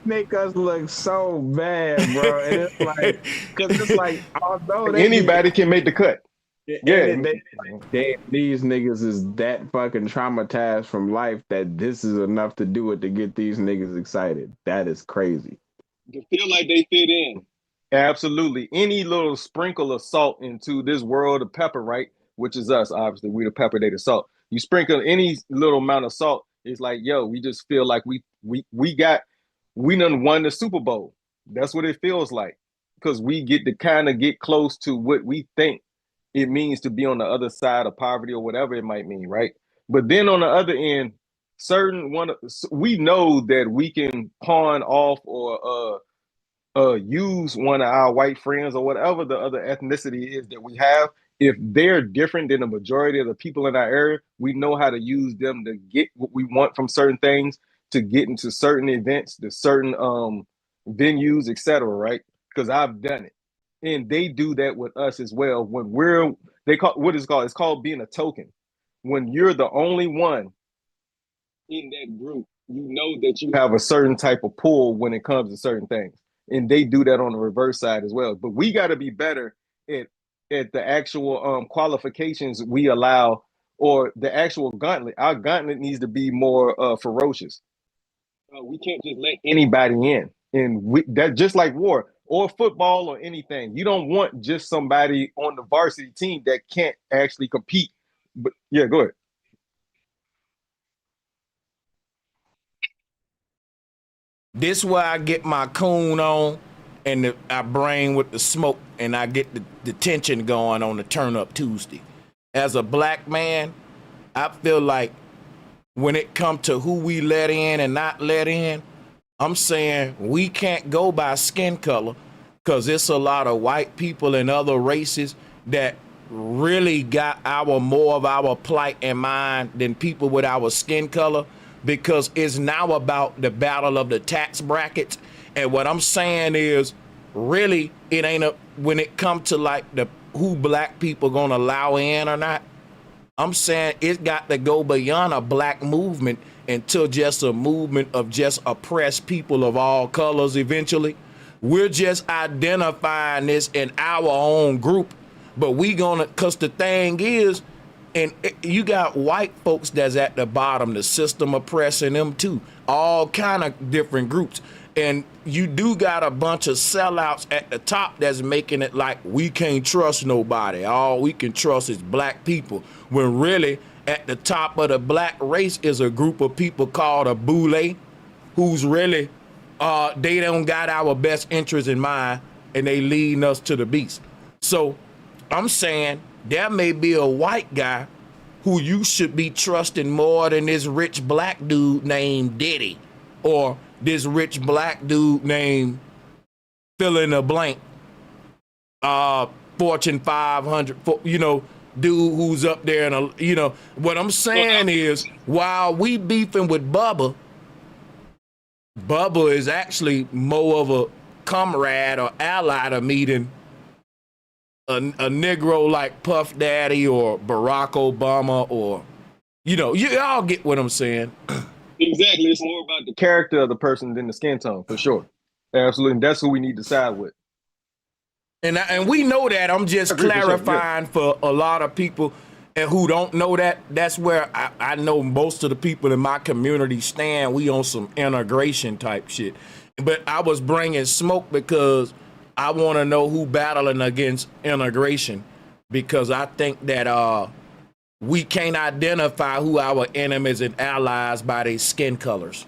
make us look so bad, bro. And it's like, because it's like, although they be Anybody can make the cut. Yeah. and these niggas is that fucking traumatized from life that this is enough to do it to get these niggas excited. That is crazy. To feel like they fit in. Absolutely. Any little sprinkle of salt into this world of pepper, right? Which is us, obviously. We the pepper, they the salt. You sprinkle any little amount of salt, it's like, yo, we just feel like we done won the Super Bowl. That's what it feels like. Because we get to kind of get close to what we think it means to be on the other side of poverty or whatever it might mean, right? But then on the other end, we know that we can pawn off or use one of our white friends or whatever the other ethnicity is that we have. If they're different than the majority of the people in our area, we know how to use them to get what we want from certain things, to get into certain events, to certain venues, etc. Right? Because I've done it, and they do that with us as well. When it's called being a token. When you're the only one in that group, you know that you have a certain type of pull when it comes to certain things. And they do that on the reverse side as well. But we got to be better at the actual qualifications we allow, or the actual gauntlet. Our gauntlet needs to be more ferocious. We can't just let anybody in. And that just like war or football or anything. You don't want just somebody on the varsity team that can't actually compete. But yeah, go ahead. This where I get my coon on, and I bring with the smoke, and I get the tension going on the Turn Up Tuesday. As a black man, I feel like when it comes to who we let in and not let in, I'm saying we can't go by skin color, because it's a lot of white people and other races that really got more of our plight in mind than people with our skin color, because it's now about the battle of the tax brackets. And what I'm saying is, really, it ain't when it comes to like who black people gonna allow in or not. I'm saying it got to go beyond a black movement into just a movement of just oppressed people of all colors eventually. We're just identifying this in our own group, but because the thing is, and you got white folks that's at the bottom, the system oppressing them too, all kind of different groups. And you do got a bunch of sellouts at the top that's making it like we can't trust nobody. All we can trust is black people. When really at the top of the black race is a group of people called a boule, who's really, they don't got our best interests in mind, and they leading us to the beast. So I'm saying there may be a white guy who you should be trusting more than this rich black dude named Diddy, or this rich black dude named fill in the blank, Fortune 500, dude who's up there. And, what I'm saying is, while we beefing with Bubba is actually more of a comrade or ally to me than a Negro like Puff Daddy or Barack Obama, or, you all get what I'm saying. Exactly. It's more about the character of the person than the skin tone, for sure. Absolutely. And that's who we need to side with. And we know that. I'm just clarifying for a lot of people and who don't know that. That's where I know most of the people in my community stand. We on some integration type shit. But I was bringing smoke because I want to know who battling against integration, because I think that we can't identify who our enemies and allies by their skin colors.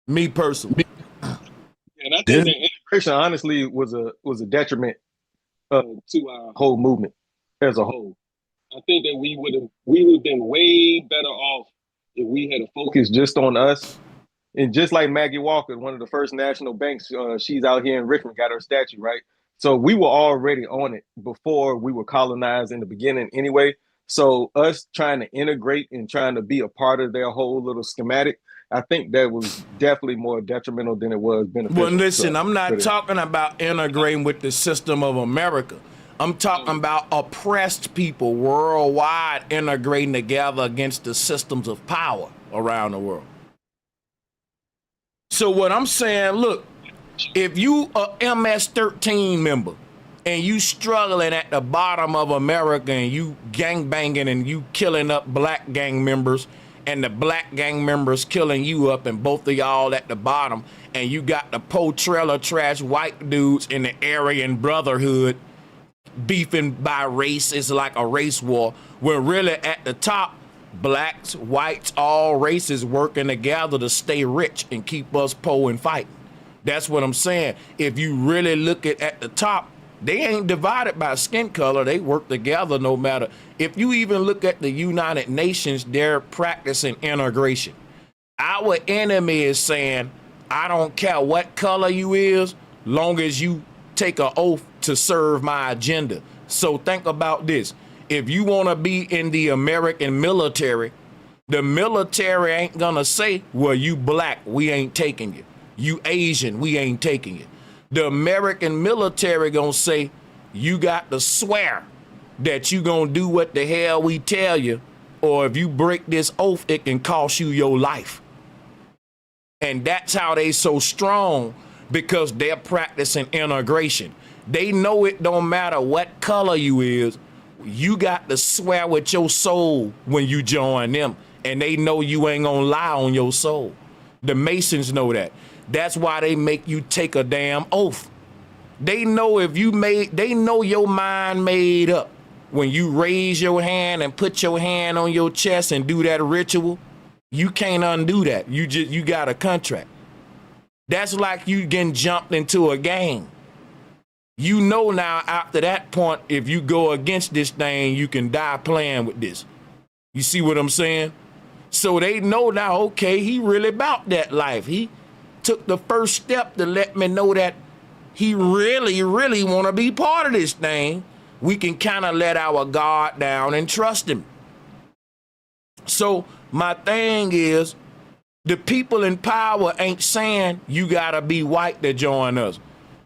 Me personally. And I think that integration honestly was a detriment to our whole movement as a whole. I think that we would have been way better off if we had a focus just on us. And just like Maggie Walker, one of the first national banks, she's out here in Richmond, got her statue, right? So we were already on it before we were colonized in the beginning anyway. So us trying to integrate and trying to be a part of their whole little schematic, I think that was definitely more detrimental than it was beneficial. Well, listen, I'm not talking about integrating with the system of America. I'm talking about oppressed people worldwide integrating together against the systems of power around the world. So what I'm saying, look, if you a MS-13 member and you struggling at the bottom of America and you gang banging and you killing up black gang members and the black gang members killing you up and both of y'all at the bottom and you got the trailer trash white dudes in the Aryan Brotherhood beefing by race, it's like a race war, when really at the top, blacks, whites, all races working together to stay rich and keep us poor and fighting. That's what I'm saying. If you really look at the top, they ain't divided by skin color. They work together no matter. If you even look at the United Nations, they're practicing integration. Our enemy is saying, I don't care what color you is, long as you take an oath to serve my agenda. So think about this. If you want to be in the American military, the military ain't gonna say, well, you black, we ain't taking you. You Asian, we ain't taking you. The American military gonna say, you got to swear that you gonna do what the hell we tell you, or if you break this oath, it can cost you your life. And that's how they so strong, because they're practicing integration. They know it don't matter what color you is, you got to swear with your soul when you join them, and they know you ain't gonna lie on your soul. The Masons know that. That's why they make you take a damn oath. They know they know your mind made up. When you raise your hand and put your hand on your chest and do that ritual, you can't undo that. You got a contract. That's like you getting jumped into a game. You know now after that point, if you go against this thing, you can die playing with this. You see what I'm saying? So they know now, okay, he really about that life. He took the first step to let me know that he really, really want to be part of this thing. We can kind of let our guard down and trust him. So my thing is, the people in power ain't saying you gotta be white to join us.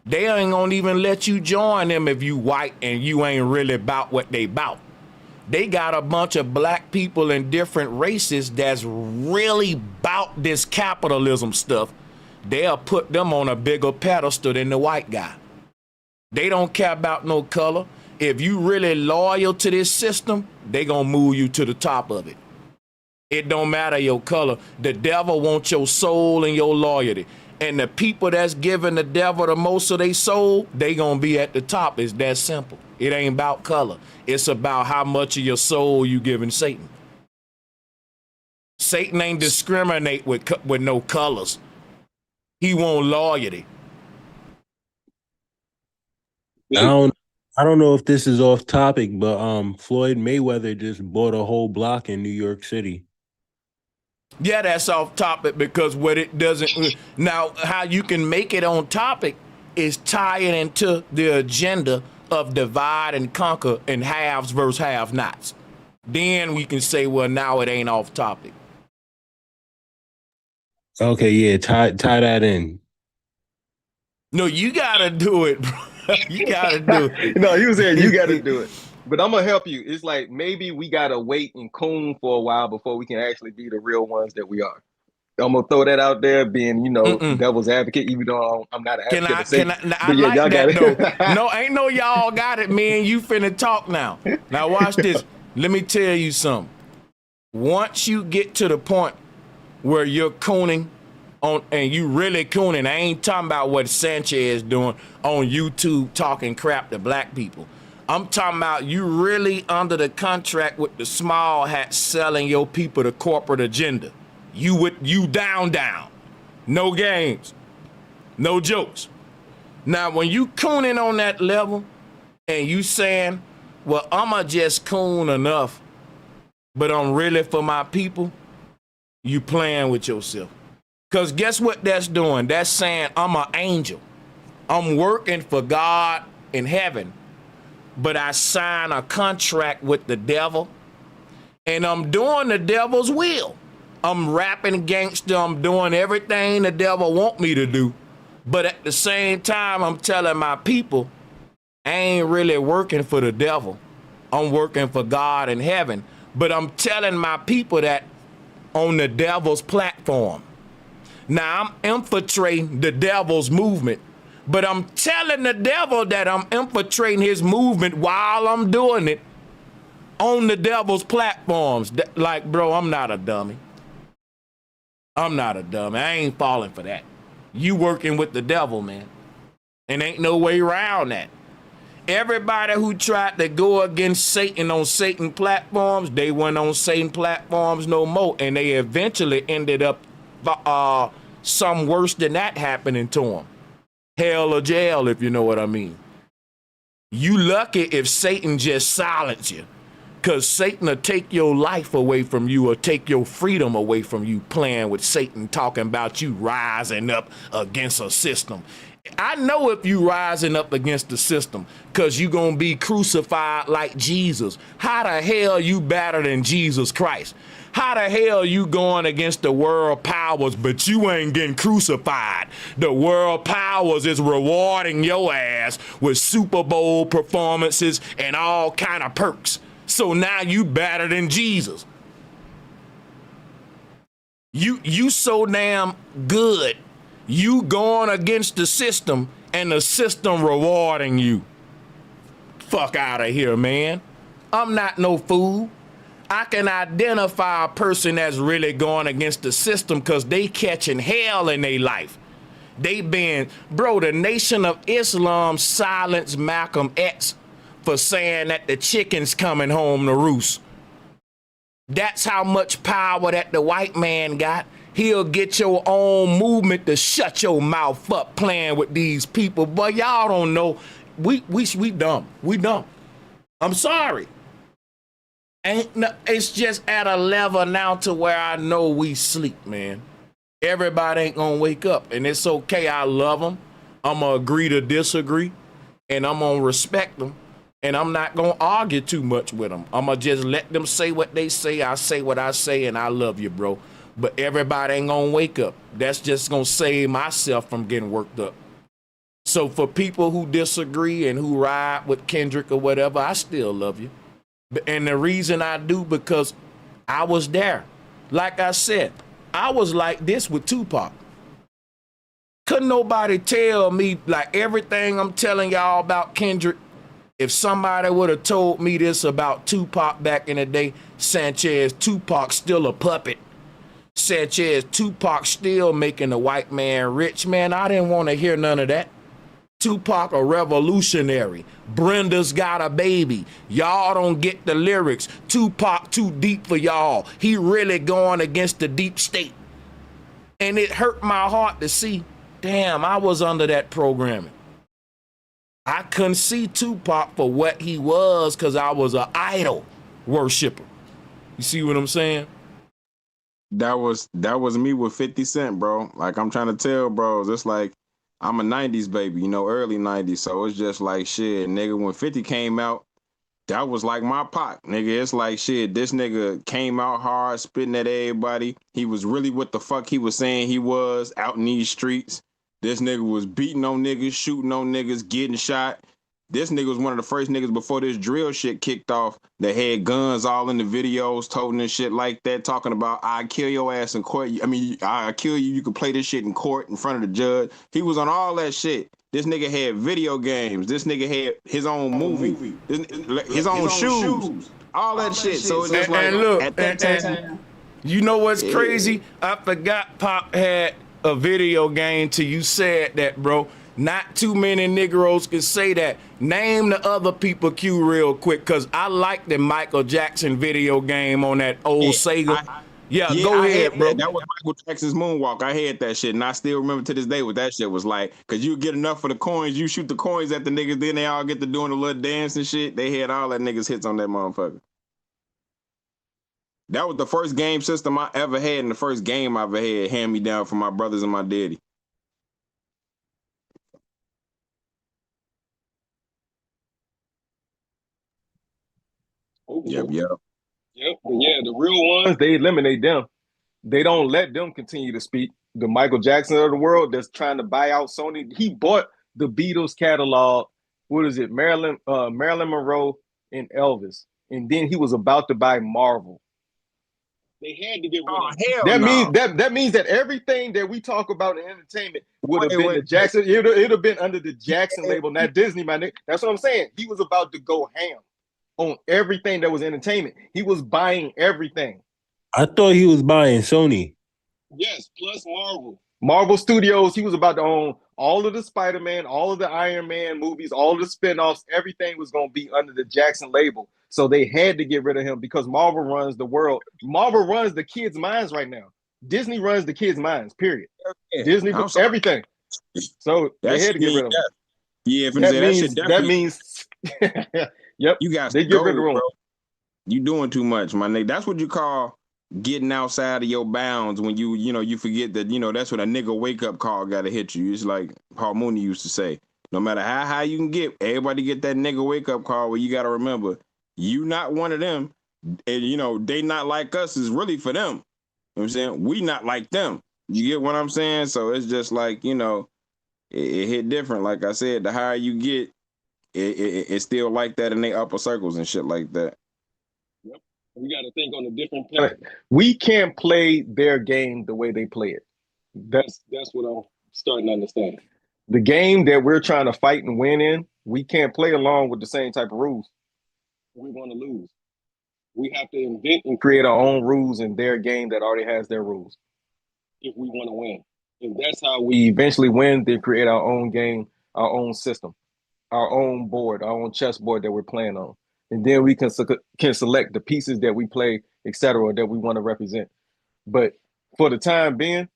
They ain't gonna even let you join them if you white and you ain't really about what they about. They got a bunch of black people in different races that's really about this capitalism stuff. They'll put them on a bigger pedestal than the white guy. They don't care about no color. If you really loyal to this system, they gonna move you to the top of it. It don't matter your color. The devil wants your soul and your loyalty. And the people that's giving the devil the most of their soul, they gonna be at the top. It's that simple. It ain't about color. It's about how much of your soul you giving Satan. Satan ain't discriminate with no colors. He want loyalty. I don't know if this is off topic, but Floyd Mayweather just bought a whole block in New York City. Yeah, that's off topic, because what it doesn't now, how you can make it on topic is tie it into the agenda of divide and conquer and haves versus have-nots. Then we can say, well, now it ain't off topic. Okay, yeah, tie that in. No, you gotta do it, bro. You gotta do it. No, you saying you gotta do it. But I'm gonna help you. It's like maybe we gotta wait and coon for a while before we can actually be the real ones that we are. I'm gonna throw that out there, being devil's advocate, even though I'm not an advocate. I like that though. No, ain't no y'all got it, man. You finna talk now. Now watch this. Let me tell you something. Once you get to the point where you're cooning on, and you really cooning, I ain't talking about what Sanchez doing on YouTube talking crap to black people. I'm talking about you really under the contract with the small hats selling your people the corporate agenda. You down. No games. No jokes. Now, when you cooning on that level and you saying, well, I'ma just coon enough, but I'm really for my people, you playing with yourself. Because guess what that's doing? That's saying I'm an angel. I'm working for God in heaven, but I sign a contract with the devil, and I'm doing the devil's will. I'm rapping gangster. I'm doing everything the devil want me to do. But at the same time, I'm telling my people, I ain't really working for the devil. I'm working for God in heaven. But I'm telling my people that on the devil's platform. Now I'm infiltrating the devil's movement, but I'm telling the devil that I'm infiltrating his movement while I'm doing it on the devil's platforms. Like, bro, I'm not a dummy. I'm not a dummy. I ain't falling for that. You working with the devil, man. And ain't no way around that. Everybody who tried to go against Satan on Satan platforms, they weren't on Satan platforms no more. And they eventually ended up some worse than that happening to them. Hell or jail, if you know what I mean. You lucky if Satan just silence you. Because Satan will take your life away from you or take your freedom away from you playing with Satan, talking about you rising up against a system. I know if you rising up against the system because you going to be crucified like Jesus. How the hell you better than Jesus Christ? How the hell you going against the world powers, but you ain't getting crucified? The world powers is rewarding your ass with Super Bowl performances and all kind of perks. So now you better than Jesus. You so damn good. You going against the system and the system rewarding you. Fuck out of here, man. I'm not no fool. I can identify a person that's really going against the system because they catching hell in their life. They been, bro, the Nation of Islam silenced Malcolm X for saying that the chicken's coming home to roost. That's how much power that the white man got. He'll get your own movement to shut your mouth up playing with these people. But y'all don't know. We dumb. We dumb. I'm sorry. It's just at a level now to where I know we sleep, man. Everybody ain't gonna wake up, and it's okay. I love them. I'm gonna agree to disagree, and I'm gonna respect them, and I'm not gonna argue too much with them. I'm gonna just let them say what they say. I say what I say, and I love you, bro. But everybody ain't gonna wake up. That's just gonna save myself from getting worked up. So for people who disagree and who ride with Kendrick or whatever, I still love you. And the reason I do, because I was there. Like I said, I was like this with Tupac. Couldn't nobody tell me, like everything I'm telling y'all about Kendrick, if somebody would have told me this about Tupac back in the day, Sanchez, Tupac still a puppet. Sanchez, Tupac still making the white man rich, man. I didn't want to hear none of that. Tupac a revolutionary. Brenda's got a baby. Y'all don't get the lyrics. Tupac too deep for y'all. He really going against the deep state. And it hurt my heart to see, damn, I was under that programming. I couldn't see Tupac for what he was because I was an idol worshiper. You see what I'm saying? That was me with 50 Cent, bro. Like I'm trying to tell bros, it's like I'm a 90s baby, you know, early 90s. So it's just like shit, nigga, when 50 came out, that was like my Pac, nigga. It's like shit, this nigga came out hard, spitting at everybody. He was really what the fuck he was saying he was out in these streets. This nigga was beating on niggas, shooting on niggas, getting shot. This nigga was one of the first niggas before this drill shit kicked off that had guns all in the videos, toting and shit like that, talking about, I kill your ass in court. I mean, I kill you. You can play this shit in court in front of the judge. He was on all that shit. This nigga had video games. This nigga had his own movie, his own shoes, all that shit. So it's just like, and look, at that time. You know what's crazy? I forgot Pop had a video game till you said that, bro. Not too many Negroes can say that. Name the other people, Q, real quick, because I like the Michael Jackson video game on that old Sega. Go ahead, bro. That was Michael Jackson's Moonwalk. I had that shit, and I still remember to this day what that shit was like. Because you get enough for the coins, you shoot the coins at the niggas, then they all get to doing a little dance and shit. They had all that niggas hits on that motherfucker. That was the first game system I ever had, and the first game I ever had hand-me-down from my brothers and my daddy. Yep. But yeah, the real ones, they eliminate them. They don't let them continue to speak. The Michael Jackson of the world that's trying to buy out Sony. He bought the Beatles catalog. What is it? Marilyn Monroe and Elvis. And then he was about to buy Marvel. They had to get rid Oh of him. hell That no! means that means that everything that we talk about in entertainment would have been Wait. the Jackson. It'd have been under the Jackson label, not Disney, my nigga. That's what I'm saying. He was about to go ham on everything that was entertainment. He was buying everything. I thought he was buying Sony. Yes, plus Marvel. Marvel Studios, he was about to own all of the Spider-Man, all of the Iron Man movies, all of the spinoffs. Everything was going to be under the Jackson label. So they had to get rid of him because Marvel runs the world. Marvel runs the kids' minds right now. Disney runs the kids' minds, period. Yeah. Disney, everything. So they had to get rid of him. Yeah, that means yep. You got they to get go, rid of him. bro. You doing too much, my nigga. That's what you call getting outside of your bounds when you forget that, that's when a nigga wake up call gotta hit you. It's like Paul Mooney used to say, no matter how high you can get, everybody get that nigga wake up call where you gotta remember, you not one of them. And they not like us is really for them. You know what I'm saying? We not like them. You get what I'm saying? So it's just like, it hit different. Like I said, the higher you get, it's still like that in their upper circles and shit like that. Yep. We got to think on a different path. We can't play their game the way they play it. That's what I'm starting to understand. The game that we're trying to fight and win in, we can't play along with the same type of rules. We want to lose. We have to invent and create our own rules in their game that already has their rules. If we want to win. And that's how we eventually win, then create our own game, our own system, our own board, our own chessboard that we're playing on. And then we can select the pieces that we play, etc., that we want to represent. But for the time being,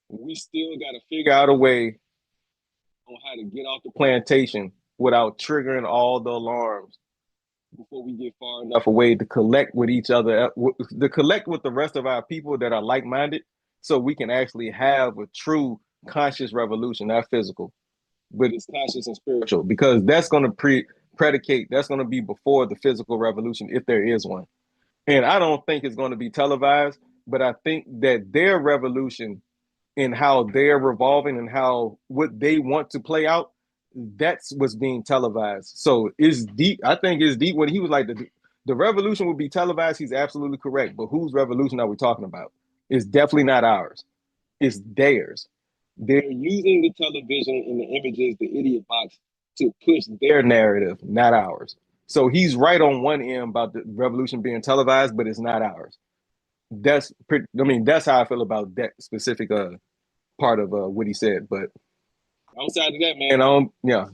we still got to figure out a way on how to get off the plantation without triggering all the alarms before we get far enough away to collect with each other, to collect with the rest of our people that are like-minded, so we can actually have a true conscious revolution, not physical, but it's conscious and spiritual, because that's going to predicate, that's going to be before the physical revolution, if there is one. And I don't think it's going to be televised, but I think that their revolution and how they're revolving and what they want to play out, that's what's being televised. So it's deep. I think it's deep. When he was like, the revolution will be televised, he's absolutely correct. But whose revolution are we talking about? It's definitely not ours. It's theirs. They're using the television and the images, the idiot box, to push their narrative, not ours. So he's right on one end about the revolution being televised, but it's not ours. That's how I feel about that specific part of what he said. But outside of that, man,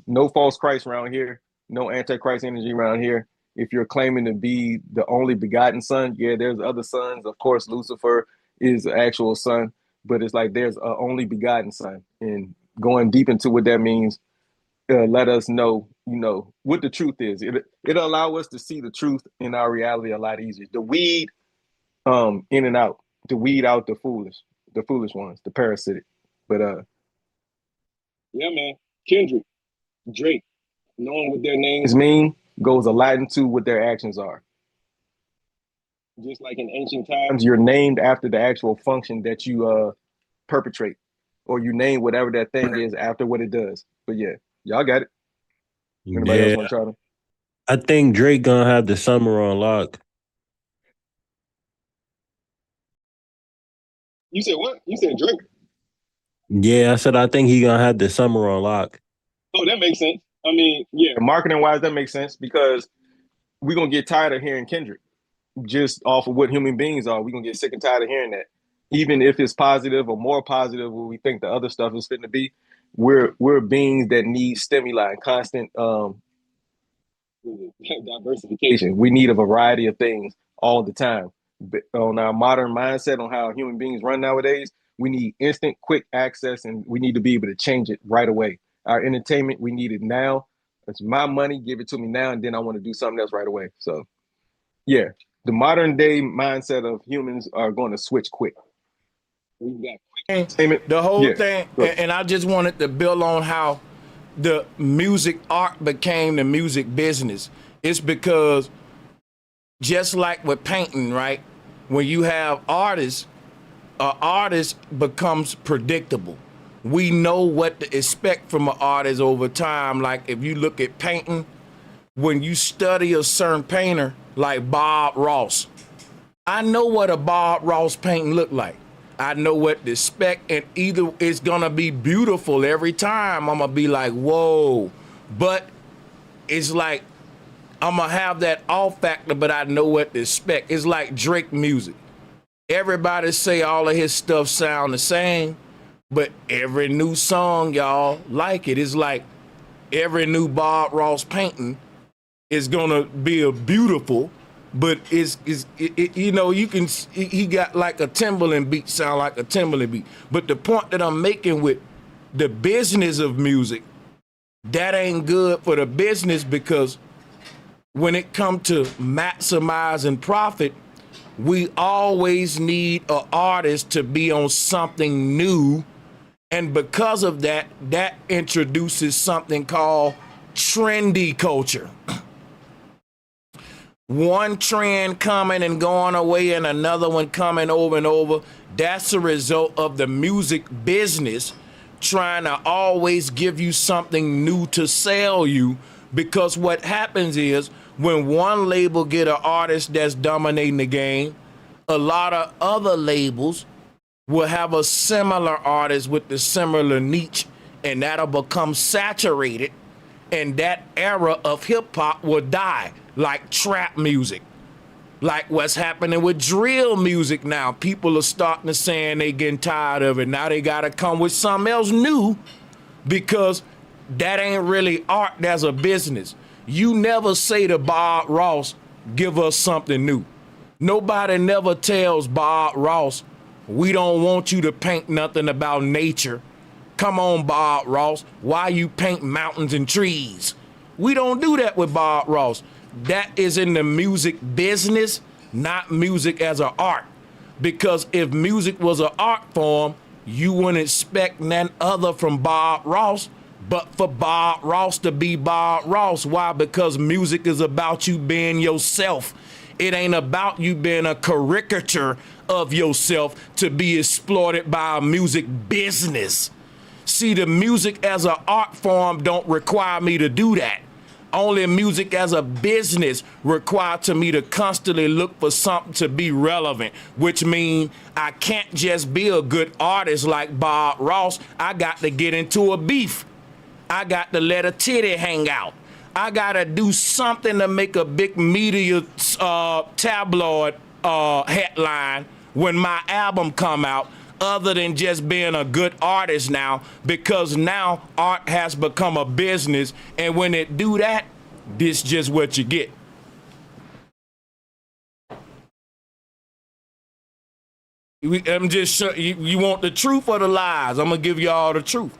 no false Christ around here, no antichrist energy around here. If you're claiming to be the only begotten son, yeah, there's other sons. Of course, Lucifer is the actual son, but it's like there's a only begotten son. And going deep into what that means, let us know, what the truth is. It'll allow us to see the truth in our reality a lot easier. The weed in and out, to weed out the foolish ones, the parasitic. But yeah, man, Kendrick, Drake, knowing what their names mean goes a lot into what their actions are. Just like in ancient times, you're named after the actual function that you perpetrate, or you name whatever that thing is after what it does. But yeah, y'all got it. Anybody else want to try to? I think Drake gonna have the summer on lock. You said what? You said Drake? Yeah, I said I think he gonna have the summer on lock. Oh, that makes sense. I mean, yeah, marketing wise, that makes sense, because we're gonna get tired of hearing Kendrick just off of what human beings are. We're gonna get sick and tired of hearing that. Even if it's positive or more positive what we think the other stuff is fitting to be, we're beings that need stimuli and constant diversification. We need a variety of things all the time. But on our modern mindset, on how human beings run nowadays, we need instant, quick access, and we need to be able to change it right away. Our entertainment, we need it now. It's my money, give it to me now, and then I want to do something else right away. So yeah, the modern day mindset of humans are going to switch quick. We've got quick. The whole thing, and I just wanted to build on how the music art became the music business. It's because just like with painting, right? When you have artists, an artist becomes predictable. We know what to expect from an artist over time. Like if you look at painting, when you study a certain painter like Bob Ross, I know what a Bob Ross painting look like. I know what the spec, and either it's gonna be beautiful every time. I'm gonna be like, whoa. But it's like, I'm gonna have that off factor, but I know what the spec. It's like Drake music. Everybody say all of his stuff sound the same, but every new song, y'all, like it. It's like every new Bob Ross painting is gonna be a beautiful, but you know, you can, he got like a Timberland beat, sound like a Timberland beat. But the point that I'm making with the business of music, that ain't good for the business, because when it comes to maximizing profit, we always need an artist to be on something new. And because of that, that introduces something called trendy culture. One trend coming and going away and another one coming over and over. That's a result of the music business trying to always give you something new to sell you. Because what happens is, when one label get an artist that's dominating the game, a lot of other labels will have a similar artist with the similar niche, and that'll become saturated, and that era of hip hop will die, like trap music, like what's happening with drill music now. People are starting to saying they getting tired of it. Now they gotta come with something else new, because that ain't really art, that's a business. You never say to Bob Ross, give us something new. Nobody never tells Bob Ross, we don't want you to paint nothing about nature. Come on, Bob Ross, why you paint mountains and trees? We don't do that with Bob Ross. That is in the music business, not music as an art. Because if music was an art form, you wouldn't expect none other from Bob Ross but for Bob Ross to be Bob Ross. Why? Because music is about you being yourself. It ain't about you being a caricature of yourself to be exploited by a music business. See, the music as an art form don't require me to do that. Only music as a business required to me to constantly look for something to be relevant, which means I can't just be a good artist like Bob Ross. I got to get into a beef. I got to let a titty hang out. I got to do something to make a big media tabloid headline when my album come out, other than just being a good artist now, because now art has become a business, and when it do that, this just what you get. I'm just you want the truth or the lies? I'm gonna give you all the truth.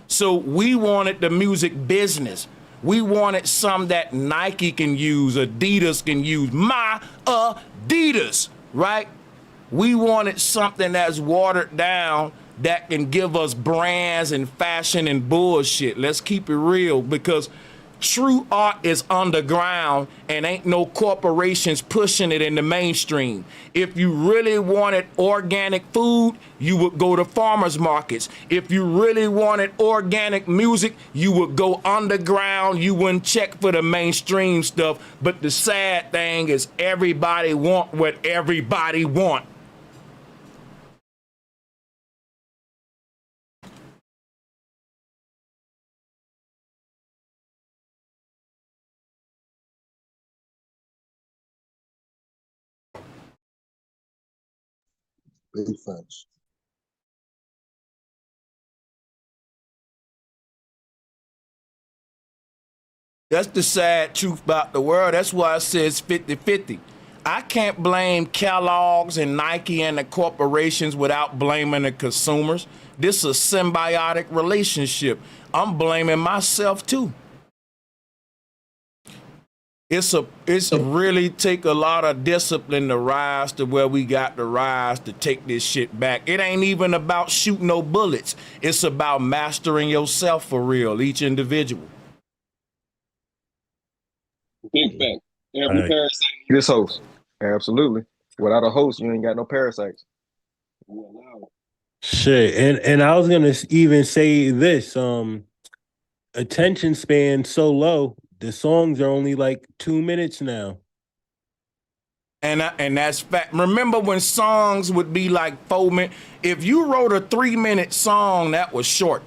So we wanted the music business. We wanted some that Nike can use, Adidas can use, my Adidas, right? We wanted something that's watered down that can give us brands and fashion and bullshit. Let's keep it real, because true art is underground and ain't no corporations pushing it in the mainstream. If you really wanted organic food, you would go to farmers markets. If you really wanted organic music, you would go underground. You wouldn't check for the mainstream stuff. But the sad thing is, everybody want what everybody want. Big facts. That's the sad truth about the world. That's why it says 50-50. I can't blame Kellogg's and Nike and the corporations without blaming the consumers. This is a symbiotic relationship. I'm blaming myself too. It's really take a lot of discipline to rise to where we got to rise to take this shit back. It ain't even about shooting no bullets. It's about mastering yourself for real, each individual. Big fact. Every parasite This host. Absolutely. Without a host, you ain't got no parasites. Shit, and I was gonna even say this. Attention span so low. The songs are only like 2 minutes now. And that's fact. Remember when songs would be like 4 minutes? If you wrote a 3-minute song, that was short.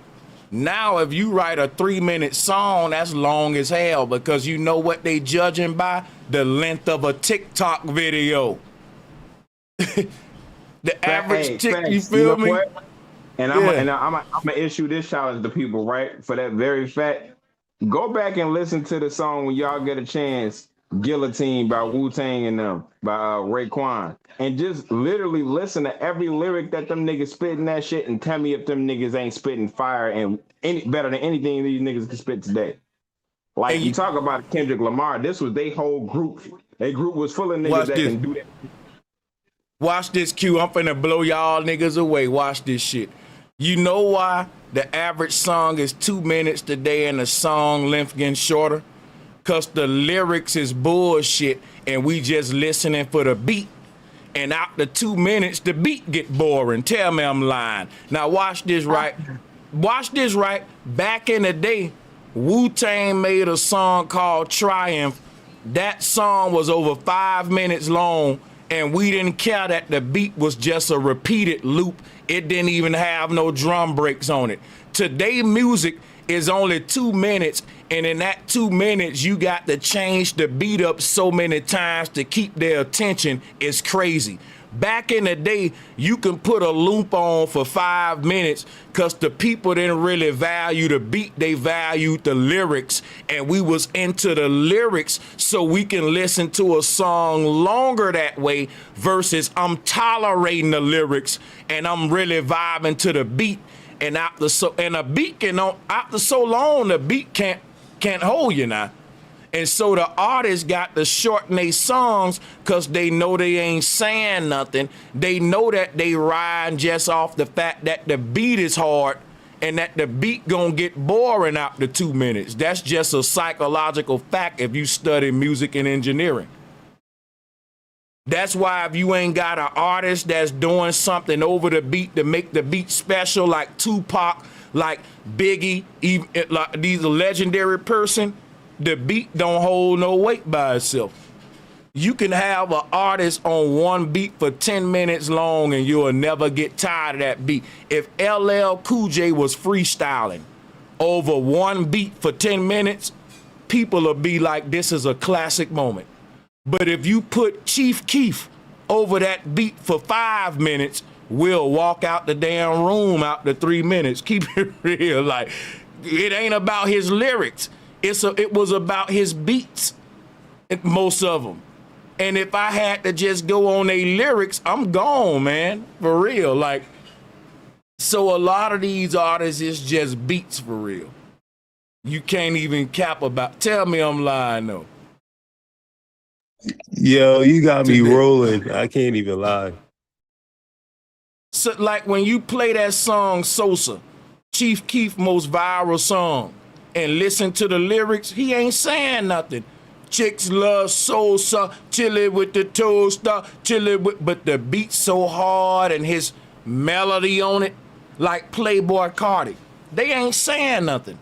Now, if you write a 3-minute song, that's long as hell, because you know what they judging by? The length of a TikTok video. The average tick, you feel me? What? And I'm gonna issue this challenge to people, right? For that very fact. Go back and listen to the song when y'all get a chance, Guillotine by Wu-Tang and them, by Raekwon. And just literally listen to every lyric that them niggas spitting that shit and tell me if them niggas ain't spitting fire and better than anything these niggas can spit today. Like, you talk about Kendrick Lamar, this was their whole group. Their group was full of niggas that can do that. Watch this, Q. I'm finna blow y'all niggas away. Watch this shit. You know why the average song is 2 minutes today and the song length getting shorter? Because the lyrics is bullshit and we just listening for the beat. And after 2 minutes, the beat get boring. Tell me I'm lying. Now watch this right. Watch this right. Back in the day, Wu-Tang made a song called Triumph. That song was over 5 minutes long, and we didn't care that the beat was just a repeated loop. It didn't even have no drum breaks on it. Today music is only 2 minutes, and in that 2 minutes, you got to change the beat up so many times to keep their attention. It's crazy. Back in the day, you can put a loop on for 5 minutes because the people didn't really value the beat. They valued the lyrics, and we was into the lyrics so we can listen to a song longer that way versus I'm tolerating the lyrics and I'm really vibing to the beat. And after so long, the beat can't hold you now. And so the artists got to shorten their songs because they know they ain't saying nothing. They know that they riding just off the fact that the beat is hard and that the beat gonna get boring after 2 minutes. That's just a psychological fact if you study music and engineering. That's why if you ain't got an artist that's doing something over the beat to make the beat special, like Tupac, like Biggie, even like these a legendary person, the beat don't hold no weight by itself. You can have an artist on one beat for 10 minutes long and you'll never get tired of that beat. If LL Cool J was freestyling over one beat for 10 minutes, people will be like, this is a classic moment. But if you put Chief Keef over that beat for 5 minutes, we'll walk out the damn room after 3 minutes. Keep it real. Like, it ain't about his lyrics. It was about his beats, most of them. And if I had to just go on their lyrics, I'm gone, man, for real. Like, so a lot of these artists is just beats for real. You can't even cap about. Tell me I'm lying though. Yo, you got me rolling. I can't even lie. So, like when you play that song Sosa, Chief Keef most viral song, and listen to the lyrics, he ain't saying nothing. Chicks love Sosa, chillin' with the toaster, but the beat's so hard and his melody on it, like Playboy Cardi. They ain't saying nothing.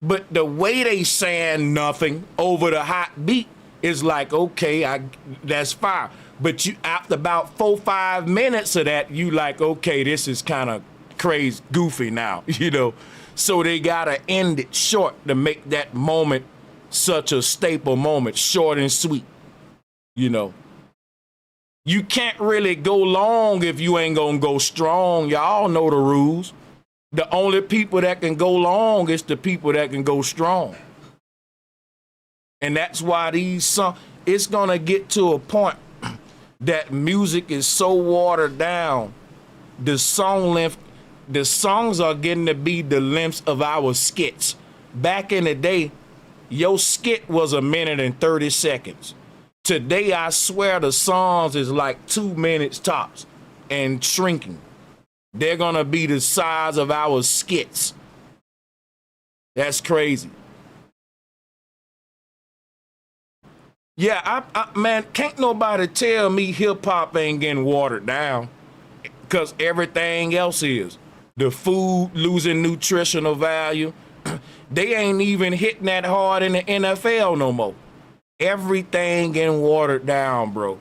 But the way they saying nothing over the hot beat is like, okay, that's fire. But you after about 4-5 minutes of that, you like, okay, this is kind of crazy, goofy now, you know. So they gotta end it short to make that moment such a staple moment, short and sweet, you know. You can't really go long if you ain't gonna go strong. Y'all know the rules. The only people that can go long is the people that can go strong. And that's why these songs, it's gonna get to a point that music is so watered down, the songs are getting to be the lengths of our skits. Back in the day, your skit was 1 minute and 30 seconds. Today, I swear the songs is like 2 minutes tops and shrinking. They're gonna be the size of our skits. That's crazy. Yeah, man, can't nobody tell me hip hop ain't getting watered down, because everything else is. The food losing nutritional value. They ain't even hitting that hard in the NFL no more. Everything getting watered down, bro.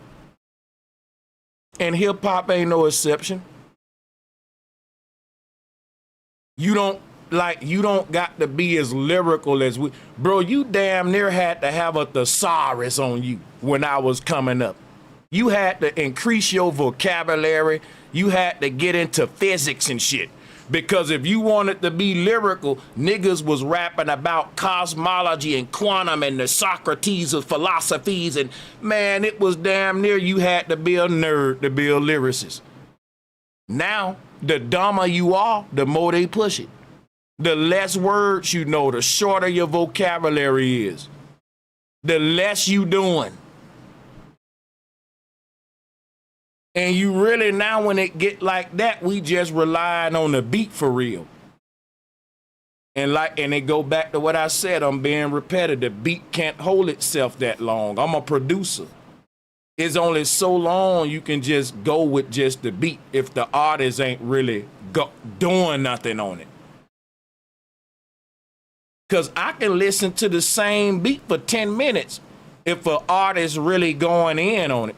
And hip hop ain't no exception. You don't got to be as lyrical as we. Bro, you damn near had to have a thesaurus on you when I was coming up. You had to increase your vocabulary. You had to get into physics and shit. Because if you wanted to be lyrical, niggas was rapping about cosmology and quantum and the Socrates of philosophies. And man, it was damn near you had to be a nerd to be a lyricist. Now, the dumber you are, the more they push it. The less words you know, the shorter your vocabulary is. The less you doing. And you really now when it get like that, we just relying on the beat for real. And it go back to what I said, I'm being repetitive. Beat can't hold itself that long. I'm a producer. It's only so long you can just go with just the beat if the artist ain't really doing nothing on it. Because I can listen to the same beat for 10 minutes if an artist really going in on it.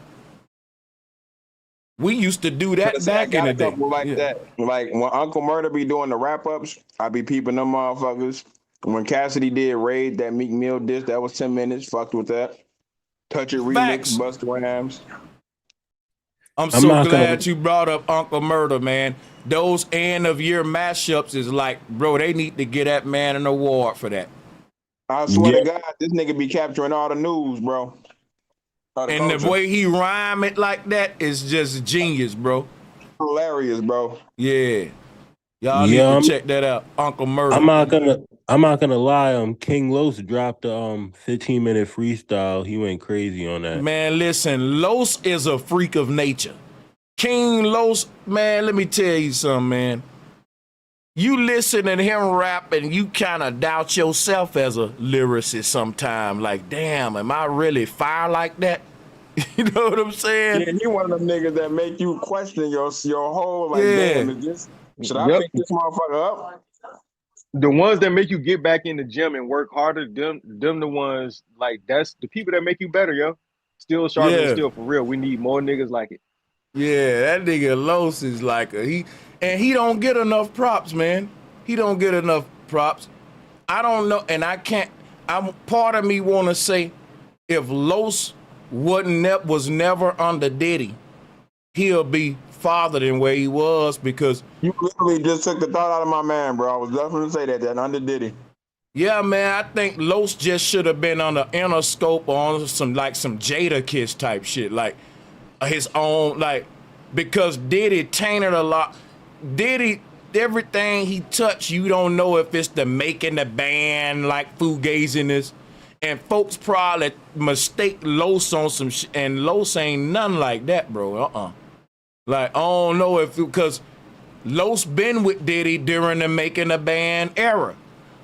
We used to do that back in the day. Like that. Like when Uncle Murder be doing the wrap-ups, I be peeping them motherfuckers. When Cassidy did Raid, that Meek Mill diss, that was 10 minutes. Fucked with that. Touch It remix, Busta Rhymes. I'm so glad you brought up Uncle Murder, man. Those end of year mashups is like, bro, they need to get that man an award for that. I swear to God, this nigga be capturing all the news, bro. And the way he rhyme it like that is just genius, bro. Hilarious, bro. Yeah. Y'all need to check that out. Uncle Murder. I'm not gonna lie, King Los dropped a 15-minute freestyle. He went crazy on that. Man, listen, Los is a freak of nature. King Los, man, let me tell you something, man. You listen to him rap and you kind of doubt yourself as a lyricist sometime. Like, damn, am I really fire like that? You know what I'm saying? Yeah, he one of them niggas that make you question your whole, like, damn, should I pick this motherfucker up? The ones that make you get back in the gym and work harder, them the ones, like, that's the people that make you better, yo. Still sharp and still for real. We need more niggas like it. Yeah, that nigga Los is like he don't get enough props, man. He don't get enough props. I don't know, and part of me want to say if Los was never under Diddy, he'll be farther than where he was because you literally just took the thought out of my man, bro. I was definitely gonna say that under Diddy. Yeah, man, I think Los just should have been on the Interscope or on some Jada Kiss type shit, like his own, like, because Diddy tainted a lot. Diddy, everything he touched, you don't know if it's the making the band, like fugaziness. And folks probably mistake Los on some shit, and Los ain't nothing like that, bro. Like, I don't know if, because Los been with Diddy during the making the band era.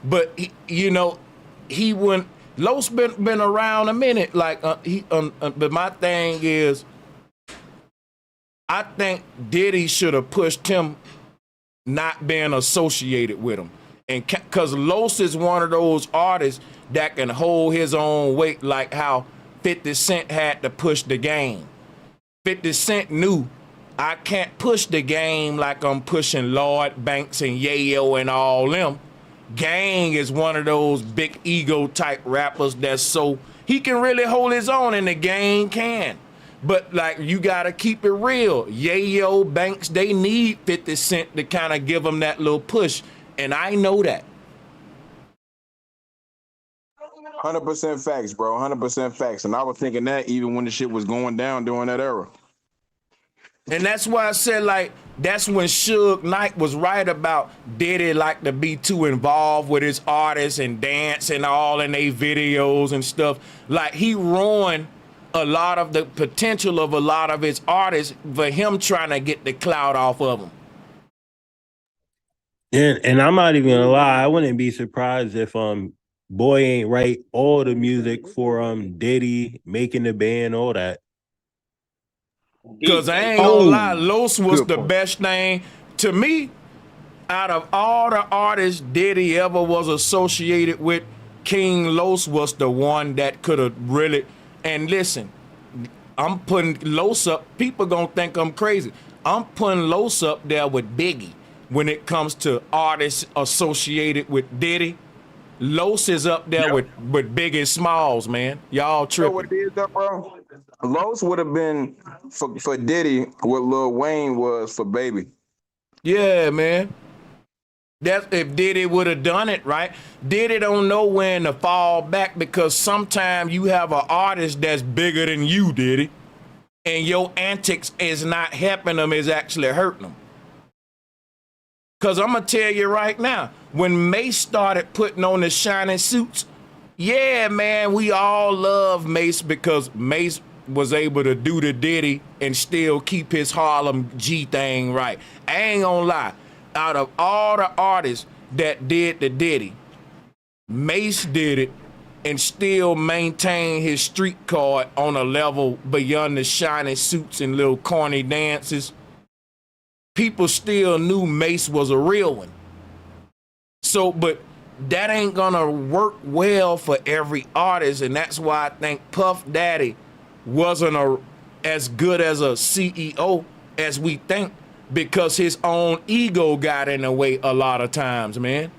But, he wouldn't, Los been around a minute. Like, but my thing is, I think Diddy should have pushed him not being associated with him. And because Los is one of those artists that can hold his own weight, like how 50 Cent had to push the game. 50 Cent knew, I can't push the game like I'm pushing Lloyd Banks and Yayo and all them. Gang is one of those big ego type rappers that's so, he can really hold his own and the gang can. But like, you gotta keep it real. Yayo, Banks, they need 50 Cent to kind of give them that little push. And I know that. 100% facts, bro. 100% facts. And I was thinking that even when the shit was going down during that era. And that's why I said, like, that's when Suge Knight was right about Diddy like to be too involved with his artists and dance and all in their videos and stuff. Like, he ruined a lot of the potential of a lot of his artists for him trying to get the clout off of them. And I'm not even gonna lie, I wouldn't be surprised if Boy ain't write all the music for Diddy, making the band, all that. Because I ain't gonna lie, Los was the best thing to me out of all the artists Diddy ever was associated with. King Los was the one that could have really, and listen, I'm putting Los up. People gonna think I'm crazy. I'm putting Los up there with Biggie when it comes to artists associated with Diddy. Los is up there with Biggie Smalls, man. Y'all tripping. You know what it is, though, bro? Los would have been for Diddy what Lil Wayne was for Baby. Yeah, man. That's if Diddy would have done it, right? Diddy don't know when to fall back because sometimes you have an artist that's bigger than you, Diddy, and your antics is not helping them, is actually hurting them. Because I'm going to tell you right now, when Mace started putting on the shiny suits, yeah, man, we all love Mace because Mace was able to do the Diddy and still keep his Harlem G thing right. I ain't gonna lie. Out of all the artists that did the Diddy, Mace did it and still maintained his street card on a level beyond the shiny suits and little corny dances. People still knew Mace was a real one. So, but that ain't gonna work well for every artist, and that's why I think Puff Daddy wasn't as good as a CEO as we think, because his own ego got in the way a lot of times, man.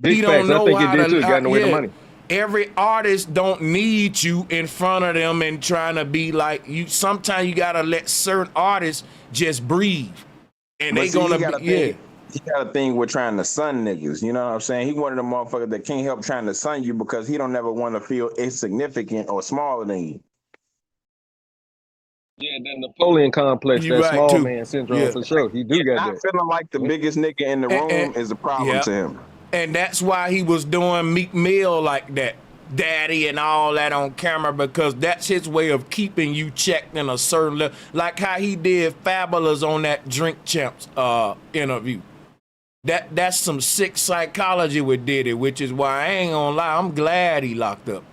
He don't know how to got in the way of money. Every artist don't need you in front of them and trying to be like you. Sometimes you gotta let certain artists just breathe, and they gonna be. He got a thing with trying to sun niggas. You know what I'm saying? He one of the motherfuckers that can't help trying to sun you because he don't ever want to feel insignificant or smaller than you. Yeah, then Napoleon complex, You that right, small too. man syndrome Yeah. for sure. He do got Not that. feeling like the biggest nigga in the room is a problem to him. And that's why he was doing Meek Mill like that, daddy and all that on camera, because that's his way of keeping you checked in a certain level. Like how he did Fabulous on that Drink Champs interview. That's some sick psychology with Diddy, which is why I ain't gonna lie, I'm glad he locked up.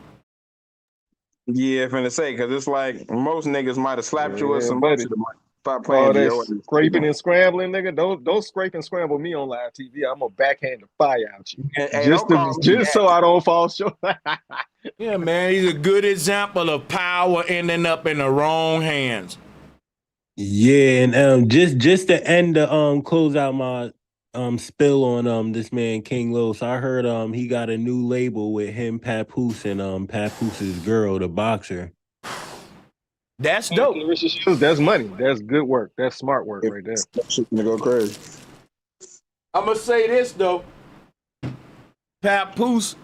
Yeah, finna say, because it's like most niggas might have slapped you with some buddy. bullshit. Stop All playing. that scraping and scrambling, nigga. Don't scrape and scramble me on live TV. I'm a backhand the fire out you. Hey, Just so I don't fall short. Yeah, man, he's a good example of power ending up in the wrong hands. Yeah, and just to end the close out my spill on this man King Los. I heard he got a new label with him, Papoose, and Papoose's girl, the boxer. That's dope. That's money. That's good work. That's smart work right there. That shit gonna go crazy. I'm gonna say this though. Papoose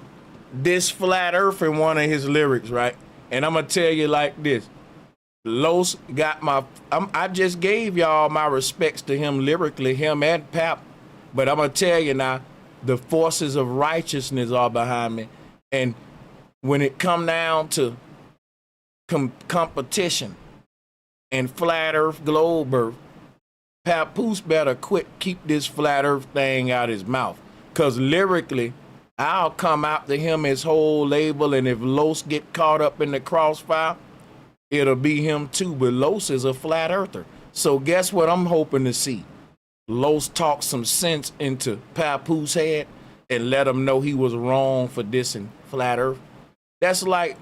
this flat earth in one of his lyrics, right? And I'm gonna tell you like this. Los got I just gave y'all my respects to him lyrically, him and Pap. But I'm gonna tell you now, the forces of righteousness are behind me. And when it come down to competition and flat earth, globe earth, Papoose better keep this flat earth thing out his mouth. Cause lyrically, I'll come after him, his whole label, and if Los get caught up in the crossfire, it'll be him too. But Los is a flat earther. So guess what I'm hoping to see? Los talk some sense into Papoose head and let him know he was wrong for dissing flat earth. That's like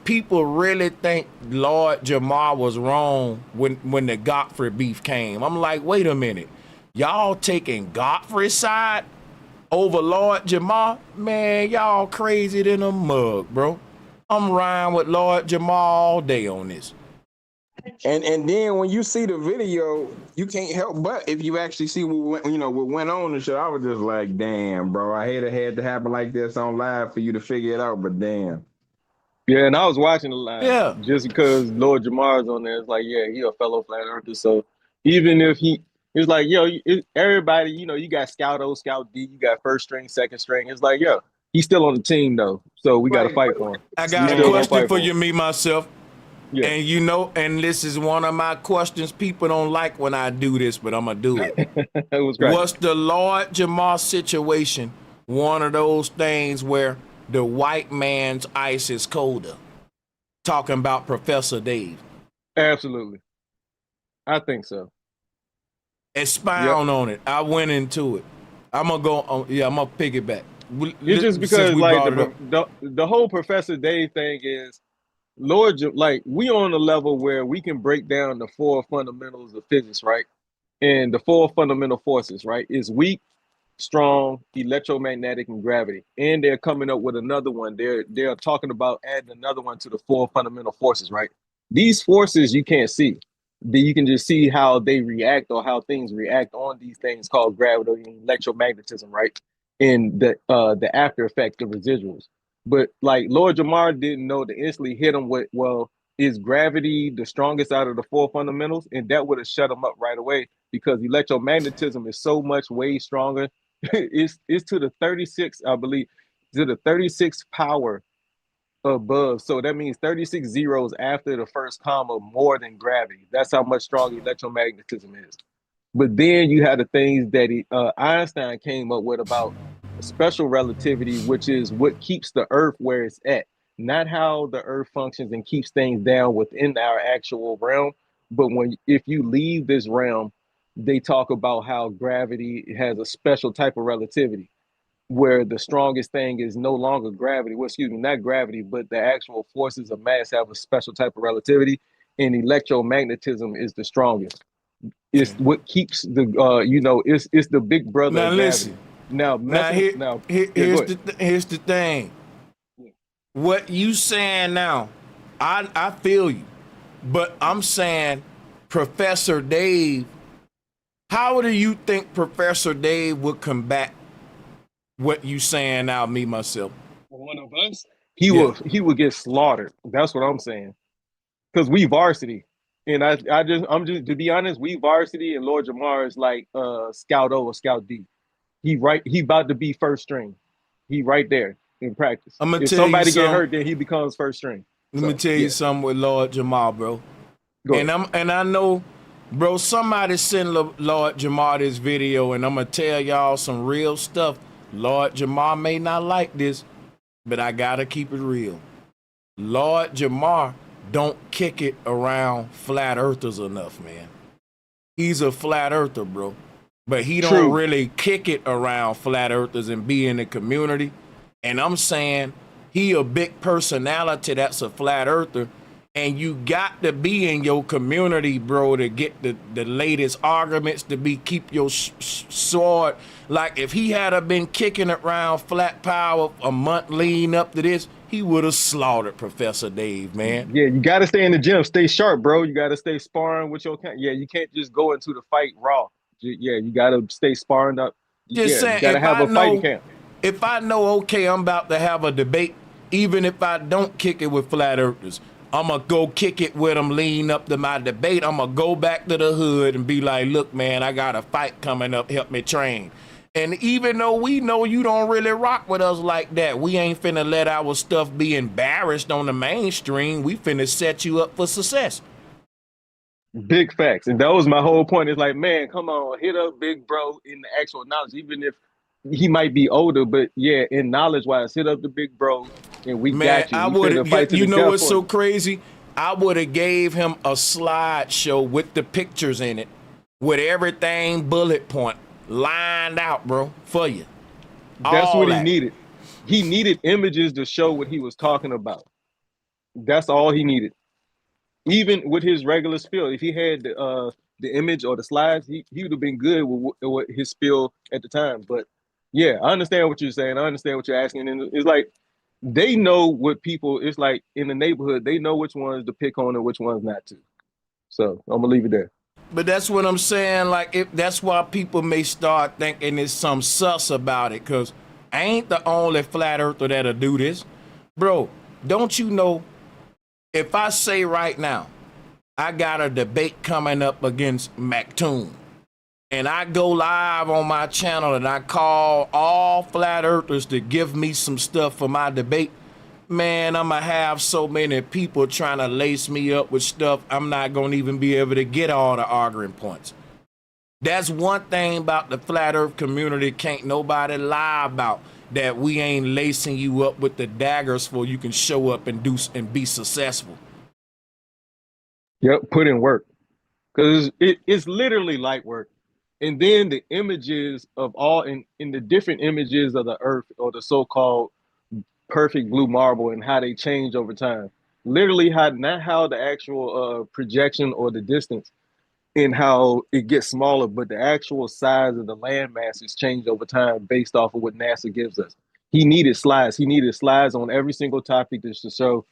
people really think Lord Jamar was wrong when the Godfrey beef came. I'm like, wait a minute. Y'all taking Godfrey's side over Lord Jamar? Man, y'all crazy than a mug, bro. I'm riding with Lord Jamar all day on this. And then when you see the video, you can't help but if you actually see what went on and shit. I was just like, damn, bro. I hate it had to happen like this on live for you to figure it out, but damn. Yeah, and I was watching the live. Yeah. Just because Lord Jamar's on there, it's like, yeah, he a fellow flat earther. So even if it's like, yo, everybody, you got Scout O, Scout D, you got first string, second string. It's like, yo, he's still on the team though, so we got to fight for him. I got a question for you, me, myself. Yeah. And and this is one of my questions people don't like when I do this, but I'm going to do it. Was the Lord Jamar situation one of those things where the white man's ice is colder? Talking about Professor Dave. Absolutely. I think so. Expound on it. I went into it. I'm going to go on. Yeah, I'm going to piggyback. It's just because like the whole Professor Dave thing is, Lord, like we on a level where we can break down the 4 fundamentals of physics, right? And the 4 fundamental forces, right, is weak, strong, electromagnetic, and gravity. And they're coming up with another one. They're talking about adding another one to the 4 fundamental forces, right? These forces you can't see. You can just see how they react or how things react on these things called gravity and electromagnetism, right? And the after effect of residuals. But like Lord Jamar didn't know to instantly hit him with, well, is gravity the strongest out of the 4 fundamentals? And that would have shut him up right away because electromagnetism is so much way stronger. It's to the 36, I believe, to the 36th power above. So that means 36 zeros after the first comma more than gravity. That's how much strong electromagnetism is. But then you had the things that Einstein came up with about special relativity, which is what keeps the Earth where it's at, not how the Earth functions and keeps things down within our actual realm. But if you leave this realm, they talk about how gravity has a special type of relativity where the strongest thing is no longer gravity. Well, excuse me, not gravity, but the actual forces of mass have a special type of relativity, and electromagnetism is the strongest. It's what keeps it's the big brother Now of gravity. listen. Here's the thing. What you saying now, I feel you, but I'm saying Professor Dave. How do you think Professor Dave would combat what you saying now? Me myself. One of us. He will get slaughtered. That's what I'm saying. Because we varsity. And I'm just to be honest, we varsity and Lord Jamar is like Scout O or Scout D. He about to be first string. He right there in practice. I'm gonna if tell somebody you something, get hurt, then he becomes first string. Let me tell you something with Lord Jamar, bro. And I know, bro, somebody send Lord Jamar this video, and I'm gonna tell y'all some real stuff. Lord Jamar may not like this, but I gotta keep it real. Lord Jamar don't kick it around flat earthers enough, man. He's a flat earther, bro. But he don't really kick it around flat earthers and be in the community. And I'm saying he a big personality that's a flat earther. And you got to be in your community, bro, to get the latest arguments, to keep your sword. Like if he had been kicking it around flat power a month leading up to this, he would have slaughtered Professor Dave, man. Yeah, you got to stay in the gym. Stay sharp, bro. You got to stay sparring with your you can't just go into the fight raw. Yeah, you got to stay sparring up. Just saying, you got to have a fighting camp. If I know, okay, I'm about to have a debate, even if I don't kick it with flat earthers, I'm going to go kick it with them leading up to my debate. I'm going to go back to the hood and be like, look, man, I got a fight coming up. Help me train. And even though we know you don't really rock with us like that, we ain't finna let our stuff be embarrassed on the mainstream. We finna set you up for success. Big facts. And that was my whole point. It's like, man, come on, hit up big bro in the actual knowledge, even if he might be older, but yeah, in knowledge wise, hit up the big bro and we got you. I would have, you know what's so crazy? I would have gave him a slideshow with the pictures in it, with everything bullet point lined out, bro, for you. That's what he needed. He needed images to show what he was talking about. That's all he needed. Even with his regular spiel, if he had the image or the slides, he would have been good with his spiel at the time. But yeah, I understand what you're saying. I understand what you're asking. And it's like they know what people, it's like in the neighborhood, they know which ones to pick on and which ones not to. So I'm gonna leave it there. But that's what I'm saying. Like, that's why people may start thinking there's some sus about it, because I ain't the only flat earther that'll do this. Bro, don't you know, if I say right now, I got a debate coming up against McToon, and I go live on my channel and I call all flat earthers to give me some stuff for my debate, man, I'm gonna have so many people trying to lace me up with stuff, I'm not gonna even be able to get all the arguing points. That's one thing about the flat earth community can't nobody lie about, that we ain't lacing you up with the daggers for you can show up and be successful. Yep, put in work. Because it's literally light work. And then the images of all in the different images of the earth, or the so-called perfect blue marble, and how they change over time. literally not how the actual projection or the distance and how it gets smaller, but the actual size of the land masses changed over time based off of what NASA gives us. He needed slides. He needed slides on every single topic just to show,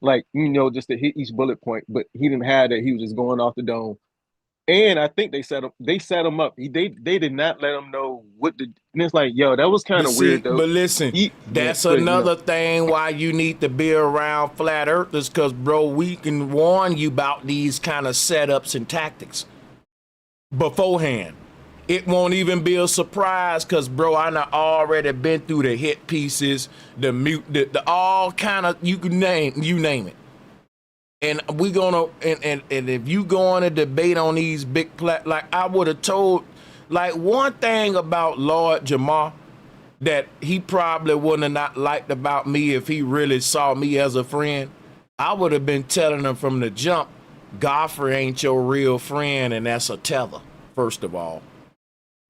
like, just to hit each bullet point. But he didn't have that. He was just going off the dome. And I think they set him up. They did not let him know what the. And it's like, yo, that was kind of weird though. But listen, that's another thing why you need to be around flat earthers, because bro, we can warn you about these kind of setups and tactics beforehand. It won't even be a surprise, because bro, I done already been through the hit pieces, the all kind of, you name it. And we gonna and if you go on a debate on these big like I would have told, like, one thing about Lord Jamar that he probably wouldn't have not liked about me if he really saw me as a friend, I would have been telling him from the jump, Godfrey ain't your real friend, and that's a tether, first of all,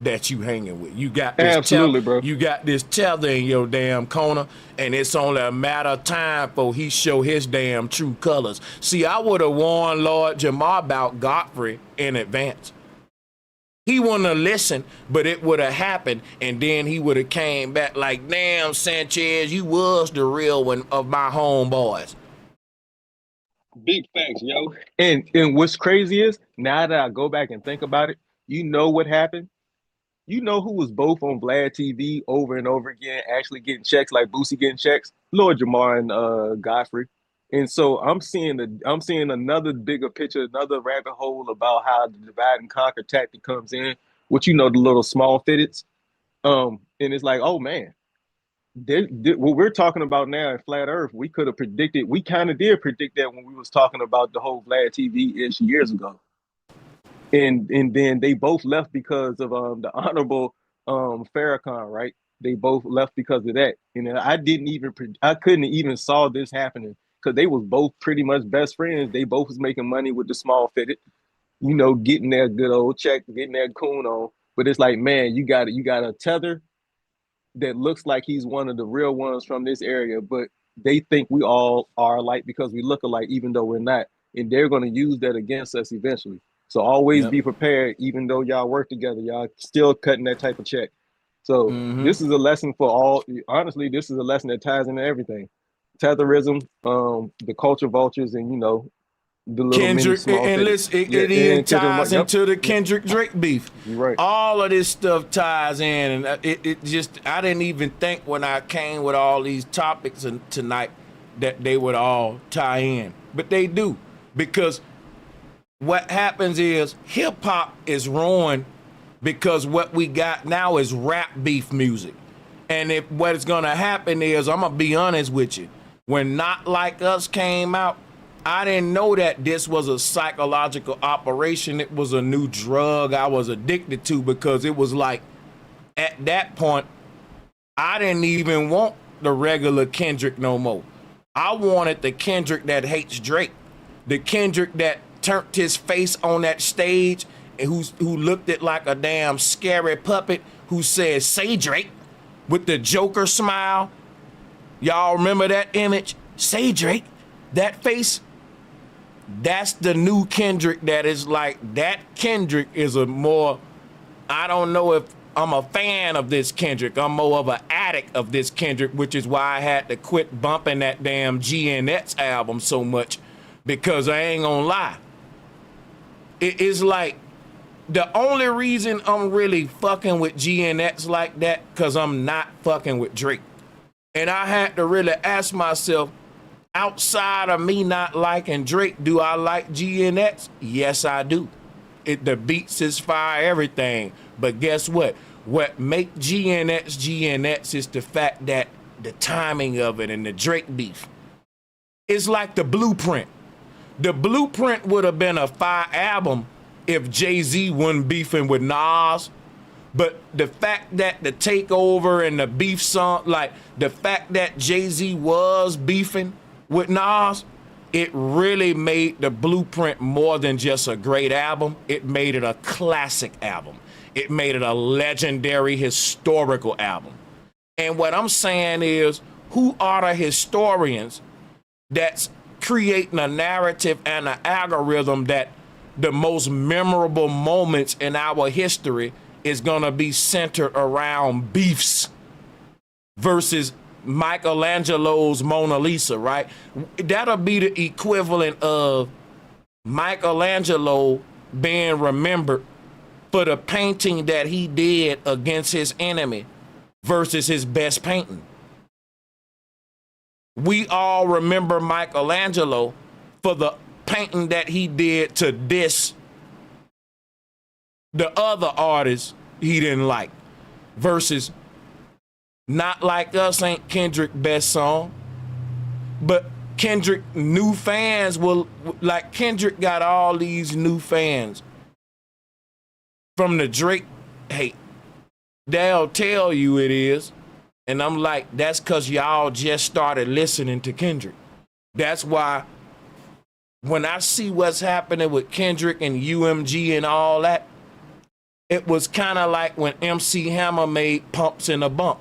that you hanging with. You got this absolutely, bro. You got this tether in your damn corner, and it's only a matter of time before he show his damn true colors. See, I would have warned Lord Jamar about Godfrey in advance. He wouldn't have listened, but it would have happened, and then he would have came back like, damn, Sanchez, you was the real one of my homeboys. Big facts, yo. And what's crazy is, now that I go back and think about it, you know what happened? You know who was both on Vlad TV over and over again, actually getting checks, like Boosie getting checks? Lord Jamar and Godfrey. And so I'm seeing another bigger picture, another rabbit hole about how the divide and conquer tactic comes in, which, the little small fitteds. And it's like, oh man, what we're talking about now in Flat Earth, we could have predicted. We kind of did predict that when we was talking about the whole Vlad TV-ish years ago. And then they both left because of the honorable Farrakhan, right? They both left because of that. And I couldn't even saw this happening, because they was both pretty much best friends. They both was making money with the small fitted, getting their good old check, getting their coon on. But it's like, man, you got a tether that looks like he's one of the real ones from this area, but they think we all are alike because we look alike, even though we're not. And they're going to use that against us eventually. So always be prepared, even though y'all work together, y'all still cutting that type of check. So this is a lesson for all. Honestly, this is a lesson that ties into everything. Tetherism, the culture vultures, and the little Kendrick, and listen, it even ties into the Kendrick Drake beef. You're right. All of this stuff ties in, and it just, I didn't even think when I came with all these topics tonight that they would all tie in, but they do, because what happens is hip hop is ruined because what we got now is rap beef music. And if what's gonna happen is, I'm gonna be honest with you, when Not Like Us came out, I didn't know that this was a psychological operation. It was a new drug I was addicted to, because it was like, at that point, I didn't even want the regular Kendrick no more. I wanted the Kendrick that hates Drake, the Kendrick that turned his face on that stage and who looked at like a damn scary puppet, who said, "Say Drake," with the Joker smile. Y'all remember that image? Say Drake, that face. That's the new Kendrick. That is like, that Kendrick is a more, I don't know if I'm a fan of this Kendrick. I'm more of an addict of this Kendrick, which is why I had to quit bumping that damn GNX album so much, because I ain't gonna lie. It is like, the only reason I'm really fucking with GNX like that, because I'm not fucking with Drake. And I had to really ask myself, outside of me not liking Drake, do I like GNX? Yes, I do. The beats is fire, everything. But guess what? What make GNX is the fact that the timing of it and the Drake beef. It's like the blueprint. The blueprint would have been a fire album if Jay-Z wasn't beefing with Nas. But the fact that the takeover and the beef song, like the fact that Jay-Z was beefing with Nas, it really made the blueprint more than just a great album. It made it a classic album. It made it a legendary historical album. And what I'm saying is, who are the historians that's creating a narrative and an algorithm that the most memorable moments in our history is going to be centered around beefs versus Michelangelo's Mona Lisa, right? That'll be the equivalent of Michelangelo being remembered for the painting that he did against his enemy versus his best painting. We all remember Michelangelo for the painting that he did to diss the other artists he didn't like versus Not Like Us ain't Kendrick best song, but Kendrick new fans will, like Kendrick got all these new fans from the Drake hate. They'll tell you it is. And I'm like, that's because y'all just started listening to Kendrick. That's why when I see what's happening with Kendrick and UMG and all that, it was kind of like when MC Hammer made Pumps in a Bump.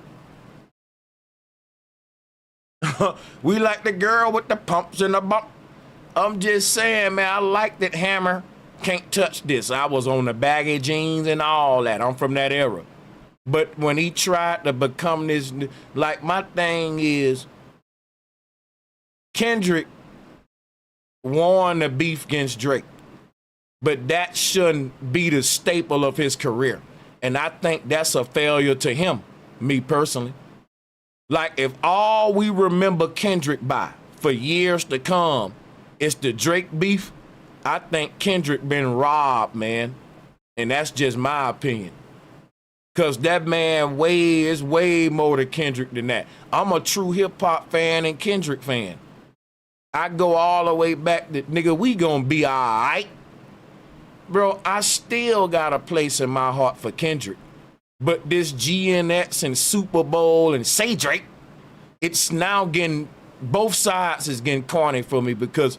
We like the girl with the pumps in the bump. I'm just saying, man, I like that Hammer can't touch this. I was on the baggy jeans and all that. I'm from that era. But when he tried to become this, like my thing is, Kendrick won the beef against Drake, but that shouldn't be the staple of his career. And I think that's a failure to him, me personally. Like if all we remember Kendrick by for years to come is the Drake beef, I think Kendrick been robbed, man. And that's just my opinion. Cause that man is way more to Kendrick than that. I'm a true hip hop fan and Kendrick fan. I go all the way back to, nigga, we gonna be all right. Bro, I still got a place in my heart for Kendrick. But this GNX and Super Bowl and Say Drake, it's now getting, both sides is getting corny for me because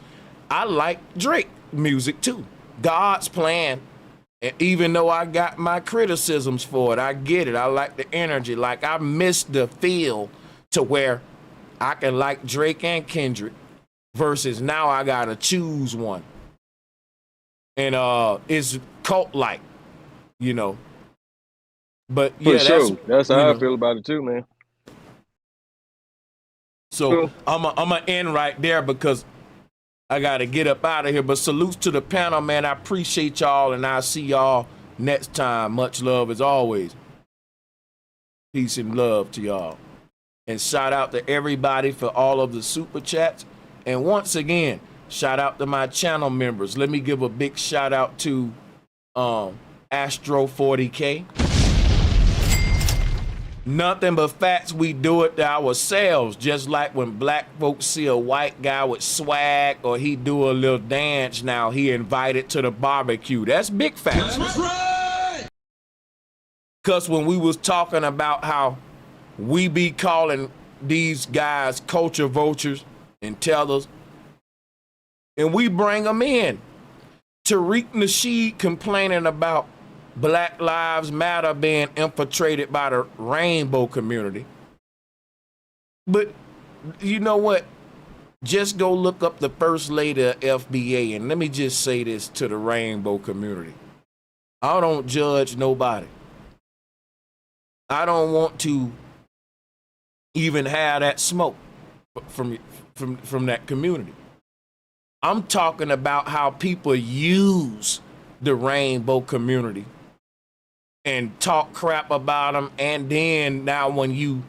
I like Drake music too. God's plan. And even though I got my criticisms for it, I get it. I like the energy. Like I miss the feel to where I can like Drake and Kendrick versus now I gotta choose one. And it's cult-like, you know. But yeah, that's how I feel about it too, man. So I'm gonna end right there because I gotta get up out of here. But salutes to the panel, man. I appreciate y'all, and I'll see y'all next time. Much love as always. Peace and love to y'all. And shout out to everybody for all of the super chats. And once again, shout out to my channel members. Let me give a big shout out to Astro 40K. Nothing but facts, we do it to ourselves. Just like when black folks see a white guy with swag or he do a little dance now, he invited to the barbecue. That's big facts. That's right. Cause when we was talking about how we be calling these guys culture vultures and tellers, and we bring them in. Tariq Nasheed complaining about Black Lives Matter being infiltrated by the rainbow community. But you know what? Just go look up the first lady of FBA, and let me just say this to the rainbow community. I don't judge nobody. I don't want to even have that smoke from that community. I'm talking about how people use the rainbow community and talk crap about them. And then now when you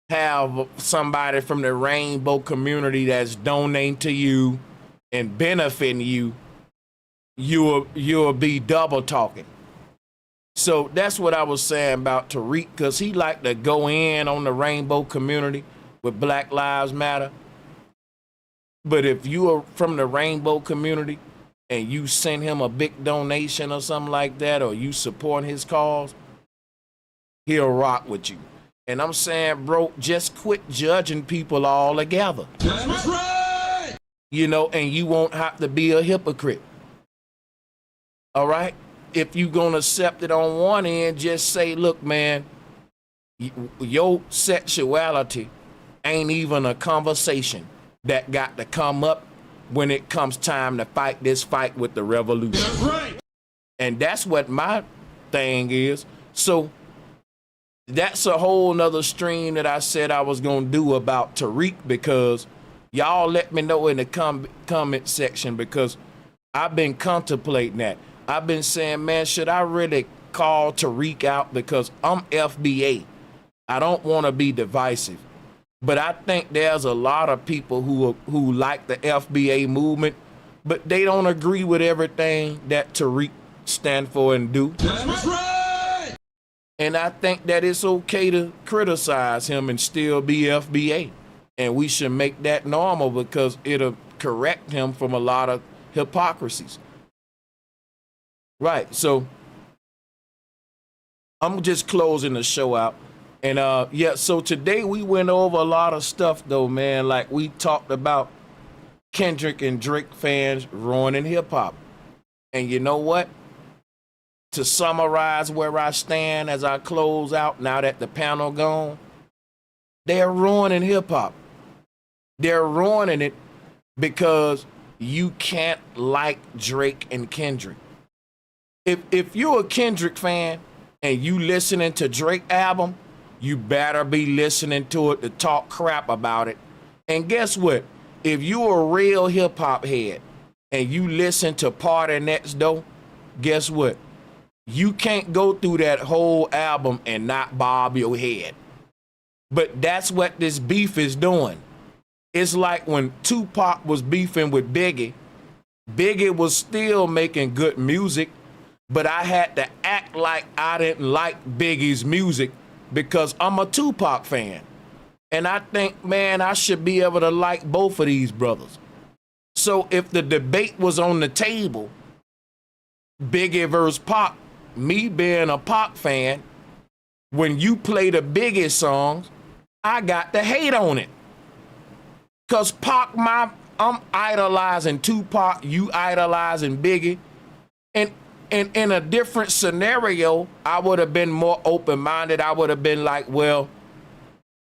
have somebody from the rainbow community that's donating to you and benefiting you, you'll be double talking. So that's what I was saying about Tariq, because he like to go in on the rainbow community with Black Lives Matter. But if you are from the rainbow community and you send him a big donation or something like that, or you support his cause, he'll rock with you. And I'm saying, bro, just quit judging people all together. That's right. You know, and you won't have to be a hypocrite. All right? If you're going to accept it on one end, just say, look, man, your sexuality ain't even a conversation that got to come up when it comes time to fight this fight with the revolution. That's right. And that's what my thing is. So that's a whole nother stream that I said I was going to do about Tariq, because y'all let me know in the comment section, because I've been contemplating that. I've been saying, man, should I really call Tariq out? Because I'm FBA. I don't want to be divisive. But I think there's a lot of people who like the FBA movement, but they don't agree with everything that Tariq stand for and do. That's right. And I think that it's okay to criticize him and still be FBA. And we should make that normal, because it'll correct him from a lot of hypocrisies. Right, so I'm just closing the show out. And yeah, so today we went over a lot of stuff though, man. Like we talked about Kendrick and Drake fans ruining hip hop. And you know what? To summarize where I stand as I close out, now that the panel gone, they're ruining hip hop. They're ruining it because you can't like Drake and Kendrick. If you're a Kendrick fan and you listening to Drake album, you better be listening to it to talk crap about it. And guess what? If you're a real hip hop head and you listen to Party Next Door, guess what? You can't go through that whole album and not bob your head. But that's what this beef is doing. It's like when Tupac was beefing with Biggie, Biggie was still making good music, but I had to act like I didn't like Biggie's music because I'm a Tupac fan. And I think, man, I should be able to like both of these brothers. So if the debate was on the table, Biggie versus Pac, me being a Pac fan, when you play the Biggie songs, I got to hate on it. Cause Pac, I'm idolizing Tupac, you idolizing Biggie. And in a different scenario, I would have been more open-minded. I would have been like, well,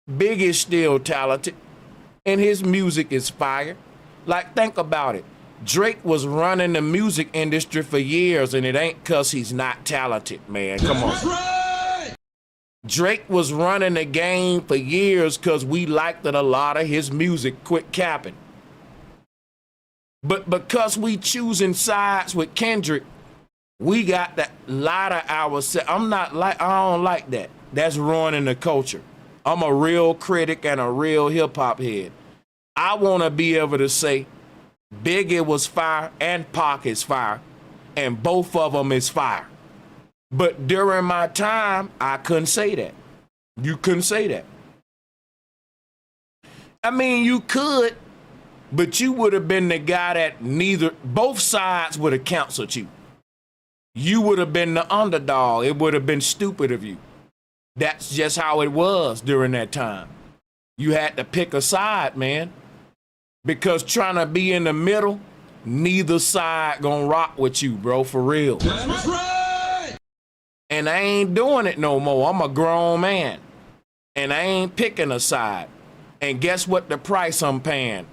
Biggie's still talented and his music is fire. Like, think about it. Drake was running the music industry for years, and it ain't cause he's not talented, man. Come on. Right. Drake was running the game for years cause we liked it a lot of his music. Quit capping. But because we choosing sides with Kendrick, we got to lie to ourselves. I don't like that. That's ruining the culture. I'm a real critic and a real hip hop head. I want to be able to say Biggie was fire and Pac is fire, and both of them is fire. But during my time, I couldn't say that. You couldn't say that. I mean, you could, but you would have been the guy that both sides would have counseled you. You would have been the underdog. It would have been stupid of you. That's just how it was during that time. You had to pick a side, man. Because trying to be in the middle, neither side gonna rock with you, bro, for real. That's right. And I ain't doing it no more. I'm a grown man. And I ain't picking a side. And guess what the price I'm paying?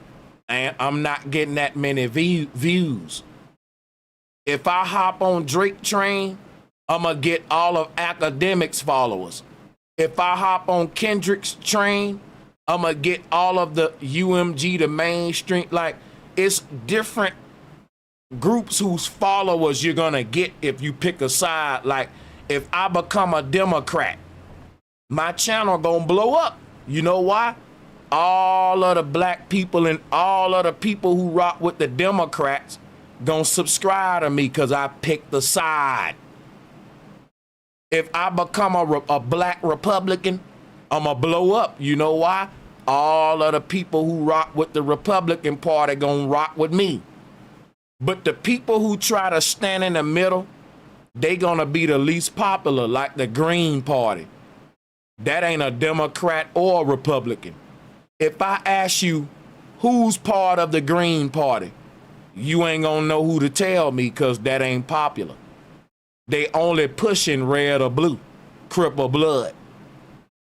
And I'm not getting that many views. If I hop on Drake train, I'm going to get all of Academics followers. If I hop on Kendrick's train, I'm going to get all of the UMG, the mainstream. Like, it's different groups whose followers you're going to get if you pick a side. Like, if I become a Democrat, my channel going to blow up. You know why? All of the black people and all of the people who rock with the Democrats gonna subscribe to me because I picked the side. If I become a black Republican, I'm gonna blow up. You know why? All of the people who rock with the Republican Party gonna rock with me. But the people who try to stand in the middle, they gonna be the least popular, like the Green Party. That ain't a Democrat or a Republican. If I ask you who's part of the Green Party, you ain't gonna know who to tell me because that ain't popular. They only pushing red or blue, Crip or Blood.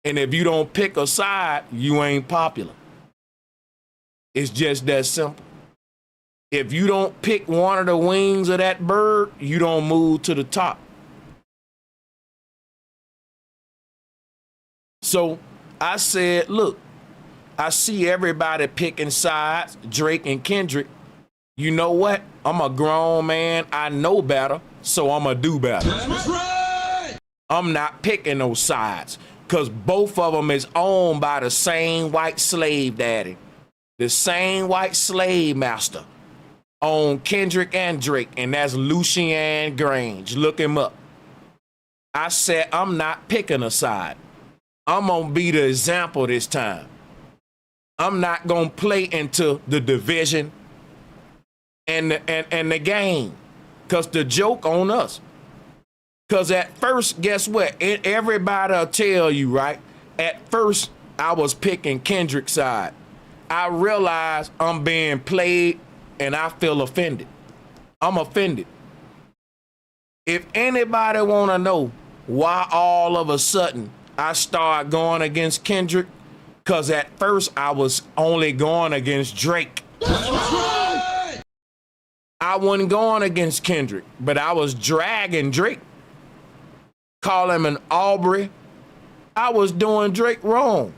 And if you don't pick a side, you ain't popular. It's just that simple. If you don't pick one of the wings of that bird, you don't move to the top. So I said, look, I see everybody picking sides, Drake and Kendrick. You know what? I'm a grown man. I know better, so I'm going to do better. That's right. I'm not picking those sides because both of them is owned by the same white slave daddy. The same white slave master owned Kendrick and Drake, and that's Lucian Grange. Look him up. I said, I'm not picking a side. I'm going to be the example this time. I'm not going to play into the division and the game, because the joke on us. Because at first, guess what? Everybody will tell you, right? At first, I was picking Kendrick's side. I realized I'm being played and I feel offended. I'm offended. If anybody want to know why all of a sudden I started going against Kendrick, because at first I was only going against Drake. That's right. I wasn't going against Kendrick, but I was dragging Drake. Call him an Aubrey. I was doing Drake wrong.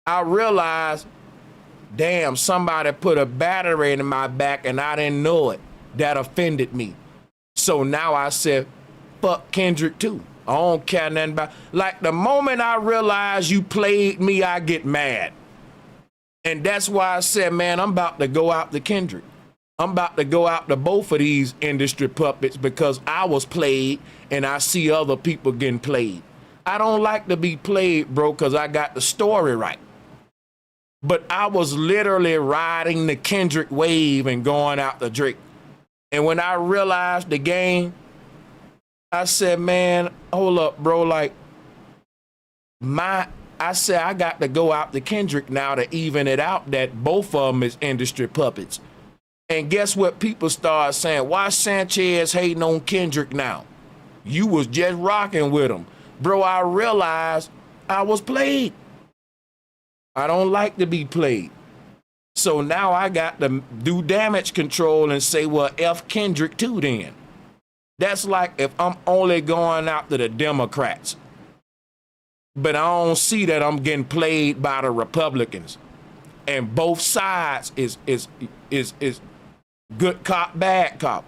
I realized, damn, somebody put a battery in my back and I didn't know it. That offended me. So now I said, fuck Kendrick too. I don't care nothing about, like the moment I realize you played me, I get mad. And that's why I said, man, I'm about to go out to Kendrick. I'm about to go out to both of these industry puppets because I was played and I see other people getting played. I don't like to be played, bro, because I got the story right. But I was literally riding the Kendrick wave and going out to Drake. And when I realized the game, I said, man, hold up, bro. Like, I said, I got to go out to Kendrick now to even it out that both of them is industry puppets. And guess what? People start saying, why Sanchez hating on Kendrick now? You was just rocking with him. Bro, I realized I was played. I don't like to be played. So now I got to do damage control and say, well, F Kendrick too then. That's like if I'm only going out to the Democrats, but I don't see that I'm getting played by the Republicans. And both sides is good cop, bad cop.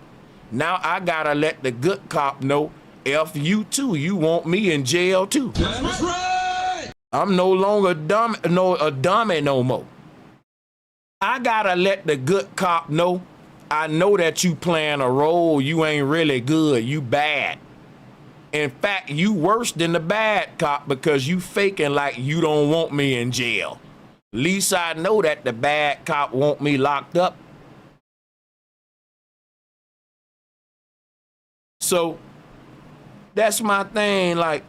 Now I gotta let the good cop know, F you too, you want me in jail too. That's right. I'm no longer a dummy no more. I gotta let the good cop know, I know that you playing a role, you ain't really good, you bad. In fact, you worse than the bad cop because you faking like you don't want me in jail. At least I know that the bad cop want me locked up. So that's my thing, like,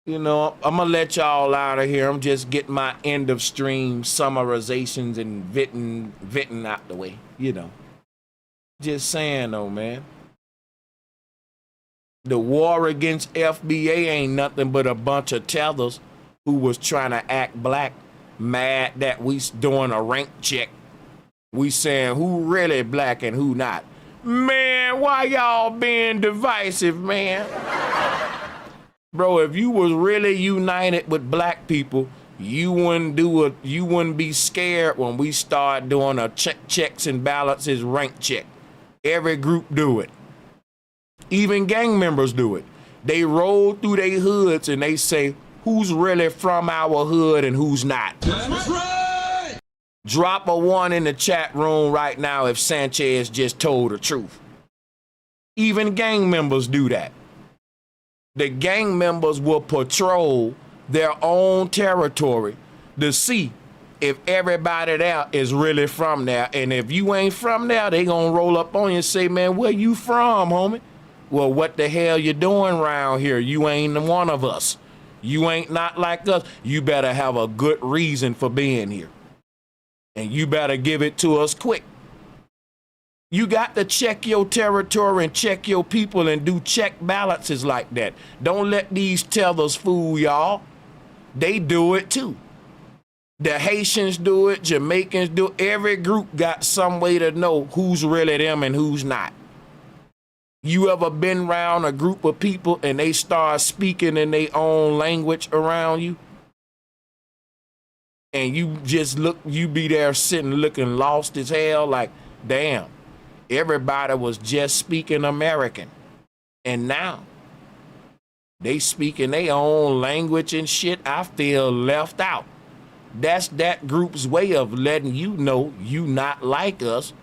you know, I'm gonna let y'all out of here. I'm just getting my end of stream summarizations and venting out the way, you know. Just saying though, man. The war against FBA ain't nothing but a bunch of tethers who was trying to act black, mad that we doing a rank check. We saying who really black and who not. Man, why y'all being divisive, man? Bro, if you was really united with black people, you wouldn't be scared when we start doing a checks and balances rank check. Every group do it. Even gang members do it. They roll through their hoods and they say who's really from our hood and who's not. That's right. Drop a 1 in the chat room right now if Sanchez just told the truth. Even gang members do that. The gang members will patrol their own territory to see if everybody there is really from there. And if you ain't from there, they gonna roll up on you and say, man, where you from, homie? Well, what the hell you doing around here? You ain't one of us. You ain't not like us. You better have a good reason for being here. And you better give it to us quick. You got to check your territory and check your people and do check balances like that. Don't let these tethers fool y'all. They do it too. The Haitians do it, Jamaicans do it. Every group got some way to know who's really them and who's not. You ever been around a group of people and they start speaking in their own language around you? And you just look, you be there sitting looking lost as hell, like, damn, everybody was just speaking American. And now they speaking their own language and shit. I feel left out. That's that group's way of letting you know you not like us.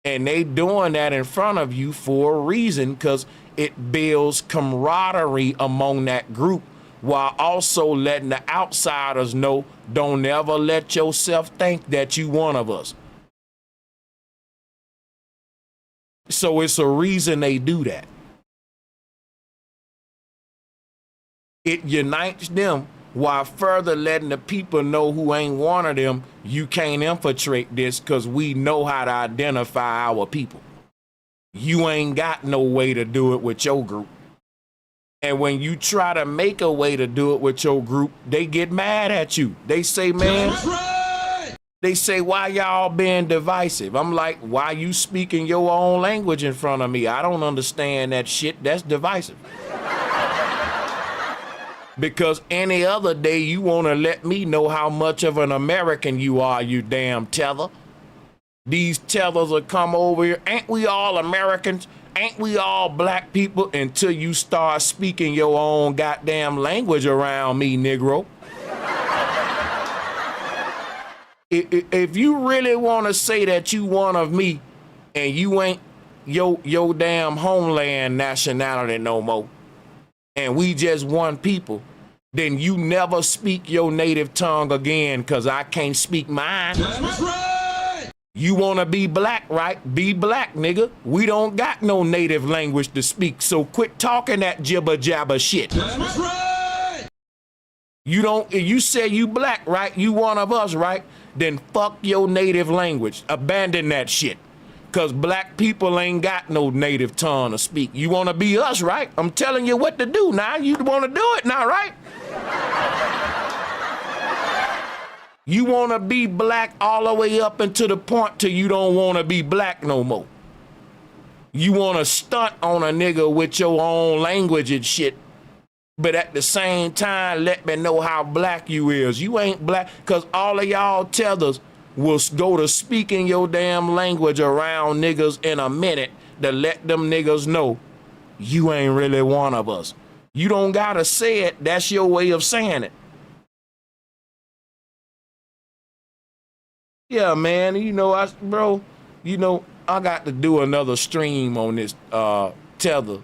And they doing that in front of you for a reason, because it builds camaraderie among that group, while also letting the outsiders know, don't ever let yourself think that you one of us. So it's a reason they do that. It unites them while further letting the people know who ain't one of them, you can't infiltrate this because we know how to identify our people. You ain't got no way to do it with your group. And when you try to make a way to do it with your group, they get mad at you. They say, man, they say, why y'all being divisive? I'm like, why you speaking your own language in front of me? I don't understand that shit. That's divisive. Because any other day you want to let me know how much of an American you are, you damn tether. These tethers will come over here. Ain't we all Americans? Ain't we all black people? Until you start speaking your own goddamn language around me, Negro. If you really want to say that you one of me and you ain't your damn homeland nationality no more, and we just one people, then you never speak your native tongue again, because I can't speak mine. That's right. You want to be black, right? Be black, nigga. We don't got no native language to speak, so quit talking that jibber jabber shit. That's right. You say you black, right? You one of us, right? Then fuck your native language. Abandon that shit. Because black people ain't got no native tongue to speak. You want to be us, right? I'm telling you what to do now. You want to do it now, right? You want to be black all the way up until the point till you don't want to be black no more. You want to stunt on a nigga with your own language and shit, but at the same time, let me know how black you is. You ain't black, because all of y'all tethers will go to speaking your damn language around niggas in a minute to let them niggas know you ain't really one of us. You don't gotta say it. That's your way of saying it. Yeah, man. You know, I got to do another stream on this tether